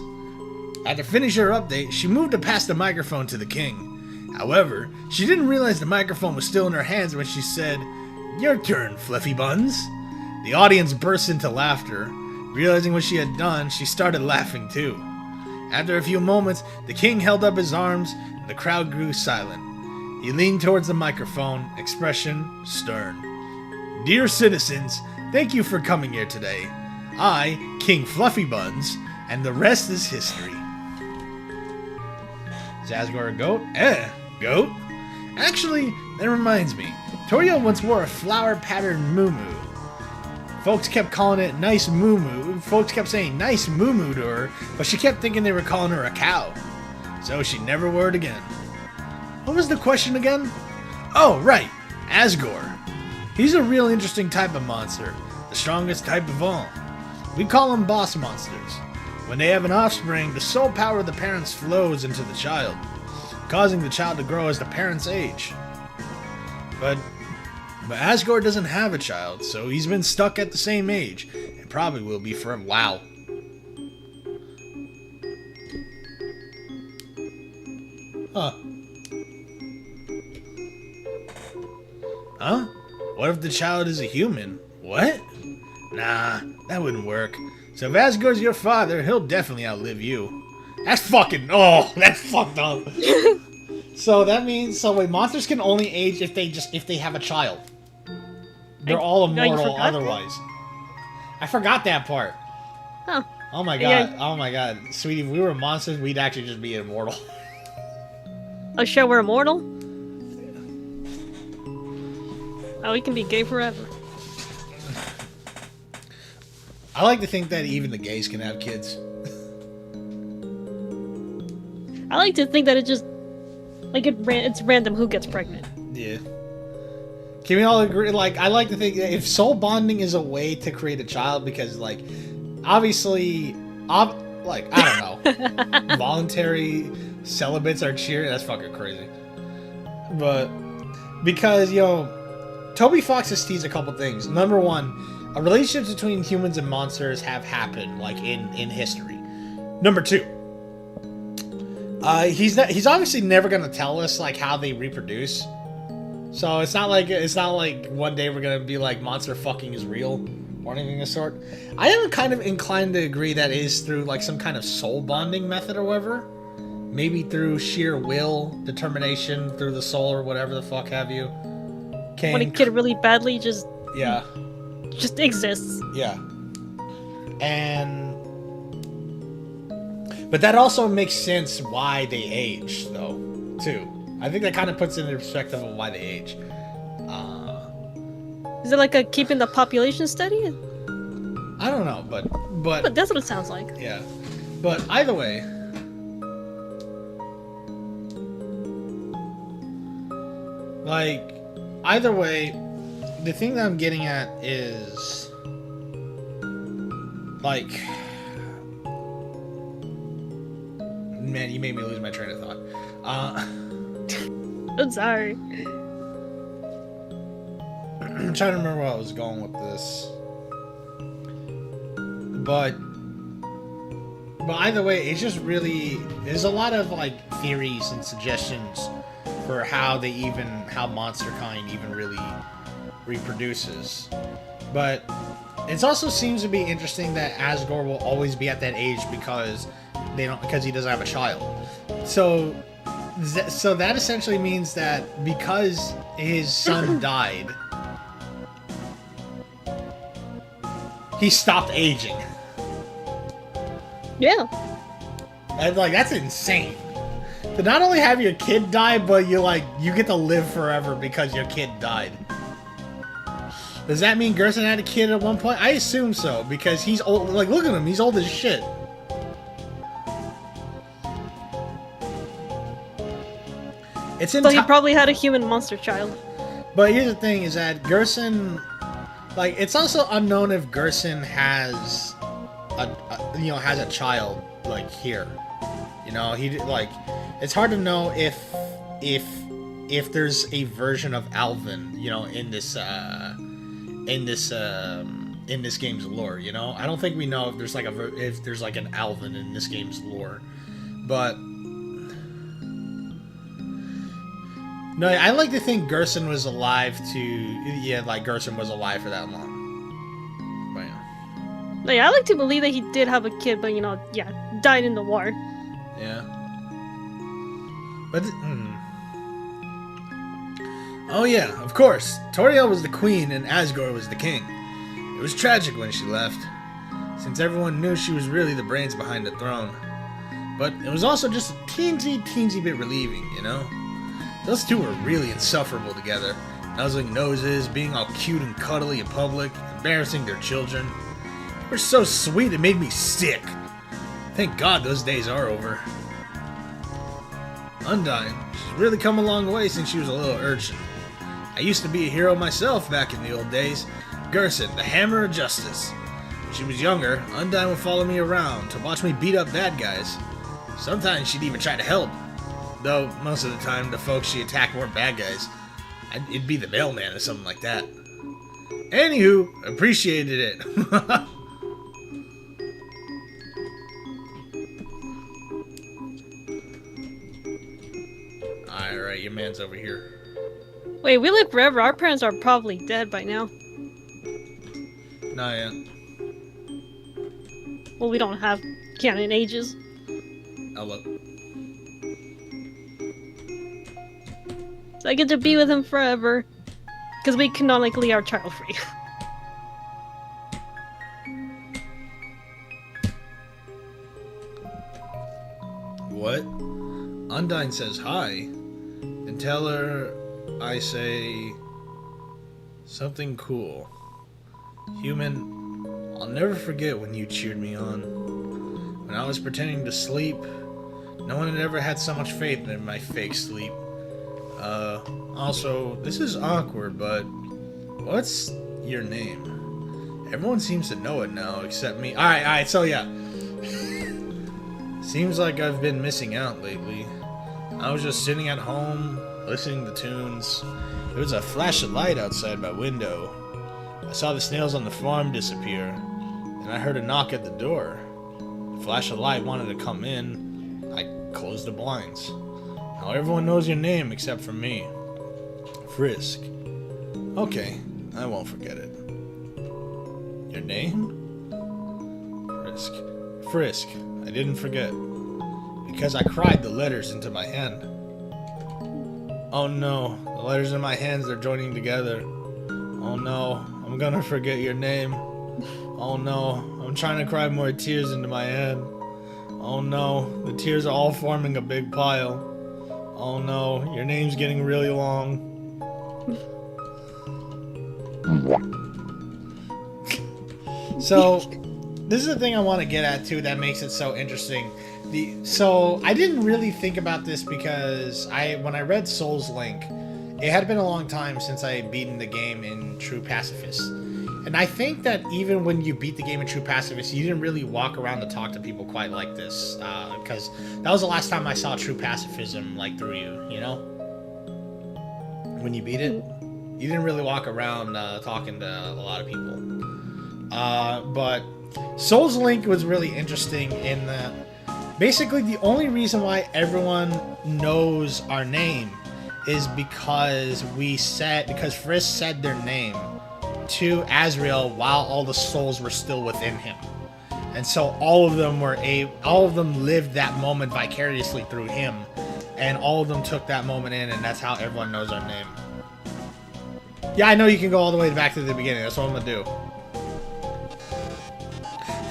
Speaker 1: After finishing her update, she moved to pass the microphone to the king. However, she didn't realize the microphone was still in her hands when she said, "Your turn, Fluffy Buns." The audience burst into laughter. Realizing what she had done, she started laughing too. After a few moments, the king held up his arms and the crowd grew silent. He leaned towards the microphone, expression stern. "Dear citizens, thank you for coming here today. I, King Fluffy Buns, and the rest is history." Is Asgore a goat? Goat? Actually, that reminds me. Toria once wore a flower-patterned muumuu. Folks kept calling it nice muumuu. Folks kept saying nice muumuu to her, but she kept thinking they were calling her a cow. So she never wore it again. What was the question again? Oh, right. Asgore. He's a real interesting type of monster. The strongest type of all. We call them boss monsters. When they have an offspring, the soul power of the parents flows into the child, causing the child to grow as the parents age. But Asgore doesn't have a child, so he's been stuck at the same age, and probably will be for wow. Huh? What if the child is a human? What? Nah, that wouldn't work. So if Asgore's your father, he'll definitely outlive you. That's fucking... Oh, that's fucked up. So that means... So wait, monsters can only age if they have a child. They're all immortal otherwise. I forgot that part.
Speaker 2: Huh.
Speaker 1: Oh my god. Yeah. Oh my god. Sweetie, if we were monsters, we'd actually just be immortal.
Speaker 2: A show we're immortal? Oh, we can be gay forever.
Speaker 1: I like to think that even the gays can have kids.
Speaker 2: I like to think that it just... Like, it's random who gets pregnant.
Speaker 1: Yeah. Can we all agree? Like, I like to think that if soul bonding is a way to create a child, because, like, obviously... like, I don't know. Voluntary celibates are cheering. That's fucking crazy. But, because, Toby Fox has teased a couple things. Number one... relationships between humans and monsters have happened, like, in history. Number two, He's obviously never gonna tell us like how they reproduce. So it's not like one day we're gonna be like monster fucking is real or anything of the sort. I am kind of inclined to agree that it is through like some kind of soul bonding method or whatever. Maybe through sheer will, determination, through the soul or whatever the fuck have you.
Speaker 2: When a kid really badly just exists.
Speaker 1: Yeah. But that also makes sense why they age, though, too. I think that kind of puts it into perspective of why they age.
Speaker 2: Is it like a keeping the population steady?
Speaker 1: I don't know, but
Speaker 2: That's what it sounds like.
Speaker 1: yeah. But either way, the thing that I'm getting at is like, man, you made me lose my train of thought.
Speaker 2: I'm sorry.
Speaker 1: I'm trying to remember where I was going with this. But either way, it's just really, there's a lot of like theories and suggestions for how monster kind even really reproduces. But it also seems to be interesting that Asgore will always be at that age because he doesn't have a child. So that essentially means that because his son died, he stopped aging.
Speaker 2: Yeah.
Speaker 1: And like that's insane. To not only have your kid die, but you get to live forever because your kid died. Does that mean Gerson had a kid at one point? I assume so, because he's old. Like, look at him, he's old as shit.
Speaker 2: So he probably had a human monster child.
Speaker 1: But here's the thing: is that Gerson, like, it's also unknown if Gerson has a child like here. You know, it's hard to know if there's a version of Alvin, in this game's lore. You know, I don't think we know if there's like an Alvin in this game's lore, but no, I like to think Gerson was alive Gerson was alive for that long. But yeah.
Speaker 2: Like, I like to believe that he did have a kid, but died in the war.
Speaker 1: Yeah. But oh yeah, of course. Toriel was the queen and Asgore was the king. It was tragic when she left, since everyone knew she was really the brains behind the throne. But it was also just a teensy bit relieving, you know? Those two were really insufferable together. Nuzzling noses, being all cute and cuddly in public, embarrassing their children. They were so sweet it made me sick. Thank God those days are over. Undyne, she's really come a long way since she was a little urchin. I used to be a hero myself back in the old days. Gerson, the Hammer of Justice. When she was younger, Undyne would follow me around to watch me beat up bad guys. Sometimes she'd even try to help. Though, most of the time, the folks she attacked weren't bad guys. It'd be the mailman or something like that. Anywho, appreciated it. Alright, your man's over here.
Speaker 2: Wait, we live forever. Our parents are probably dead by now.
Speaker 1: Not yet.
Speaker 2: Well, we don't have canon ages.
Speaker 1: Hello.
Speaker 2: So I get to be with him forever. Because we canonically are child free.
Speaker 1: What? Undyne says hi. And tell her I say something cool. Human, I'll never forget when you cheered me on. When I was pretending to sleep, no one had ever had so much faith in my fake sleep. Also, this is awkward, but what's your name? Everyone seems to know it now, except me. Alright, so yeah. Seems like I've been missing out lately. I was just sitting at home, listening to tunes. There was a flash of light outside my window. I saw the snails on the farm disappear. Then I heard a knock at the door. The flash of light wanted to come in. I close the blinds. Now everyone knows your name except for me. Frisk. Okay, I won't forget it. Your name? Frisk. Frisk. I didn't forget. Because I cried the letters into my hand. Oh no, the letters in my hands are joining together. Oh no, I'm gonna forget your name. Oh no, I'm trying to cry more tears into my hand. Oh no, the tears are all forming a big pile. Oh no, your name's getting really long. So, this is the thing I want to get at too that makes it so interesting. So I didn't really think about this because when I read Soul's Link, it had been a long time since I had beaten the game in True Pacifist. And I think that even when you beat the game in True Pacifist, you didn't really walk around to talk to people quite like this. Because that was the last time I saw True Pacifism like through you, you know? When you beat it, you didn't really walk around talking to a lot of people. But Soul's Link was really interesting in that basically the only reason why everyone knows our name is because Frisk said their name to Azrael while all the souls were still within him. And so all of them lived that moment vicariously through him, and all of them took that moment in, and that's how everyone knows our name. Yeah, I know you can go all the way back to the beginning. That's what I'm gonna do.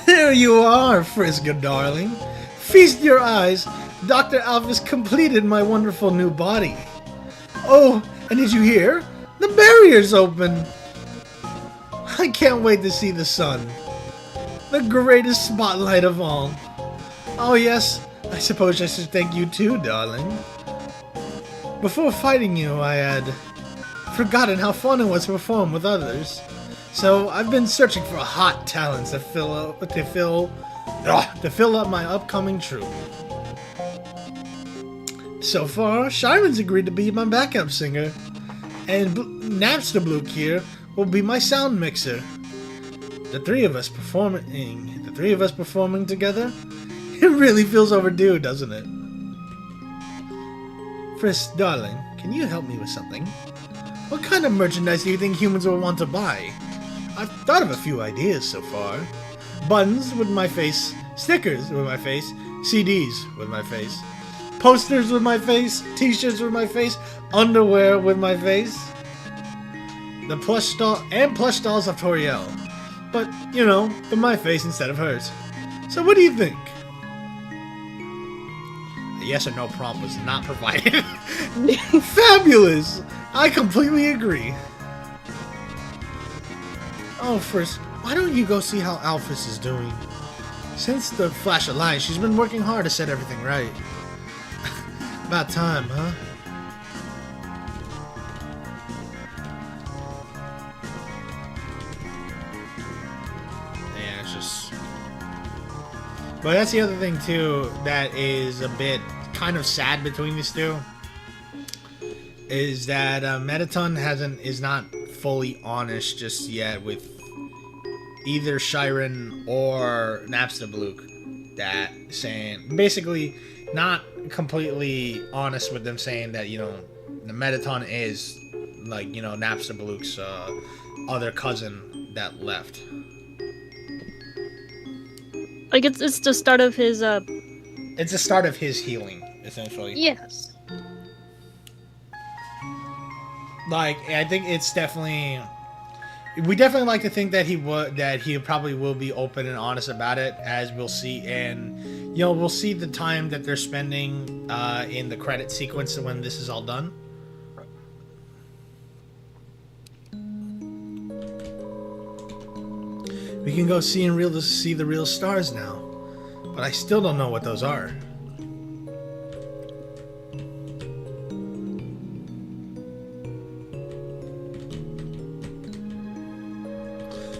Speaker 1: There you are, Friska darling. Feast your eyes. Dr. Alphys completed my wonderful new body. Oh, and did you hear? The barrier's open. I can't wait to see the sun. The greatest spotlight of all. Oh yes, I suppose I should thank you too, darling. Before fighting you, I had forgotten how fun it was to perform with others. So I've been searching for hot talents to fill up my upcoming troupe. So far, Shiren's agreed to be my backup singer, and Napsterblue here will be my sound mixer. The three of us performing together, it really feels overdue, doesn't it? Frisk, darling, can you help me with something? What kind of merchandise do you think humans will want to buy? I've thought of a few ideas so far. Buttons with my face, stickers with my face, CDs with my face, posters with my face, t-shirts with my face, underwear with my face, the plush dolls of Toriel. But, you know, with my face instead of hers. So what do you think? A yes or no prompt was not provided. Fabulous! I completely agree. Oh, first, why don't you go see how Alphys is doing? Since the Flash Alliance, she's been working hard to set everything right. About time, huh? Yeah, it's just... But that's the other thing, too, that is a bit kind of sad between these two. Is that Mettaton is not fully honest just yet with either Shiren or Napsterblue, that saying basically not completely honest with them, saying that, you know, the Mettaton is like, you know, Napsterblue's other cousin that left.
Speaker 2: Like it's the start of his
Speaker 1: It's the start of his healing, essentially.
Speaker 2: Yes.
Speaker 1: Like, I think it's definitely... We definitely like to think that he probably will be open and honest about it, as we'll see. And, you know, we'll see the time that they're spending in the credit sequence when this is all done. We can go see the real stars now. But I still don't know what those are.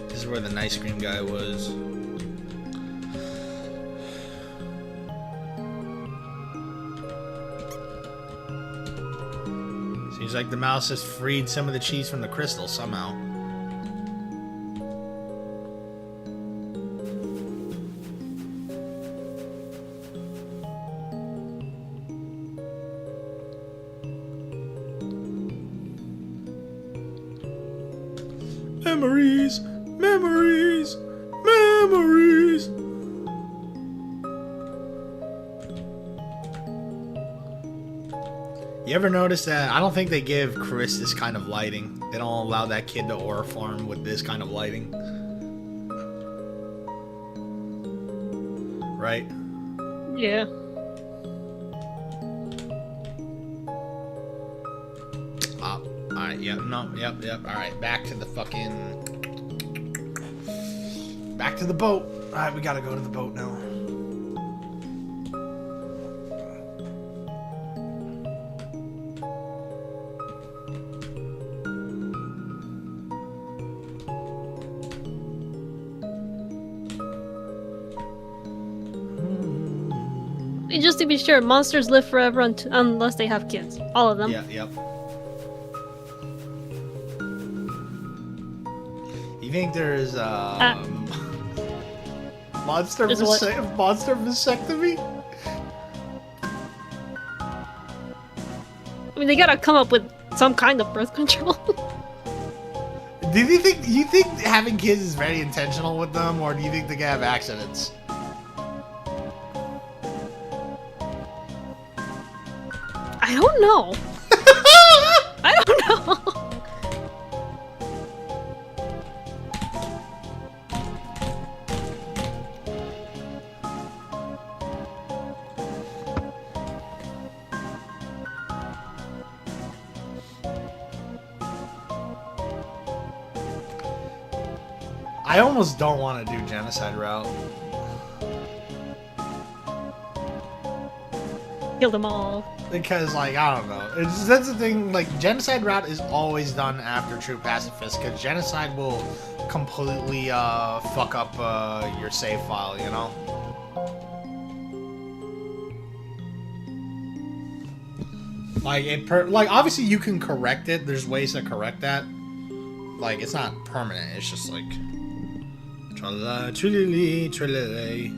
Speaker 1: This is where the ice cream guy was. Seems like the mouse has freed some of the cheese from the crystal somehow. Memories, memories, memories. You ever notice that? I don't think they give Chris this kind of lighting. They don't allow that kid to aura farm with this kind of lighting. Right?
Speaker 2: Yeah.
Speaker 1: Alright, yep, no, yep. Alright, back to the fucking... Back to the boat. Alright, we gotta go to the boat now.
Speaker 2: And just to be sure, monsters live forever unless they have kids. All of them.
Speaker 1: Yeah, yep. You think there's monster
Speaker 2: There's what?
Speaker 1: monster vasectomy?
Speaker 2: I mean, they gotta come up with some kind of birth control.
Speaker 1: Do you think having kids is very intentional with them, or do you think they can have accidents?
Speaker 2: I don't know. I don't know.
Speaker 1: I almost don't want to do genocide route.
Speaker 2: Kill them all.
Speaker 1: Because, like, I don't know. That's the thing, like, genocide route is always done after true pacifist, because genocide will completely fuck up your save file, you know? Like, obviously you can correct it. There's ways to correct that. Like, it's not permanent. It's just like... Tra-la-la, tra-la-lee, tra-la-lay.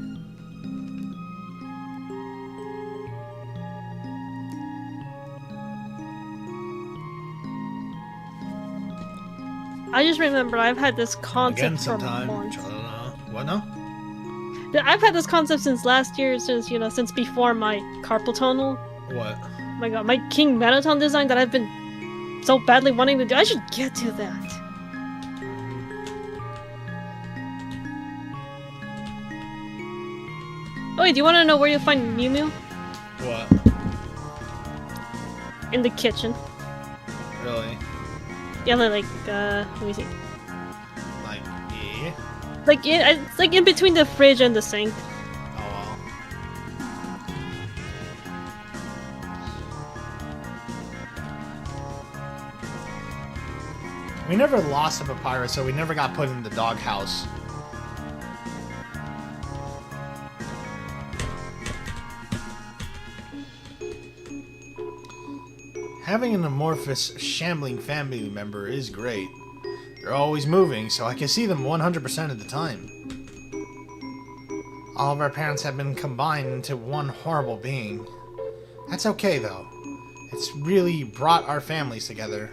Speaker 2: I just remember I've had this concept
Speaker 1: Again
Speaker 2: for
Speaker 1: sometime.
Speaker 2: months.
Speaker 1: Tra-la-la. What now?
Speaker 2: I've had this concept since last year, since before my carpal tunnel.
Speaker 1: What?
Speaker 2: Oh my god, my King Manaton design that I've been so badly wanting to do. I should get to that. Oh wait, do you want to know where you'll find Mew Mew?
Speaker 1: What?
Speaker 2: In the kitchen.
Speaker 1: Really?
Speaker 2: Yeah, like, let me see.
Speaker 1: Like, yeah?
Speaker 2: Like, it's like in between the fridge and the sink.
Speaker 1: Oh, well. We never lost a papyrus, so we never got put in the doghouse. Having an amorphous, shambling family member is great. They're always moving, so I can see them 100% of the time. All of our parents have been combined into one horrible being. That's okay, though. It's really brought our families together.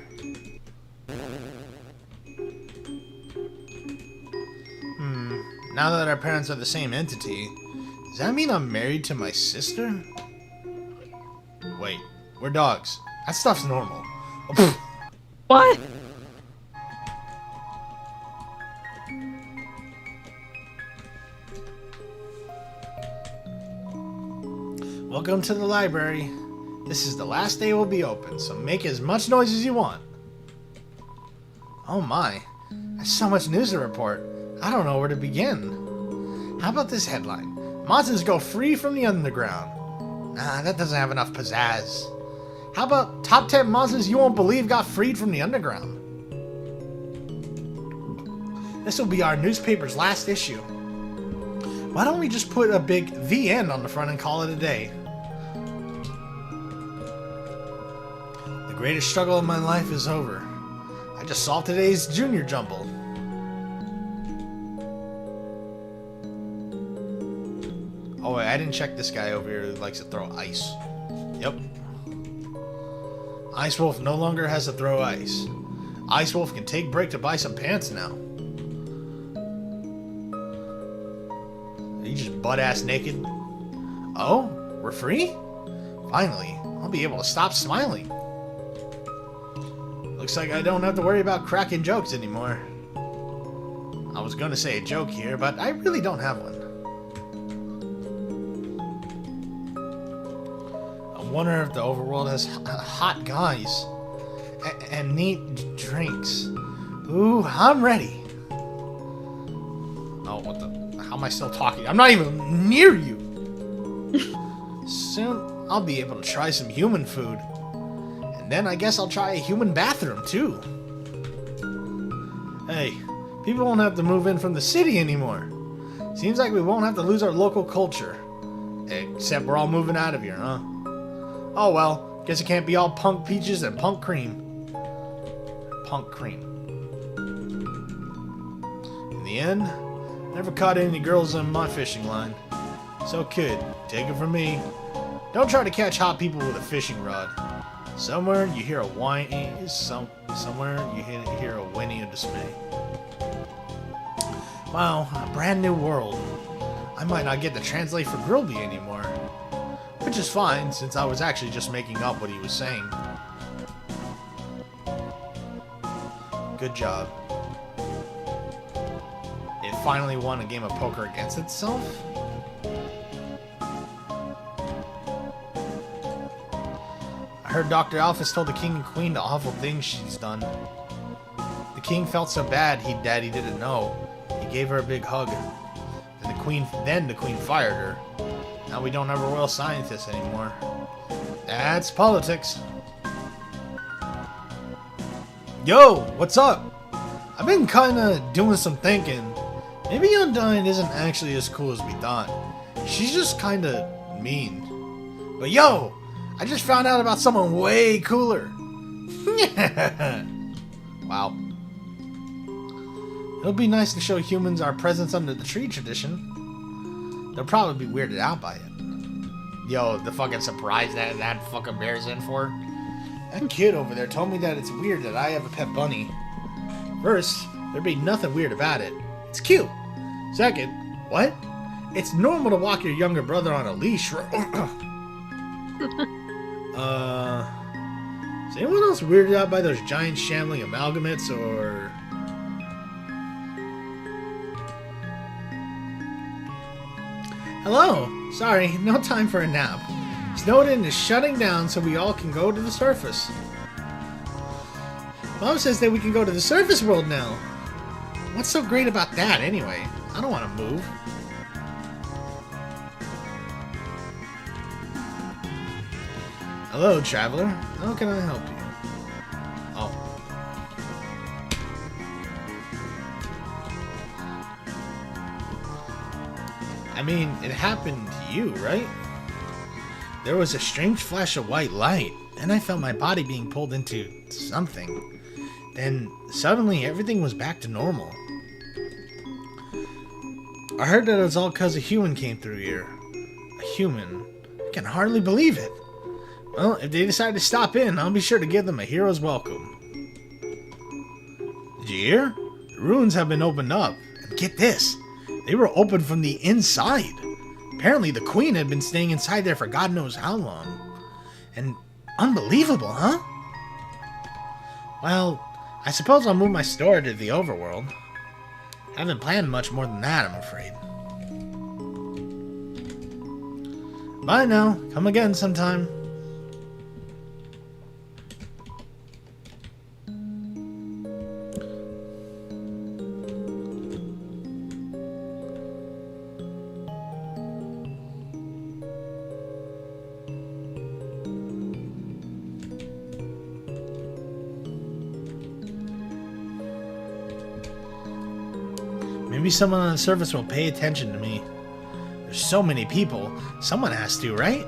Speaker 1: Now that our parents are the same entity, does that mean I'm married to my sister? Wait, we're dogs. That stuff's normal.
Speaker 2: What?
Speaker 1: Welcome to the library. This is the last day we'll be open, so make as much noise as you want. Oh my, there's so much news to report. I don't know where to begin. How about this headline? Monsters go free from the underground. Nah, that doesn't have enough pizzazz. How about top 10 monsters you won't believe got freed from the underground? This will be our newspaper's last issue. Why don't we just put a big The End on the front and call it a day? The greatest struggle of my life is over. I just solved today's junior jumble. Oh wait, I didn't check this guy over here who likes to throw ice. Yep. Ice Wolf no longer has to throw ice.
Speaker 3: Ice Wolf can take break to buy some pants now. Are you just butt-ass naked? Oh? We're free? Finally, I'll be able to stop smiling. Looks like I don't have to worry about cracking jokes anymore. I was gonna say a joke here, but I really don't have one. I wonder if the overworld has hot guys and neat drinks. Ooh, I'm ready. Oh, what the? How am I still talking? I'm not even near you. Soon, I'll be able to try some human food. And then I guess I'll try a human bathroom, too. Hey, people won't have to move in from the city anymore. Seems like we won't have to lose our local culture. Except we're all moving out of here, huh? Oh well, guess it can't be all punk peaches and punk cream. Punk cream. In the end, never caught any girls on my fishing line. So kid, take it from me. Don't try to catch hot people with a fishing rod. Somewhere you hear a whine, somewhere you hear a whinny of dismay. Wow, a brand new world. I might not get to translate for Grilby anymore. Which is fine, since I was actually just making up what he was saying. Good job. It finally won a game of poker against itself? I heard Dr. Alphys told the king and queen the awful things she's done. The king felt so bad that he didn't know. He gave her a big hug. Then the queen fired her. Now we don't have a royal scientist anymore. That's politics. Yo, what's up? I've been kinda doing some thinking. Maybe Undyne isn't actually as cool as we thought. She's just kinda mean. But yo, I just found out about someone way cooler. Wow. It'll be nice to show humans our presence under the tree tradition. They'll probably be weirded out by it. Yo, the fucking surprise that fucking bear's in for. That kid over there told me that it's weird that I have a pet bunny. First, there'd be nothing weird about it. It's cute. Second, what? It's normal to walk your younger brother on a leash. Is anyone else weirded out by those giant shambling amalgamates, or... Hello! Sorry, no time for a nap. Snowden is shutting down so we all can go to the surface. Mom says that we can go to the surface world now. What's so great about that, anyway? I don't want to move. Hello, traveler. How can I help you? Oh. I mean, it happened to you, right? There was a strange flash of white light, and I felt my body being pulled into something. Then, suddenly, everything was back to normal. I heard that it was all because a human came through here. A human. I can hardly believe it. Well, if they decide to stop in, I'll be sure to give them a hero's welcome. Did you hear? The ruins have been opened up. And get this, they were opened from the inside. Apparently the queen had been staying inside there for God knows how long. And unbelievable, huh? Well, I suppose I'll move my store to the overworld. Haven't planned much more than that, I'm afraid. Bye now. Come again sometime. Maybe someone on the surface will pay attention to me. There's so many people. Someone has to, right?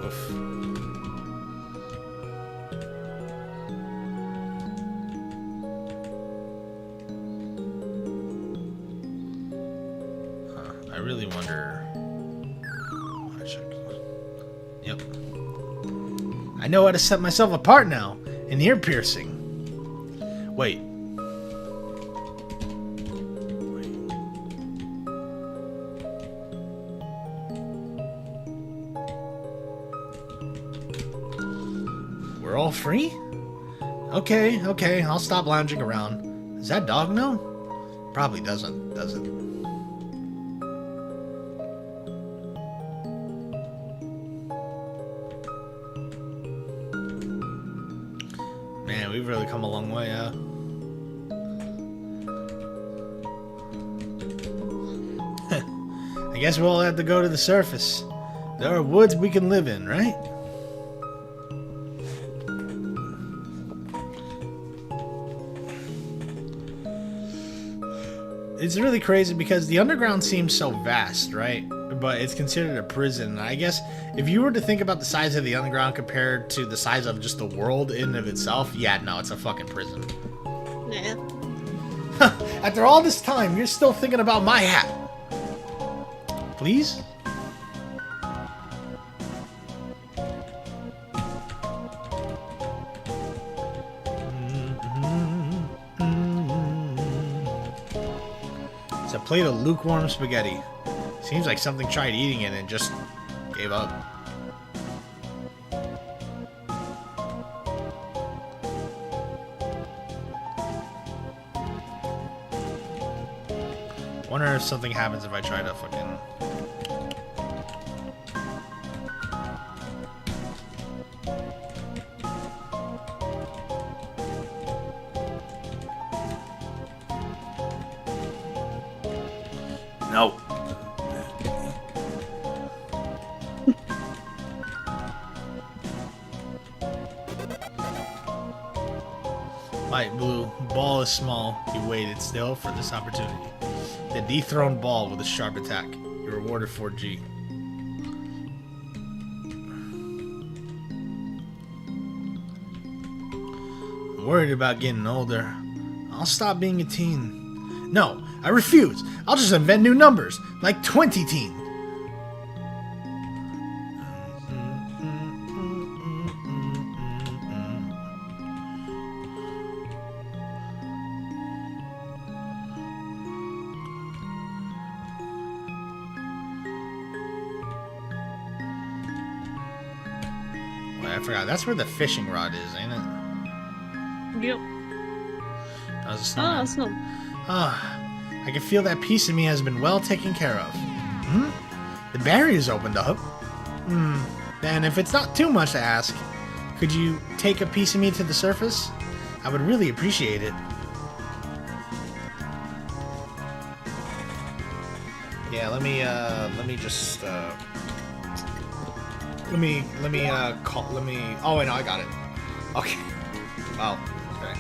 Speaker 3: Oof. I really wonder... Yep. I know how to set myself apart now. An ear piercing.
Speaker 1: Wait. We're all free? Okay, I'll stop lounging around. Does that dog know? Probably doesn't, does it? Man, we've really come a long way, I guess we'll all have to go to the surface. There are woods we can live in, right? It's really crazy because the underground seems so vast, right? But it's considered a prison. I guess if you were to think about the size of the underground compared to the size of just the world in and of itself, yeah, no, it's a fucking prison.
Speaker 2: Yeah.
Speaker 1: After all this time, you're still thinking about my hat. Please? It's a plate of lukewarm spaghetti. Seems like something tried eating it and just gave up. Wonder if something happens if I try to fucking... No. Light blue. Ball is small. He waited still for this opportunity. The dethroned ball with a sharp attack. You're rewarded 4G. I'm worried about getting older. I'll stop being a teen. No, I refuse. I'll just invent new numbers, like 20 teen. Wait, I forgot. That's where the fishing rod is, ain't it?
Speaker 2: Yep.
Speaker 1: That was a snowman.
Speaker 2: Oh, snow.
Speaker 1: Ah, I can feel that piece of me has been well taken care of. The barrier's opened up. Then if it's not too much to ask, could you take a piece of me to the surface? I would really appreciate it. Yeah, let me just, oh wait, no, I got it. Okay. Wow, okay.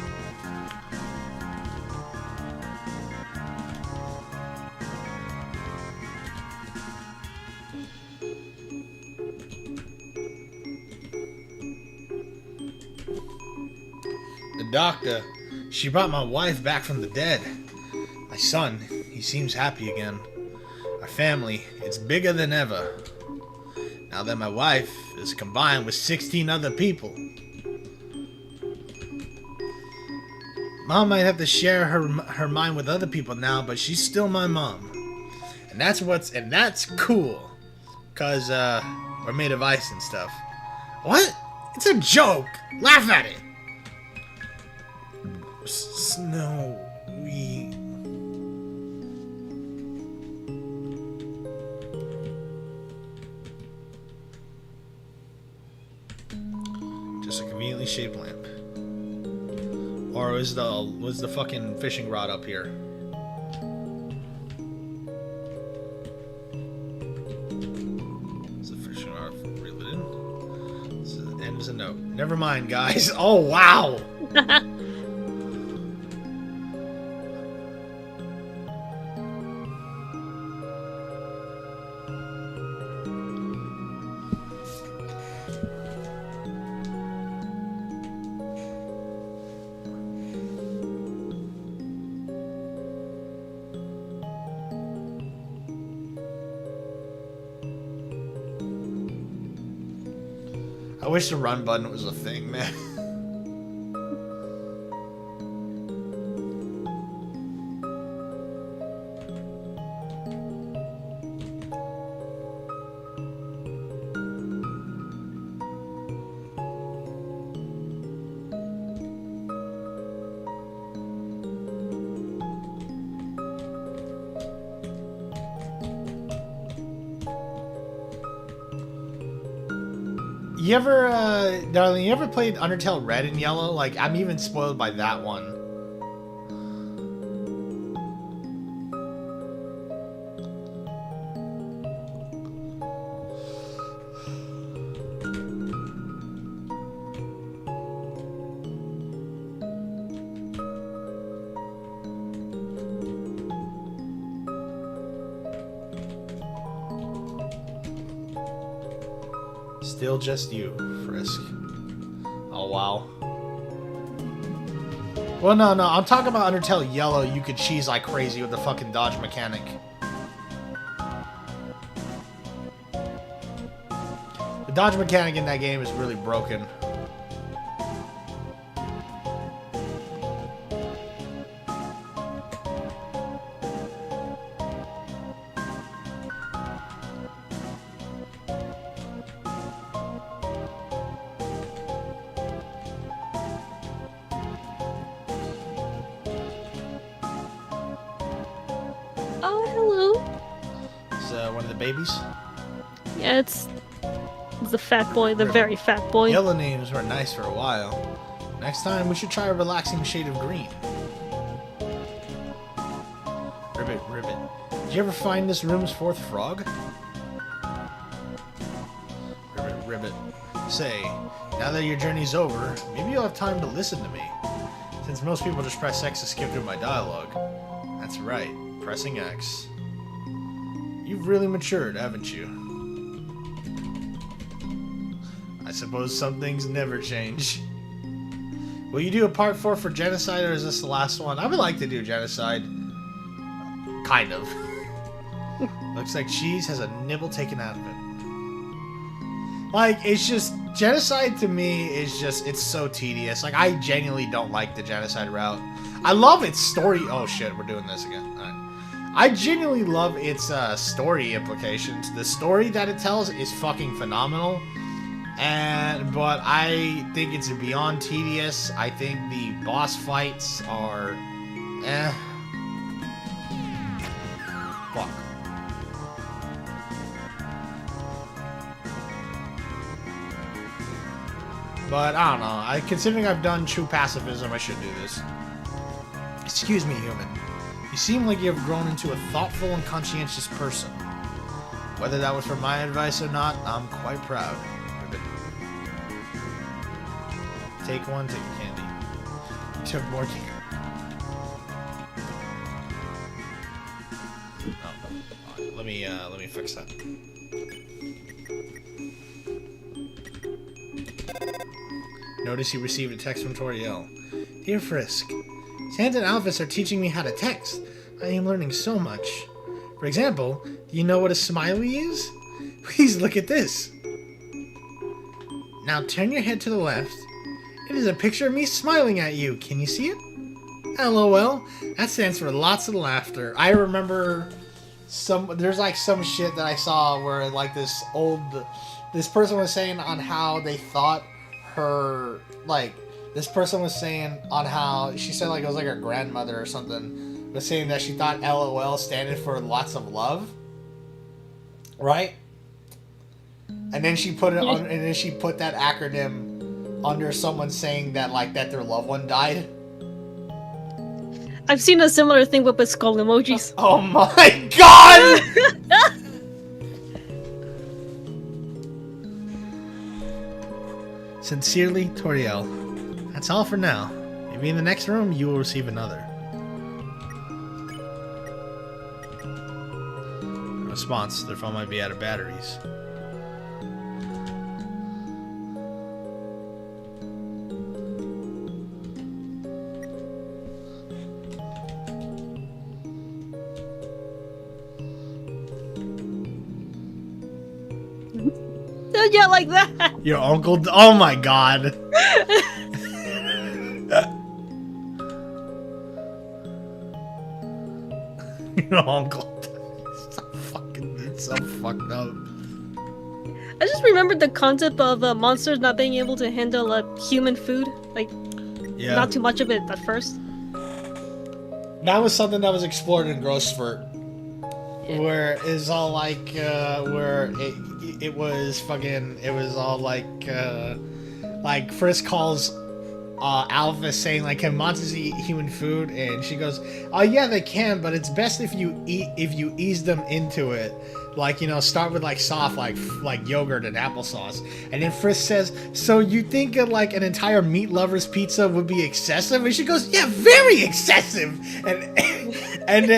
Speaker 1: The doctor, she brought my wife back from the dead. My son, he seems happy again. Our family, it's bigger than ever. Now that my wife is combined with 16 other people. Mom might have to share her mind with other people now, but she's still my mom. And that's cool. Cause we're made of ice and stuff. What? It's a joke! Laugh at it! Snow, we... Just a conveniently shaped lamp. Or was the fucking fishing rod up here? Is the fishing rod reel it in? This is, end is a note. Never mind, guys. Oh wow! I wish the run button was a thing, man. You ever, darling, you ever played Undertale Red and Yellow? Like, I'm even spoiled by that one. Still just you, Frisk. Oh, wow. Well, no, I'm talking about Undertale Yellow. You could cheese like crazy with the fucking dodge mechanic. The dodge mechanic in that game is really broken.
Speaker 2: Oh, hello.
Speaker 1: Is one of the babies?
Speaker 2: Yeah, it's the fat boy, the very fat boy.
Speaker 1: Yellow names were nice for a while. Next time, we should try a relaxing shade of green. Ribbit. Did you ever find this room's fourth frog? Ribbit. Say, now that your journey's over, maybe you'll have time to listen to me. Since most people just press X to skip through my dialogue. That's right, pressing X. You've really matured, haven't you? I suppose some things never change. Will you do a part 4 for Genocide, or is this the last one? I would like to do Genocide. Kind of. Looks like cheese has a nibble taken out of it. Like, it's just... Genocide to me is just... It's so tedious. Like, I genuinely don't like the Genocide route. I love its story... Oh shit, we're doing this again. Alright. I genuinely love its story implications. The story that it tells is fucking phenomenal. But I think it's beyond tedious. I think the boss fights are... Fuck. But I don't know. Considering I've done true pacifism, I should do this. Excuse me, human. You seem like you have grown into a thoughtful and conscientious person. Whether that was for my advice or not, I'm quite proud. Take one, take a candy. You took more candy. Oh, let me fix that. Notice you received a text from Toriel. Dear Frisk, Santa and Alphys are teaching me how to text. I am learning so much. For example, do you know what a smiley is? Please look at this. Now turn your head to the left. It is a picture of me smiling at you. Can you see it? LOL. That stands for lots of laughter. I remember there's like some shit that I saw where like this person was saying on how they thought her, like, this person was saying on how, she said like it was like her grandmother or something, was saying that she thought LOL standing for lots of love. Right? And then she put it on, and then she put that acronym under someone saying that, like, that their loved one died.
Speaker 2: I've seen a similar thing with skull emojis.
Speaker 1: Oh my god! Sincerely, Toriel. That's all for now. Maybe in the next room you will receive another. Response, their phone might be out of batteries.
Speaker 2: Don't yell like that!
Speaker 1: Your uncle... Oh my god. Your uncle... It's so fucked up.
Speaker 2: I just remembered the concept of monsters not being able to handle human food. Like,
Speaker 1: Yeah.
Speaker 2: not too much of it at first.
Speaker 1: That was something that was explored in Gross Spurt. where it's all where it was fucking, it was all like Frisk calls Alpha saying like, can monsters eat human food? And she goes, oh yeah, they can, but it's best if you ease them into it. Like, you know, start with like soft, like yogurt and applesauce. And then Frisk says, so you think like an entire meat lover's pizza would be excessive? And she goes, yeah, very excessive. And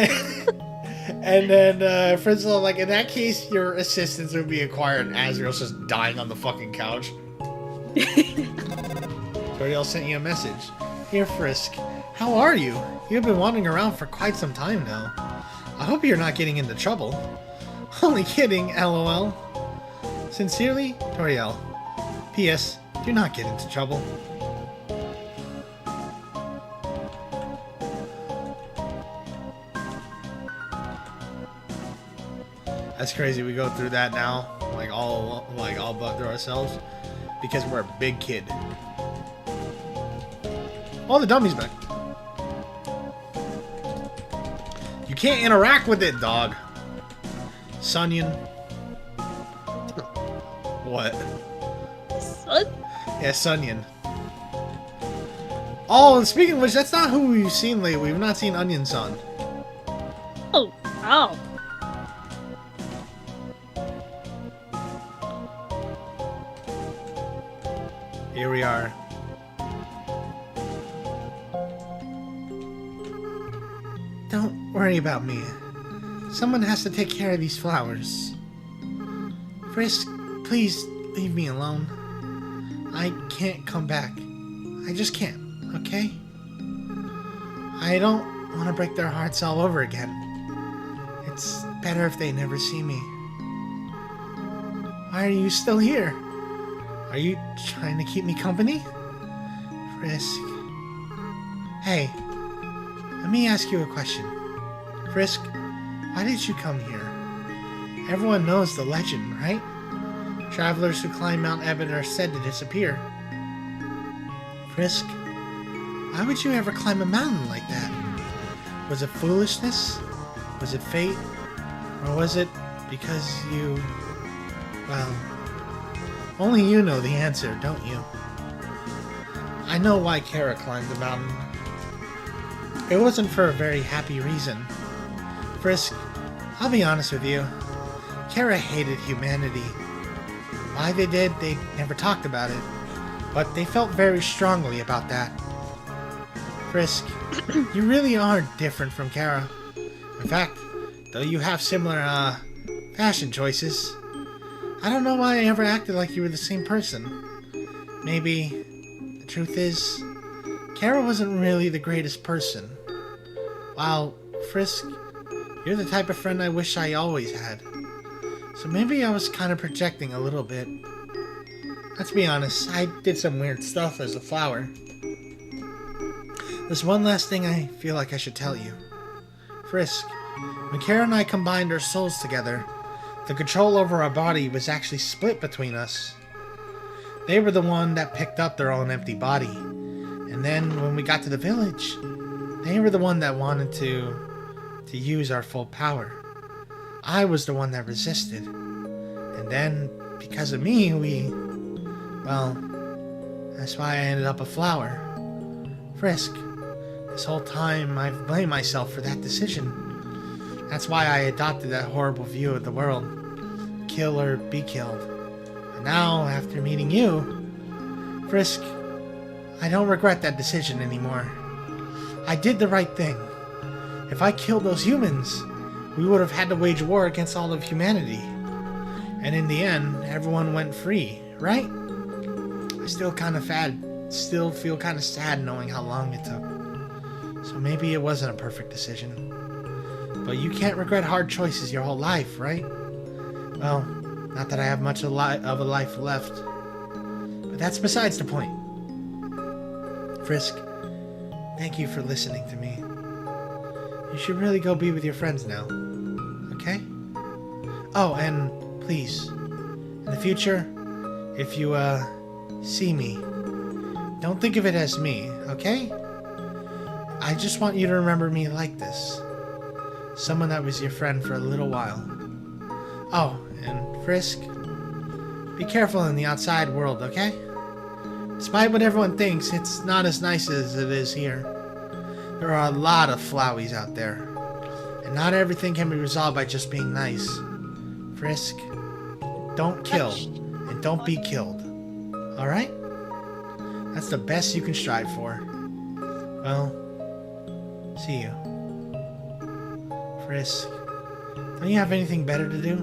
Speaker 1: then Frisk is like, in that case, your assistance would be acquired. And Azrael's just dying on the fucking couch. Toriel sent you a message. Dear Frisk, how are you? You've been wandering around for quite some time now. I hope you're not getting into trouble. Only kidding, LOL. Sincerely, Toriel. P.S. Do not get into trouble. That's crazy. We go through that now, all but through ourselves, because we're a big kid. All the dummies back. You can't interact with it, dog. Sunyan. What?
Speaker 2: Son?
Speaker 1: Yeah, Sunyan. Oh, and speaking of which, that's not who we've seen lately. We've not seen Onion Son.
Speaker 2: Oh, wow.
Speaker 1: Here we are. Don't worry about me. Someone has to take care of these flowers. Frisk, please leave me alone. I can't come back. I just can't, okay? I don't want to break their hearts all over again. It's better if they never see me. Why are you still here? Are you trying to keep me company? Frisk. Hey, let me ask you a question. Frisk, why did you come here? Everyone knows the legend, right? Travelers who climb Mount Ebon are said to disappear. Frisk, why would you ever climb a mountain like that? Was it foolishness? Was it fate? Or was it because you... Well, only you know the answer, don't you? I know why Kara climbed the mountain. It wasn't for a very happy reason. Frisk, I'll be honest with you. Kara hated humanity. Why they did, they never talked about it. But they felt very strongly about that. Frisk, you really are different from Kara. In fact, though you have similar, fashion choices, I don't know why I ever acted like you were the same person. Maybe the truth is, Kara wasn't really the greatest person. While, Frisk, you're the type of friend I wish I always had. So maybe I was kind of projecting a little bit. Let's be honest, I did some weird stuff as a flower. There's one last thing I feel like I should tell you. Frisk, when Kara and I combined our souls together, the control over our body was actually split between us. They were the one that picked up their own empty body. And then when we got to the village, they were the one that wanted to use our full power. I was the one that resisted. And then, because of me, well, that's why I ended up a flower. Frisk, this whole time I've blamed myself for that decision. That's why I adopted that horrible view of the world. Kill or be killed. And now, after meeting you, Frisk, I don't regret that decision anymore. I did the right thing. If I killed those humans, we would have had to wage war against all of humanity. And in the end, everyone went free, right? I still feel kind of sad knowing how long it took. So maybe it wasn't a perfect decision. But you can't regret hard choices your whole life, right? Well, not that I have much of a life left. But that's besides the point. Frisk, thank you for listening to me. You should really go be with your friends now. Okay? Oh, and please, in the future, if you, see me, don't think of it as me, okay? I just want you to remember me like this.
Speaker 3: Someone that was your friend for a little while. Oh, and Frisk, be careful in the outside world, okay? Despite what everyone thinks, it's not as nice as it is here. There are a lot of Flowies out there, and not everything can be resolved by just being nice. Frisk, don't kill, and don't be killed. Alright? That's the best you can strive for. Well, see you. Frisk, don't you have anything better to do?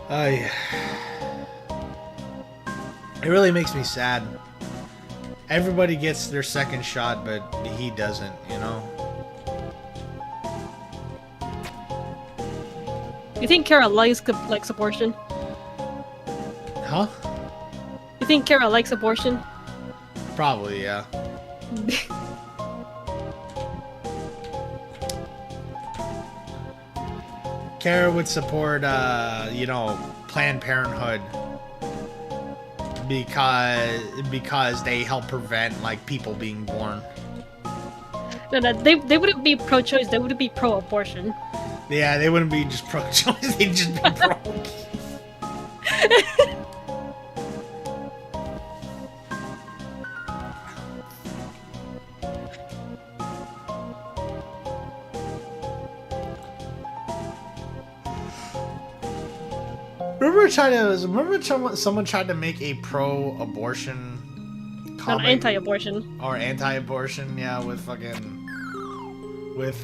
Speaker 1: Yeah. It really makes me sad. Everybody gets their second shot, but he doesn't, you know?
Speaker 2: You think Kara likes abortion?
Speaker 1: Huh?
Speaker 2: You think Kara likes abortion?
Speaker 1: Probably, yeah. Kara would support, you know, Planned Parenthood because they help prevent like people being born.
Speaker 2: No, they wouldn't be pro-choice. They would be pro-abortion.
Speaker 1: Yeah, they wouldn't be just pro-choice. They'd just be pro. Remember someone tried to make a pro-abortion comic?
Speaker 2: Not anti-abortion.
Speaker 1: Or anti-abortion, yeah, with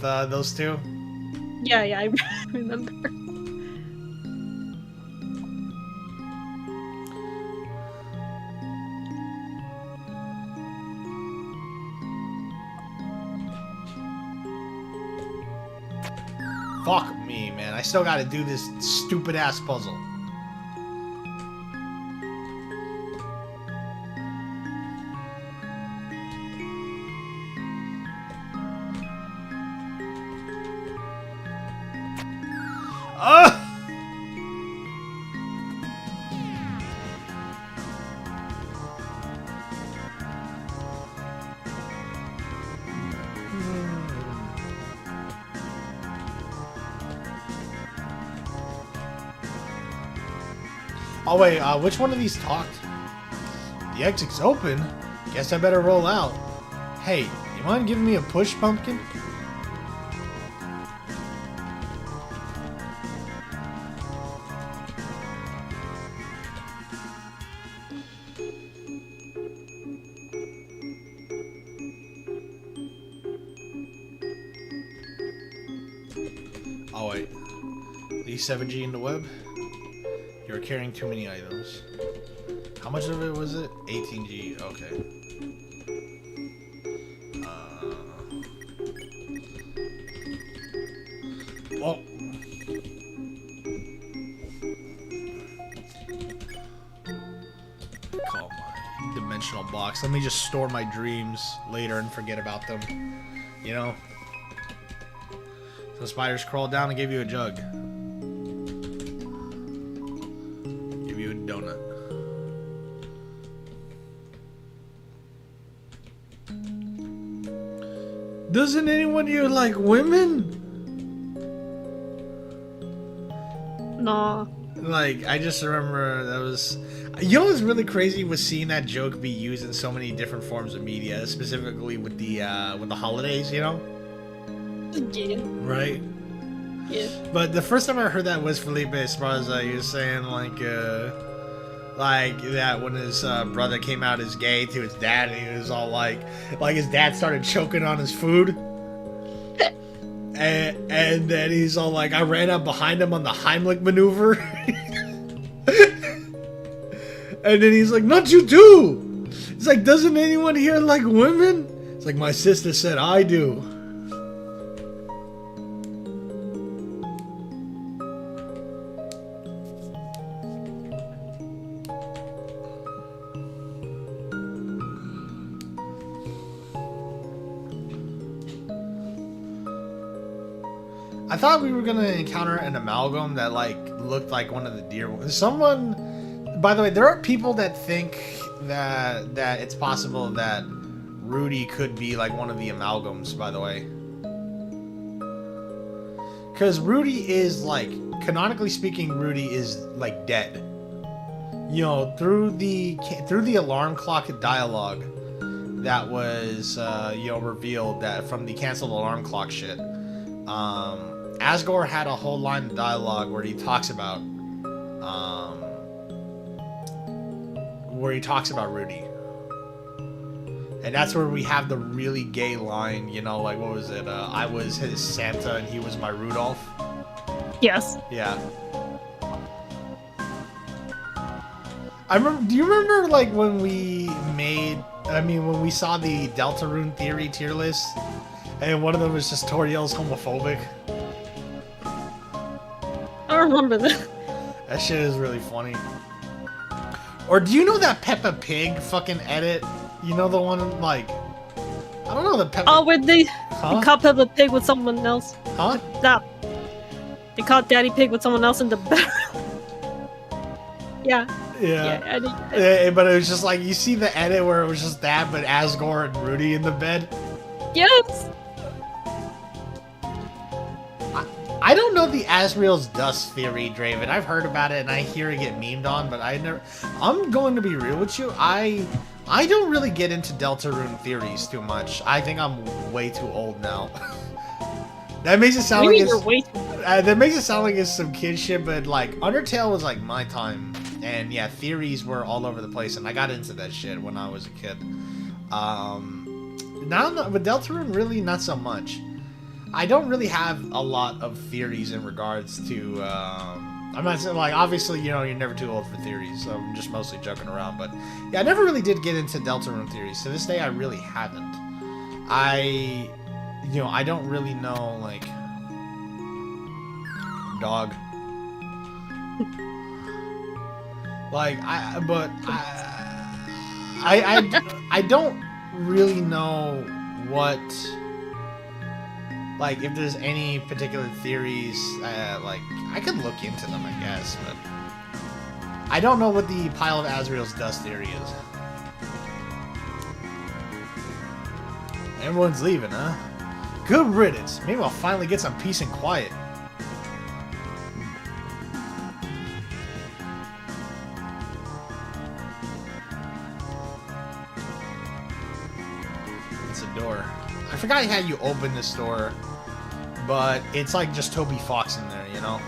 Speaker 1: those two.
Speaker 2: Yeah, I remember.
Speaker 1: Fuck me, man. I still gotta do this stupid ass puzzle. Oh wait, which one of these talked? The exit's open? Guess I better roll out. Hey, you mind giving me a push, pumpkin? Oh wait. Leave 7G in the web? You're carrying too many items. How much of it was it? 18G. Okay. Well. Call my dimensional box. Let me just store my dreams later and forget about them. You know? So spiders crawl down and give you a jug. Donut. Doesn't anyone here like women?
Speaker 2: No.
Speaker 1: Like, I just remember that was... You know what's really crazy was seeing that joke be used in so many different forms of media, specifically with the holidays, you know?
Speaker 2: Yeah.
Speaker 1: Right?
Speaker 2: Yeah.
Speaker 1: But the first time I heard that was Felipe Esparza. He was saying, like that when his brother came out as gay to his dad, and he was all like his dad started choking on his food. And then he's all like, I ran up behind him on the Heimlich maneuver. And then he's like, not you too. It's like, doesn't anyone here like women? It's like, my sister said I do. I thought we were gonna encounter an amalgam that like looked like one of the deer ones. Someone, by the way, there are people that think that it's possible that Rudy could be like one of the amalgams, by the way. Because Rudy is like, canonically speaking, Rudy is like dead. You know, through the alarm clock dialogue that was you know, revealed that from the canceled alarm clock shit. Asgore had a whole line of dialogue where he talks about Rudy. And that's where we have the really gay line, you know, like, what was it? I was his Santa and he was my Rudolph.
Speaker 2: Yes.
Speaker 1: Yeah. I remember, do you remember, like, when we saw the Deltarune Theory tier list, and one of them was just Toriel's homophobic?
Speaker 2: I remember that.
Speaker 1: That shit is really funny. Or do you know that Peppa Pig fucking edit? You know the one, like, I don't know, the Peppa...
Speaker 2: Oh, where they
Speaker 1: Huh?
Speaker 2: caught Peppa Pig with someone else.
Speaker 1: Huh?
Speaker 2: That. They caught Daddy Pig with someone else in the bed. Yeah.
Speaker 1: Yeah.
Speaker 2: Yeah,
Speaker 1: But it was just like, you see the edit where it was just that, but Asgore and Rudy in the bed?
Speaker 2: Yes!
Speaker 1: I don't know the Asriel's dust theory, Draven. I've heard about it and I hear it get memed on, but I never... I'm going to be real with you. I don't really get into Deltarune theories too much. I think I'm way too old now. That makes it sound like
Speaker 2: you're way too
Speaker 1: that makes it sound like it's some kid shit, but like Undertale was like my time, and yeah, theories were all over the place, and I got into that shit when I was a kid. Now with Deltarune, really not so much. I don't really have a lot of theories in regards to. I'm not saying, like, obviously, you know, you're never too old for theories, so I'm just mostly joking around. But yeah, I never really did get into Deltarune theories. To this day, I really haven't. I don't really know, like, dog. Like, I don't really know what, like, if there's any particular theories, like, I could look into them, I guess, but I don't know what the pile of Asriel's dust theory is. Everyone's leaving, huh? Good riddance. Maybe I'll finally get some peace and quiet. It's a door. I forgot how you open this door, but it's like just Toby Fox in there, you know?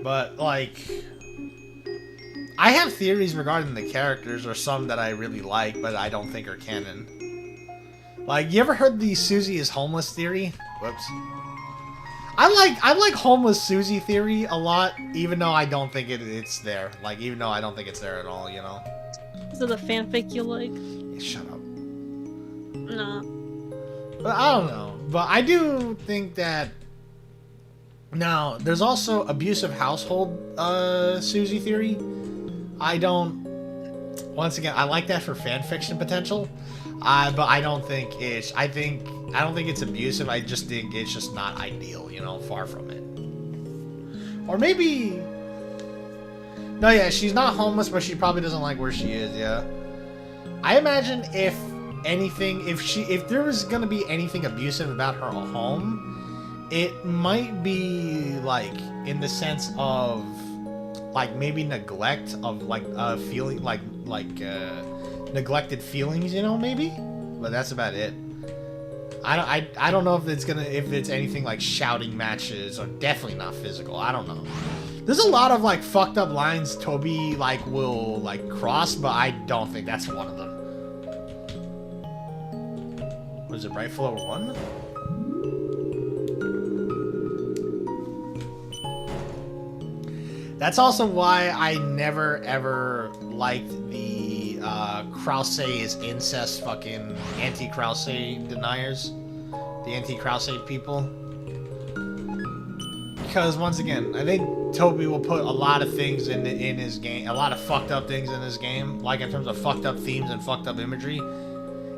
Speaker 1: But, like, I have theories regarding the characters, or some that I really like, but I don't think are canon. Like, you ever heard the Susie is homeless theory? Whoops. I like homeless Susie theory a lot, even though I don't think it's there. Like, even though I don't think it's there at all, you know?
Speaker 2: Is it a fanfic you like?
Speaker 1: Yeah, shut up.
Speaker 2: Nah.
Speaker 1: But I don't know. But I do think that... Now, there's also abusive household Susie theory. I don't... Once again, I like that for fanfiction potential. But I don't think it's... I don't think it's abusive. I just think it's just not ideal, you know? Far from it. Or maybe... No, yeah, she's not homeless, but she probably doesn't like where she is, yeah. I imagine if anything... If there was gonna be anything abusive about her home... It might be, like, in the sense of, like, maybe neglect of, like, feeling, like, neglected feelings, you know, maybe? But that's about it. I don't know if it's anything like shouting matches, or definitely not physical. I don't know. There's a lot of, like, fucked up lines Toby, like, will, like, cross, but I don't think that's one of them. Was it right floor 1? That's also why I never ever liked the Krause is incest fucking anti-Krause deniers. The anti-Krause people. because once again, I think Toby will put a lot of things in his game, a lot of fucked up things in his game, like in terms of fucked up themes and fucked up imagery.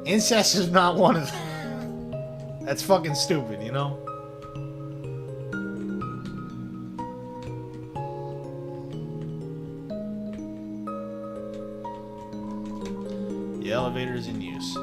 Speaker 1: Incest is not one of them. That's fucking stupid, you know? The elevator is in use.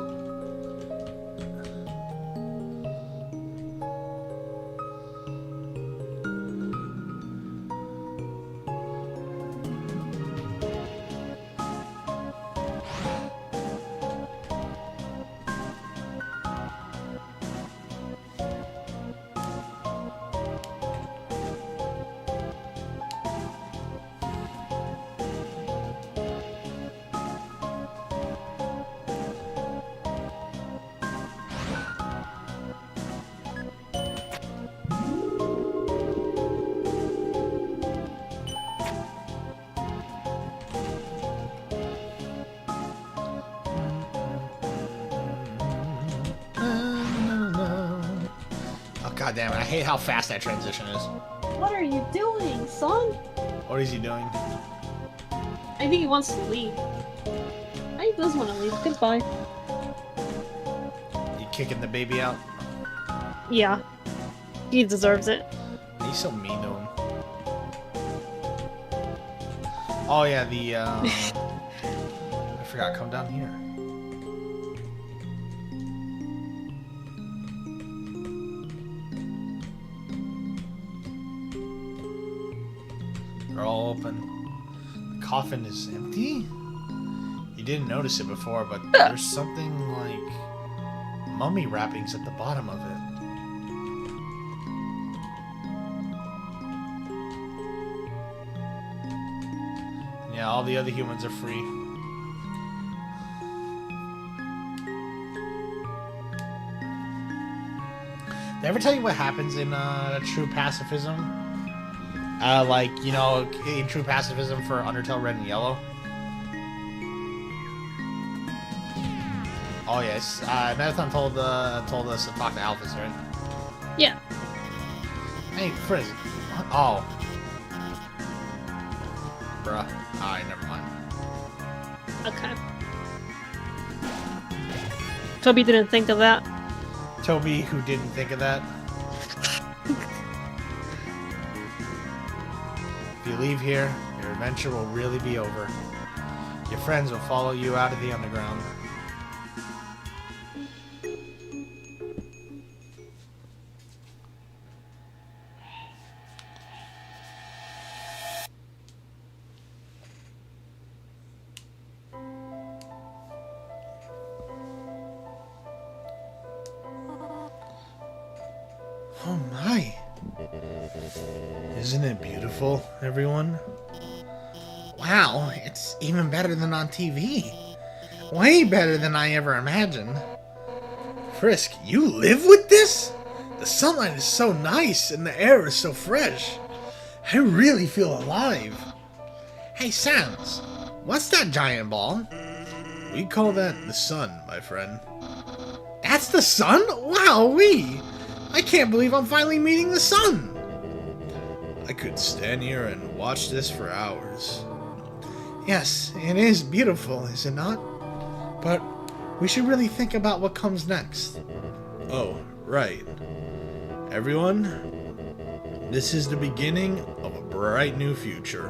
Speaker 1: God damn it, I hate how fast that transition is.
Speaker 2: What are you doing, son?
Speaker 1: What is he doing?
Speaker 2: I think he wants to leave. He does want to leave. Goodbye.
Speaker 1: You kicking the baby out?
Speaker 2: Yeah. He deserves it.
Speaker 1: He's so mean to him. Oh yeah, the I forgot, come down here. They're all open. The coffin is empty? You didn't notice it before, but there's something like mummy wrappings at the bottom of it. Yeah, all the other humans are free. Did I ever tell you what happens in true pacifism? Like, you know, in true pacifism for Undertale Red and Yellow. Oh yes, Metathon told us to talk to Alphys, right?
Speaker 2: Yeah.
Speaker 1: Hey, Frizz. Oh. Bruh. Alright, never mind.
Speaker 2: Okay. Toby didn't think of that.
Speaker 1: Toby, who didn't think of that. If you leave here, your adventure will really be over. Your friends will follow you out of the underground. Oh my. Isn't it beautiful, everyone? Wow, it's even better than on TV. Way better than I ever imagined. Frisk, you live with this? The sunlight is so nice and the air is so fresh. I really feel alive. Hey, Sans, what's that giant ball? We call that the sun, my friend. That's the sun? Wowee! I can't believe I'm finally meeting the sun! I could stand here and watch this for hours. Yes, it is beautiful, is it not? But we should really think about what comes next. Oh, right. Everyone, this is the beginning of a bright new future.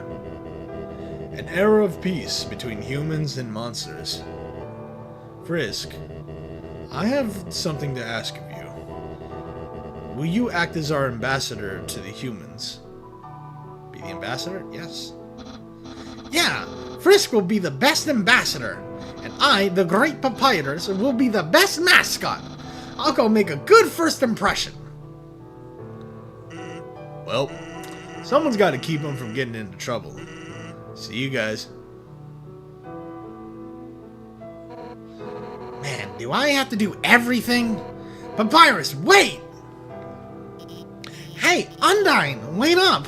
Speaker 1: An era of peace between humans and monsters. Frisk, I have something to ask of you. Will you act as our ambassador to the humans? Be the ambassador? Yes. Yeah! Frisk will be the best ambassador! And I, the great proprietor, will be the best mascot! I'll go make a good first impression! Well, someone's got to keep him from getting into trouble. See you guys. Man, do I have to do everything? Papyrus, wait! Hey, Undyne, wait up!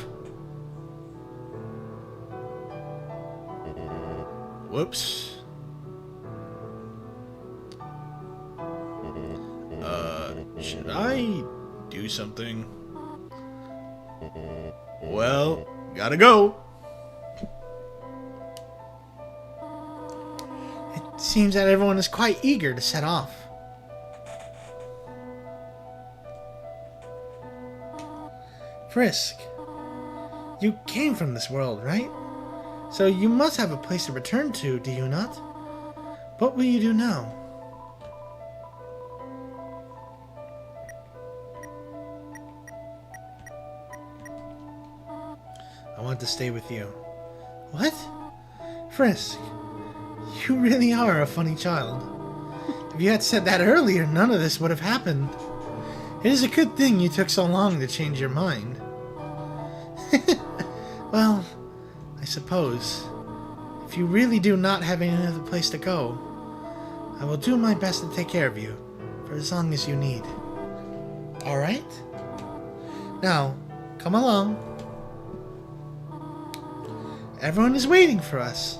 Speaker 1: Whoops. Should I do something? Well, gotta go.
Speaker 3: It seems that everyone is quite eager to set off. Frisk, you came from this world, right? So you must have a place to return to, do you not? What will you do now?
Speaker 1: I want to stay with you.
Speaker 3: What? Frisk, you really are a funny child. If you had said that earlier, none of this would have happened. It is a good thing you took so long to change your mind. Well, I suppose. If you really do not have any other place to go, I will do my best to take care of you for as long as you need. Alright? Now, come along. Everyone is waiting for us.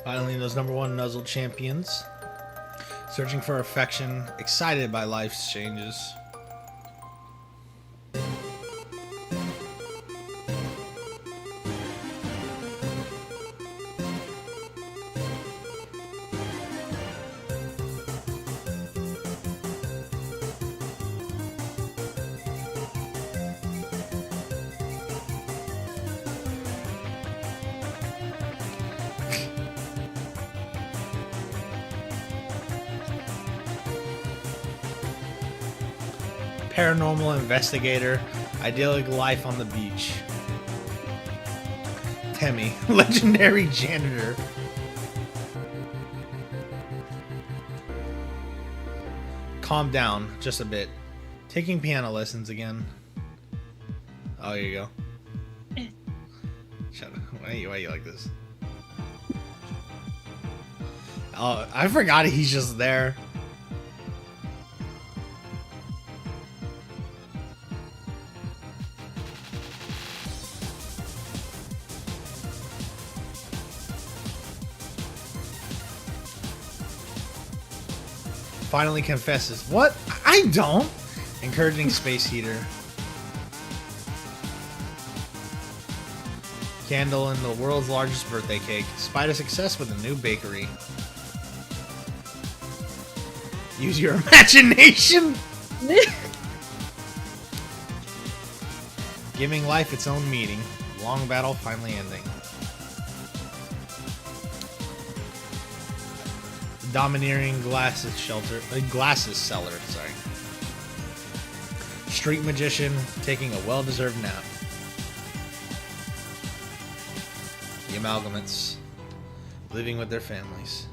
Speaker 1: Finally, those #1 Nuzzle champions. Searching for affection, excited by life's changes. Paranormal investigator, idyllic life on the beach. Temmie, legendary janitor. Calm down just a bit. Taking piano lessons again. Oh, here you go. Shut up. Why are you like this? Oh, I forgot he's just there. Finally confesses. What? I don't. Encouraging space heater. Candle in the world's largest birthday cake. Spider success with a new bakery. Use your imagination. Giving life its own meaning. Long battle finally ending. Domineering glasses seller, sorry. Street magician taking a well-deserved nap. The amalgamates living with their families.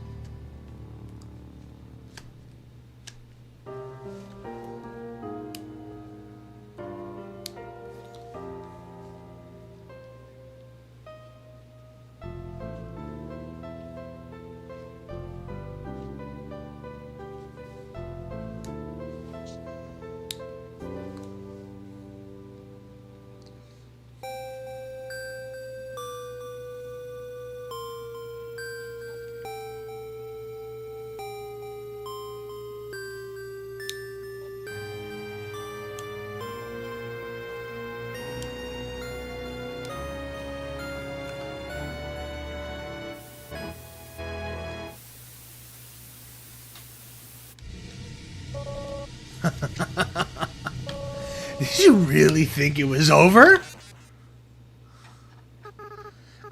Speaker 3: Did you really think it was over?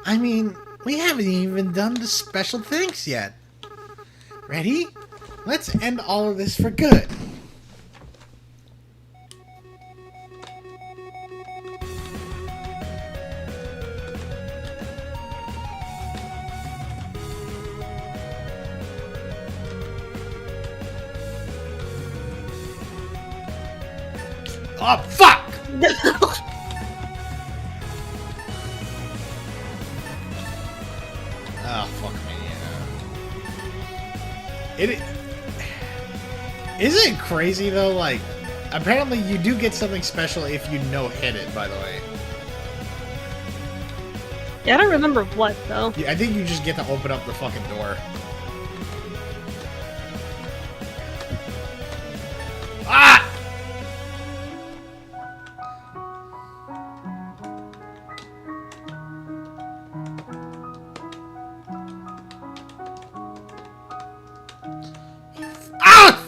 Speaker 3: I mean, we haven't even done the special thanks yet. Ready? Let's end all of this for good. Oh, fuck! Oh, fuck me, yeah. Isn't it crazy, though? Like, apparently you do get something special if you no-hit it, by the way.
Speaker 2: Yeah, I don't remember what, though.
Speaker 3: I think you just get to open up the fucking door. Ah! Ah!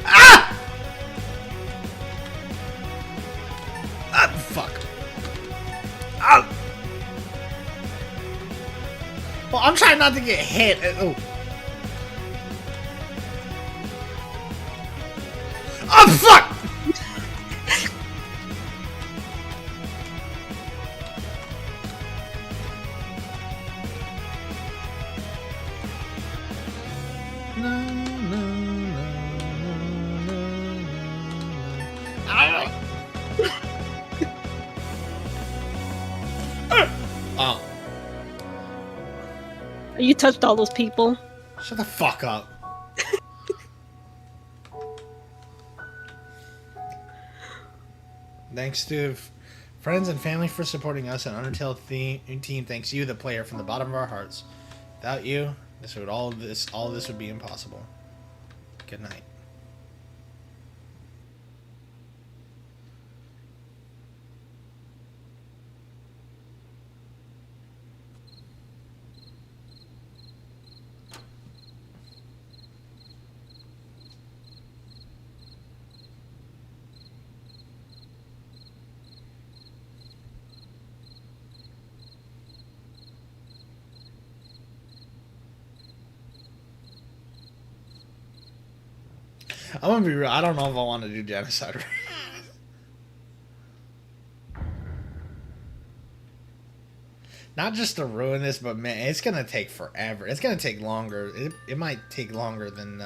Speaker 3: Ah! Ah, fuck. Ah! Well, I'm trying not to get hit. Oh. Oh, fuck! No, no, no, no, no. Oh.
Speaker 2: You touched all those people.
Speaker 3: Shut the fuck up. Thanks to friends and family for supporting us, and Undertale team thanks you, the player, from the bottom of our hearts. Without you, all this would be impossible. Good night. I'm gonna be real. I don't know if I want to do genocide. Not just to ruin this, but man, it's gonna take forever. It's gonna take longer. It might take longer than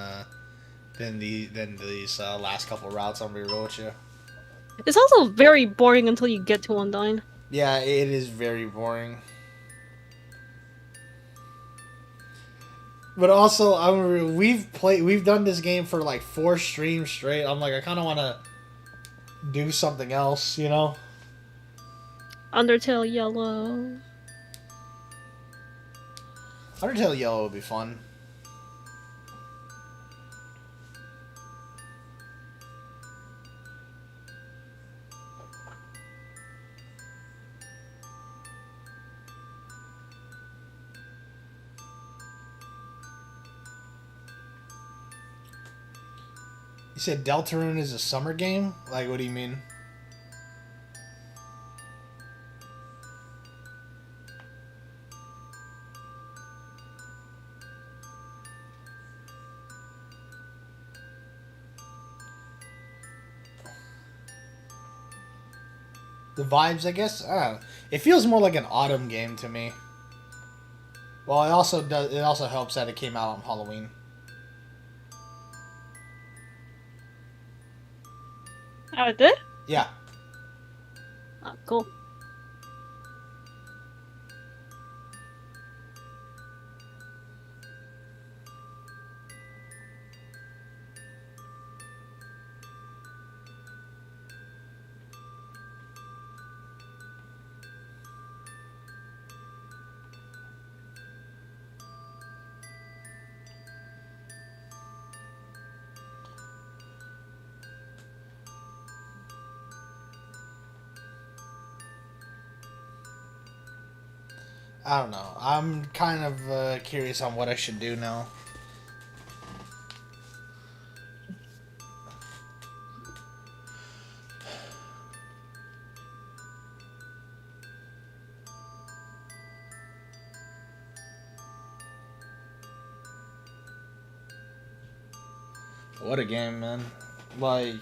Speaker 3: these last couple routes. I'm gonna be real with you.
Speaker 2: It's also very boring until you get to Undyne.
Speaker 3: Yeah, it is very boring. But also, we've done this game for like 4 streams straight. I'm like, I kind of want to do something else, you know?
Speaker 2: Undertale Yellow.
Speaker 3: Undertale Yellow would be fun. You said Deltarune is a summer game? Like, what do you mean? The vibes, I guess? I don't know. It feels more like an autumn game to me. Well, it also helps that it came out on Halloween.
Speaker 2: Oh, it did?
Speaker 3: Yeah.
Speaker 2: Oh, cool.
Speaker 1: I don't know. I'm kind of curious on what I should do now. What a game, man. Like,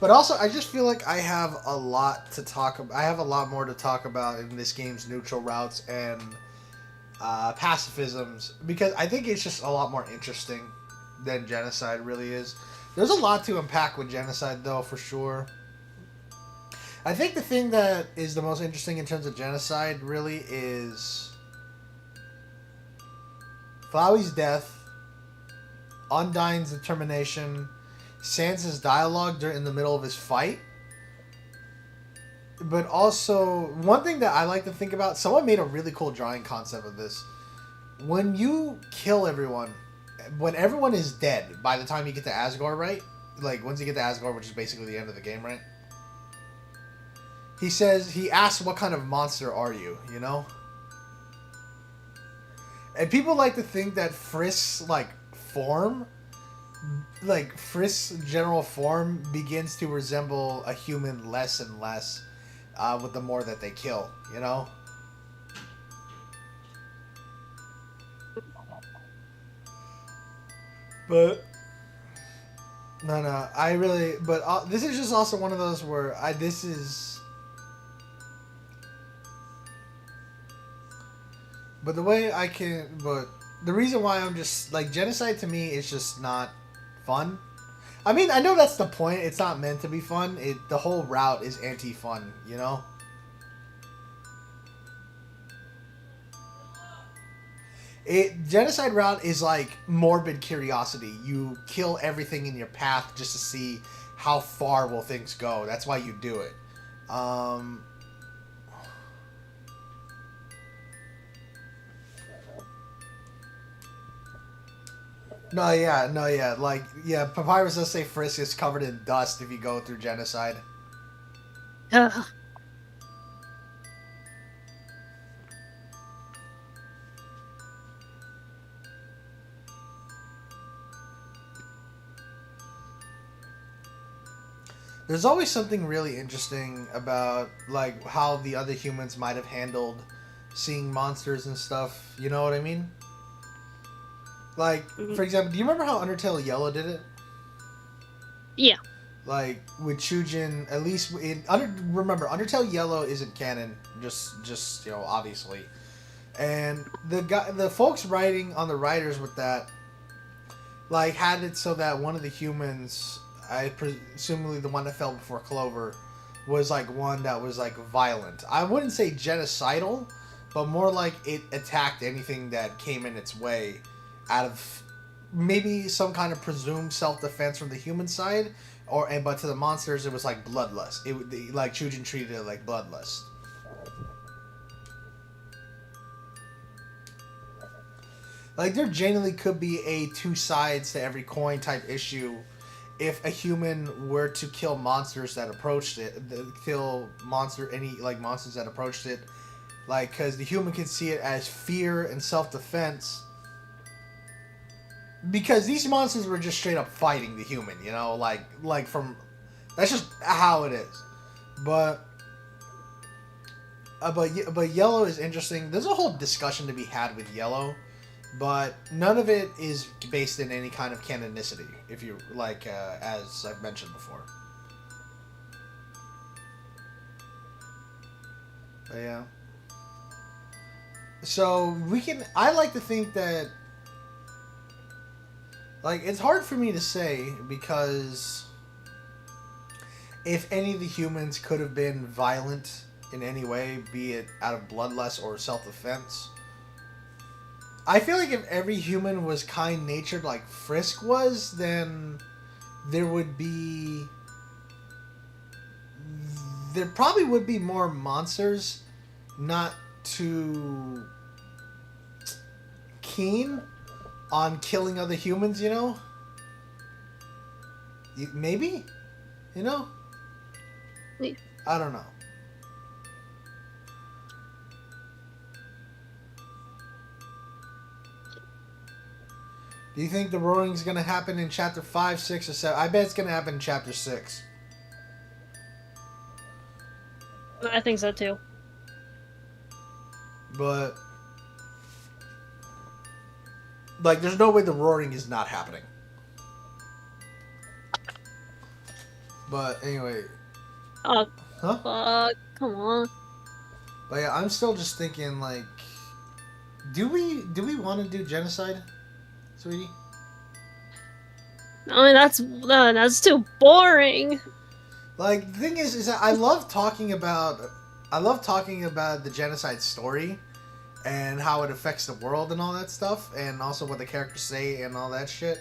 Speaker 3: But also, I just feel like I have a lot to talk about. I have a lot more to talk about in this game's neutral routes and pacifisms because I think it's just a lot more interesting than genocide really is. There's a lot to unpack with genocide, though, for sure. I think the thing that is the most interesting in terms of genocide really is Flowey's death, Undyne's determination, Sansa's dialogue in the middle of his fight. But also, one thing that I like to think about, someone made a really cool drawing concept of this. When you kill everyone, when everyone is dead by the time you get to Asgard, right? Like, once you get to Asgard, which is basically the end of the game, right? He asks, what kind of monster are you, you know? And people like to think that Frisk's, Frisk's general form begins to resemble a human less and less with the more that they kill, you know? But no, I really. But this is just also one of those where this is. But the way I can, but the reason why I'm just like genocide to me is just not fun. I mean, I know that's the point. It's not meant to be fun. The whole route is anti-fun, you know. Genocide route is like morbid curiosity. You kill everything in your path just to see how far will things go. That's why you do it. No, yeah. Like, yeah, Papyrus does say Frisk is covered in dust if you go through genocide.
Speaker 2: Ugh.
Speaker 3: There's always something really interesting about, like, how the other humans might have handled seeing monsters and stuff. You know what I mean? Like, for example, do you remember how Undertale Yellow did it?
Speaker 2: Yeah.
Speaker 3: Like, with Chujin, at least remember, Undertale Yellow isn't canon, just you know, obviously. And the folks writing on the writers with that, like, had it so that one of the humans, presumably the one that fell before Clover, was like one that was like violent. I wouldn't say genocidal, but more like it attacked anything that came in its way, out of maybe some kind of presumed self-defense from the human side, but to the monsters it was like bloodlust. Like Chujin treated it like bloodlust. Like, there genuinely could be a two sides to every coin type issue if a human were to kill monsters that approached it, monsters that approached it, like, because the human can see it as fear and self-defense, because these monsters were just straight up fighting the human, you know, like from, that's just how it is. But Yellow is interesting. There's a whole discussion to be had with Yellow, but none of it is based in any kind of canonicity, if you like, as I've mentioned before. But yeah. So I like to think that, like, it's hard for me to say, because if any of the humans could have been violent in any way, be it out of bloodlust or self-defense, I feel like if every human was kind-natured like Frisk was, then there probably would be more monsters not too keen on killing other humans, you know? Maybe? You know?
Speaker 2: Yeah.
Speaker 3: I don't know. Do you think the roaring's gonna happen in chapter 5, 6, or 7? I bet it's gonna happen in chapter 6.
Speaker 2: I think so too.
Speaker 3: But like, there's no way the roaring is not happening. But anyway,
Speaker 2: Oh,
Speaker 3: huh?
Speaker 2: come on.
Speaker 3: But yeah, I'm still just thinking like, do we want to do genocide, sweetie?
Speaker 2: I mean, that's too boring.
Speaker 3: Like, the thing is that I love talking about the genocide story and how it affects the world and all that stuff, and also what the characters say and all that shit.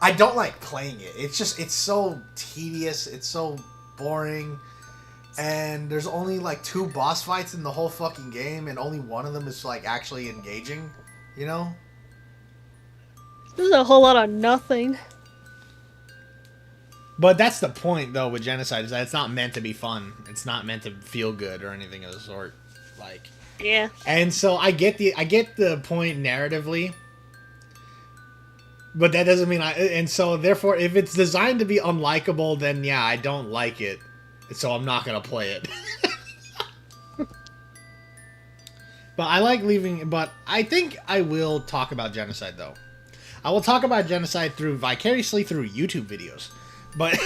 Speaker 3: I don't like playing it. It's so tedious. It's so boring. And there's only like 2 boss fights in the whole fucking game, and only one of them is like actually engaging, you know?
Speaker 2: This is a whole lot of nothing.
Speaker 1: But that's the point, though, with genocide, is that it's not meant to be fun. It's not meant to feel good or anything of the sort. Like,
Speaker 2: Yeah.
Speaker 1: and so I get the point narratively, but that doesn't mean and so therefore, if it's designed to be unlikable, then yeah, I don't like it, so I'm not gonna play it. But I like leaving. But I think I will talk about genocide, though. I will talk about genocide vicariously through YouTube videos. But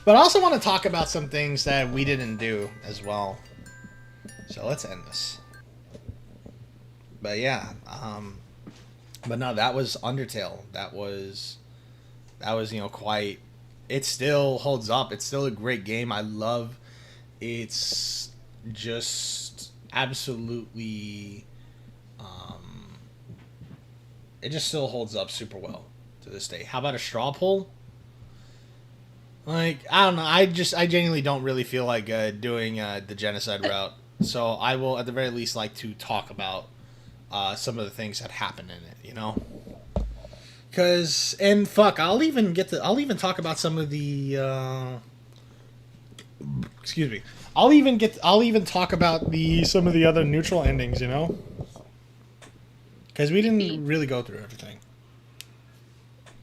Speaker 1: but I also want to talk about some things that we didn't do as well. So let's end this. But yeah, but no, that was Undertale. That was quite. It still holds up. It's still a great game. I love. It's just absolutely. It just still holds up super well to this day. How about a straw poll? Like, I don't know. I genuinely don't really feel like doing the genocide route. So I will, at the very least, like to talk about some of the things that happen in it. You know, because I'll even talk about some of the. Excuse me. I'll even talk about some of the other neutral endings. You know, because we didn't really go through everything.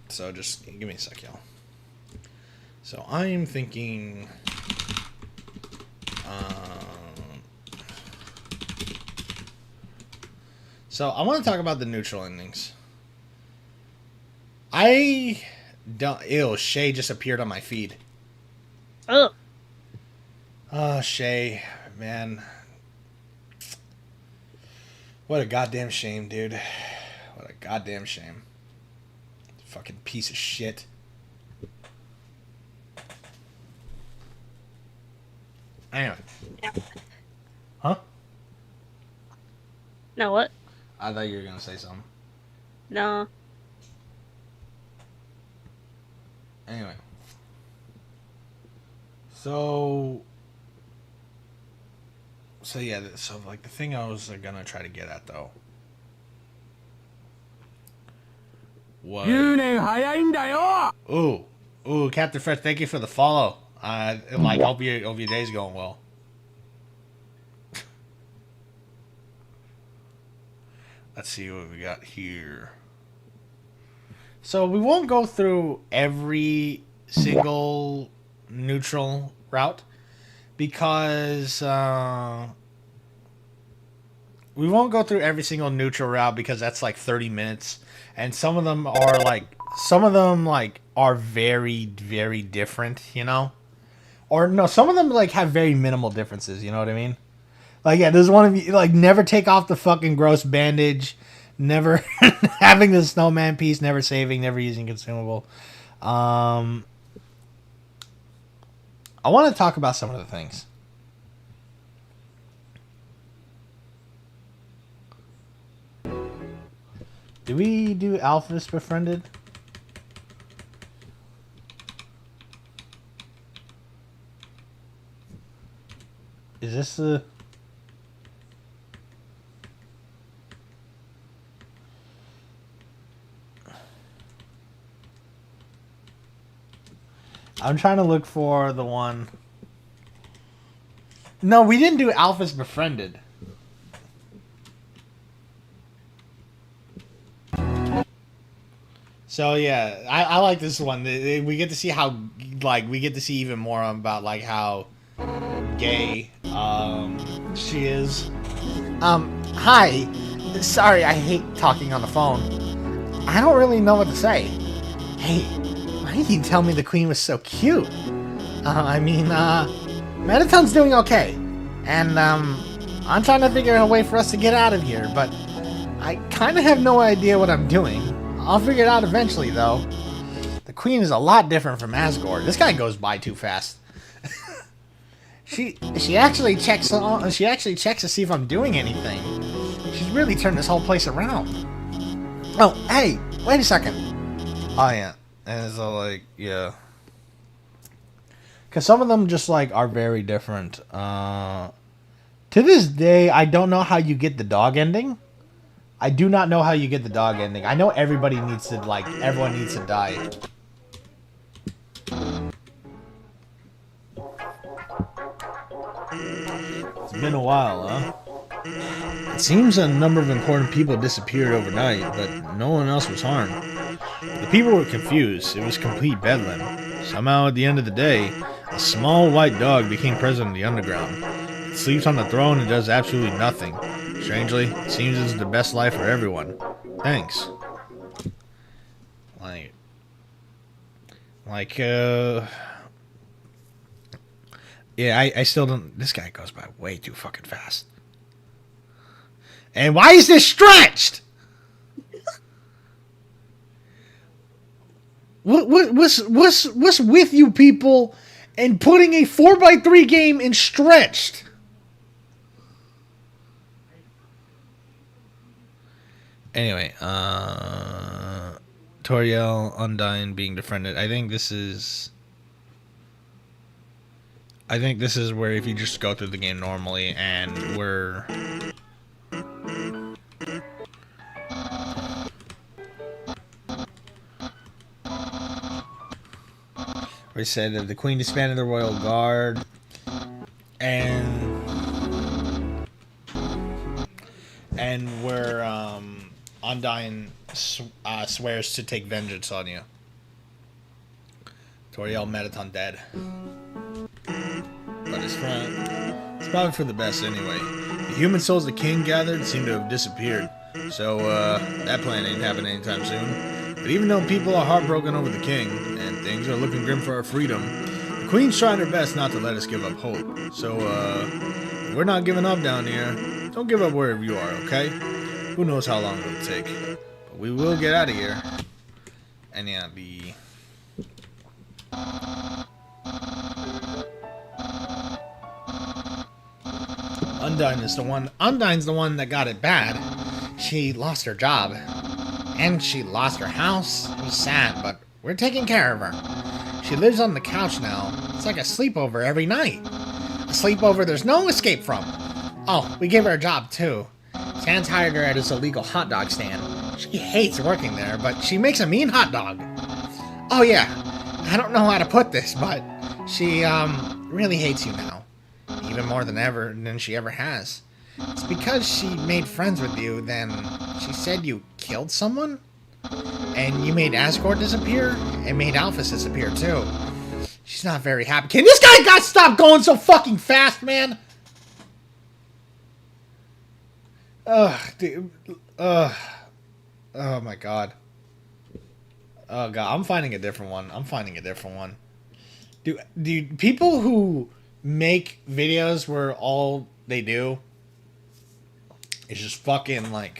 Speaker 1: So just give me a sec, y'all. So I'm thinking, so I want to talk about the neutral endings. I don't. Ew, Shay just appeared on my feed.
Speaker 2: Oh.
Speaker 1: Oh, Shay, man. What a goddamn shame, dude. What a goddamn shame. Fucking piece of shit. Anyway.
Speaker 2: Yeah.
Speaker 1: Huh?
Speaker 2: No, what?
Speaker 1: I thought you were gonna say something.
Speaker 2: No.
Speaker 1: Anyway. So yeah, so like the thing I was gonna try to get at though was Ooh, Captain Fresh, thank you for the follow. Hope your day's going well. Let's see what we got here. So we won't go through every single neutral route because we won't go through every single neutral route because that's like 30 minutes, and some of them are very, very different, you know? Or no, some of them like have very minimal differences, you know what I mean? Like, yeah, there's one of you, like, never take off the fucking gross bandage, never having the snowman piece, never saving, never using consumable. I want to talk about some of the things. Did we do Alphys Befriended? Is this the... I'm trying to look for the one... No, we didn't do Alphys Befriended. So yeah, I like this one. We get to see how we get to see even more about how gay she is.
Speaker 3: Hi. Sorry, I hate talking on the phone. I don't really know what to say. Hey, why didn't you tell me the queen was so cute? Metaton's doing okay. And, I'm trying to figure out a way for us to get out of here, but I kind of have no idea what I'm doing. I'll figure it out eventually, though. The queen is a lot different from Asgore. This guy goes by too fast. She actually checks to see if I'm doing anything. She's really turned this whole place around. Oh, hey, wait a second.
Speaker 1: Oh yeah, and so yeah, because some of them just are very different. To this day, I don't know how you get the dog ending. I do not know how you get the dog ending. I know everybody needs to everyone needs to die. It's been a while, huh? It seems a number of important people disappeared overnight, but no one else was harmed. The people were confused. It was complete bedlam. Somehow, at the end of the day, a small white dog became president of the underground. It sleeps on the throne and does absolutely nothing. Strangely, it seems it's the best life for everyone. Thanks. Yeah, I still don't... This guy goes by way too fucking fast. And why is this stretched? What's with you people and putting a 4x3 game in stretched? Anyway, Toriel, Undyne being defriended. I think this is where if you just go through the game normally and we're... We said that the Queen disbanded the Royal Guard, and where Undyne swears to take vengeance on you. Toriel Metaton dead. But it's probably for the best anyway. The human souls the king gathered seem to have disappeared, so that plan ain't happening anytime soon. But even though people are heartbroken over the king, and things are looking grim for our freedom, the queen's trying her best not to let us give up hope. So, we're not giving up down here. Don't give up wherever you are, okay? Who knows how long it'll take. But we will get out of here. And yeah, Undyne's the one that got it bad. She lost her job. And she lost her house. It was sad, but we're taking care of her. She lives on the couch now. It's like a sleepover every night. A sleepover there's no escape from. Oh, we gave her a job, too. Stan's hired her at his illegal hot dog stand. She hates working there, but she makes a mean hot dog. Oh, yeah. I don't know how to put this, but she, really hates you now. Even more than she ever has. It's because she made friends with you, then she said you killed someone? And you made Asgore disappear? And made Alphys disappear, too. She's not very happy. Can this guy stop going so fucking fast, man? Ugh, dude. Ugh. Oh, my God. Oh, God. I'm finding a different one. Dude, people who make videos where all they do is just fucking, I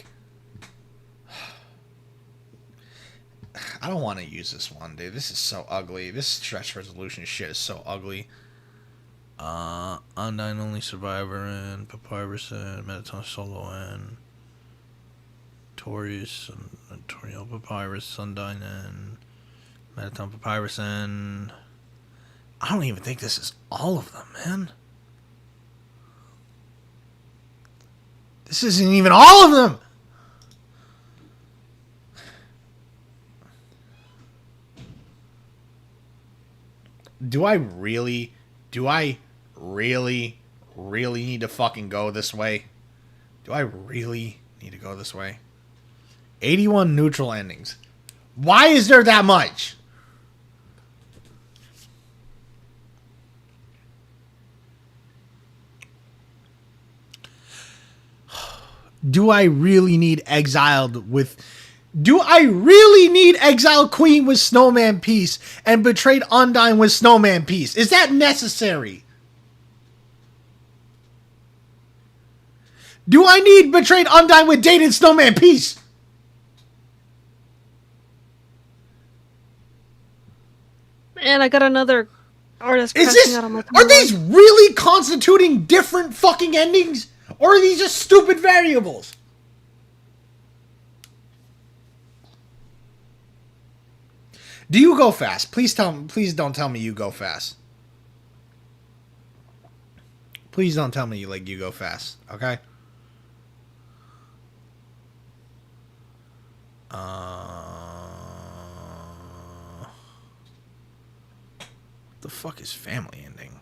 Speaker 1: don't want to use this one, dude. This is so ugly. This stretch resolution shit is so ugly. Undyne Only Survivor and Papyrus and Metaton Solo and Torius and Toriel Papyrus, Undyne and Metaton Papyrus and... I don't even think this is all of them, man. This isn't even all of them! Do I really need to fucking go this way? Do I really need to go this way? 81 neutral endings. Why is there that much? Do I really need exiled with... Do I really need exiled queen with snowman piece and betrayed Undyne with snowman piece? Is that necessary? Do I need betrayed Undyne with dated snowman piece?
Speaker 2: Man, I got another artist
Speaker 1: Is
Speaker 2: crashing
Speaker 1: this...
Speaker 2: out on my
Speaker 1: Are
Speaker 2: timeline.
Speaker 1: these really constituting different fucking endings? Or are these just stupid variables? Do you go fast? Please don't tell me you go fast. Please don't tell me you go fast, okay? What the fuck is family ending?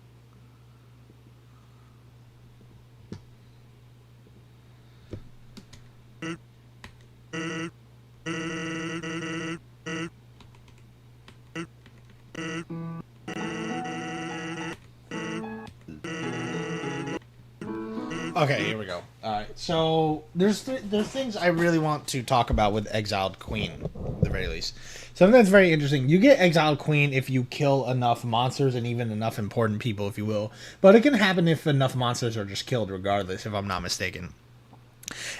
Speaker 1: Okay, here we go. Alright, so there's things I really want to talk about with Exiled Queen, at the very least. Something that's very interesting. You get Exiled Queen if you kill enough monsters and even enough important people, if you will. But it can happen if enough monsters are just killed regardless, if I'm not mistaken.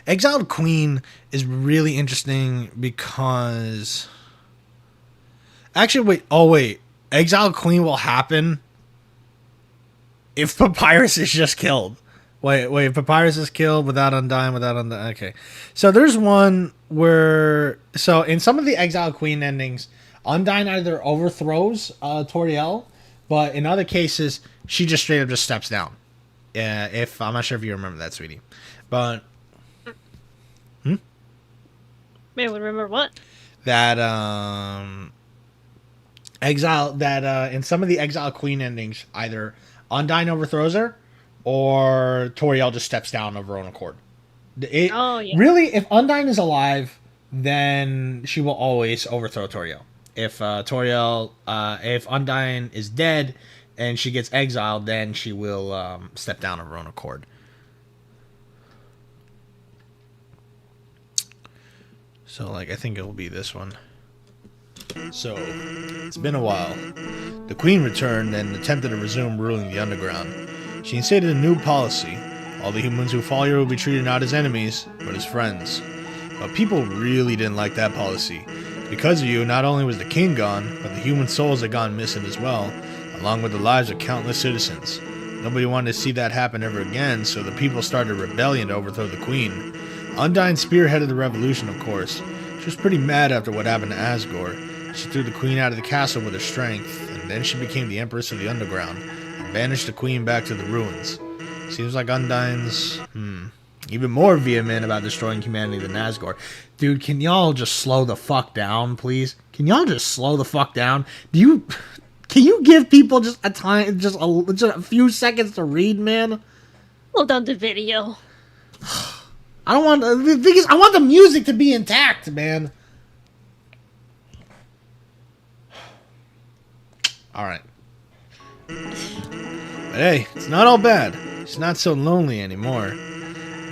Speaker 1: Exiled Queen is really interesting because... Actually, wait. Oh, wait. Exiled Queen will happen if Papyrus is just killed. Wait, Papyrus is killed without Undyne, okay. So there's one where... So in some of the Exiled Queen endings, Undyne either overthrows Toriel, but in other cases, she just straight up just steps down. If I'm not sure if you remember that, sweetie. But...
Speaker 2: Man, would remember what?
Speaker 1: That, in some of the Exiled Queen endings, either Undyne overthrows her, or Toriel just steps down of her own accord. Really, if Undyne is alive, then she will always overthrow Toriel. If if Undyne is dead and she gets exiled, then she will step down of her own accord. So, I think it will be this one. So, it's been a while. The Queen returned and attempted to resume ruling the underground. She instated a new policy. All the humans who follow her will be treated not as enemies, but as friends. But people really didn't like that policy. Because of you, not only was the king gone, but the human souls had gone missing as well, along with the lives of countless citizens. Nobody wanted to see that happen ever again, so the people started a rebellion to overthrow the queen. Undyne spearheaded the revolution, of course. She was pretty mad after what happened to Asgore. She threw the queen out of the castle with her strength, and then she became the Empress of the Underground, and banished the queen back to the ruins. Seems like Undyne's, even more vehement about destroying humanity than Asgore. Dude, can y'all just slow the fuck down, please? Can y'all just slow the fuck down? Can you give people just a time, just a few seconds to read, man?
Speaker 2: Slow down the video.
Speaker 1: I don't want, the thing is, I want the music to be intact, man. Alright. But hey, it's not all bad. She's not so lonely anymore.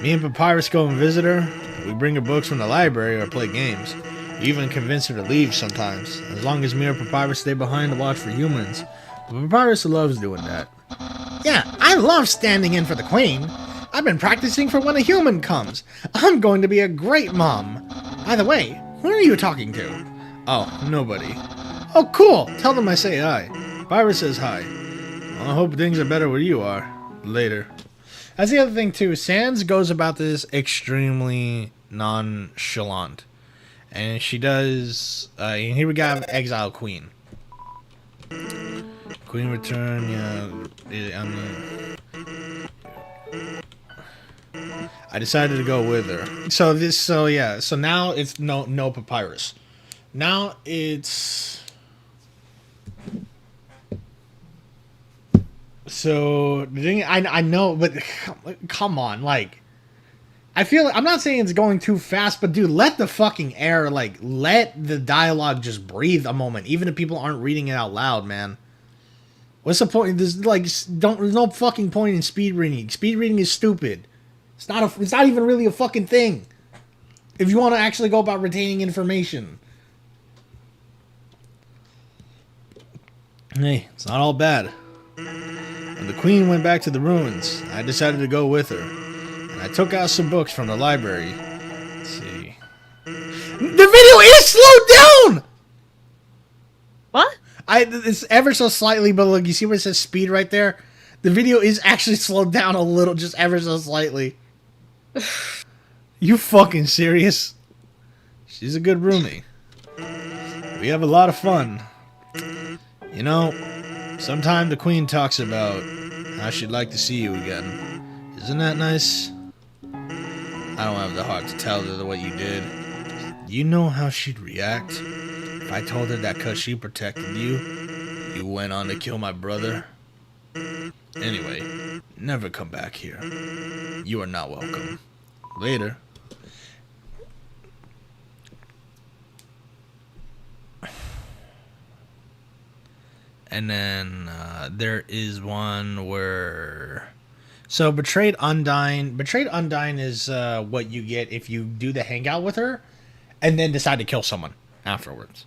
Speaker 1: Me and Papyrus go and visit her. We bring her books from the library or play games. We even convince her to leave sometimes, as long as me or Papyrus stay behind to watch for humans. But Papyrus loves doing that. Yeah, I love standing in for the queen. I've been practicing for when a human comes. I'm going to be a great mom. By the way, who are you talking to? Oh, nobody. Oh, cool. Tell them I say hi. Papyrus says hi. Well, I hope things are better where you are. Later. That's the other thing, too. Sans goes about this extremely nonchalant. And she does... and here we got Exile Queen. Queen return, yeah... I decided to go with her. So now it's no Papyrus. Now it's... So, the thing, I know, but come on, I feel I'm not saying it's going too fast, but dude, let the fucking air, like, let the dialogue just breathe a moment, even if people aren't reading it out loud, man. What's the point? There's like, there's no fucking point in speed reading. Speed reading is stupid. It's not even really a fucking thing. If you want to actually go about retaining information. Hey, it's not all bad. When the queen went back to the ruins, I decided to go with her. And I took out some books from the library. Let's see. The video is slowed down!
Speaker 2: What?
Speaker 1: It's ever so slightly, but look, you see where it says speed right there? The video is actually slowed down a little, just ever so slightly. You fucking serious? She's a good roomie. We have a lot of fun. You know, sometime the queen talks about how she'd like to see you again. Isn't that nice? I don't have the heart to tell her what you did. You know how she'd react if I told her that because she protected you, you went on to kill my brother? Anyway, never come back here. You are not welcome. Later. And then there is one where... So Betrayed Undyne. Betrayed Undyne is what you get if you do the hangout with her and then decide to kill someone afterwards.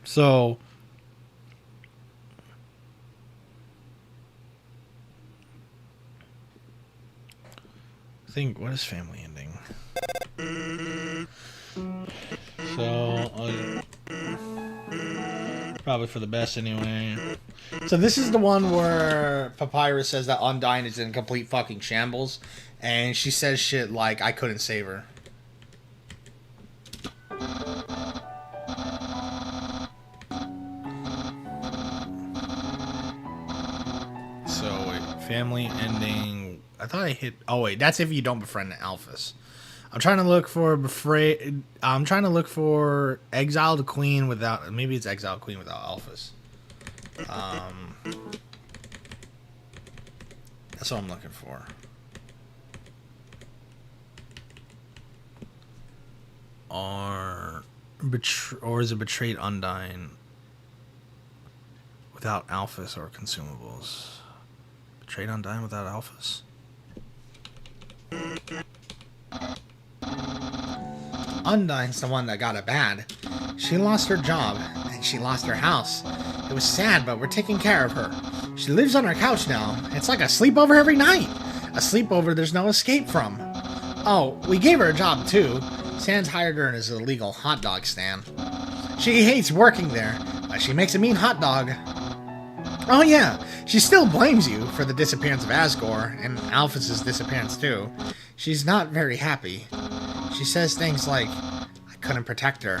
Speaker 1: So... I think, what is family ending? So... probably for the best anyway. So this is the one where Papyrus says that Undyne is in complete fucking shambles. And she says shit like, I couldn't save her. So, wait. Family ending... I thought I hit... Oh, wait. That's if you don't befriend the Alphas. I'm trying to look for Exiled Queen without... Maybe it's Exiled Queen without Alphas. That's what I'm looking for. Or is it Betrayed Undyne without Alphas or consumables? Betrayed Undyne without Alphas? Undyne's the one that got it bad. She lost her job, and she lost her house. It was sad, but we're taking care of her. She lives on our couch now. It's like a sleepover every night. A sleepover there's no escape from. Oh, we gave her a job, too. Sans hired her as a legal hot dog stand. She hates working there, but she makes a mean hot dog. Oh yeah, she still blames you for the disappearance of Asgore, and Alphys' disappearance too. She's not very happy. She says things like, I couldn't protect her.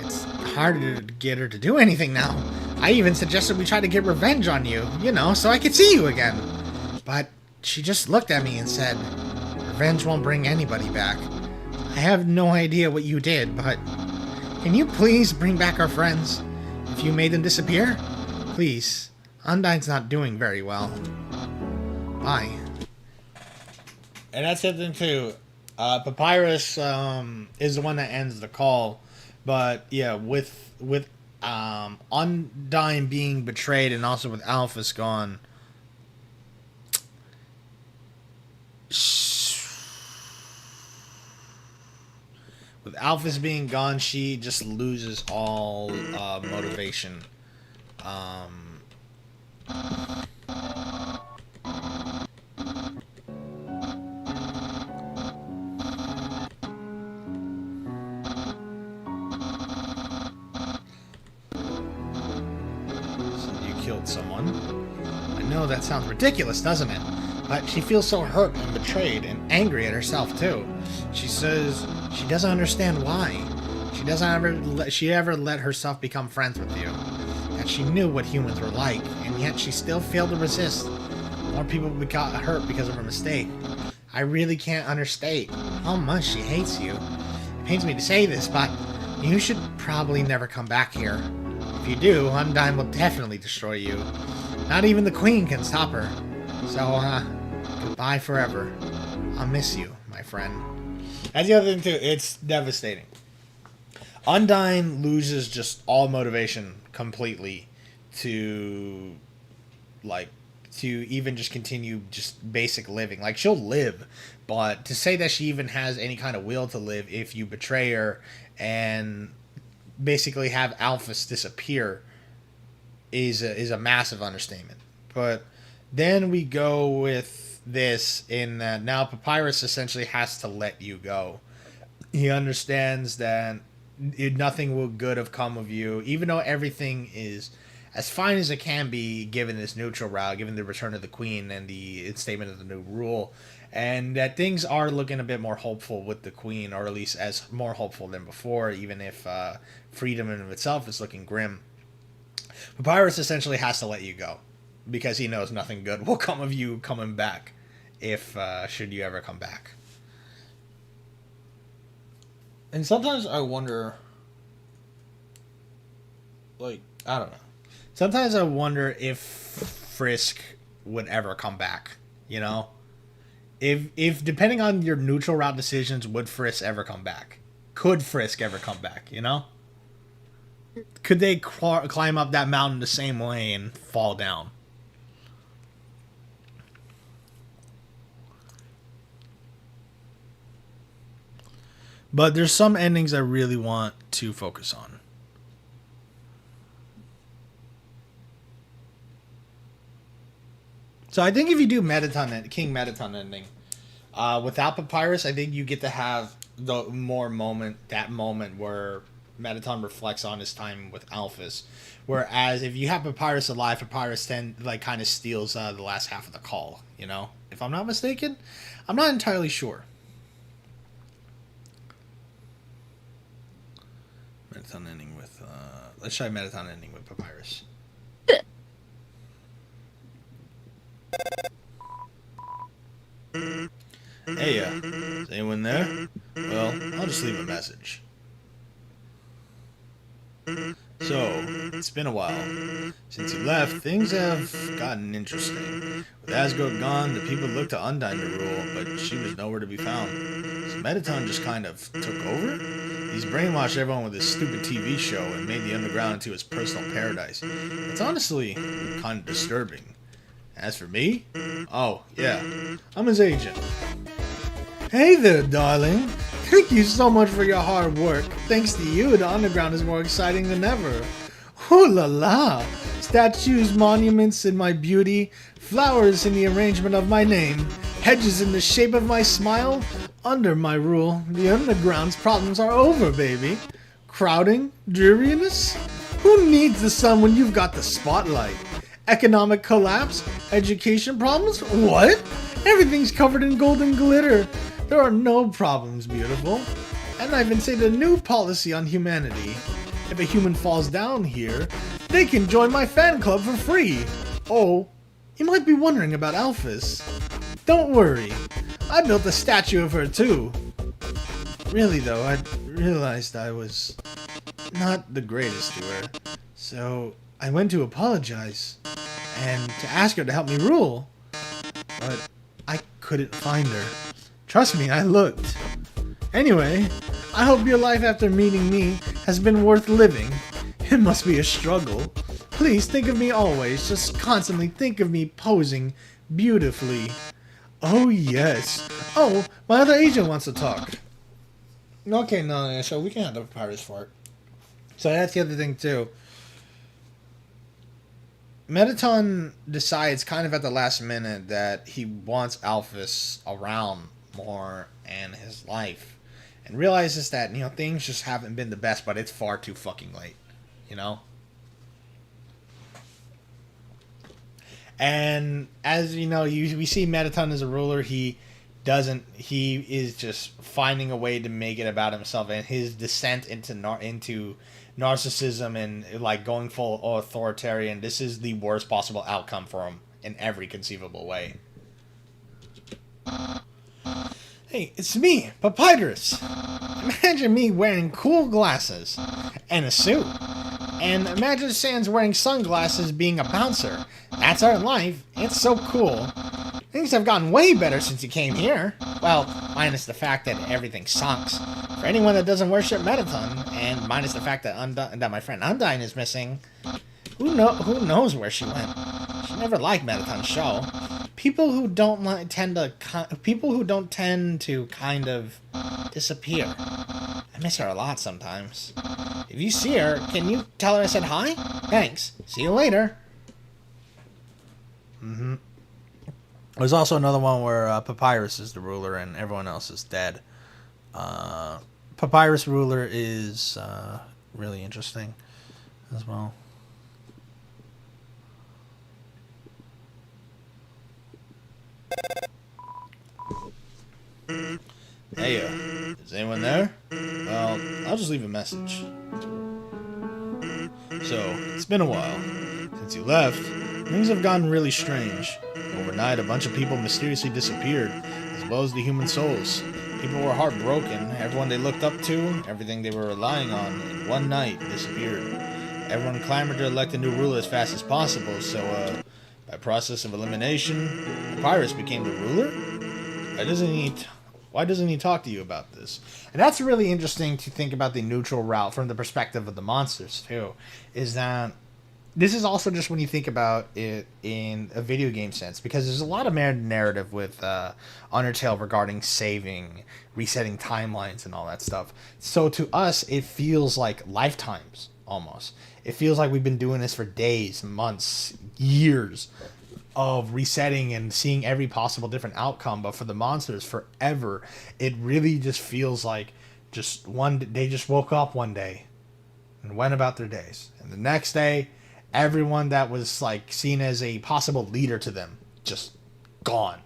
Speaker 1: It's harder to get her to do anything now. I even suggested we try to get revenge on you, you know, so I could see you again. But she just looked at me and said, revenge won't bring anybody back. I have no idea what you did, but can you please bring back our friends? If you made them disappear, please. Undyne's not doing very well. Bye. And that's it then too. Papyrus is the one that ends the call, but yeah, with Undyne being betrayed and also with Alphys gone, with Alphys being gone, she just loses all motivation. Killed someone. I know that sounds ridiculous, doesn't it? But she feels so hurt and betrayed and angry at herself too. She says she doesn't understand why. She ever let herself become friends with you. That she knew what humans were like, and yet she still failed to resist. More people got hurt because of her mistake. I really can't understate how much she hates you. It pains me to say this, but you should probably never come back here. If you do, Undyne will definitely destroy you. Not even the Queen can stop her. So, goodbye forever. I'll miss you, my friend. That's the other thing too. It's devastating. Undyne loses just all motivation completely to, like, to even just continue just basic living. Like, she'll live, but to say that she even has any kind of will to live if you betray her and basically have Alphys disappear is a massive understatement. But then we go with this in that now Papyrus essentially has to let you go. He understands that nothing will good have come of you, even though everything is as fine as it can be given this neutral route, given the return of the Queen and the instatement of the new rule, and that things are looking a bit more hopeful with the Queen, or at least as more hopeful than before, even if freedom in of itself is looking grim. Papyrus essentially has to let you go, because he knows nothing good will come of you coming back, if should you ever come back. And sometimes I wonder, like, I don't know. Sometimes I wonder if Frisk would ever come back, you know? If depending on your neutral route decisions, would Frisk ever come back? Could Frisk ever come back, you know? Could they climb up that mountain the same way and fall down? But there's some endings I really want to focus on. So I think if you do King Metaton ending, without Papyrus, I think you get to have the that moment where Metaton reflects on his time with Alphys. Whereas if you have Papyrus alive, Papyrus then kind of steals the last half of the call, you know? If I'm not mistaken, I'm not entirely sure. Metaton ending with let's try Metaton ending with Papyrus. Hey, is anyone there? Well, I'll just leave a message. So, it's been a while. Since you left, things have gotten interesting. With Asgard gone, the people looked to Undyne to rule, but she was nowhere to be found. So Metaton just kind of took over? He's brainwashed everyone with his stupid TV show and made the underground into his personal paradise. It's honestly kind of disturbing. As for me? Oh, yeah. I'm his agent. Hey there, darling. Thank you so much for your hard work. Thanks to you, the underground is more exciting than ever. Ooh la la! Statues, monuments in my beauty, flowers in the arrangement of my name, hedges in the shape of my smile. Under my rule, the underground's problems are over, baby. Crowding? Dreariness? Who needs the sun when you've got the spotlight? Economic collapse? Education problems? What? Everything's covered in golden glitter. There are no problems, beautiful. And I've instituted a new policy on humanity. If a human falls down here, they can join my fan club for free. Oh, you might be wondering about Alphys. Don't worry, I built a statue of her too. Really though, I realized I was not the greatest to her. So I went to apologize and to ask her to help me rule. But I couldn't find her. Trust me, I looked. Anyway, I hope your life after meeting me has been worth living. It must be a struggle. Please think of me always. Just constantly think of me posing beautifully. Oh, yes. Oh, my other agent wants to talk. Okay, no, so we can have the Papyrus for it. So that's the other thing, too. Metaton decides kind of at the last minute that he wants Alphys around more in his life, and realizes that, you know, things just haven't been the best, but it's far too fucking late, you know? And as you know, we see Metaton as a ruler. He is just finding a way to make it about himself, and his descent into narcissism and like going full authoritarian. This is the worst possible outcome for him in every conceivable way. Hey, it's me, Papyrus. Imagine me wearing cool glasses and a suit. And imagine Sans wearing sunglasses being a bouncer. That's our life. It's so cool.
Speaker 3: Things have gotten way better since you came here. Well, minus the fact that everything sucks. For anyone that doesn't worship Metaton, and minus the fact that my friend Undyne is missing, who knows where she went? She never liked Metaton's show. People who don't tend to kind of disappear. I miss her a lot sometimes. If you see her, can you tell her I said hi? Thanks. See you later. Mm-hmm. There's also another one where Papyrus is the ruler and everyone else is dead. Papyrus ruler is really interesting as well. Hey, is anyone there? Well, I'll just leave a message. So, it's been a while. Since you left, things have gotten really strange. Overnight, a bunch of people mysteriously disappeared, as well as the human souls. People were heartbroken. Everyone they looked up to, everything they were relying on, in one night disappeared. Everyone clamored to elect a new ruler as fast as possible, so, by process of elimination, Papyrus became the ruler? Why doesn't he talk to you about this? And that's really interesting to think about the neutral route from the perspective of the monsters, too. Is that this is also just when you think about it in a video game sense, because there's a lot of narrative with Undertale regarding saving, resetting timelines, and all that stuff. So to us, it feels like lifetimes, almost. It feels like we've been doing this for days, months, years of resetting and seeing every possible different outcome. But for the monsters, forever, it really just feels like they just woke up one day and went about their days. And the next day, everyone that was like seen as a possible leader to them just gone,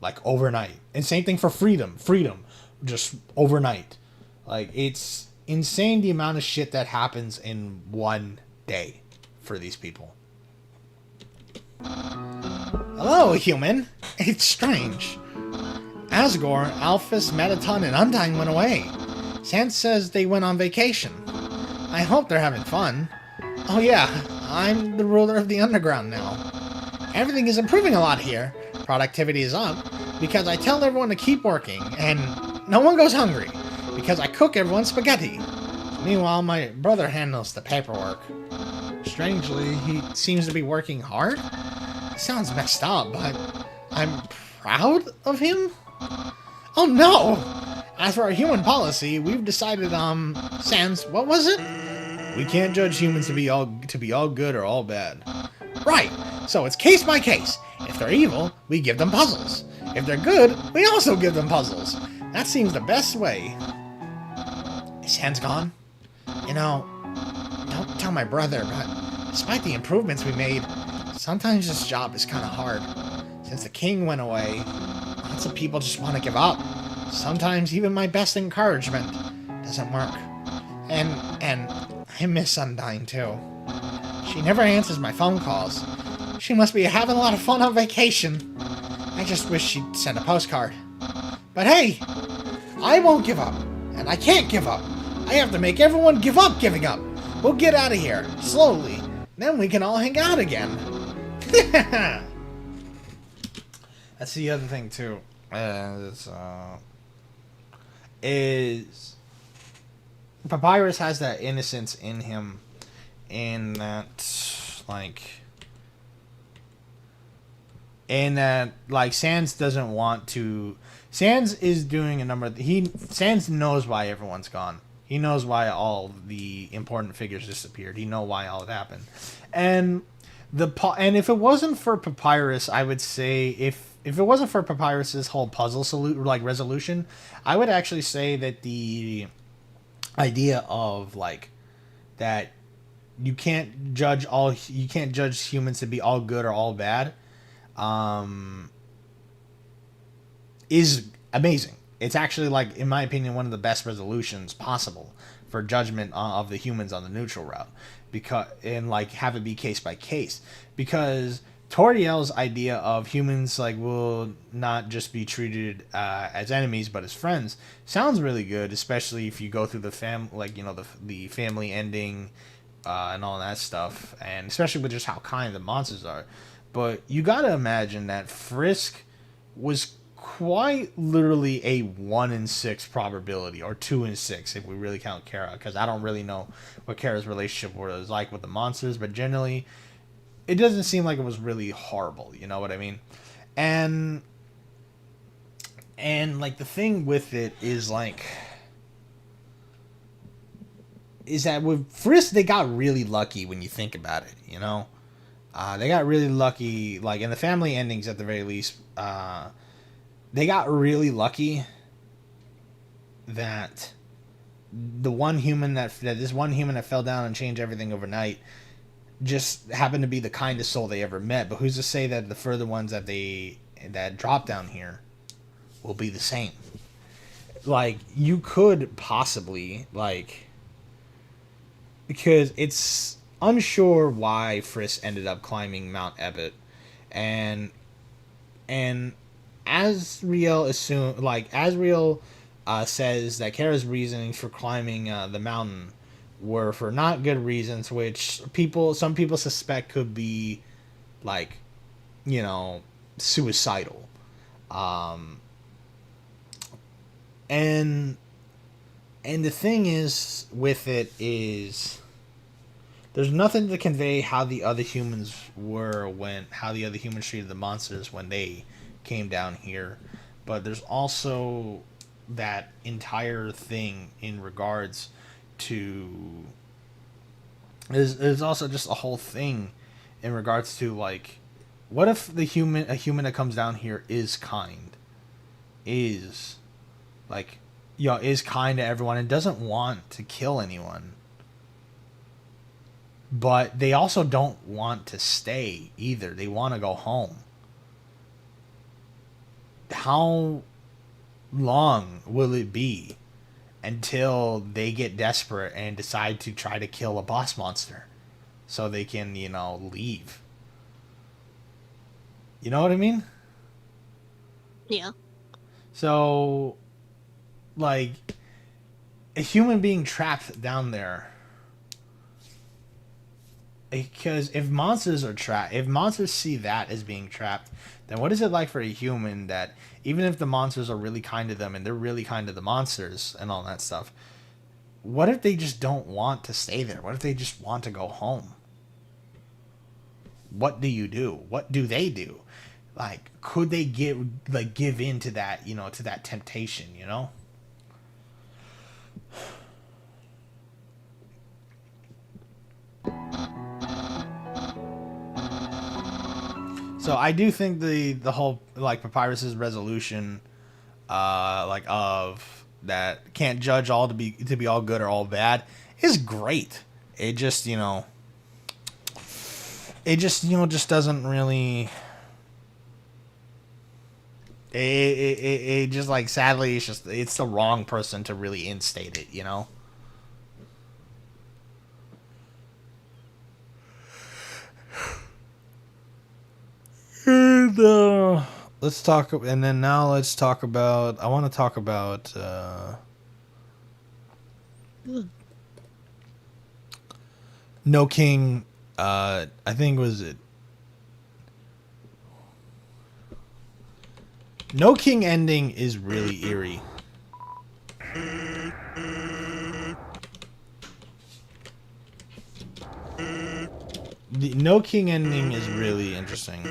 Speaker 3: like overnight. And same thing for freedom just overnight. Like, it's insane the amount of shit that happens in one day for these people. Hello, human. It's strange. Asgore, Alphys, Metaton, and Undyne went away. Sans says they went on vacation. I hope they're having fun. Oh yeah, I'm the ruler of the underground now. Everything is improving a lot here. Productivity is up, because I tell everyone to keep working, and no one goes hungry, because I cook everyone spaghetti. Meanwhile, my brother handles the paperwork. Strangely, he seems to be working hard. It sounds messed up, but I'm proud of him? Oh no! As for our human policy, we've decided, Sans, what was it? We can't judge humans to be all good or all bad. Right, so it's case by case. If they're evil, we give them puzzles. If they're good, we also give them puzzles. That seems the best way. Is Sans gone? You know, don't tell my brother, but despite the improvements we made, sometimes this job is kind of hard. Since the king went away, lots of people just want to give up. Sometimes even my best encouragement doesn't work. And I miss Undyne too. She never answers my phone calls. She must be having a lot of fun on vacation. I just wish she'd send a postcard. But hey, I won't give up. And I can't give up. I have to make everyone give up giving up. We'll get out of here, slowly. Then we can all hang out again. That's the other thing too. Is Papyrus has that innocence in him, in that Sans doesn't want to. Sans is doing a number. Sans knows why everyone's gone. He knows why all the important figures disappeared. He knows why all it happened, and if it wasn't for Papyrus, I would say if it wasn't for Papyrus's whole puzzle resolution, I would actually say that the idea of that you can't judge humans to be all good or all bad is amazing. It's actually, in my opinion, one of the best resolutions possible for judgment of the humans on the neutral route, have it be case by case, because Toriel's idea of humans will not just be treated as enemies but as friends sounds really good, especially if you go through the the family ending and all that stuff, and especially with just how kind the monsters are.
Speaker 1: But you gotta imagine that Frisk was quite literally a 1 in 6 probability, or 2 in 6 if we really count Kara, because I don't really know what Kara's relationship was like with the monsters, but generally it doesn't seem like it was really horrible, you know what I mean? And like the thing with it is that with Frisk they got really lucky when you think about it, you know? They got really lucky, like in the family endings at the very least. They got really lucky that this one human that fell down and changed everything overnight just happened to be the kindest soul they ever met. But who's to say that the further ones that drop down here will be the same? Like, you could possibly, like, because it's unsure why Frisk ended up climbing Mount Ebott, and Asriel says that Kara's reasoning for climbing the mountain were for not good reasons, which some people suspect could be, like, you know, suicidal. And the thing is with it is there's nothing to convey how the other humans treated the monsters when they came down here, but there's also that entire thing in regards to there's also just a whole thing in regards to, like, what if a human that comes down here is kind, is like, is kind to everyone and doesn't want to kill anyone, but they also don't want to stay either. They want to go home. How long will it be until they get desperate and decide to try to kill a boss monster so they can, you know, leave? You know what I mean?
Speaker 2: Yeah.
Speaker 1: So, like, a human being trapped down there. Because if monsters see that as being trapped, then what is it like for a human that, even if the monsters are really kind to them and they're really kind to the monsters and all that stuff, what if they just don't want to stay there? What if they just want to go home? What do you do? What do they do? Like, could they give in to that, you know, to that temptation, you know? So I do think the whole, like, Papyrus's resolution, of that can't judge all to be all good or all bad is great. It just, you know, just doesn't really. It just, like, sadly, it's the wrong person to really instate it, you know. And let's talk about. I want to talk about. No King. I think was it. No King ending is really eerie. The No King ending is really interesting.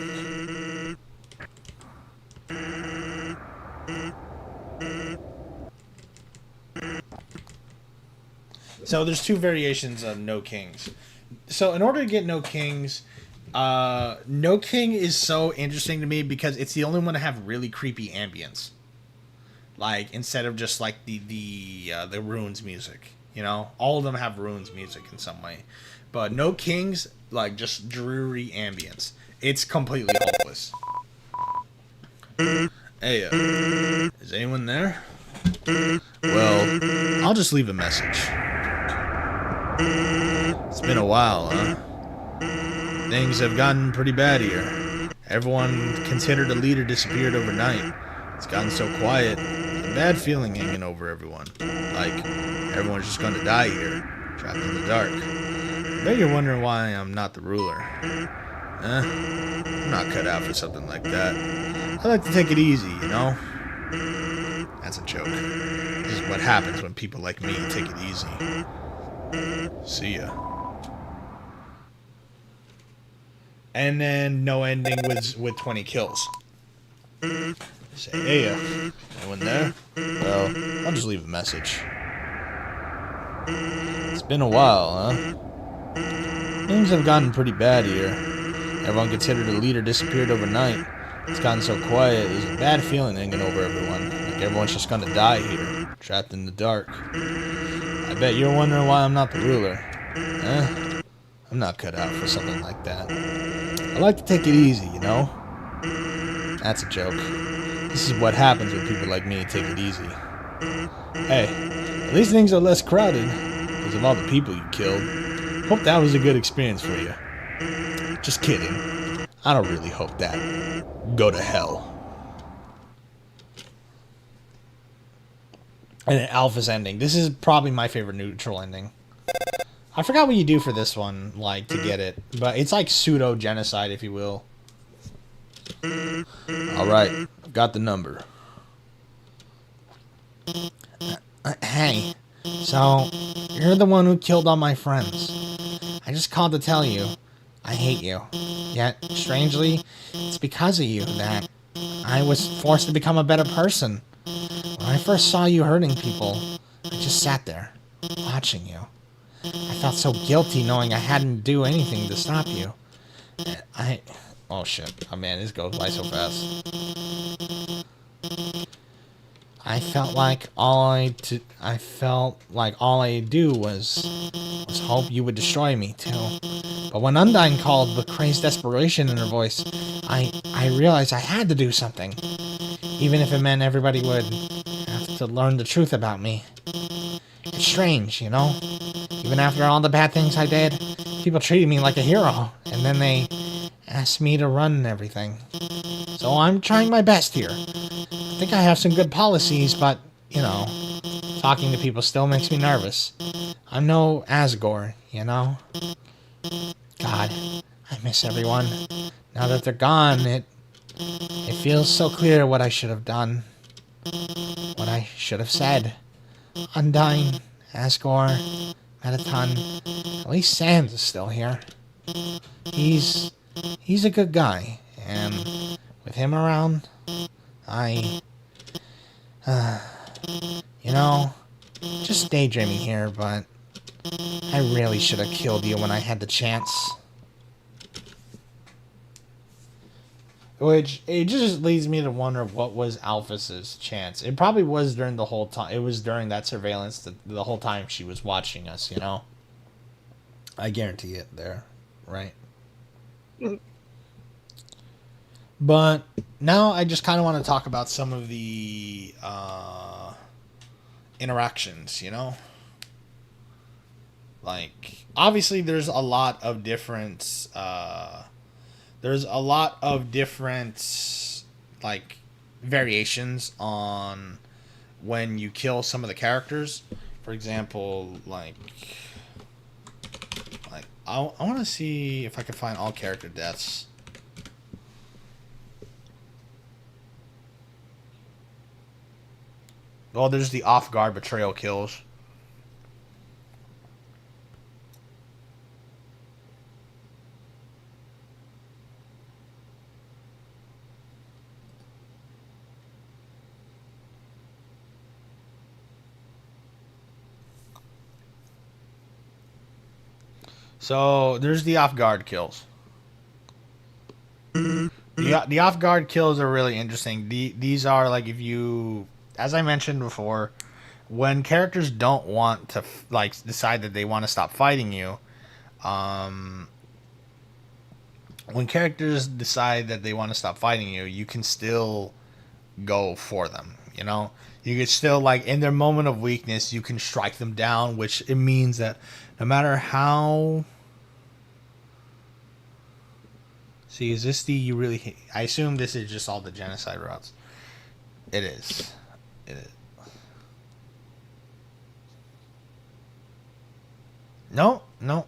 Speaker 1: So there's two variations of No Kings. So in order to get No Kings, No King is so interesting to me because it's the only one to have really creepy ambience. Like, instead of just, like, the runes music, you know? All of them have runes music in some way. But No Kings, like, just dreary ambience. It's completely hopeless. Hey, is anyone there? Well, I'll just leave a message. It's been a while, huh? Things have gotten pretty bad here. Everyone considered a leader disappeared overnight. It's gotten so quiet. A bad feeling hanging over everyone. Like, everyone's just gonna die here, trapped in the dark. I bet you're wondering why I'm not the ruler. I'm not cut out for something like that. I like to take it easy, you know? That's a joke. This is what happens when people like me take it easy. See ya. And then no ending with 20 kills. Say, hey, anyone there? Well, I'll just leave a message. It's been a while, huh? Things have gotten pretty bad here. Everyone considered a leader disappeared overnight. It's gotten so quiet, there's a bad feeling hanging over everyone. Like everyone's just gonna die here, trapped in the dark. I bet you're wondering why I'm not the ruler. Eh? I'm not cut out for something like that. I like to take it easy, you know? That's a joke. This is what happens when people like me take it easy. Hey, at least things are less crowded because of all the people you killed. Hope that was a good experience for you. Just kidding. I don't really hope that. Go to hell. And then Alpha's ending. This is probably my favorite neutral ending. I forgot what you do for this one, like, to get it. But it's like pseudo-genocide, if you will. Alright, I've got the number.
Speaker 3: Hey, so, you're the one who killed all my friends. I just called to tell you, I hate you. Yet, strangely, it's because of you that I was forced to become a better person. When I first saw you hurting people, I just sat there, watching you. I felt so guilty knowing I hadn't do anything to stop you. Oh shit. Oh man, this goes by so fast. I felt like all I do was hope you would destroy me too. But when Undyne called with crazed desperation in her voice, I realized I had to do something. Even if it meant everybody would have to learn the truth about me. It's strange, you know? Even after all the bad things I did, people treated me like a hero, and then they asked me to run everything. So I'm trying my best here. I think I have some good policies, but, you know, talking to people still makes me nervous. I'm no Asgore, you know? God, I miss everyone. Now that they're gone, it feels so clear what I should have done. What I should have said. Undyne, Asgore, Metaton, at least Sans is still here. He's a good guy, and with him around, you know, just daydreaming here, but I really should have killed you when I had the chance. Which, it just leads me to wonder what was Alphys's chance. It probably was during the whole time. It was during that surveillance the whole time she was watching us, you know? I guarantee it there, right? But now I just kind of want to talk about some of the interactions, you know? Like, obviously there's a lot of different... like, variations on when you kill some of the characters. For example, like I want to see if I can find all character deaths. Well, there's the off-guard betrayal kills. So, there's the off-guard kills. The off-guard kills are really interesting. These are, like, if you... As I mentioned before, when characters don't want to, like, decide that they want to stop fighting you, when characters decide that they want to stop fighting you, you can still go for them, you know? You can still, like, in their moment of weakness, you can strike them down, which it means that no matter how... See, is this the you really... I assume this is just all the genocide routes. It is. It is. No, no.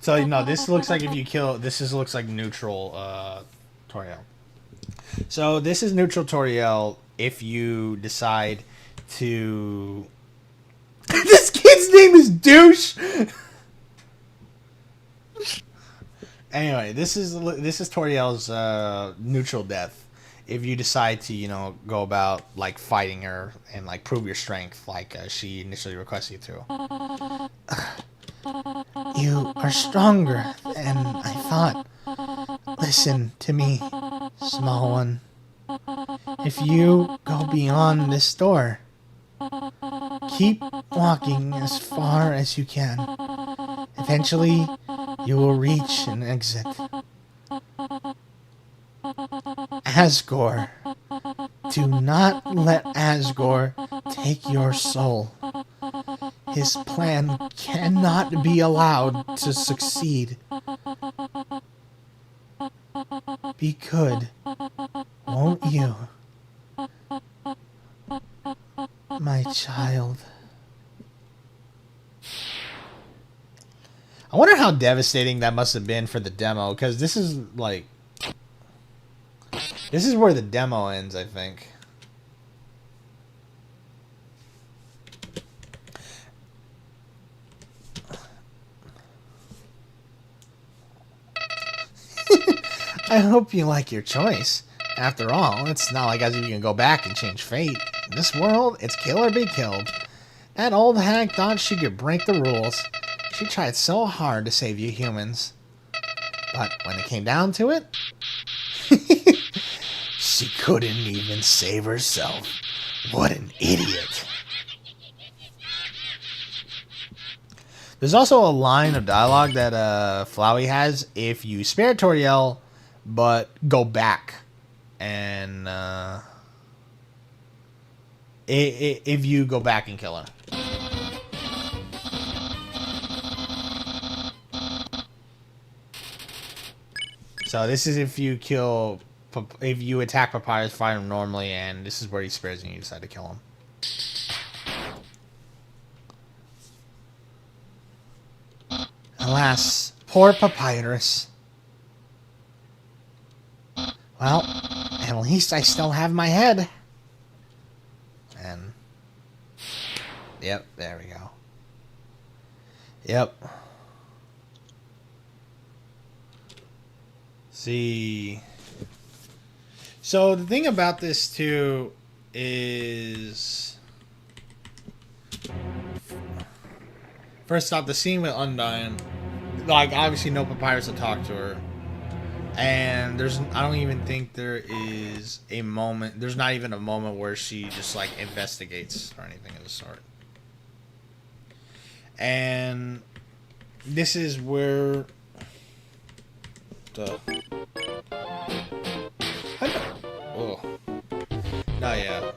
Speaker 1: So no, this looks like if you kill. Looks like neutral Toriel. So this is neutral Toriel if you decide to. This kid's name is Douche. Anyway, this is Toriel's neutral death. If you decide to, go about like fighting her and like prove your strength, like she initially requested you to.
Speaker 3: You are stronger than I thought. Listen to me, small one. If you go beyond this door, keep walking as far as you can. Eventually, you will reach an exit. Asgore. Do not let Asgore take your soul. His plan cannot be allowed to succeed. Be good, won't you, my child?
Speaker 1: I wonder how devastating that must have been for the demo, because this is where the demo ends, I think.
Speaker 3: I hope you like your choice. After all, it's not like as if you can go back and change fate. In this world, it's kill or be killed. That old hag thought she could break the rules. She tried so hard to save you humans. But when it came down to it, she couldn't even save herself. What an idiot.
Speaker 1: There's also a line of dialogue that Flowey has if you spare Toriel, but go back and if you go back and kill her. So this is if you attack Papyrus, fight him normally, and this is where he spares and you decide to kill him.
Speaker 3: Alas, poor Papyrus. Well, at least I still have my head.
Speaker 1: And yep, there we go. Yep. See. So the thing about this too is, first off, the scene with Undyne, like obviously no Papyrus to talk to her, and I don't even think there is a moment. There's not even a moment where she just like investigates or anything of the sort. And this is where oh. No, yeah.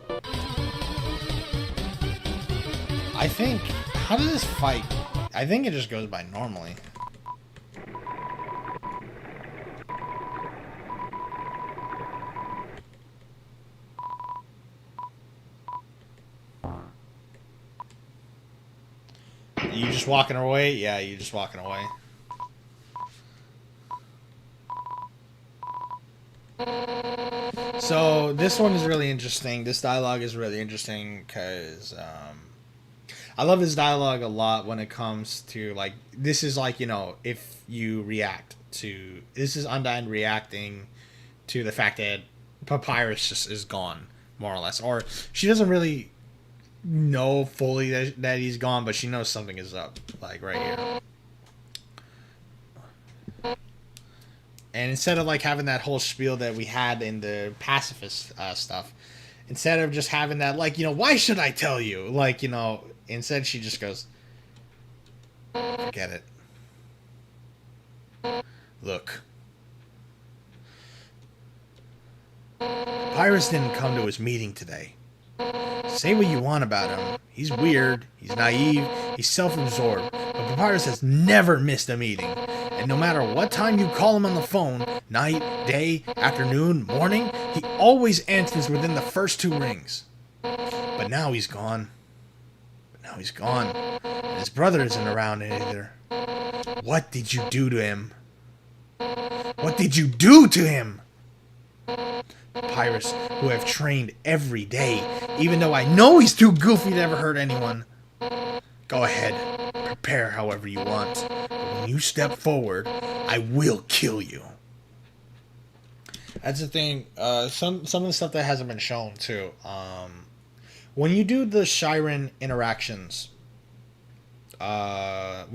Speaker 1: I think, how does this fight? I think it just goes by normally. You just walking away? Yeah, you just walking away. So this one is really interesting. This dialogue is really interesting because I love this dialogue a lot when it comes to like, this is like, if you react to, this is Undyne reacting to the fact that Papyrus just is gone, more or less, or she doesn't really know fully that he's gone, but she knows something is up, like right here. And instead of like having that whole spiel that we had in the pacifist stuff, instead of just having that like, why should I tell you? Like, instead she just goes, forget it. Look. Papyrus didn't come to his meeting today. Say what you want about him. He's weird, he's naive, he's self-absorbed, but Papyrus has never missed a meeting. And no matter what time you call him on the phone, night, day, afternoon, morning, he always answers within the first 2 rings. But now he's gone. And his
Speaker 3: his brother isn't around either. What did you do to him? What did you do to him? Pirates who have trained every day, even though I know he's too goofy to ever hurt anyone. Go ahead, prepare however you want. But when you step forward, I will kill you. That's the thing. Some of the stuff that hasn't been shown too. When you do the Shyren interactions, if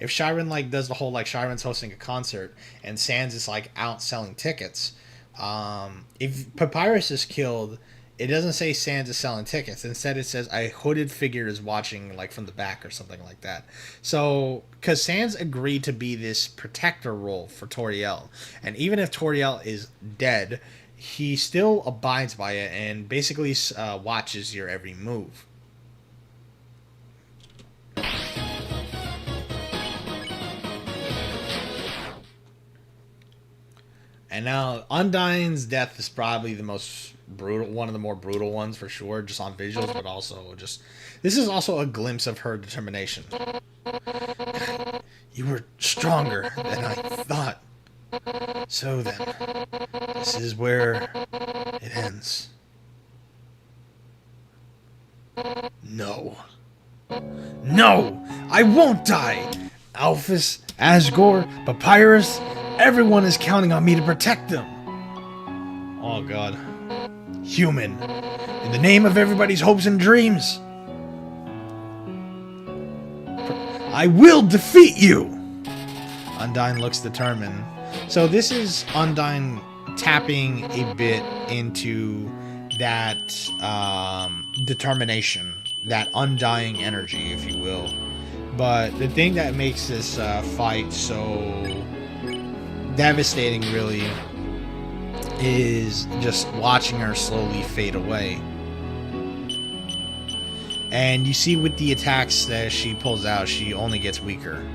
Speaker 3: Shyren like does the whole like Shyren's hosting a concert and Sans is like out selling tickets, if Papyrus is killed, it doesn't say Sans is selling tickets. Instead, it says a hooded figure is watching, like from the back or something like that. So, because Sans agreed to be this protector role for Toriel, and even if Toriel is dead, he still abides by it and basically watches your every move. And now, Undyne's death is probably the most brutal, one of the more brutal ones for sure, just on visuals, but also just... This is also a glimpse of her determination. You were stronger than I thought. So then, this is where it ends. No. No! I won't die! Alphys, Asgore, Papyrus... Everyone is counting on me to protect them. Oh, God. Human. In the name of everybody's hopes and dreams. I will defeat you. Undyne looks determined. So this is Undyne tapping a bit into that determination. That undying energy, if you will. But the thing that makes this fight so... devastating really is just watching her slowly fade away. And you see with the attacks that she pulls out, she only gets weaker.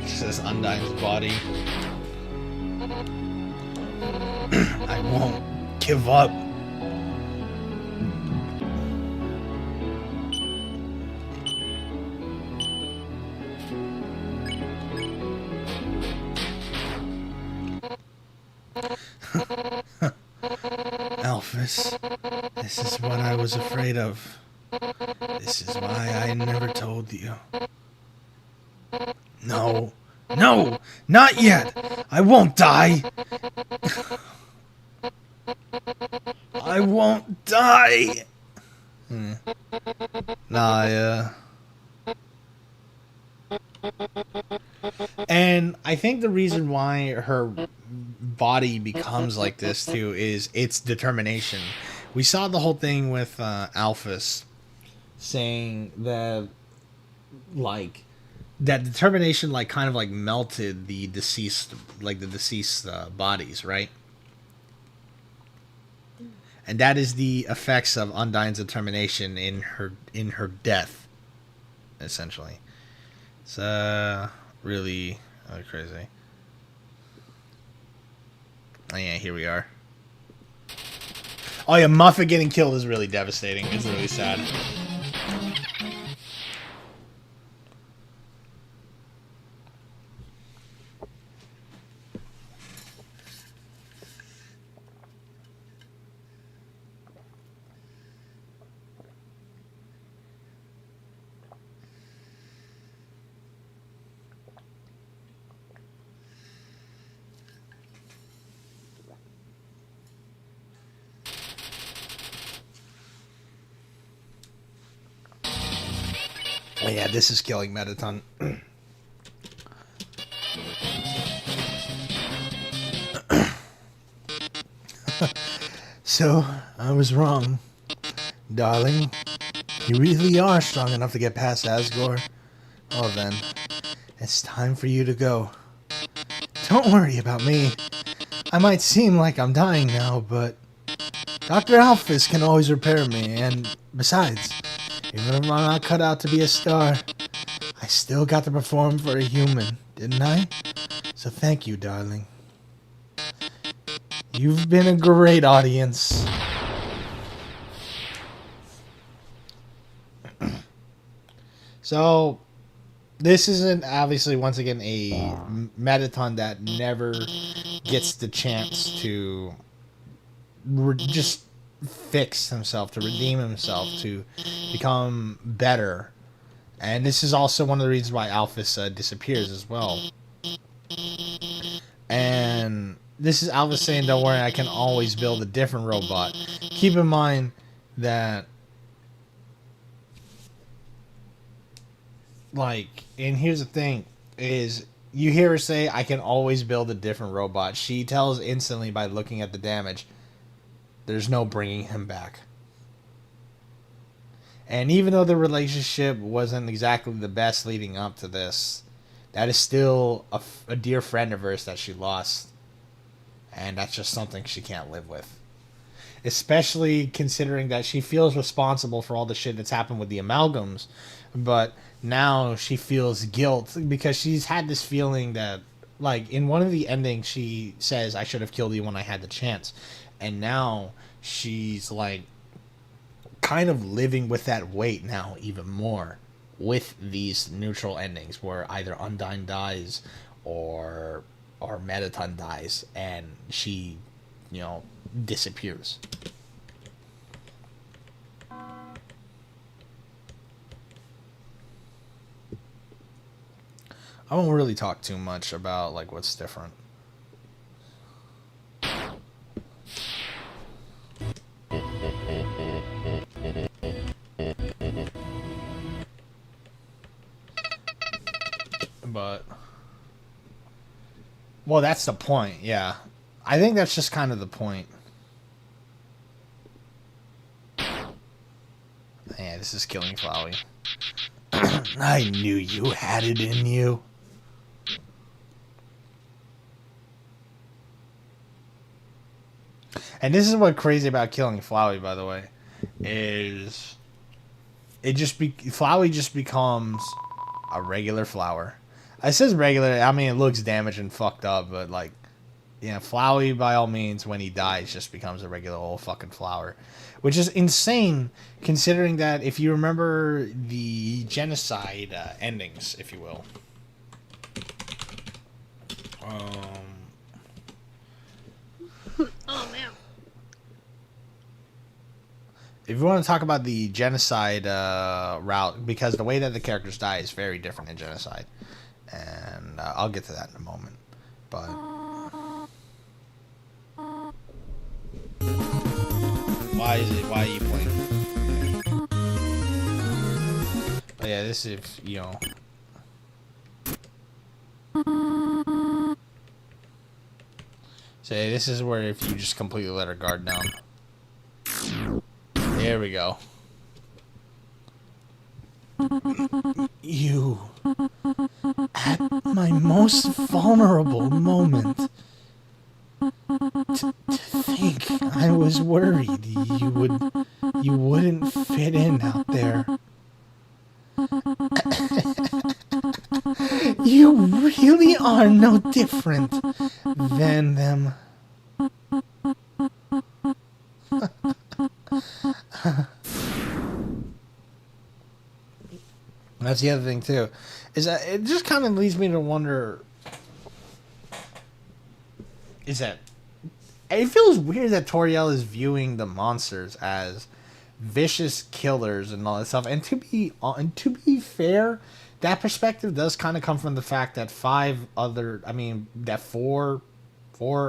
Speaker 3: Says Undyne's body. I won't give up. Alphys, this is what I was afraid of. This is why I never told you. No. No! Not yet! I won't die! I won't die! And I think the reason why her body becomes like this, too, is its determination. We saw the whole thing with Alphys saying that, like... that determination like kind of like melted the deceased bodies, right? And that is the effects of Undyne's determination in her death, essentially. It's really crazy. Oh yeah, here we are. Oh yeah, Muffet getting killed is really devastating. It's really sad. Oh yeah, this is killing Mettaton. So, I was wrong, darling. You really are strong enough to get past Asgore. Well then, it's time for you to go. Don't worry about me. I might seem like I'm dying now, but Dr. Alphys can always repair me, and besides, even if I'm not cut out to be a star, I still got to perform for a human, didn't I? So thank you, darling. You've been a great audience. So, this isn't obviously, once again, a Mettaton that never gets the chance to just fix himself, to redeem himself, to become better. And this is also one of the reasons why Alphys disappears as well. And this is Alphys saying, don't worry, I can always build a different robot. Keep in mind that, like, and here's the thing, is you hear her say, I can always build a different robot. She tells instantly by looking at the damage, there's no bringing him back. And even though the relationship wasn't exactly the best leading up to this, that is still a dear friend of hers that she lost. And that's just something she can't live with. Especially considering that she feels responsible for all the shit that's happened with the amalgams. But now she feels guilt because she's had this feeling that, like, in one of the endings, she says, I should have killed you when I had the chance. And now she's, like, kind of living with that weight now even more with these neutral endings where either Undyne dies or Mettaton dies and she, you know, disappears. I won't really talk too much about, like, what's different. But, well, that's the point, yeah. I think that's just kind of the point. Yeah, this is killing Flowey. I knew you had it in you. And this is what's crazy about killing Flowey, by the way, is Flowey just becomes a regular flower. I says regular, I mean, it looks damaged and fucked up, but, like, yeah, Flowey, by all means, when he dies, just becomes a regular old fucking flower. Which is insane, considering that, if you remember the genocide endings, if you will.
Speaker 2: Oh, man.
Speaker 1: If you want to talk about the genocide route, because the way that the characters die is very different in genocide. And I'll get to that in a moment. But why are you playing? But yeah, this is, you know. So yeah, this is where if you just completely let her guard down. There we go. You, at my most vulnerable moment, to think I was worried you wouldn't fit in out there. You really are no different than them. That's the other thing too, is that it just kind of leads me to wonder, is that it feels weird that Toriel is viewing the monsters as vicious killers and all that stuff. And to be fair, that perspective does kind of come from the fact that four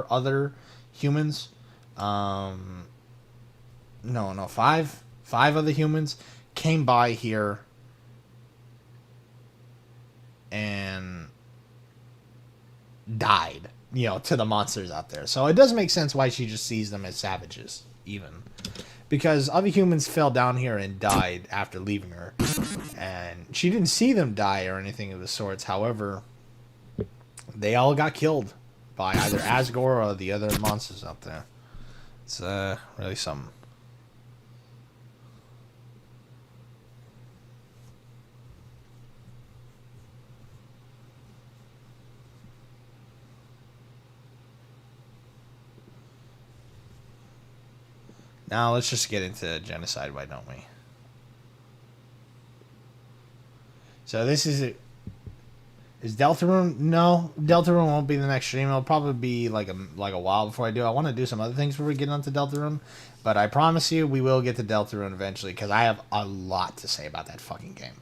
Speaker 1: other humans, five other humans came by here and died, you know, to the monsters out there. So it does make sense why she just sees them as savages, even. because other humans fell down here and died after leaving her, and she didn't see them die or anything of the sorts. However, they all got killed by either Asgore or the other monsters up there. It's really something. Now let's just get into genocide, why don't we? So this is it. Is Deltarune? No, Deltarune won't be the next stream. It'll probably be like a while before I do. I want to do some other things before we get onto Deltarune, but I promise you we will get to Deltarune eventually because I have a lot to say about that fucking game.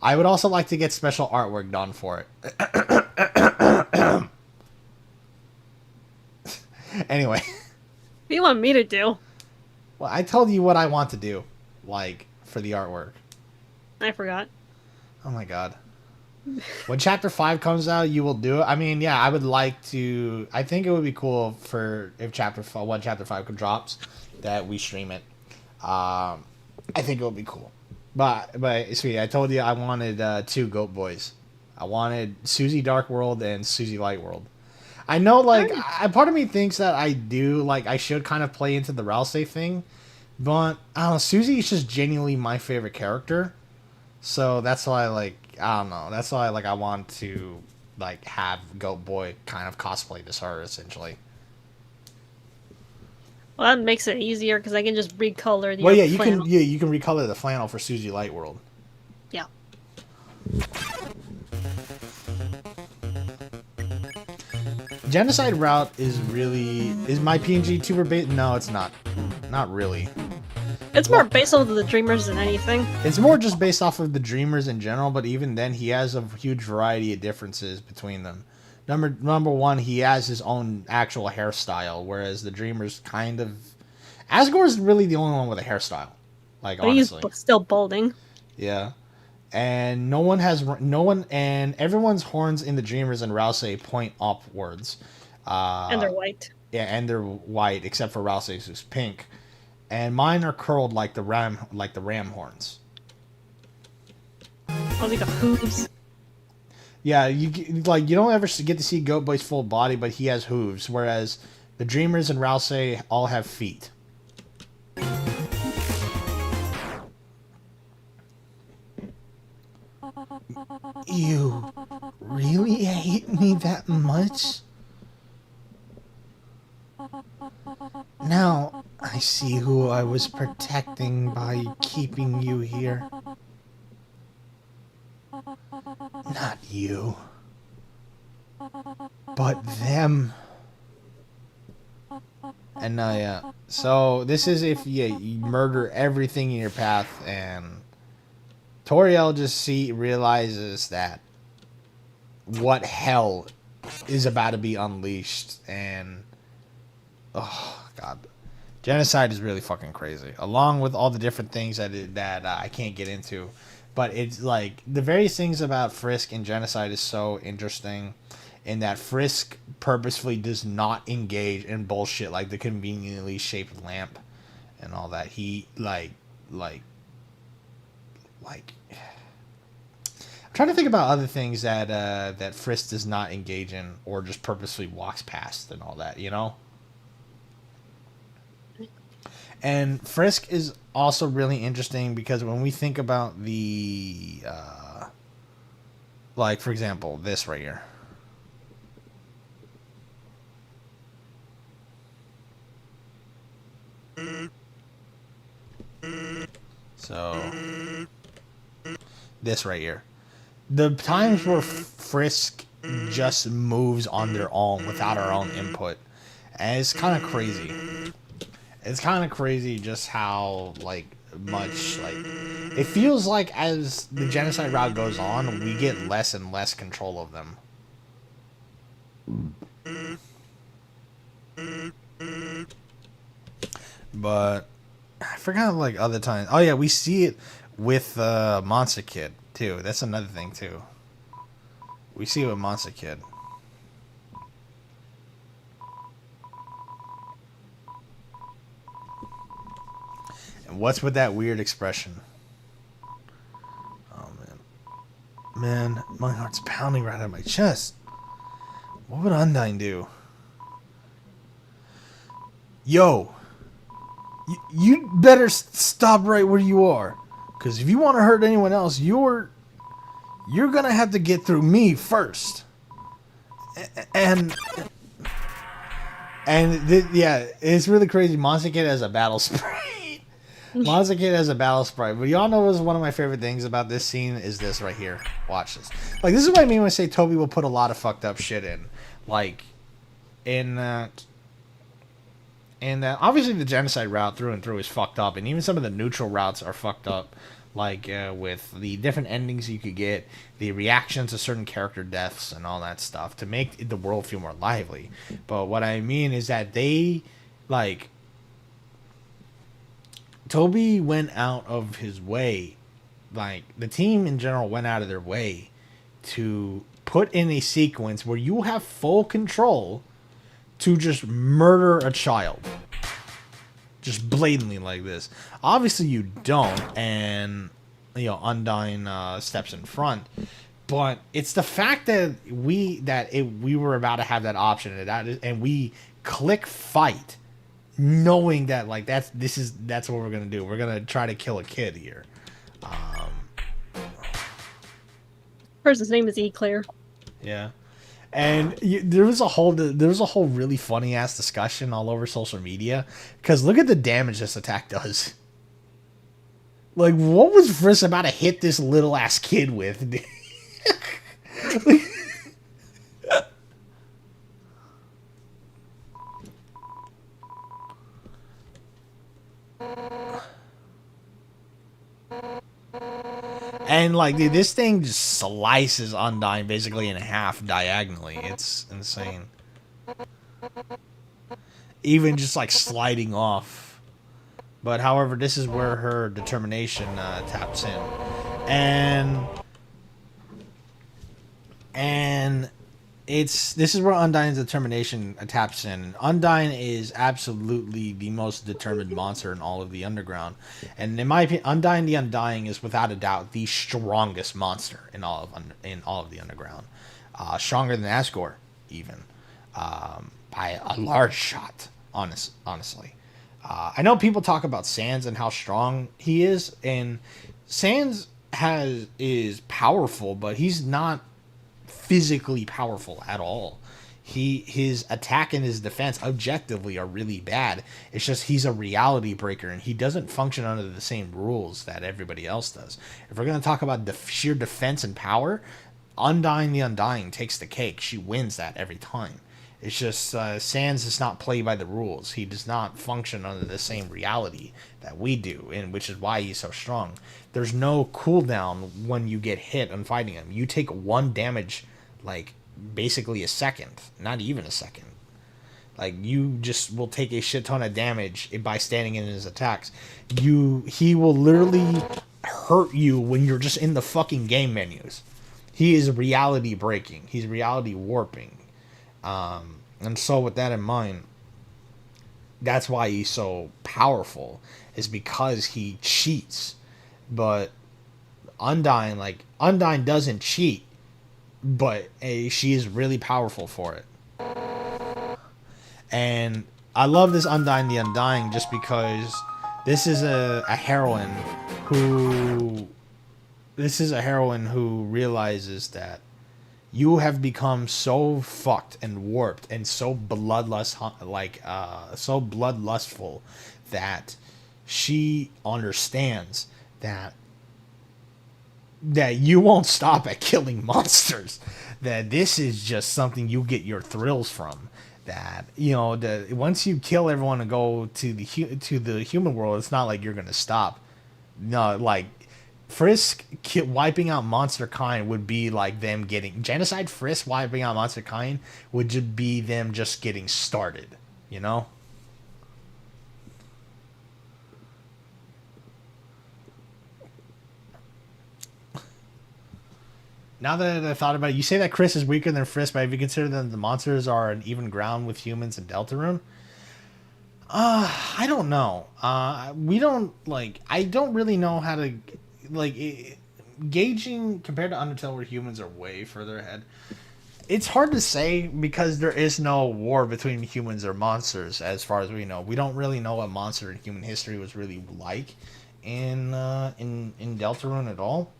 Speaker 1: I would also like to get special artwork done for it. Anyway.
Speaker 2: What do you want me to do?
Speaker 1: Well, I told you what I want to do, like, for the artwork.
Speaker 2: I forgot.
Speaker 1: Oh my god. When Chapter 5 comes out, you will do it? I mean, yeah, I would like to... I think it would be cool for if when Chapter 5 drops, that we stream it. I think it would be cool. But sweet, I told you I wanted 2 Goat Boys. I wanted Susie Dark World and Susie Light World. I know, like, part of me thinks that I should kind of play into the Rousey thing, but, I don't know, Susie is just genuinely my favorite character, so that's why, like, I don't know, that's why, like, I want to, like, have Goat Boy kind of cosplay as her, essentially.
Speaker 2: Well, that makes it easier, because I can just recolor the
Speaker 1: Well, yeah,
Speaker 2: flannel.
Speaker 1: you can recolor the flannel for Susie Light World.
Speaker 2: Yeah.
Speaker 1: Genocide Route is my PNG tuber bait? No, it's not. Not really.
Speaker 2: It's more based on the Dreamers than anything.
Speaker 1: It's more just based off of the Dreamers in general, but even then, he has a huge variety of differences between them. Number one, he has his own actual hairstyle, whereas the Dreamers kind of... Asgore is really the only one with a hairstyle. Like,
Speaker 2: But
Speaker 1: honestly.
Speaker 2: he's still balding.
Speaker 1: Yeah. And and everyone's horns in the Dreamers and Rousey point upwards.
Speaker 2: And they're white.
Speaker 1: Yeah, and they're white, except for Rousey's, who's pink. And mine are curled like the ram horns.
Speaker 2: Oh, they got hooves.
Speaker 1: Yeah, you don't ever get to see Goat Boy's full body, but he has hooves, whereas the Dreamers and Rousey all have feet.
Speaker 3: You really hate me that much? Now I see who I was protecting by keeping you here. Not you, but them.
Speaker 1: And yeah. So this is if you murder everything in your path, and Toriel just realizes that what hell is about to be unleashed, and oh god, genocide is really fucking crazy. Along with all the different things that I can't get into, but it's like the various things about Frisk and genocide is so interesting, in that Frisk purposefully does not engage in bullshit like the conveniently shaped lamp and all that. He like I'm trying to think about other things that that Frisk does not engage in or just purposely walks past and all that, you know? And Frisk is also really interesting because when we think about the like, for example, this right here. So this right here. The times where Frisk just moves on their own without our own input. And it's kind of crazy. It's kind of crazy just how, like, much, like... It feels like as the genocide route goes on, we get less and less control of them. But I forgot, like, other times. Oh, yeah, we see it with Monster Kid, too. That's another thing, too. We see it with Monster Kid. And what's with that weird expression? Oh, man. Man, my heart's pounding right out of my chest. What would Undyne do? Yo. You better stop right where you are. Because if you want to hurt anyone else, you're going to have to get through me first. Yeah, it's really crazy. Monster Kid has a battle sprite. Monster Kid has a battle sprite. But y'all know what's one of my favorite things about this scene is this right here. Watch this. Like, this is what I mean when I say Toby will put a lot of fucked up shit in. Like, in that... And obviously the genocide route through and through is fucked up. And even some of the neutral routes are fucked up. Like, with the different endings you could get, the reactions to certain character deaths and all that stuff to make the world feel more lively. But what I mean is that they, like, Toby went out of his way, like, the team in general went out of their way to put in a sequence where you have full control to just murder a child. Just blatantly like this. Obviously you don't, and you know Undyne steps in front, but it's the fact that we were about to have that option and we click fight, knowing that like that's what we're gonna do. We're gonna try to kill a kid here.
Speaker 2: Person's name is Eclair.
Speaker 1: Yeah. And there was a whole really funny ass discussion all over social media because look at the damage this attack does. Like, what was Frisk about to hit this little ass kid with? And like, dude, this thing just slices Undyne basically in half diagonally. It's insane. Even just like sliding off. But however, this is where her determination taps in, and this is where Undyne's determination taps in. Undyne is absolutely the most determined monster in all of the Underground, and in my opinion, Undyne the Undying is without a doubt the strongest monster in all of the Underground, stronger than Asgore even, by a large shot. Honestly. I know people talk about Sans and how strong he is, and Sans is powerful, but he's not physically powerful at all. His attack and his defense objectively are really bad. It's just he's a reality breaker, and he doesn't function under the same rules that everybody else does. If we're going to talk about sheer defense and power, Undyne the Undying takes the cake. She wins that every time. It's just Sans does not play by the rules. He does not function under the same reality that we do, and which is why he's so strong. There's no cooldown when you get hit on fighting him. You take one damage, like, basically a second. Not even a second. Like, you just will take a shit ton of damage by standing in his attacks. He will literally hurt you when you're just in the fucking game menus. He is reality breaking. He's reality warping. And so with that in mind, that's why he's so powerful, is because he cheats. But Undyne doesn't cheat, but she is really powerful for it. And I love this Undyne the Undying just because this is a heroine who realizes that you have become so fucked and warped and so bloodlustful that she understands that you won't stop at killing monsters. That this is just something you get your thrills from. That, you know, once you kill everyone and go to the human world, it's not like you're gonna stop. No, like, Frisk wiping out monster kind would be like them getting genocide. Frisk wiping out monster kind would just be them just getting started, you know. Now that I thought about it, you say that Chris is weaker than Frisk, but if you consider that the monsters are an even ground with humans and Deltarune, I don't know. We don't like. I don't really know how to like gauging compared to Undertale, where humans are way further ahead. It's hard to say because there is no war between humans or monsters, as far as we know. We don't really know what monster in human history was really like in Deltarune at all.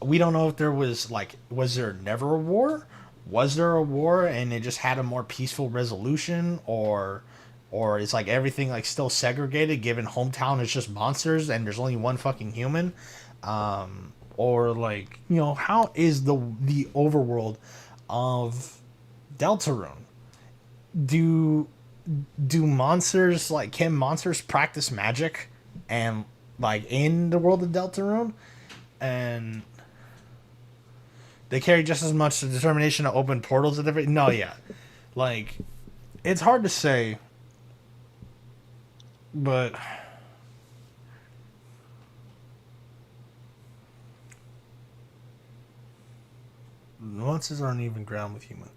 Speaker 1: We don't know if there was like, was there never a war? Was there a war and it just had a more peaceful resolution, or is like everything like still segregated given hometown is just monsters and there's only one fucking human? Or like, how is the overworld of Deltarune? Do monsters, like, can monsters practice magic and like in the world of Deltarune, and they carry just as much determination to open portals at every? No, yeah, like it's hard to say, but monsters aren't even ground with human.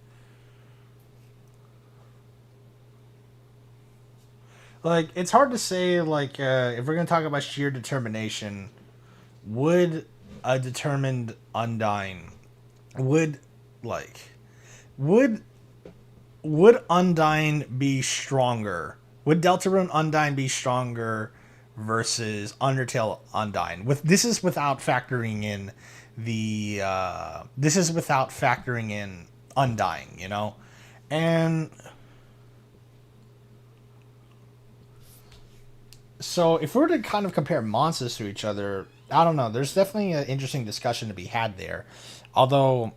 Speaker 1: Like, it's hard to say, like, if we're going to talk about sheer determination, would a determined Undyne, would, like, would, would Undyne be stronger? Would Deltarune Undyne be stronger versus Undertale Undyne? This is without factoring in this is without factoring in Undying, And so if we were to kind of compare monsters to each other, I don't know. There's definitely an interesting discussion to be had there. Although,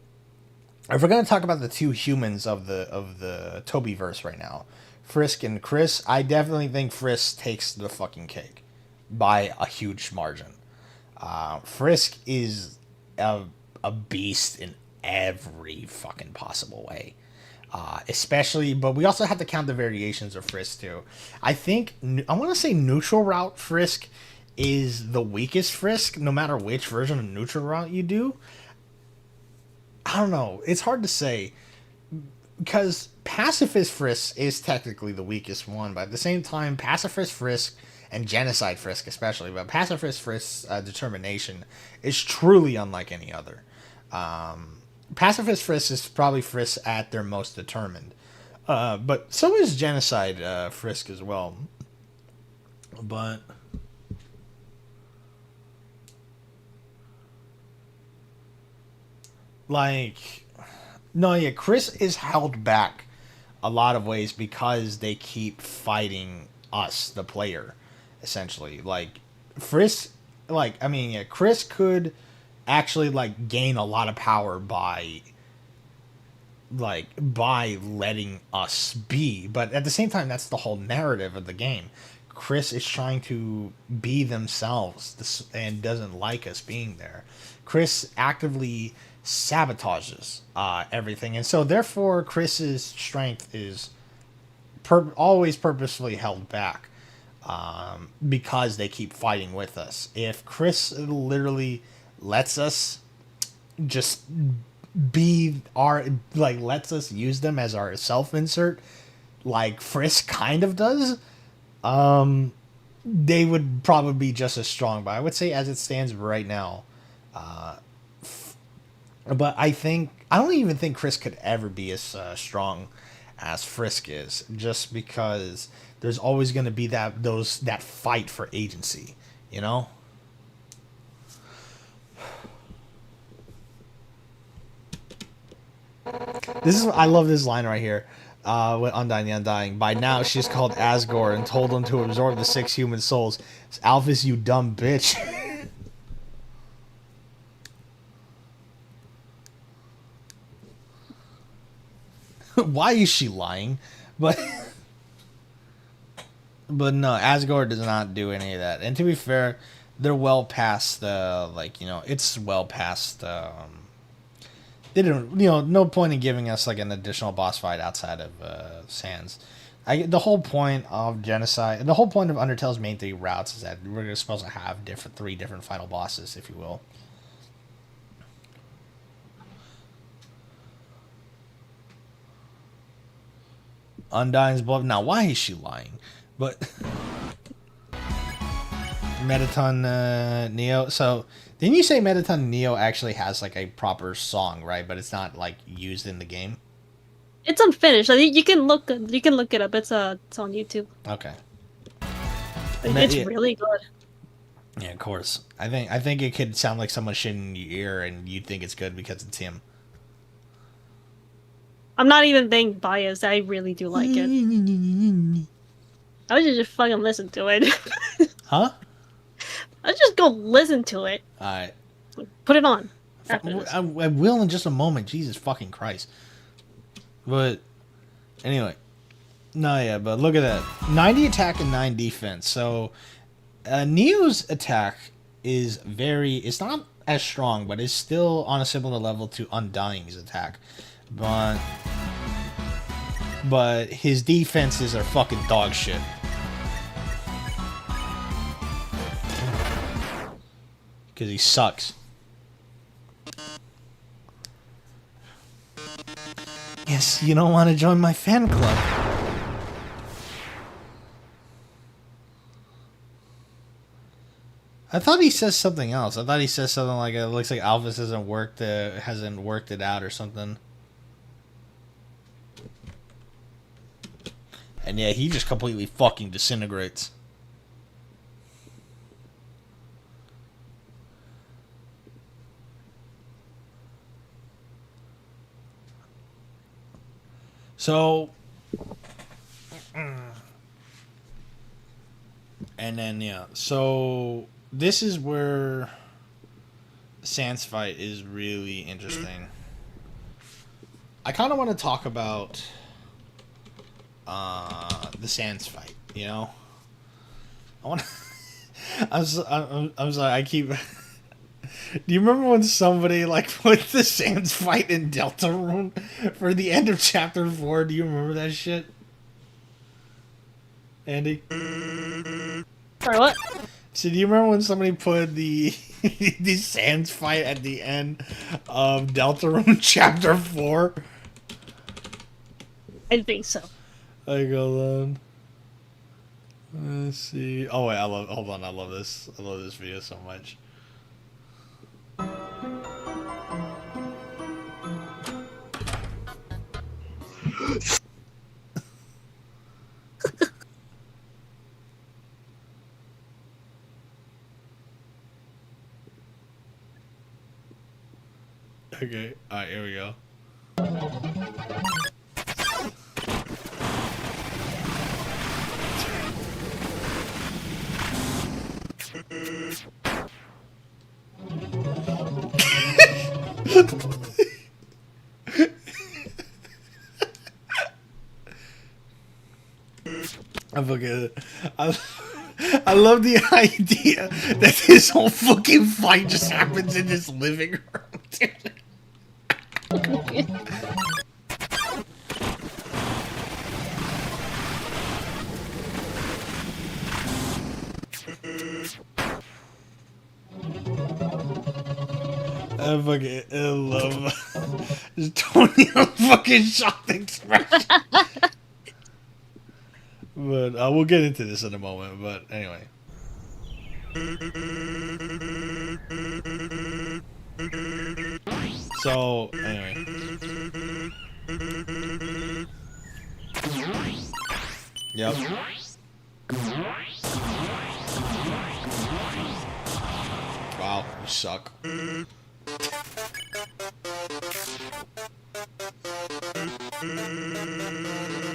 Speaker 1: if we're going to talk about the two humans of the Toby verse right now, Frisk and Chris, I definitely think Frisk takes the fucking cake by a huge margin. Frisk is a beast in every fucking possible way. Especially, but we also have to count the variations of Frisk too. I want to say neutral route Frisk is the weakest Frisk, no matter which version of neutral route you do. I don't know. It's hard to say because Pacifist Frisk is technically the weakest one, but at the same time, Pacifist Frisk and Genocide Frisk especially, but Pacifist Frisk's determination is truly unlike any other. Pacifist Frisk is probably Frisk at their most determined. But so is Genocide Frisk as well. But like, no, yeah, Chris is held back a lot of ways because they keep fighting us, the player, essentially. Like, Frisk, like, I mean, yeah, Chris could actually like gain a lot of power by letting us be, but at the same time that's the whole narrative of the game. Chris is trying to be themselves and doesn't like us being there. Chris actively sabotages everything, and so therefore Chris's strength is always purposefully held back, because they keep fighting with us. If Chris literally lets us just be lets us use them as our self insert, like Frisk kind of does, they would probably be just as strong. But I would say as it stands right now, but I don't even think Chris could ever be as strong as Frisk is, just because there's always going to be that fight for agency, you know. I love this line right here. With Undying the Undying. By now, she's called Asgore and told him to absorb the 6 human souls. It's Alphys, you dumb bitch. Why is she lying? But no, Asgore does not do any of that. And to be fair, they're well past the it's well past. They didn't, no point in giving us like an additional boss fight outside of Sans. The whole point of Genocide, the whole point of Undertale's main 3 routes is that we're supposed to have 3 different final bosses, if you will. Undying's blood. Now, why is she lying? But Metaton Neo. So, didn't you say Metaton Neo actually has like a proper song, right? But it's not like used in the game.
Speaker 2: It's unfinished. I think you can look it up. It's on YouTube.
Speaker 1: Okay.
Speaker 2: It's really good.
Speaker 1: Yeah, of course. I think it could sound like someone shitting in your ear, and you think it's good because it's him.
Speaker 2: I'm not even being biased. I really do like it. I would just fucking listen to it.
Speaker 1: Huh?
Speaker 2: I'd just go listen to it.
Speaker 1: Alright.
Speaker 2: Put it on.
Speaker 1: I will in just a moment. Jesus fucking Christ. But, anyway. No, yeah, but look at that. 90 attack and 9 defense. So, Neo's attack is it's not as strong, but it's still on a similar level to Undying's attack. But his defenses are fucking dog shit. Because he sucks. Yes, you don't want to join my fan club. I thought he says something else. I thought he says something like it looks like Alphys hasn't worked it out or something. And yeah, he just completely fucking disintegrates. So, and then yeah, so this is where Sans fight is really interesting. I kind of want to talk about the Sans fight. You know, I want. I'm sorry. I keep. Do you remember when somebody like put the Sans fight in Deltarune for the end of chapter 4? Do you remember that shit, Andy?
Speaker 2: Sorry, what?
Speaker 1: So do you remember when somebody put the the Sans fight at the end of Deltarune chapter 4?
Speaker 2: I think so.
Speaker 1: Like, hold on. Let's see. Oh wait, hold on. I love this. I love this video so much. Okay, alright, here we go. I love the idea that this whole fucking fight just happens in this living room. I love just Tony on fucking shocked expression. But we'll get into this in a moment. But anyway. So anyway. Yep. Wow, you suck.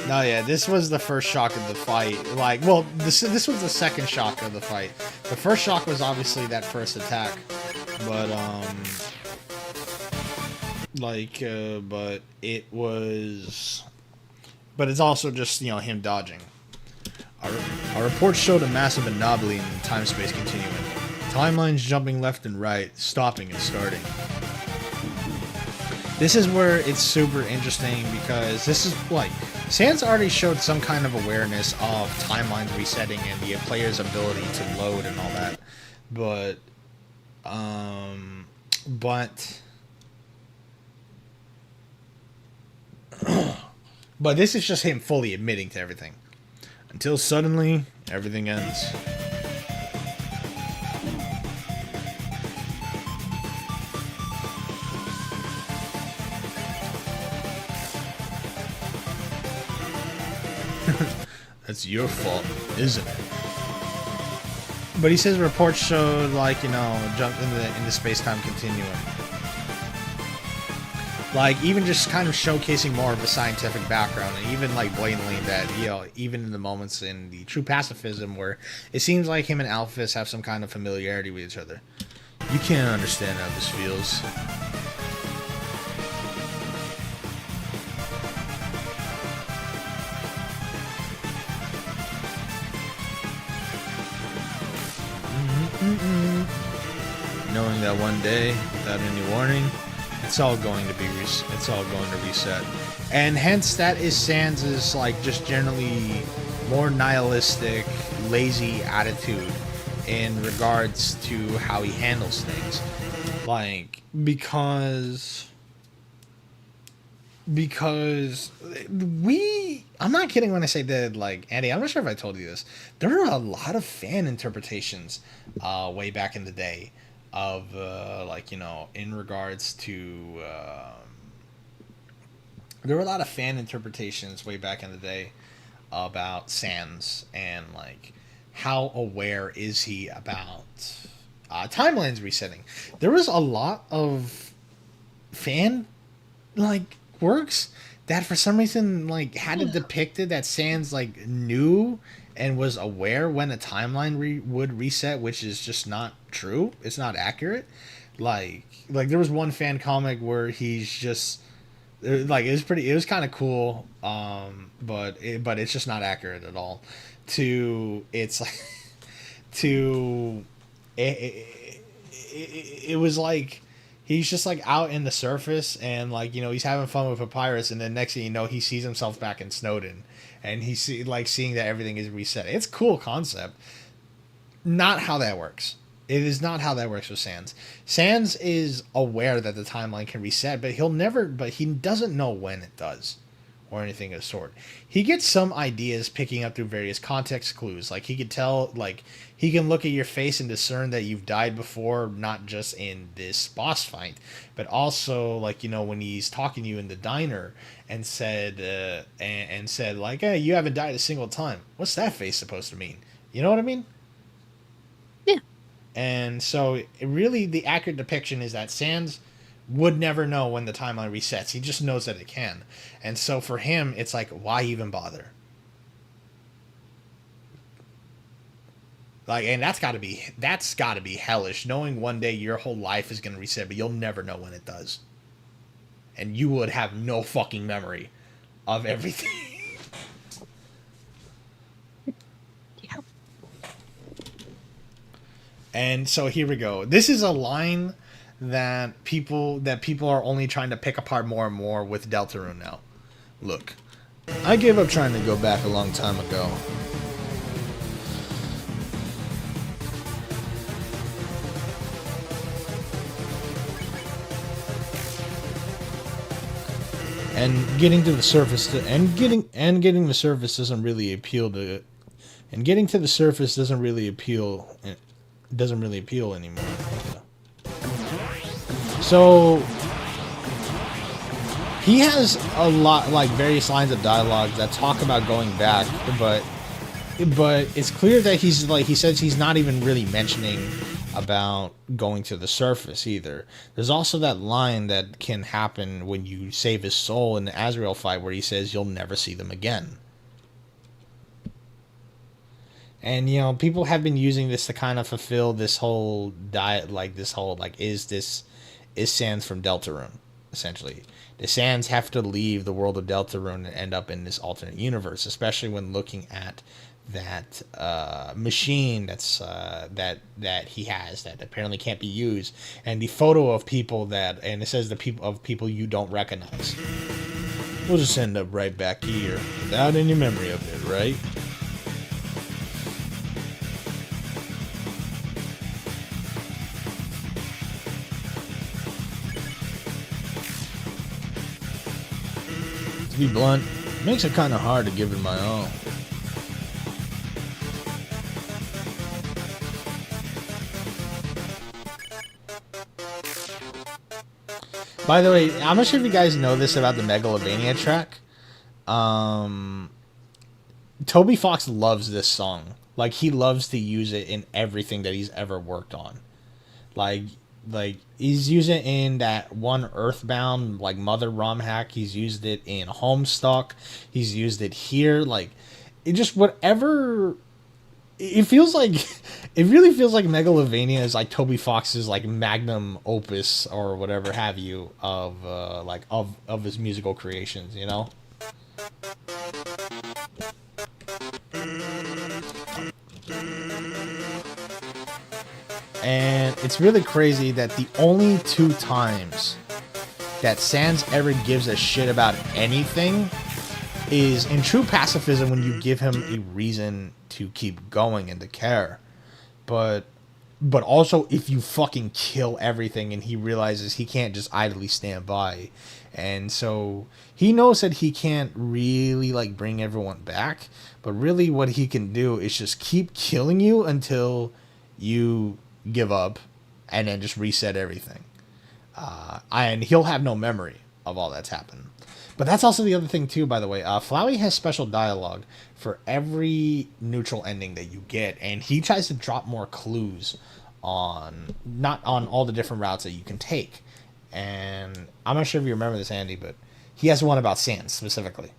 Speaker 1: No, yeah, this was the first shock of the fight. Like, well, this was the second shock of the fight. The first shock was obviously that first attack, but but it was, but it's also just, you know, him dodging. Our reports showed a massive anomaly in time-space continuum. Timelines jumping left and right, stopping and starting. This is where it's super interesting because this is like Sans already showed some kind of awareness of timelines resetting and the player's ability to load and all that, but But this is just him fully admitting to everything. Until suddenly, everything ends. That's your fault, isn't it? But he says reports showed, like, you know, jump in the space-time continuum. Like, even just kind of showcasing more of a scientific background, and even, like, blatantly that, you know, even in the moments in the true pacifism where it seems like him and Alphys have some kind of familiarity with each other. You can't understand how this feels. Knowing that one day, without any warning, it's all going to reset, and hence that is Sans' like just generally more nihilistic, lazy attitude in regards to how he handles things, like because I'm not kidding when I say that, like, Andy, I'm not sure if I told you this, there are a lot of fan interpretations way back in the day of like, you know, in regards to there were a lot of fan interpretations way back in the day about Sans and like how aware is he about timelines resetting. There was a lot of fan like works that for some reason like had it depicted that Sans like knew and was aware when a timeline would reset, which is just not true. It's not accurate. Like there was one fan comic where he's just like, it was kind of cool, but it's just not accurate at all. It was like he's just like out in the surface and like, you know, he's having fun with Papyrus, and then next thing you know, he sees himself back in Snowden, and he's seeing that everything is reset. It's a cool concept. Not how that works. It is not how that works with Sans. Sans is aware that the timeline can reset, but he doesn't know when it does, or anything of the sort. He gets some ideas picking up through various context clues. Like he could tell, like he can look at your face and discern that you've died before, not just in this boss fight, but also like, you know, when he's talking to you in the diner and said like, hey, you haven't died a single time. What's that face supposed to mean? You know what I mean?
Speaker 2: Yeah.
Speaker 1: And so really the accurate depiction is that Sans would never know when the timeline resets. He just knows that it can. And so for him, it's like, why even bother? Like, and that's gotta be hellish, knowing one day your whole life is gonna reset, but you'll never know when it does. And you would have no fucking memory of everything.
Speaker 2: Yeah.
Speaker 1: And so here we go. This is a line that people are only trying to pick apart more and more with Deltarune now. Look, I gave up trying to go back a long time ago. And getting to the surface getting the surface doesn't really appeal to, and getting to the surface doesn't really appeal anymore. So he has a lot, like various lines of dialogue that talk about going back, but it's clear that he says he's not even really mentioning about going to the surface either. There's also that line that can happen when you save his soul in the Azrael fight where he says you'll never see them again. And, you know, people have been using this to kind of fulfill this whole is Sans from Deltarune, essentially. Does Sans have to leave the world of Deltarune and end up in this alternate universe, especially when looking at that machine that he has that apparently can't be used, and the photo of people and it says people you don't recognize. We'll just end up right back here without any memory of it, right? To be blunt, Makes it kind of hard to give it my all. By the way, I'm not sure if you guys know this about the Megalovania track. Toby Fox loves this song. Like, he loves to use it in everything that he's ever worked on. Like he's using it in that one Earthbound, like, Mother ROM hack. He's used it in Homestuck. He's used it here. Like, it just, whatever... It feels like... It really feels like Megalovania is like Toby Fox's, like, magnum opus or whatever have you of, of his musical creations, you know? And it's really crazy that the only 2 times that Sans ever gives a shit about anything is in true pacifism, when you give him a reason to keep going and to care. But also if you fucking kill everything and he realizes he can't just idly stand by. And so he knows that he can't really, like, bring everyone back. But really what he can do is just keep killing you until you give up and then just reset everything. And he'll have no memory of all that's happened. But that's also the other thing too, by the way. Flowey has special dialogue for every neutral ending that you get, and he tries to drop more clues on, not on all the different routes that you can take. And I'm not sure if you remember this, Andy, but he has one about Sans specifically.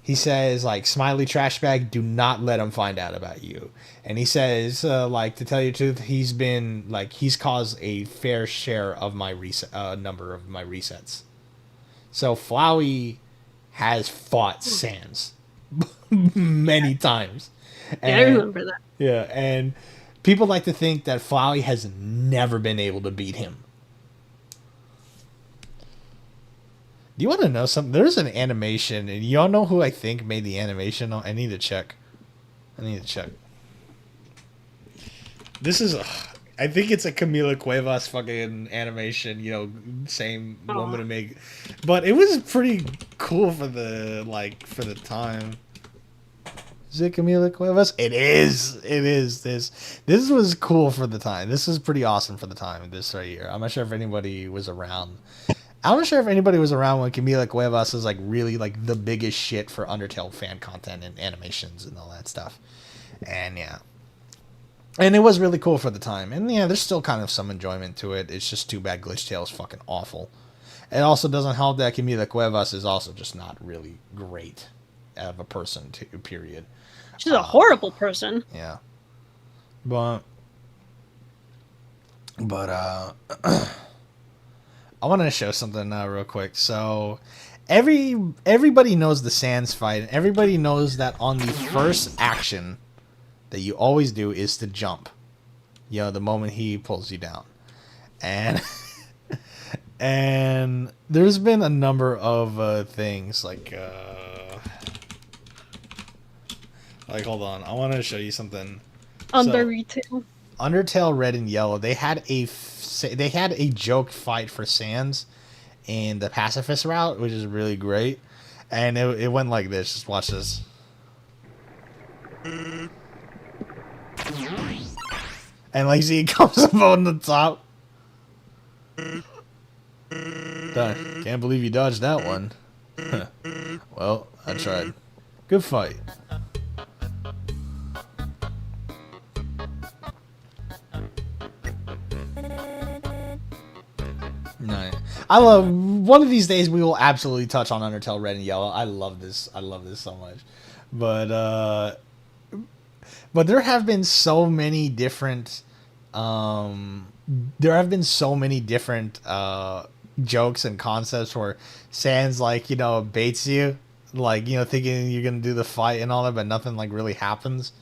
Speaker 1: He says, like, smiley trash bag, do not let him find out about you. And he says, like, to tell you the truth, he's caused a fair share of my number of my resets. So Flowey has fought Sans many times. And,
Speaker 2: yeah, I remember that.
Speaker 1: Yeah, and people like to think that Flowey has never been able to beat him. Do you want to know something? There's an animation, and y'all know who I think made the animation? I need to check. This is I think it's a Camila Cuevas fucking animation, you know, same woman to make. But it was pretty cool for the time. Is it Camila Cuevas? It is. This was cool for the time. This is pretty awesome for the time, this right here. I'm not sure if anybody was around. I'm not sure if anybody was around when Camila Cuevas was, like, really, like, the biggest shit for Undertale fan content and animations and all that stuff. And, yeah. And it was really cool for the time. And, yeah, there's still kind of some enjoyment to it. It's just too bad Glitch Tail is fucking awful. It also doesn't help that Camila Cuevas is also just not really great of a person, period.
Speaker 2: She's a horrible person.
Speaker 1: Yeah. But I want to show something real quick. So, everybody knows the Sans fight, and everybody knows that on the first action that you always do is to jump. You know, the moment he pulls you down. And and there's been a number of things like hold on, I want to show you something. Undertale Red and Yellow, they had a joke fight for Sans in the pacifist route, which is really great. And it went like this. Just watch this. And, like, see, it comes up on the top. Can't believe you dodged that one. Well, I tried. Good fight. No, I love. One of these days we will absolutely touch on Undertale Red and Yellow. I love this. I love this so much. But there have been so many different. There have been so many different jokes and concepts where Sans, like, you know, baits you, like, you know, thinking you're gonna do the fight and all that, but nothing, like, really happens,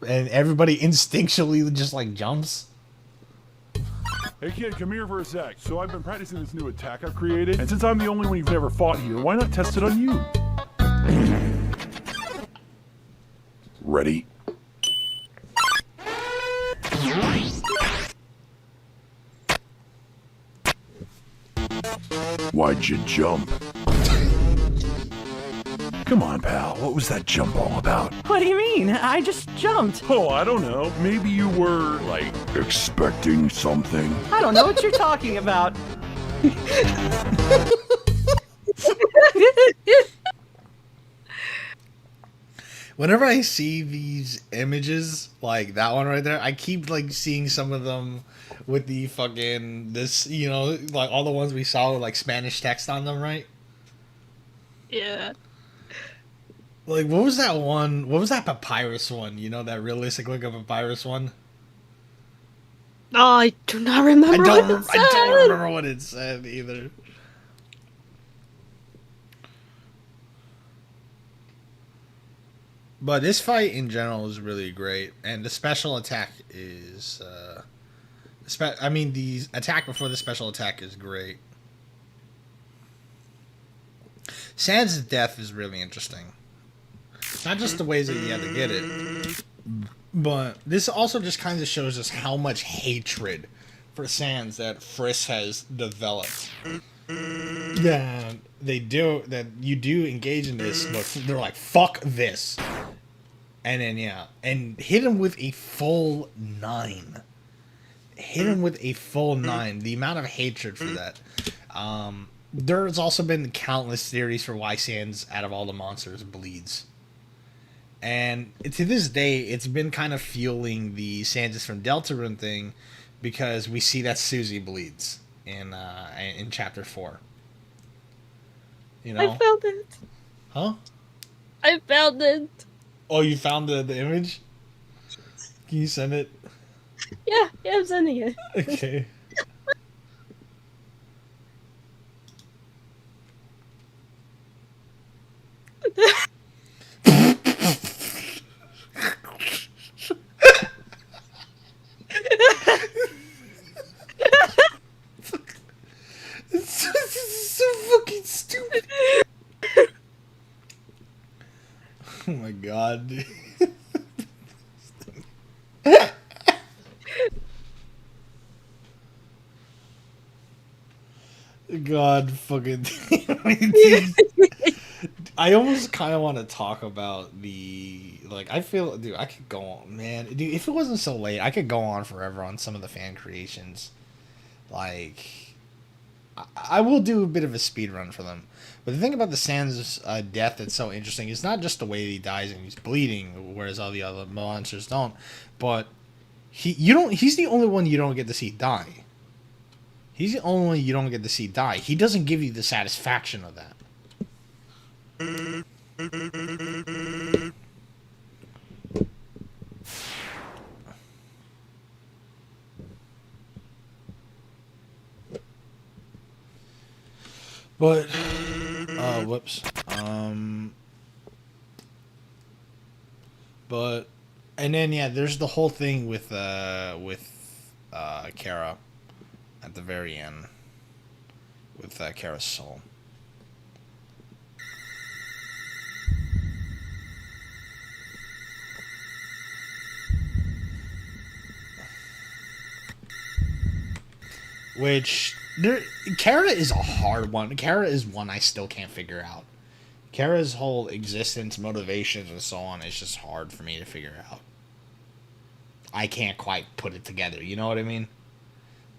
Speaker 1: and everybody instinctually just, like, jumps.
Speaker 5: Hey kid, come here for a sec. So I've been practicing this new attack I've created, and since I'm the only one you've never fought here, why not test it on you? Ready? Why'd you jump? Come on, pal. What was that jump all about?
Speaker 6: What do you mean? I just jumped.
Speaker 5: Oh, I don't know. Maybe you were, like, expecting something.
Speaker 6: I don't know what you're talking about.
Speaker 1: Whenever I see these images, like that one right there, I keep like seeing some of them with the fucking this, you know, like all the ones we saw with like Spanish text on them, right?
Speaker 2: Yeah.
Speaker 1: Like what was that one? What was that papyrus one? You know, that realistic look of papyrus one?
Speaker 2: Oh, I do not remember what it said.
Speaker 1: I don't remember what it said either. But this fight in general is really great, and the special attack is, the attack before the special attack is great. Sans' death is really interesting. Not just the ways that he had to get it, but this also just kind of shows us how much hatred for Sans that Frisk has developed. Yeah, that you do engage in this, but they're like, fuck this. And then, yeah, and hit him with a full 9. Hit him with a full 9. The amount of hatred for that. There's also been countless theories for why Sans, out of all the monsters, bleeds. And to this day, it's been kind of fueling the Sans from Deltarune thing, because we see that Susie bleeds in chapter 4. You know?
Speaker 2: I found it.
Speaker 1: Huh?
Speaker 2: I found it.
Speaker 1: Oh, you found the image? Can you send it?
Speaker 2: Yeah, I'm sending it.
Speaker 1: Okay. It's so fucking stupid. Oh my god. God fucking I almost kind of want to talk about the, like, I feel, dude, I could go on, man. Dude, if it wasn't so late, I could go on forever on some of the fan creations. Like, I will do a bit of a speed run for them. But the thing about the Sans' death that's so interesting is not just the way he dies and he's bleeding, whereas all the other monsters don't, but he's the only one you don't get to see die. He's the only one you don't get to see die. He doesn't give you the satisfaction of that. But, whoops. But, and then, yeah, there's the whole thing with Kara at the very end. With Kara's soul. Which, Kara is a hard one. Kara is one I still can't figure out. Kara's whole existence, motivations, and so on is just hard for me to figure out. I can't quite put it together, you know what I mean?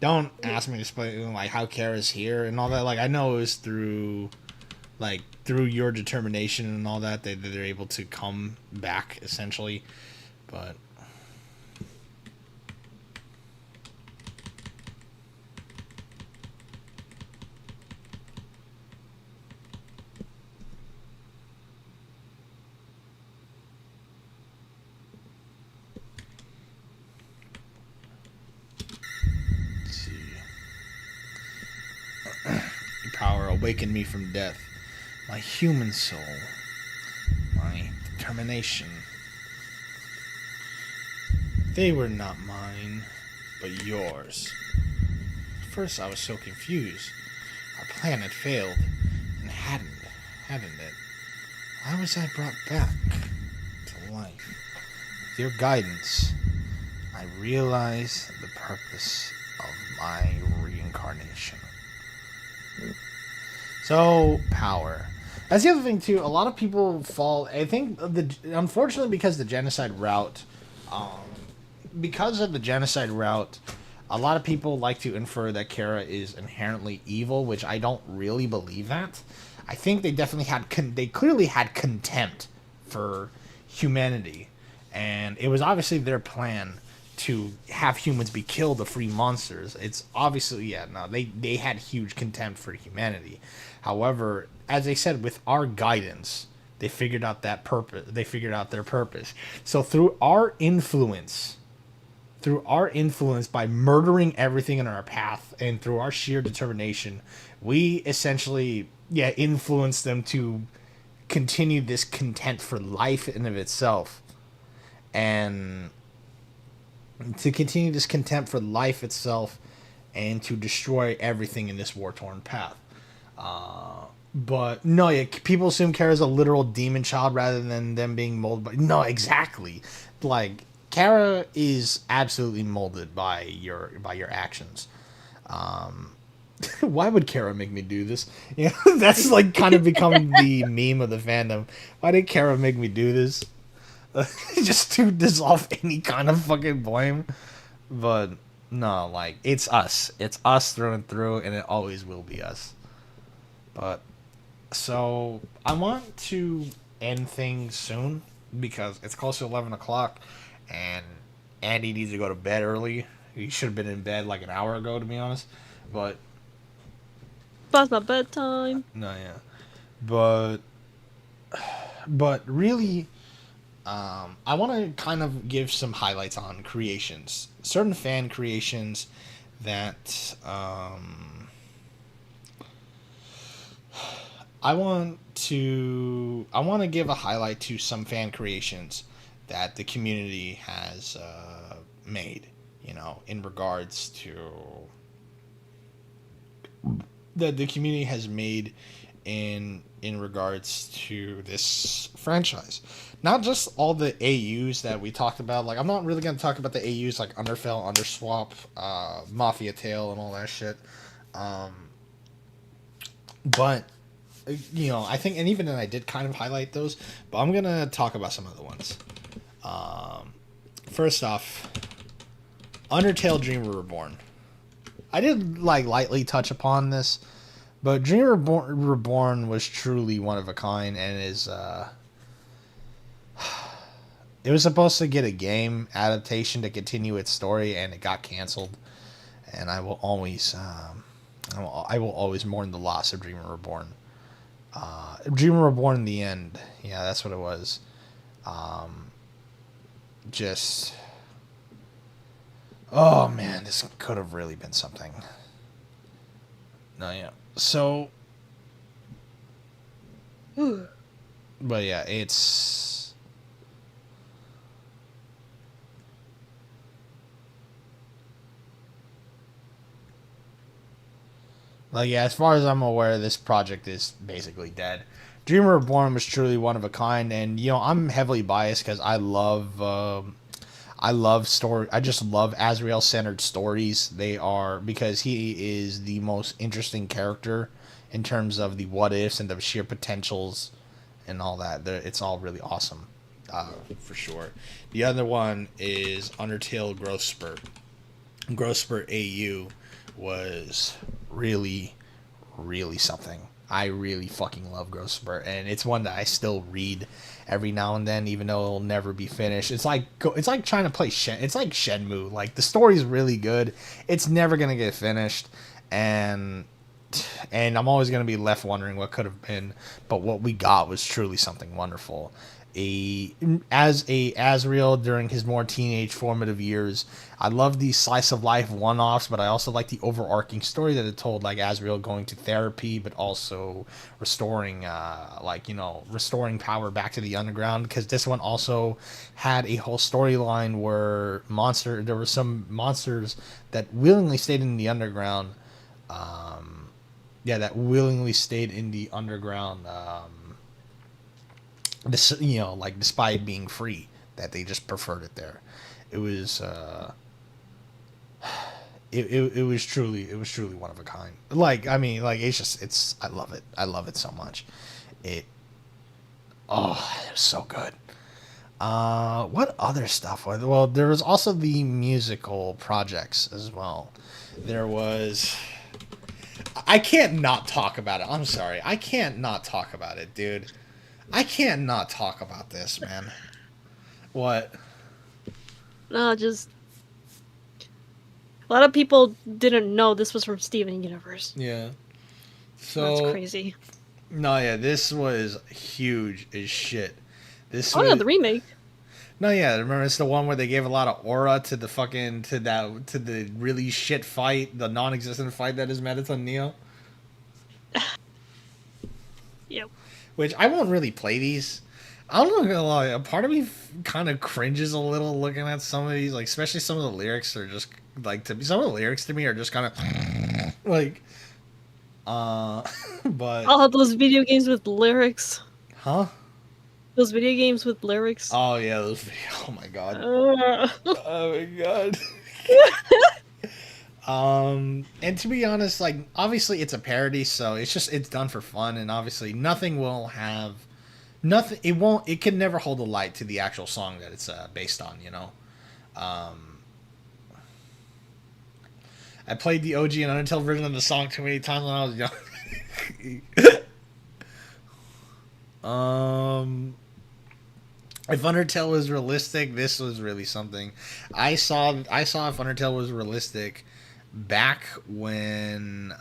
Speaker 1: Don't ask me to explain, like, how Kara's here and all that. Like, I know it was through your determination and all that they're able to come back, essentially. But... power awakened me from death. My human soul. My determination. They were not mine, but yours. At first I was so confused. Our plan had failed, and hadn't it? Why was I brought back to life? With your guidance, I realized the purpose of my reincarnation. So, power. That's the other thing too. A lot of people fall. I think unfortunately because the genocide route, because of the genocide route, a lot of people like to infer that Kara is inherently evil, which I don't really believe that. I think they definitely had they clearly had contempt for humanity, and it was obviously their plan to have humans be killed to free monsters. It's obviously they had huge contempt for humanity. However, as I said, with our guidance, they figured out that purpose. They figured out their purpose. So through our influence by murdering everything in our path, and through our sheer determination, we essentially influenced them to continue this contempt for life in of itself, and to continue this contempt for life itself, and to destroy everything in this war-torn path. But no, people assume Kara's a literal demon child rather than them being molded by. No, exactly. Like Kara is absolutely molded by your actions. Why would Kara make me do this? Yeah, that's like kind of become the meme of the fandom. Why did Kara make me do this? Just to dissolve any kind of fucking blame. But no, like it's us. It's us through and through, and it always will be us. But so I want to end things soon because it's close to 11 o'clock, and Andy needs to go to bed early. He should have been in bed like an hour ago, to be honest. But
Speaker 2: past my bedtime.
Speaker 1: no, yeah. But really, I want to kind of give some highlights on creations, certain fan creations that I want to give a highlight to some fan creations that the community has made, in regards to that the community has made in regards to this franchise. Not just all the AUs that we talked about. Like, I'm not really going to talk about the AUs like Undertale, Underswap, Mafia Tale, and all that shit. But I think, and even then I did kind of highlight those, but I'm going to talk about some other ones. First off, Undertale Dreamer Reborn. I did lightly touch upon this, but Dreamer Reborn was truly one of a kind, and is it was supposed to get a game adaptation to continue its story, and it got canceled. And I will always mourn the loss of Dreamer Reborn. Dreamer Reborn in the end, yeah, that's what it was. Oh man, this could have really been something. No, yeah. So, but yeah, it's as far as I'm aware, this project is basically dead. Dreamer Reborn was truly one of a kind, and I'm heavily biased because I love story. I just love Azrael centered stories. Because he is the most interesting character in terms of the what ifs and the sheer potentials and all that. It's all really awesome, for sure. The other one is Undertale Growth Spurt. Growth Spurt AU was really, really something. I really fucking love Growth Spurt, and it's one that I still read every now and then, even though it'll never be finished. It's like trying to play It's like Shenmue. Like, the story's really good. It's never gonna get finished, and I'm always gonna be left wondering what could have been. But what we got was truly something wonderful. As Azrael during his more teenage formative years, I love these slice of life one-offs, but I also like the overarching story that it told, like Azrael going to therapy, but also restoring restoring power back to the underground, because this one also had a whole storyline where there were some monsters that willingly stayed in the underground. Despite being free, that they just preferred it there. It was it was truly one of a kind. Like, I mean, like, it's I love it. I love it so much. It was so good. What other stuff? Well, there was also the musical projects as well. There was. I can't not talk about it. I'm sorry. I can't not talk about it, dude. I can't not talk about this, man. What?
Speaker 2: No, just a lot of people didn't know this was from Steven Universe.
Speaker 1: Yeah. So
Speaker 2: That's crazy.
Speaker 1: No, yeah, this was huge as shit. This
Speaker 2: Oh
Speaker 1: was,
Speaker 2: yeah, the remake.
Speaker 1: No, yeah, remember it's the one where they gave a lot of aura to the fucking to the really shit fight, the non-existent fight that is Mettaton Neo.
Speaker 2: Yep.
Speaker 1: Which I won't really play these. I'm not gonna lie, a part of me kind of cringes a little looking at some of these, like especially some of the lyrics are just like some of the lyrics to me are just kind of like, but
Speaker 2: Oh, those video games with lyrics.
Speaker 1: huh?
Speaker 2: Those video games with lyrics.
Speaker 1: Oh yeah, those. Oh my god. Oh my god. And to be honest, like obviously it's a parody, so it's done for fun, and obviously nothing will have nothing. It can never hold a light to the actual song that it's based on. You know. I played the OG and Undertale version of the song too many times when I was young. If Undertale was realistic, this was really something. I saw if Undertale was realistic back when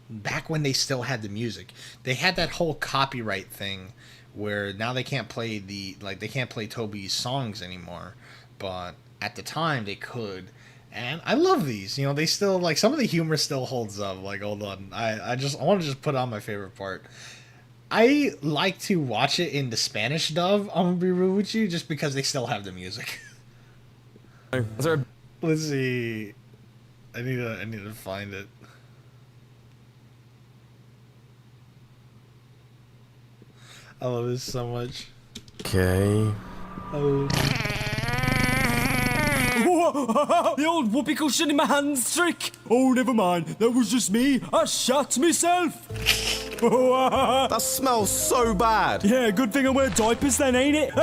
Speaker 1: they still had the music. They had that whole copyright thing where now they can't play Toby's songs anymore, but at the time they could. And I love these. You know, they still like some of the humor still holds up. Like, hold on. I want to just put on my favorite part. I like to watch it in the Spanish dub, I'm gonna be rude with you, just because they still have the music. Let's see. I need to find it. I love this so much.
Speaker 7: Okay.
Speaker 1: Oh.
Speaker 8: The old whoopee cushion in my hands trick. Oh, never mind. That was just me. I shot myself.
Speaker 7: That smells so bad.
Speaker 8: Yeah, good thing I wear diapers then, ain't it?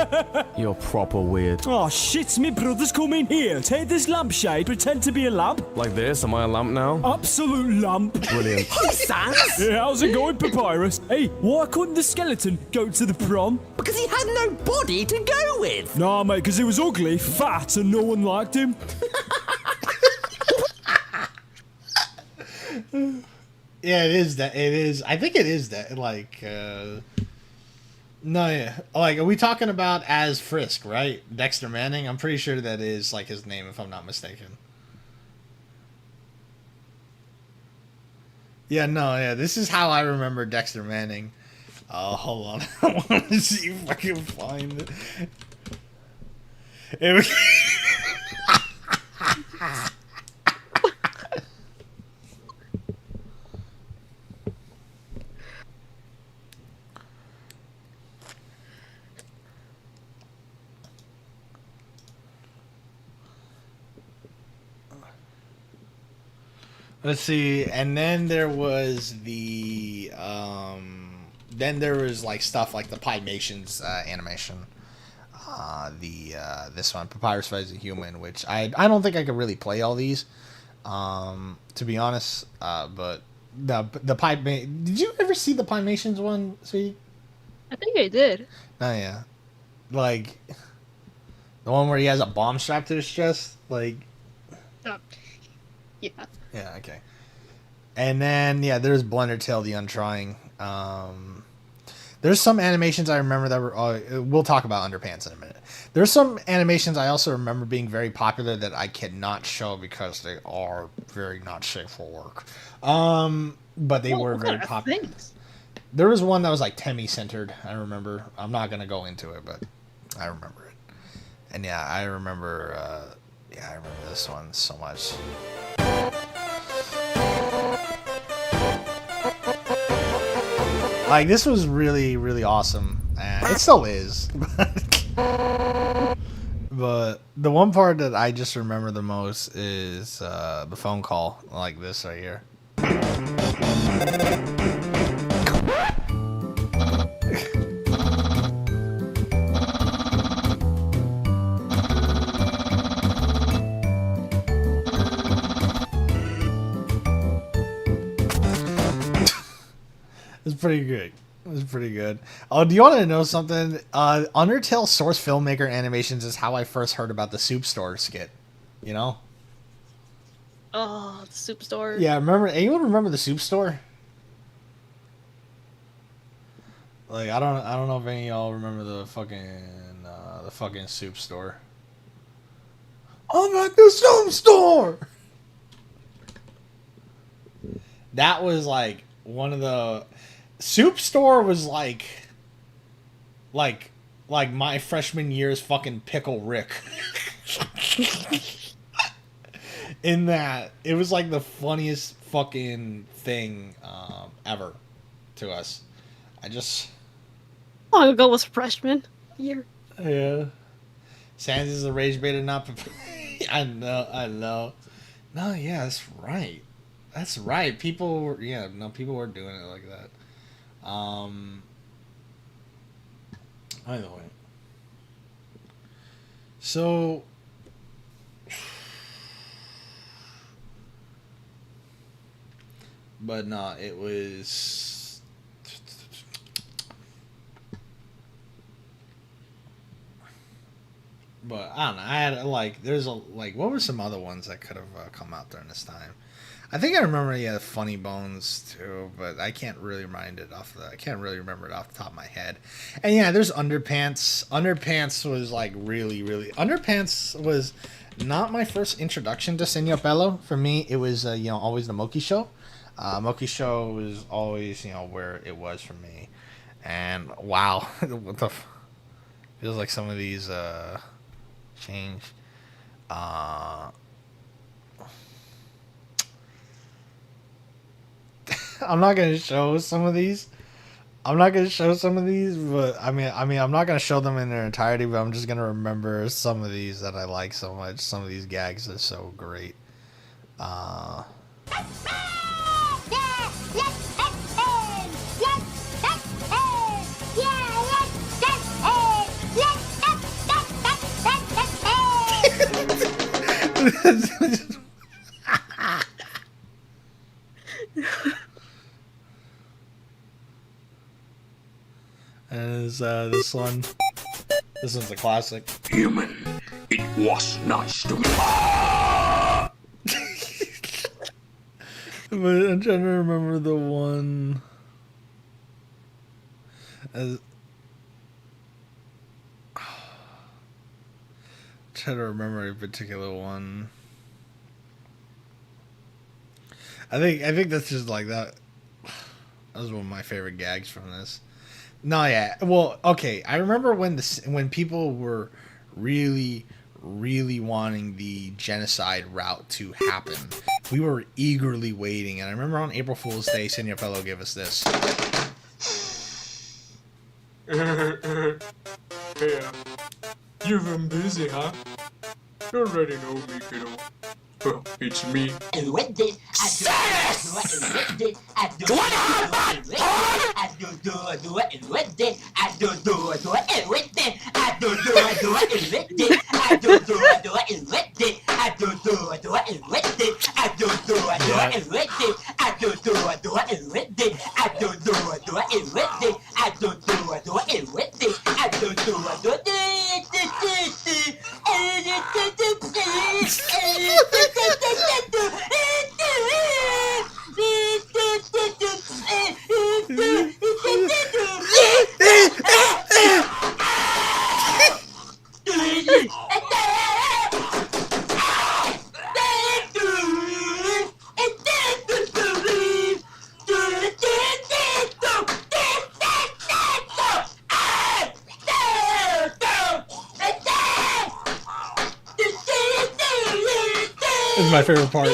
Speaker 7: You're proper weird.
Speaker 8: Oh, shit, me brother's coming. Here, take this lampshade, pretend to be a lamp.
Speaker 7: Like this? Am I a lamp now?
Speaker 8: Absolute lamp.
Speaker 7: Brilliant.
Speaker 8: Hi, Sans. Yeah, how's it going, Papyrus? Hey, why couldn't the skeleton go to the prom?
Speaker 6: Because he had no body to go with.
Speaker 8: Nah, mate, because he was ugly, fat, and no one liked him.
Speaker 1: Yeah, it is that. It is. I think it is that. Like, no, yeah. Like, are we talking about as Frisk, right? Dexter Manning? I'm pretty sure that is, like, his name, if I'm not mistaken. Yeah, no, yeah. This is how I remember Dexter Manning. Oh, hold on. I want to see if I can find it. It was... Let's see, and then there was like stuff like the Pymations animation. This one, Papyrus vs. a Human, which I don't think I could really play all these, to be honest. But the did you ever see the Pymations one, sweetie?
Speaker 2: I think I did.
Speaker 1: Oh yeah, like the one where he has a bomb strapped to his chest, like.
Speaker 2: Yeah.
Speaker 1: Yeah, okay. And then, yeah, there's Blundertail, the Untrying. There's some animations I remember that were... we'll talk about Underpants in a minute. There's some animations I also remember being very popular that I cannot show because they are very not safe for work. But they were very popular. There was one that was like Temmie-centered, I remember. I'm not going to go into it, but I remember it. And yeah, I remember this one so much. Like, this was really, really awesome. It still is. But But the one part that I just remember the most is the phone call, like this right here. It's pretty good. It was pretty good. Oh, do you want to know something? Undertale source filmmaker animations is how I first heard about the Soup Store skit. You know?
Speaker 2: Oh, the soup store.
Speaker 1: Yeah, remember? Anyone remember the Soup Store? Like, I don't know if any of y'all remember the fucking Soup Store. I'm at the Soup Store. That was like one of the Soup Store was like my freshman year's fucking Pickle Rick. In that it was like the funniest fucking thing ever to us.
Speaker 2: Long ago was freshman year.
Speaker 1: Yeah. Sans is a rage bait and not I know. No, yeah, that's right. That's right. People were doing it like that. Either way. So but no, it was but I don't know. I had what were some other ones that could have come out during this time? I think I remember Funny Bones too, but I can't really remember it off the top of my head. And yeah, there's Underpants. Underpants was like really Underpants was not my first introduction to Senor Bello. For me, it was always the Moki Show. Moki Show was always where it was for me. And wow, feels like some of these changed. I'm not gonna show some of these. But I mean, I'm not gonna show them in their entirety. But I'm just gonna remember some of these that I like so much. Some of these gags are so great. And this one. This one's a classic.
Speaker 9: Human, it was nice to meet.
Speaker 1: But I'm trying to remember the one. Try to remember a particular one. I think that's just like that. That was one of my favorite gags from this. No, yeah. Well, okay. I remember when people were really wanting the genocide route to happen. We were eagerly waiting, and I remember on April Fool's Day, Senor Pello gave us this.
Speaker 10: Yeah. You've been busy, huh? You already know me, kiddo. Well, it's me.
Speaker 1: This is my favorite part.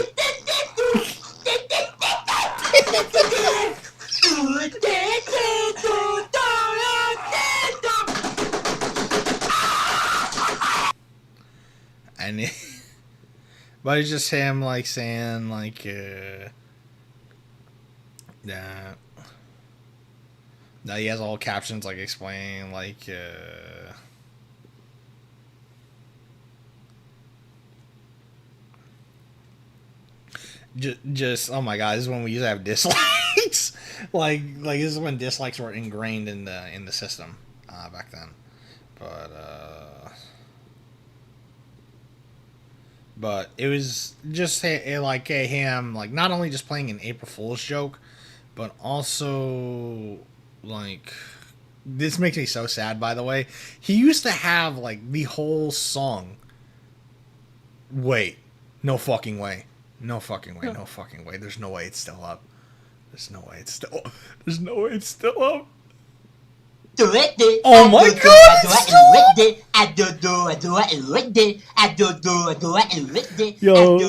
Speaker 1: and but it's just him like saying like that he has all captions like explaining like just oh my god, this is when we used to have dislikes. like this is when dislikes were ingrained in the system back then. But it was just like him like not only just playing an April Fool's joke, but also like this makes me so sad. By the way, he used to have like the whole song. Wait, no fucking way. No fucking way, no fucking way. There's no way it's still up. There's no way it's still up. There's no way it's still up. Oh my god! Yo.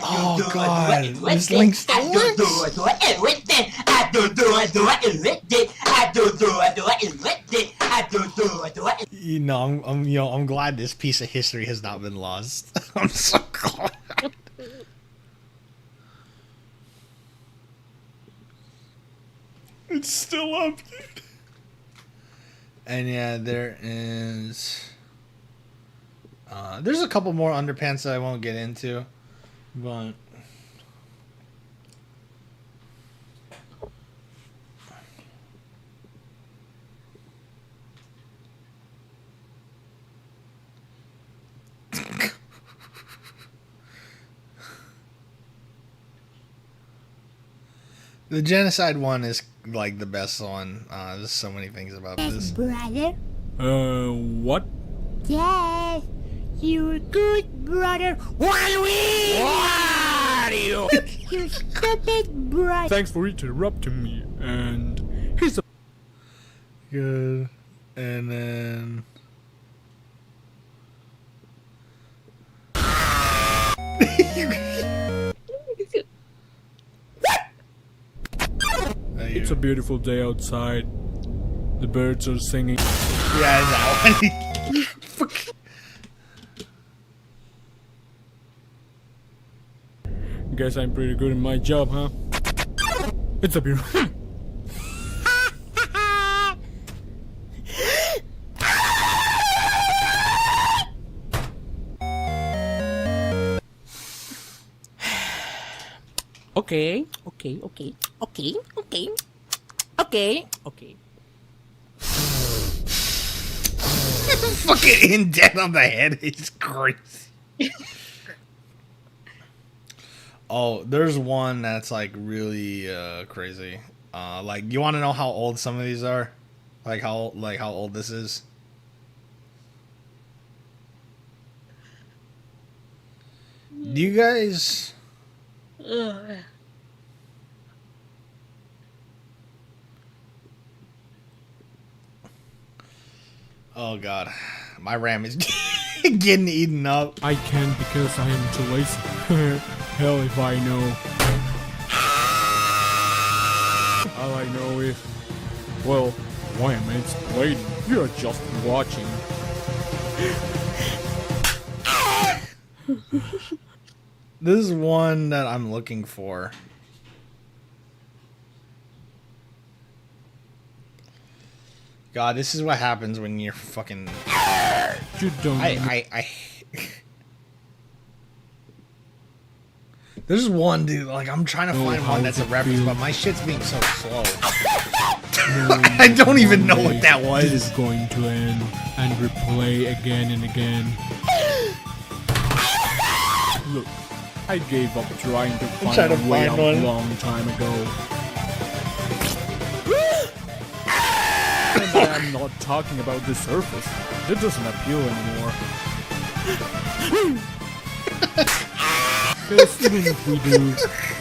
Speaker 1: Oh god, this link's still You know, I'm glad this piece of history has not been lost. I'm so glad. It's still up, dude. And yeah, there is. There's a couple more underpants that I won't get into, but. The genocide one is like the best one. There's so many things about this.
Speaker 11: Brother?
Speaker 8: What?
Speaker 11: Yes, you're a good brother. What are you? You stupid brother.
Speaker 8: Thanks for interrupting me. And here's a
Speaker 1: Good. And then.
Speaker 8: It's a beautiful day outside. The birds are singing.
Speaker 1: Yeah, that one.
Speaker 8: Guess I'm pretty good at my job, huh? It's a beautiful.
Speaker 6: Okay.
Speaker 1: Fucking indent on the head is crazy. Oh, there's one that's like really crazy. Like, you want to know how old some of these are? Like how old this is? Do you guys? Oh god, my RAM is getting eaten up.
Speaker 8: I can't because I am too lazy. Hell if I know. All I know is, well, why am I explaining? You're just watching.
Speaker 1: This is one that I'm looking for. God, this is what happens when you're fucking.
Speaker 8: You don't.
Speaker 1: There's one dude. Like, I'm trying to find one that's a reference, but my shit's being so slow. I don't even know what that was.
Speaker 8: This is going to end and replay again and again. Look, I gave up trying to find a way out a long time ago. And I'm not talking about the surface. It doesn't appeal anymore. Because even if we do,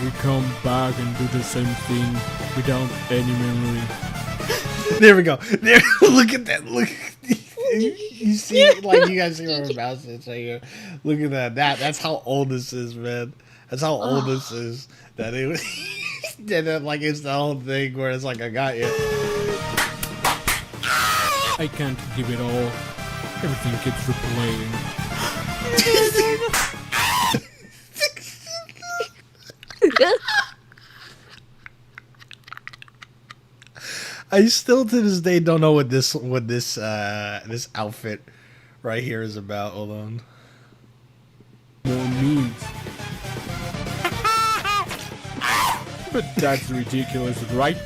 Speaker 8: we come back and do the same thing without any memory.
Speaker 1: There we go. There, look at that. Look. You see, like, you guys see what I'm about to say. Look at that. That's how old this is, man. That's how old this is. That it was. That like it's the whole thing where it's like, I got you.
Speaker 8: I can't give it all. Everything keeps replaying.
Speaker 1: I still to this day don't know what this outfit right here is about. Hold on.
Speaker 8: More memes. But that's ridiculous, right?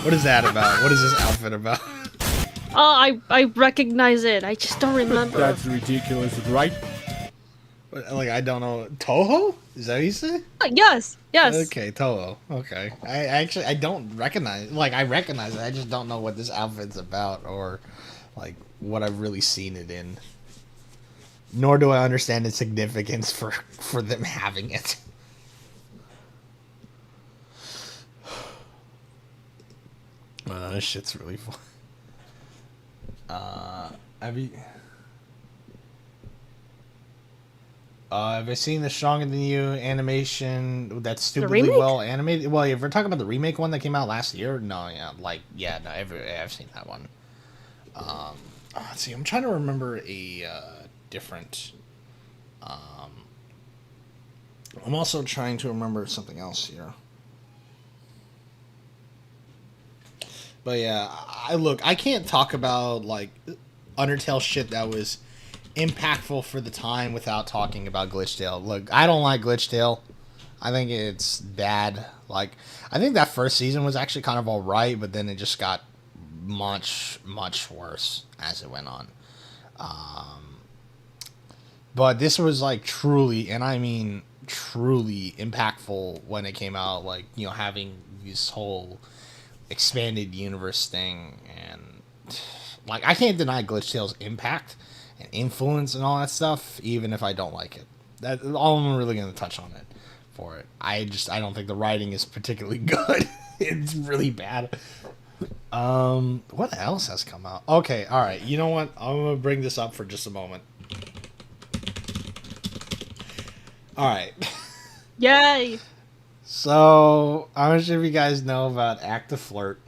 Speaker 1: What is that about? What is this outfit about?
Speaker 2: Oh, I recognize it. I just don't remember.
Speaker 8: That's ridiculous, right?
Speaker 1: Like, I don't know. Toho? Is that what you say?
Speaker 2: Yes, yes.
Speaker 1: Okay, Toho. Okay. I don't recognize. Like, I recognize it. I just don't know what this outfit's about or, like, what I've really seen it in. Nor do I understand its significance for them having it. This shit's really fun. Have I seen the Stronger Than You animation that's stupidly well animated? Well, if we're talking about the remake one that came out last year, no, I've seen that one. Let's see, I'm trying to remember a different. I'm also trying to remember something else here. But yeah, I can't talk about like Undertale shit that was impactful for the time without talking about Glitchtale. Look, I don't like Glitchtale. I think it's bad. Like, I think that first season was actually kind of alright, but then it just got much, much worse as it went on. But this was like truly, and I mean truly impactful when it came out, like, you know, having this whole expanded universe thing, and like, I can't deny Glitchtale's impact and influence and all that stuff, even if I don't like it. That's all I'm really going to touch on it for it. I don't think the writing is particularly good. It's really bad. What else has come out? Okay, all right. You know what? I'm going to bring this up for just a moment. All right.
Speaker 2: Yay!
Speaker 1: So, I'm not sure if you guys know about Act of Flirt.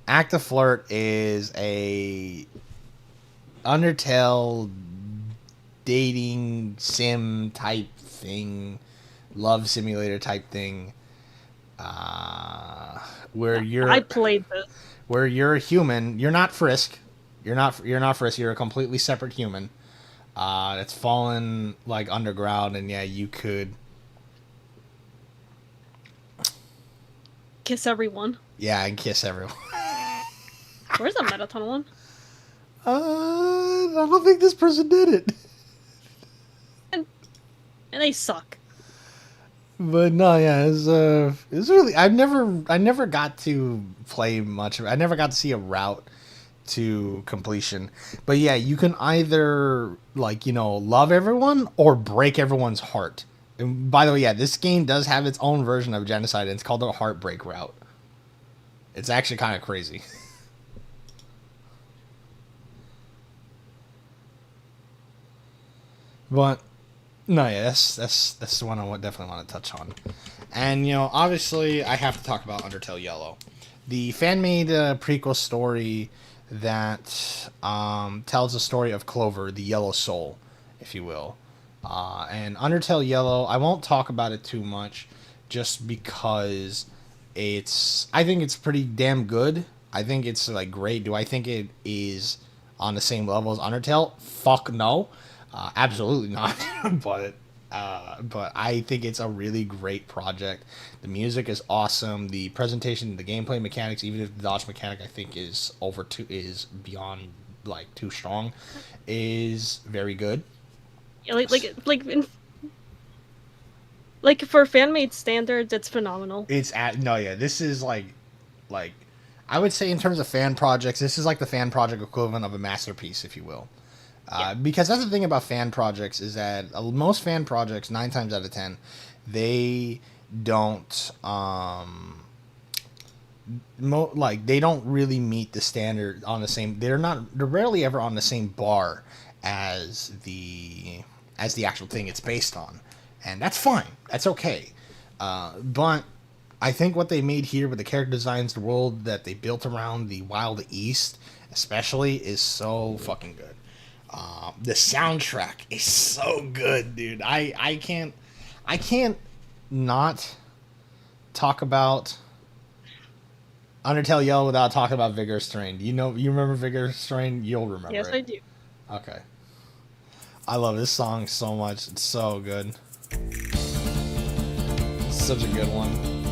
Speaker 1: Act of Flirt is a Undertale dating sim type thing, love simulator type thing, where
Speaker 2: I played this.
Speaker 1: Where you're a human. You're not Frisk. You're not Frisk. You're a completely separate human. It's fallen like underground, and yeah, you could
Speaker 2: kiss everyone.
Speaker 1: Yeah, and kiss everyone.
Speaker 2: Where's the Mettaton one?
Speaker 1: I don't think this person did it.
Speaker 2: And they suck.
Speaker 1: But no, yeah, it's really. I never got to play much of it. I never got to see a route to completion. But yeah, you can either, like, you know, love everyone or break everyone's heart. And by the way, yeah, this game does have its own version of genocide, and it's called the heartbreak route. It's actually kind of crazy. But no, yeah, that's the one I definitely want to touch on. And, you know, obviously I have to talk about Undertale Yellow, the fan-made prequel story that tells the story of Clover, the Yellow Soul, if you will. And Undertale Yellow, I won't talk about it too much, just because I think it's pretty damn good. I think it's like great. Do I think it is on the same level as Undertale? Fuck no. Absolutely not. But I think it's a really great project. The music is awesome. The presentation, the gameplay mechanics, even if the dodge mechanic I think is beyond like too strong, is very good.
Speaker 2: Yeah, like for fan-made standards, it's phenomenal.
Speaker 1: This is like I would say in terms of fan projects, this is like the fan project equivalent of a masterpiece, if you will. Because that's the thing about fan projects, is that most fan projects, 9 times out of 10, they don't they don't really meet the standard on the same. They're rarely ever on the same bar as the actual thing it's based on, and that's fine. That's okay. But I think what they made here with the character designs, the world that they built around the Wild East, especially, is so fucking good. The soundtrack is so good, dude. I can't not talk about Undertale Yell without talking about Vigorous Terrain. You remember Vigorous Terrain? You'll remember
Speaker 2: Yes,
Speaker 1: it.
Speaker 2: I do.
Speaker 1: Okay. I love this song so much. It's so good. It's such a good one.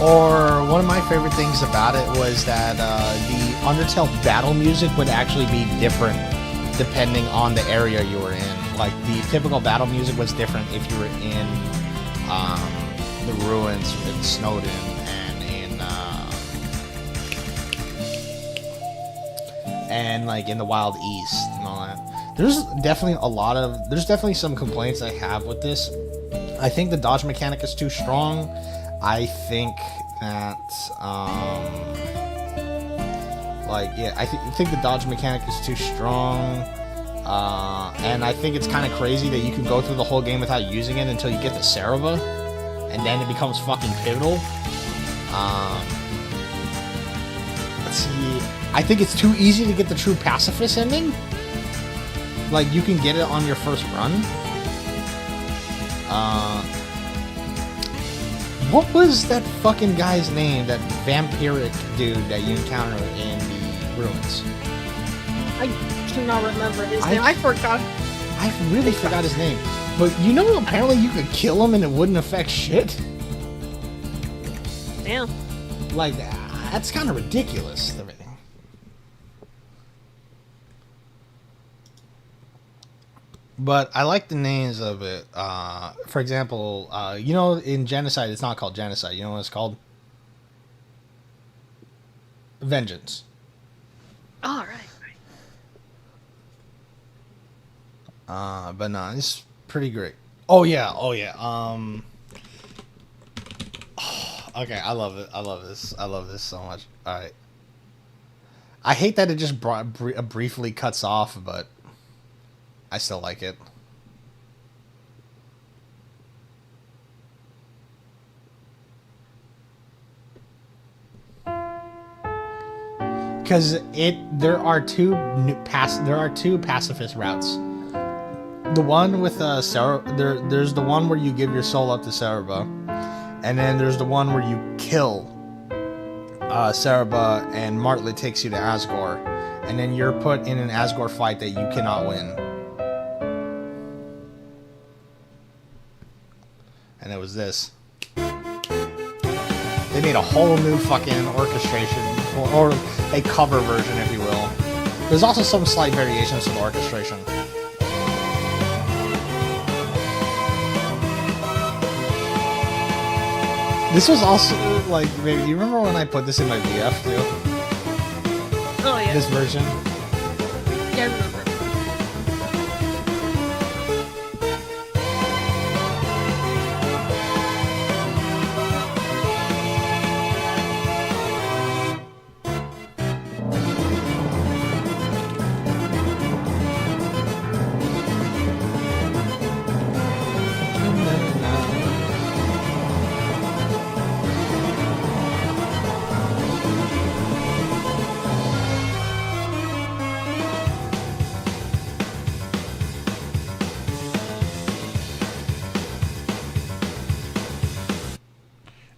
Speaker 1: Or one of my favorite things about it was that the Undertale battle music would actually be different depending on the area you were in. Like, the typical battle music was different if you were in the ruins in Snowdin and like in the Wild East and all that. There's definitely some complaints I have with this. I think the dodge mechanic is too strong. I think that, I think the dodge mechanic is too strong, and I think it's kind of crazy that you can go through the whole game without using it until you get to Cereva, and then it becomes fucking pivotal. Let's see, I think it's too easy to get the true pacifist ending. Like, you can get it on your first run. What was that fucking guy's name? That vampiric dude that you encounter in the ruins?
Speaker 2: I cannot remember his name. I forgot.
Speaker 1: I really forgot his name. But apparently you could kill him and it wouldn't affect shit.
Speaker 2: Damn.
Speaker 1: Like, that's kind of ridiculous to me. But I like the names of it. For example, in Genocide, it's not called Genocide. You know what it's called? Vengeance.
Speaker 2: All right.
Speaker 1: But no, it's pretty great. Oh yeah. Okay, I love it. I love this so much. All right. I hate that it just briefly cuts off, but I still like it. Because there are two pacifist routes. The one with there's the one where you give your soul up to Cereba, and then there's the one where you kill Cereba and Martlet takes you to Asgore, and then you're put in an Asgore fight that you cannot win. And it was this. They made a whole new fucking orchestration, or a cover version, if you will. There's also some slight variations to the orchestration. This was also, like, maybe, you remember when I put this in my VF, too?
Speaker 2: Oh, yeah.
Speaker 1: This version?
Speaker 2: Yeah, I remember.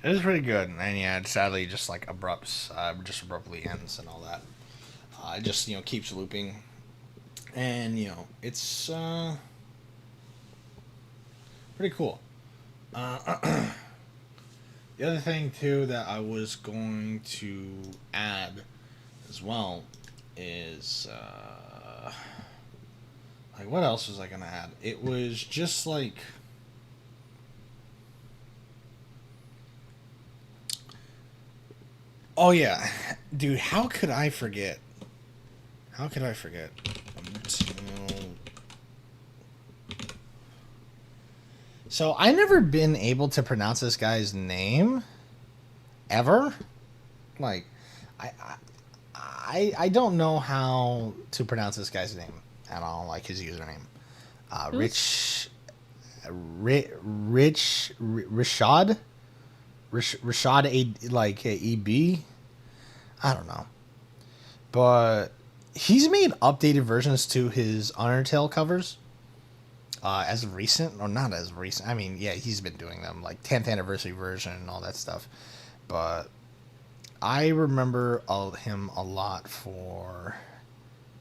Speaker 1: It was pretty good, and yeah, it sadly just like abruptly ends and all that. It just keeps looping, and it's pretty cool. The other thing too that I was going to add as well is like, what else was I gonna add? It was just like, Oh yeah, dude. How could I forget? How could I forget? So I never been able to pronounce this guy's name ever. Like, I don't know how to pronounce this guy's name at all. Like his username, Rashad EB. I don't know, but he's made updated versions to his Undertale covers. As of recent, or not as recent. I mean, yeah, he's been doing them, like 10th anniversary version and all that stuff. But I remember him a lot for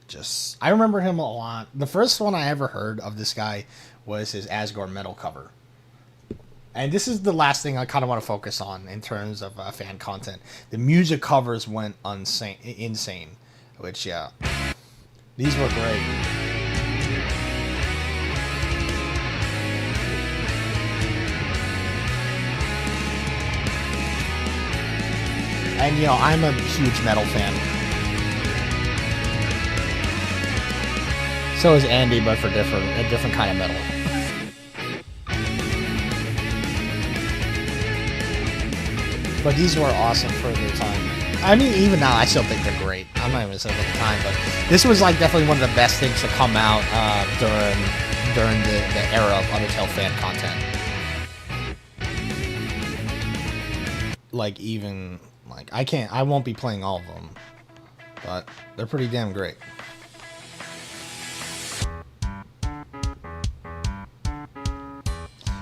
Speaker 1: just... I remember him a lot. The first one I ever heard of this guy was his Asgore Metal cover. And this is the last thing I kind of want to focus on in terms of fan content. The music covers went insane. Which, yeah, these were great. And, you know, I'm a huge metal fan. So is Andy, but for a different kind of metal. But these were awesome for their time. I mean, even now, I still think they're great. I'm not even saying at the time, but this was, like, definitely one of the best things to come out during the era of Undertale fan content. Like, even... Like, I won't be playing all of them, but they're pretty damn great.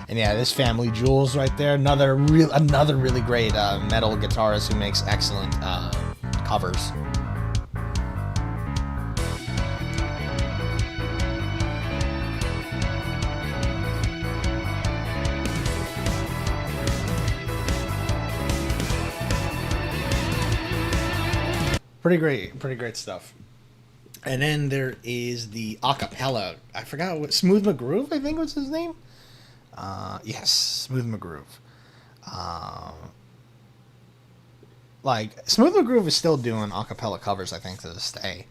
Speaker 1: And yeah, this Family Jewels right there, another really great metal guitarist who makes excellent covers. Pretty great stuff. And then there is the acapella. I forgot what Smooth McGroove, I think was his name. Yes, Smooth McGroove. Like Smooth McGroove is still doing acapella covers, I think, to this day.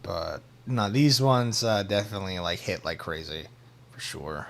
Speaker 1: But no, these ones definitely like hit like crazy, for sure.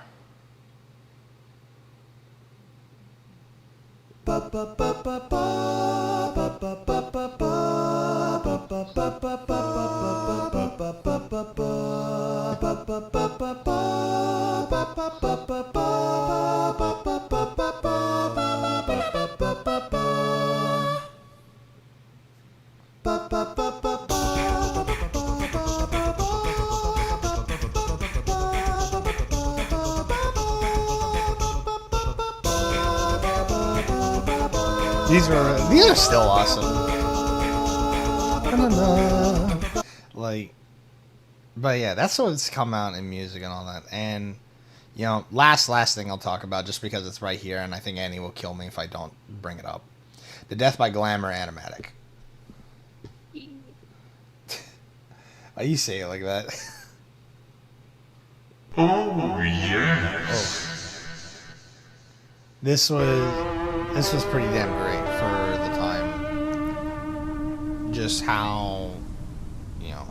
Speaker 1: These are still awesome. Like, but yeah, that's what's come out in music and all that. And you know, last thing I'll talk about, just because it's right here, and I think Annie will kill me if I don't bring it up. The Death by Glamour animatic. Why you say it like that?
Speaker 9: Oh, yes.
Speaker 1: Oh. This was pretty damn great for the time. Just how, you know,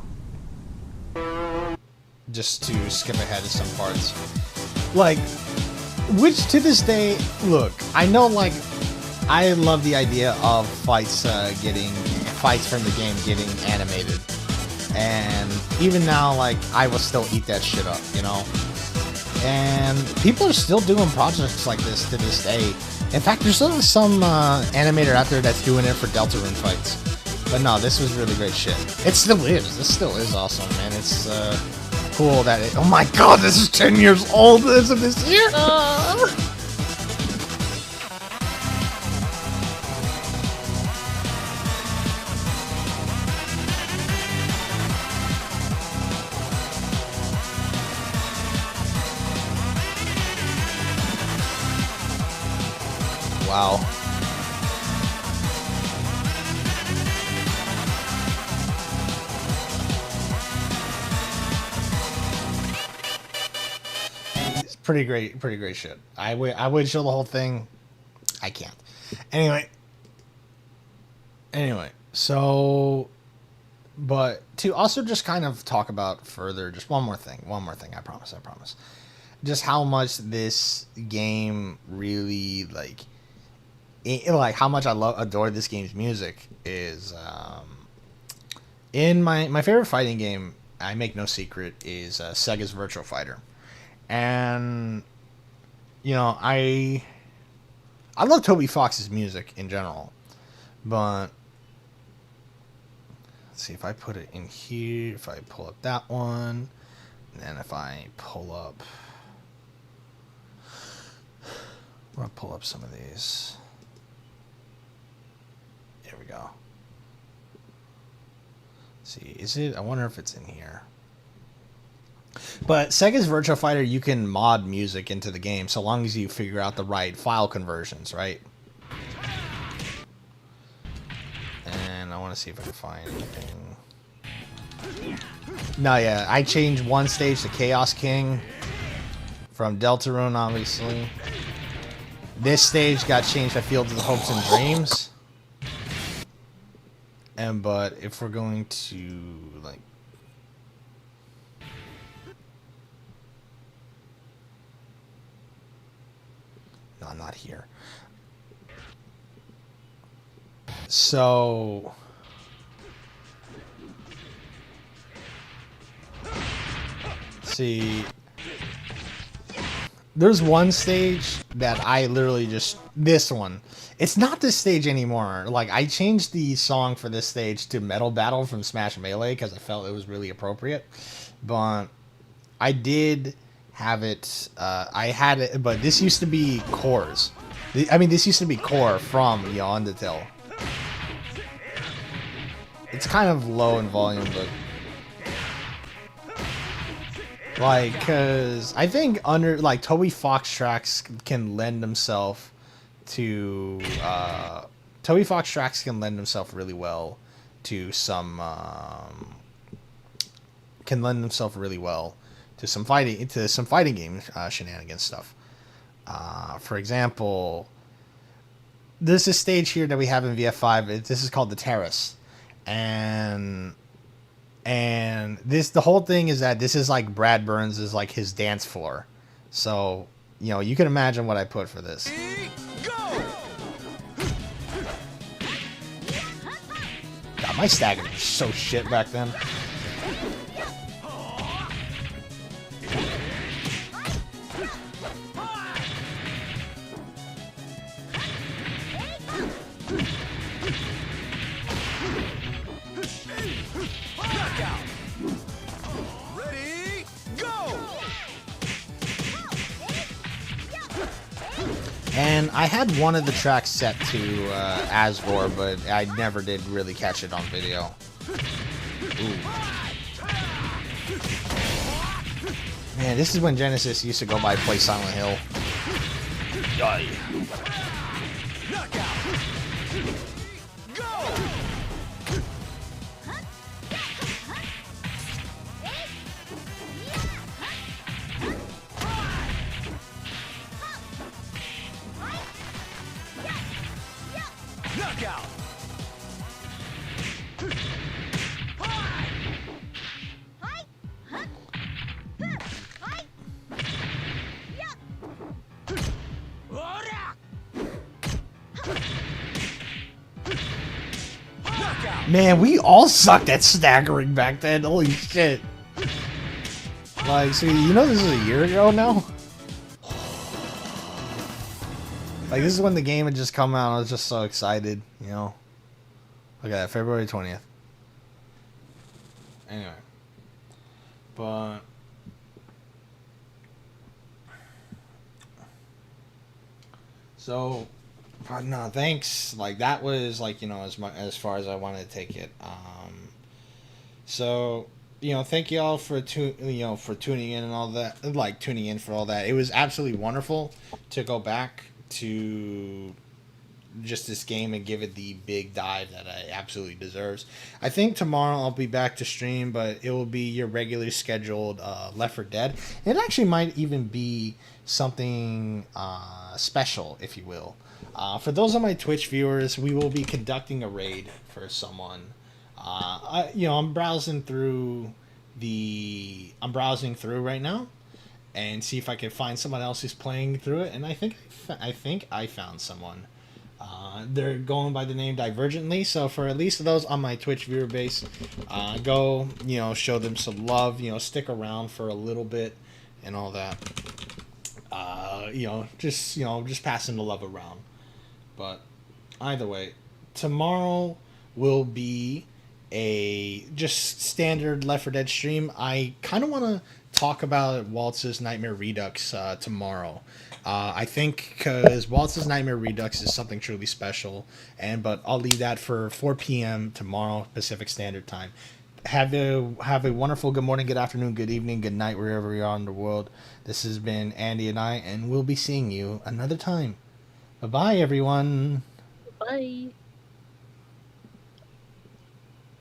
Speaker 1: just to skip ahead of some parts. Like, which to this day, look, I know, like, I love the idea of fights from the game getting animated. And even now, like, I will still eat that shit up, you know? And people are still doing projects like this to this day. In fact, there's still some animator out there that's doing it for Deltarune fights. But no, this was really great shit. It still is. This still is awesome, man. It's cool that it... Oh my god, this is 10 years old as of this year! Wow. It's pretty great shit. I would show the whole thing. I can't. Anyway. Anyway, so, but to also just kind of talk about further, just one more thing, I promise, just how much this game really, like, like how much I adore this game's music is, in my favorite fighting game, I make no secret, is Sega's Virtual Fighter. And, you know, I love Toby Fox's music in general, but let's see if I put it in here, if I pull up that one, and then if I pull up, I'm going to pull up some of these. There we go. Let's see, is it? I wonder if it's in here. But Sega's Virtual Fighter, you can mod music into the game so long as you figure out the right file conversions, right? And I want to see if I can find anything. No, yeah, I changed one stage to Chaos King from Deltarune, obviously. This stage got changed to Fields of the Hopes and Dreams. And but if we're going to like, no, not here. So see, there's one stage that I literally just, this one, it's not this stage anymore. Like, I changed the song for this stage to Metal Battle from Smash Melee because I felt it was really appropriate. But I did have it, I had it, but this used to be Cores. I mean, this used to be Core from UNDERTALE. It's kind of low in volume, but like, cause I think Toby Fox tracks can lend themselves to really well to some fighting game shenanigans stuff. For example, there's this stage here that we have in VF5. This is called the Terrace, and the whole thing is that this is like Brad Burns is like his dance floor. So, you know, you can imagine what I put for this. God, my stagger was so shit back then. And I had one of the tracks set to Asgore, but I never did really catch it on video. Ooh. Man, this is when Genesis used to go by Play Silent Hill. Die. Man, we all sucked at staggering back then. Holy shit. Like, so you know this is a year ago now? Like, this is when the game had just come out. I was just so excited, you know? Look at that, February 20th. Anyway. But so, no, thanks. Like, that was, like, you know, as far as I wanted to take it. So, you know, thank you all for tuning in and all that, like, tuning in for all that. It was absolutely wonderful to go back to just this game and give it the big dive that it absolutely deserves. I think tomorrow I'll be back to stream, but it will be your regularly scheduled Left 4 Dead. It actually might even be something special, if you will. For those of my Twitch viewers, we will be conducting a raid for someone. I'm browsing through right now and see if I can find someone else who's playing through it, and I think I found someone. They're going by the name Divergently, so for at least those on my Twitch viewer base, go, show them some love, stick around for a little bit and all that. Just passing the love around. But either way, tomorrow will be a just standard Left 4 Dead stream. I kind of want to talk about Waltz's Nightmare Redux tomorrow. I think because Waltz's Nightmare Redux is something truly special, but I'll leave that for 4 p.m. tomorrow Pacific Standard Time. Have a wonderful good morning, good afternoon, good evening, good night, wherever you are in the world. This has been Andy and I, and we'll be seeing you another time. Bye-bye, everyone.
Speaker 2: Bye.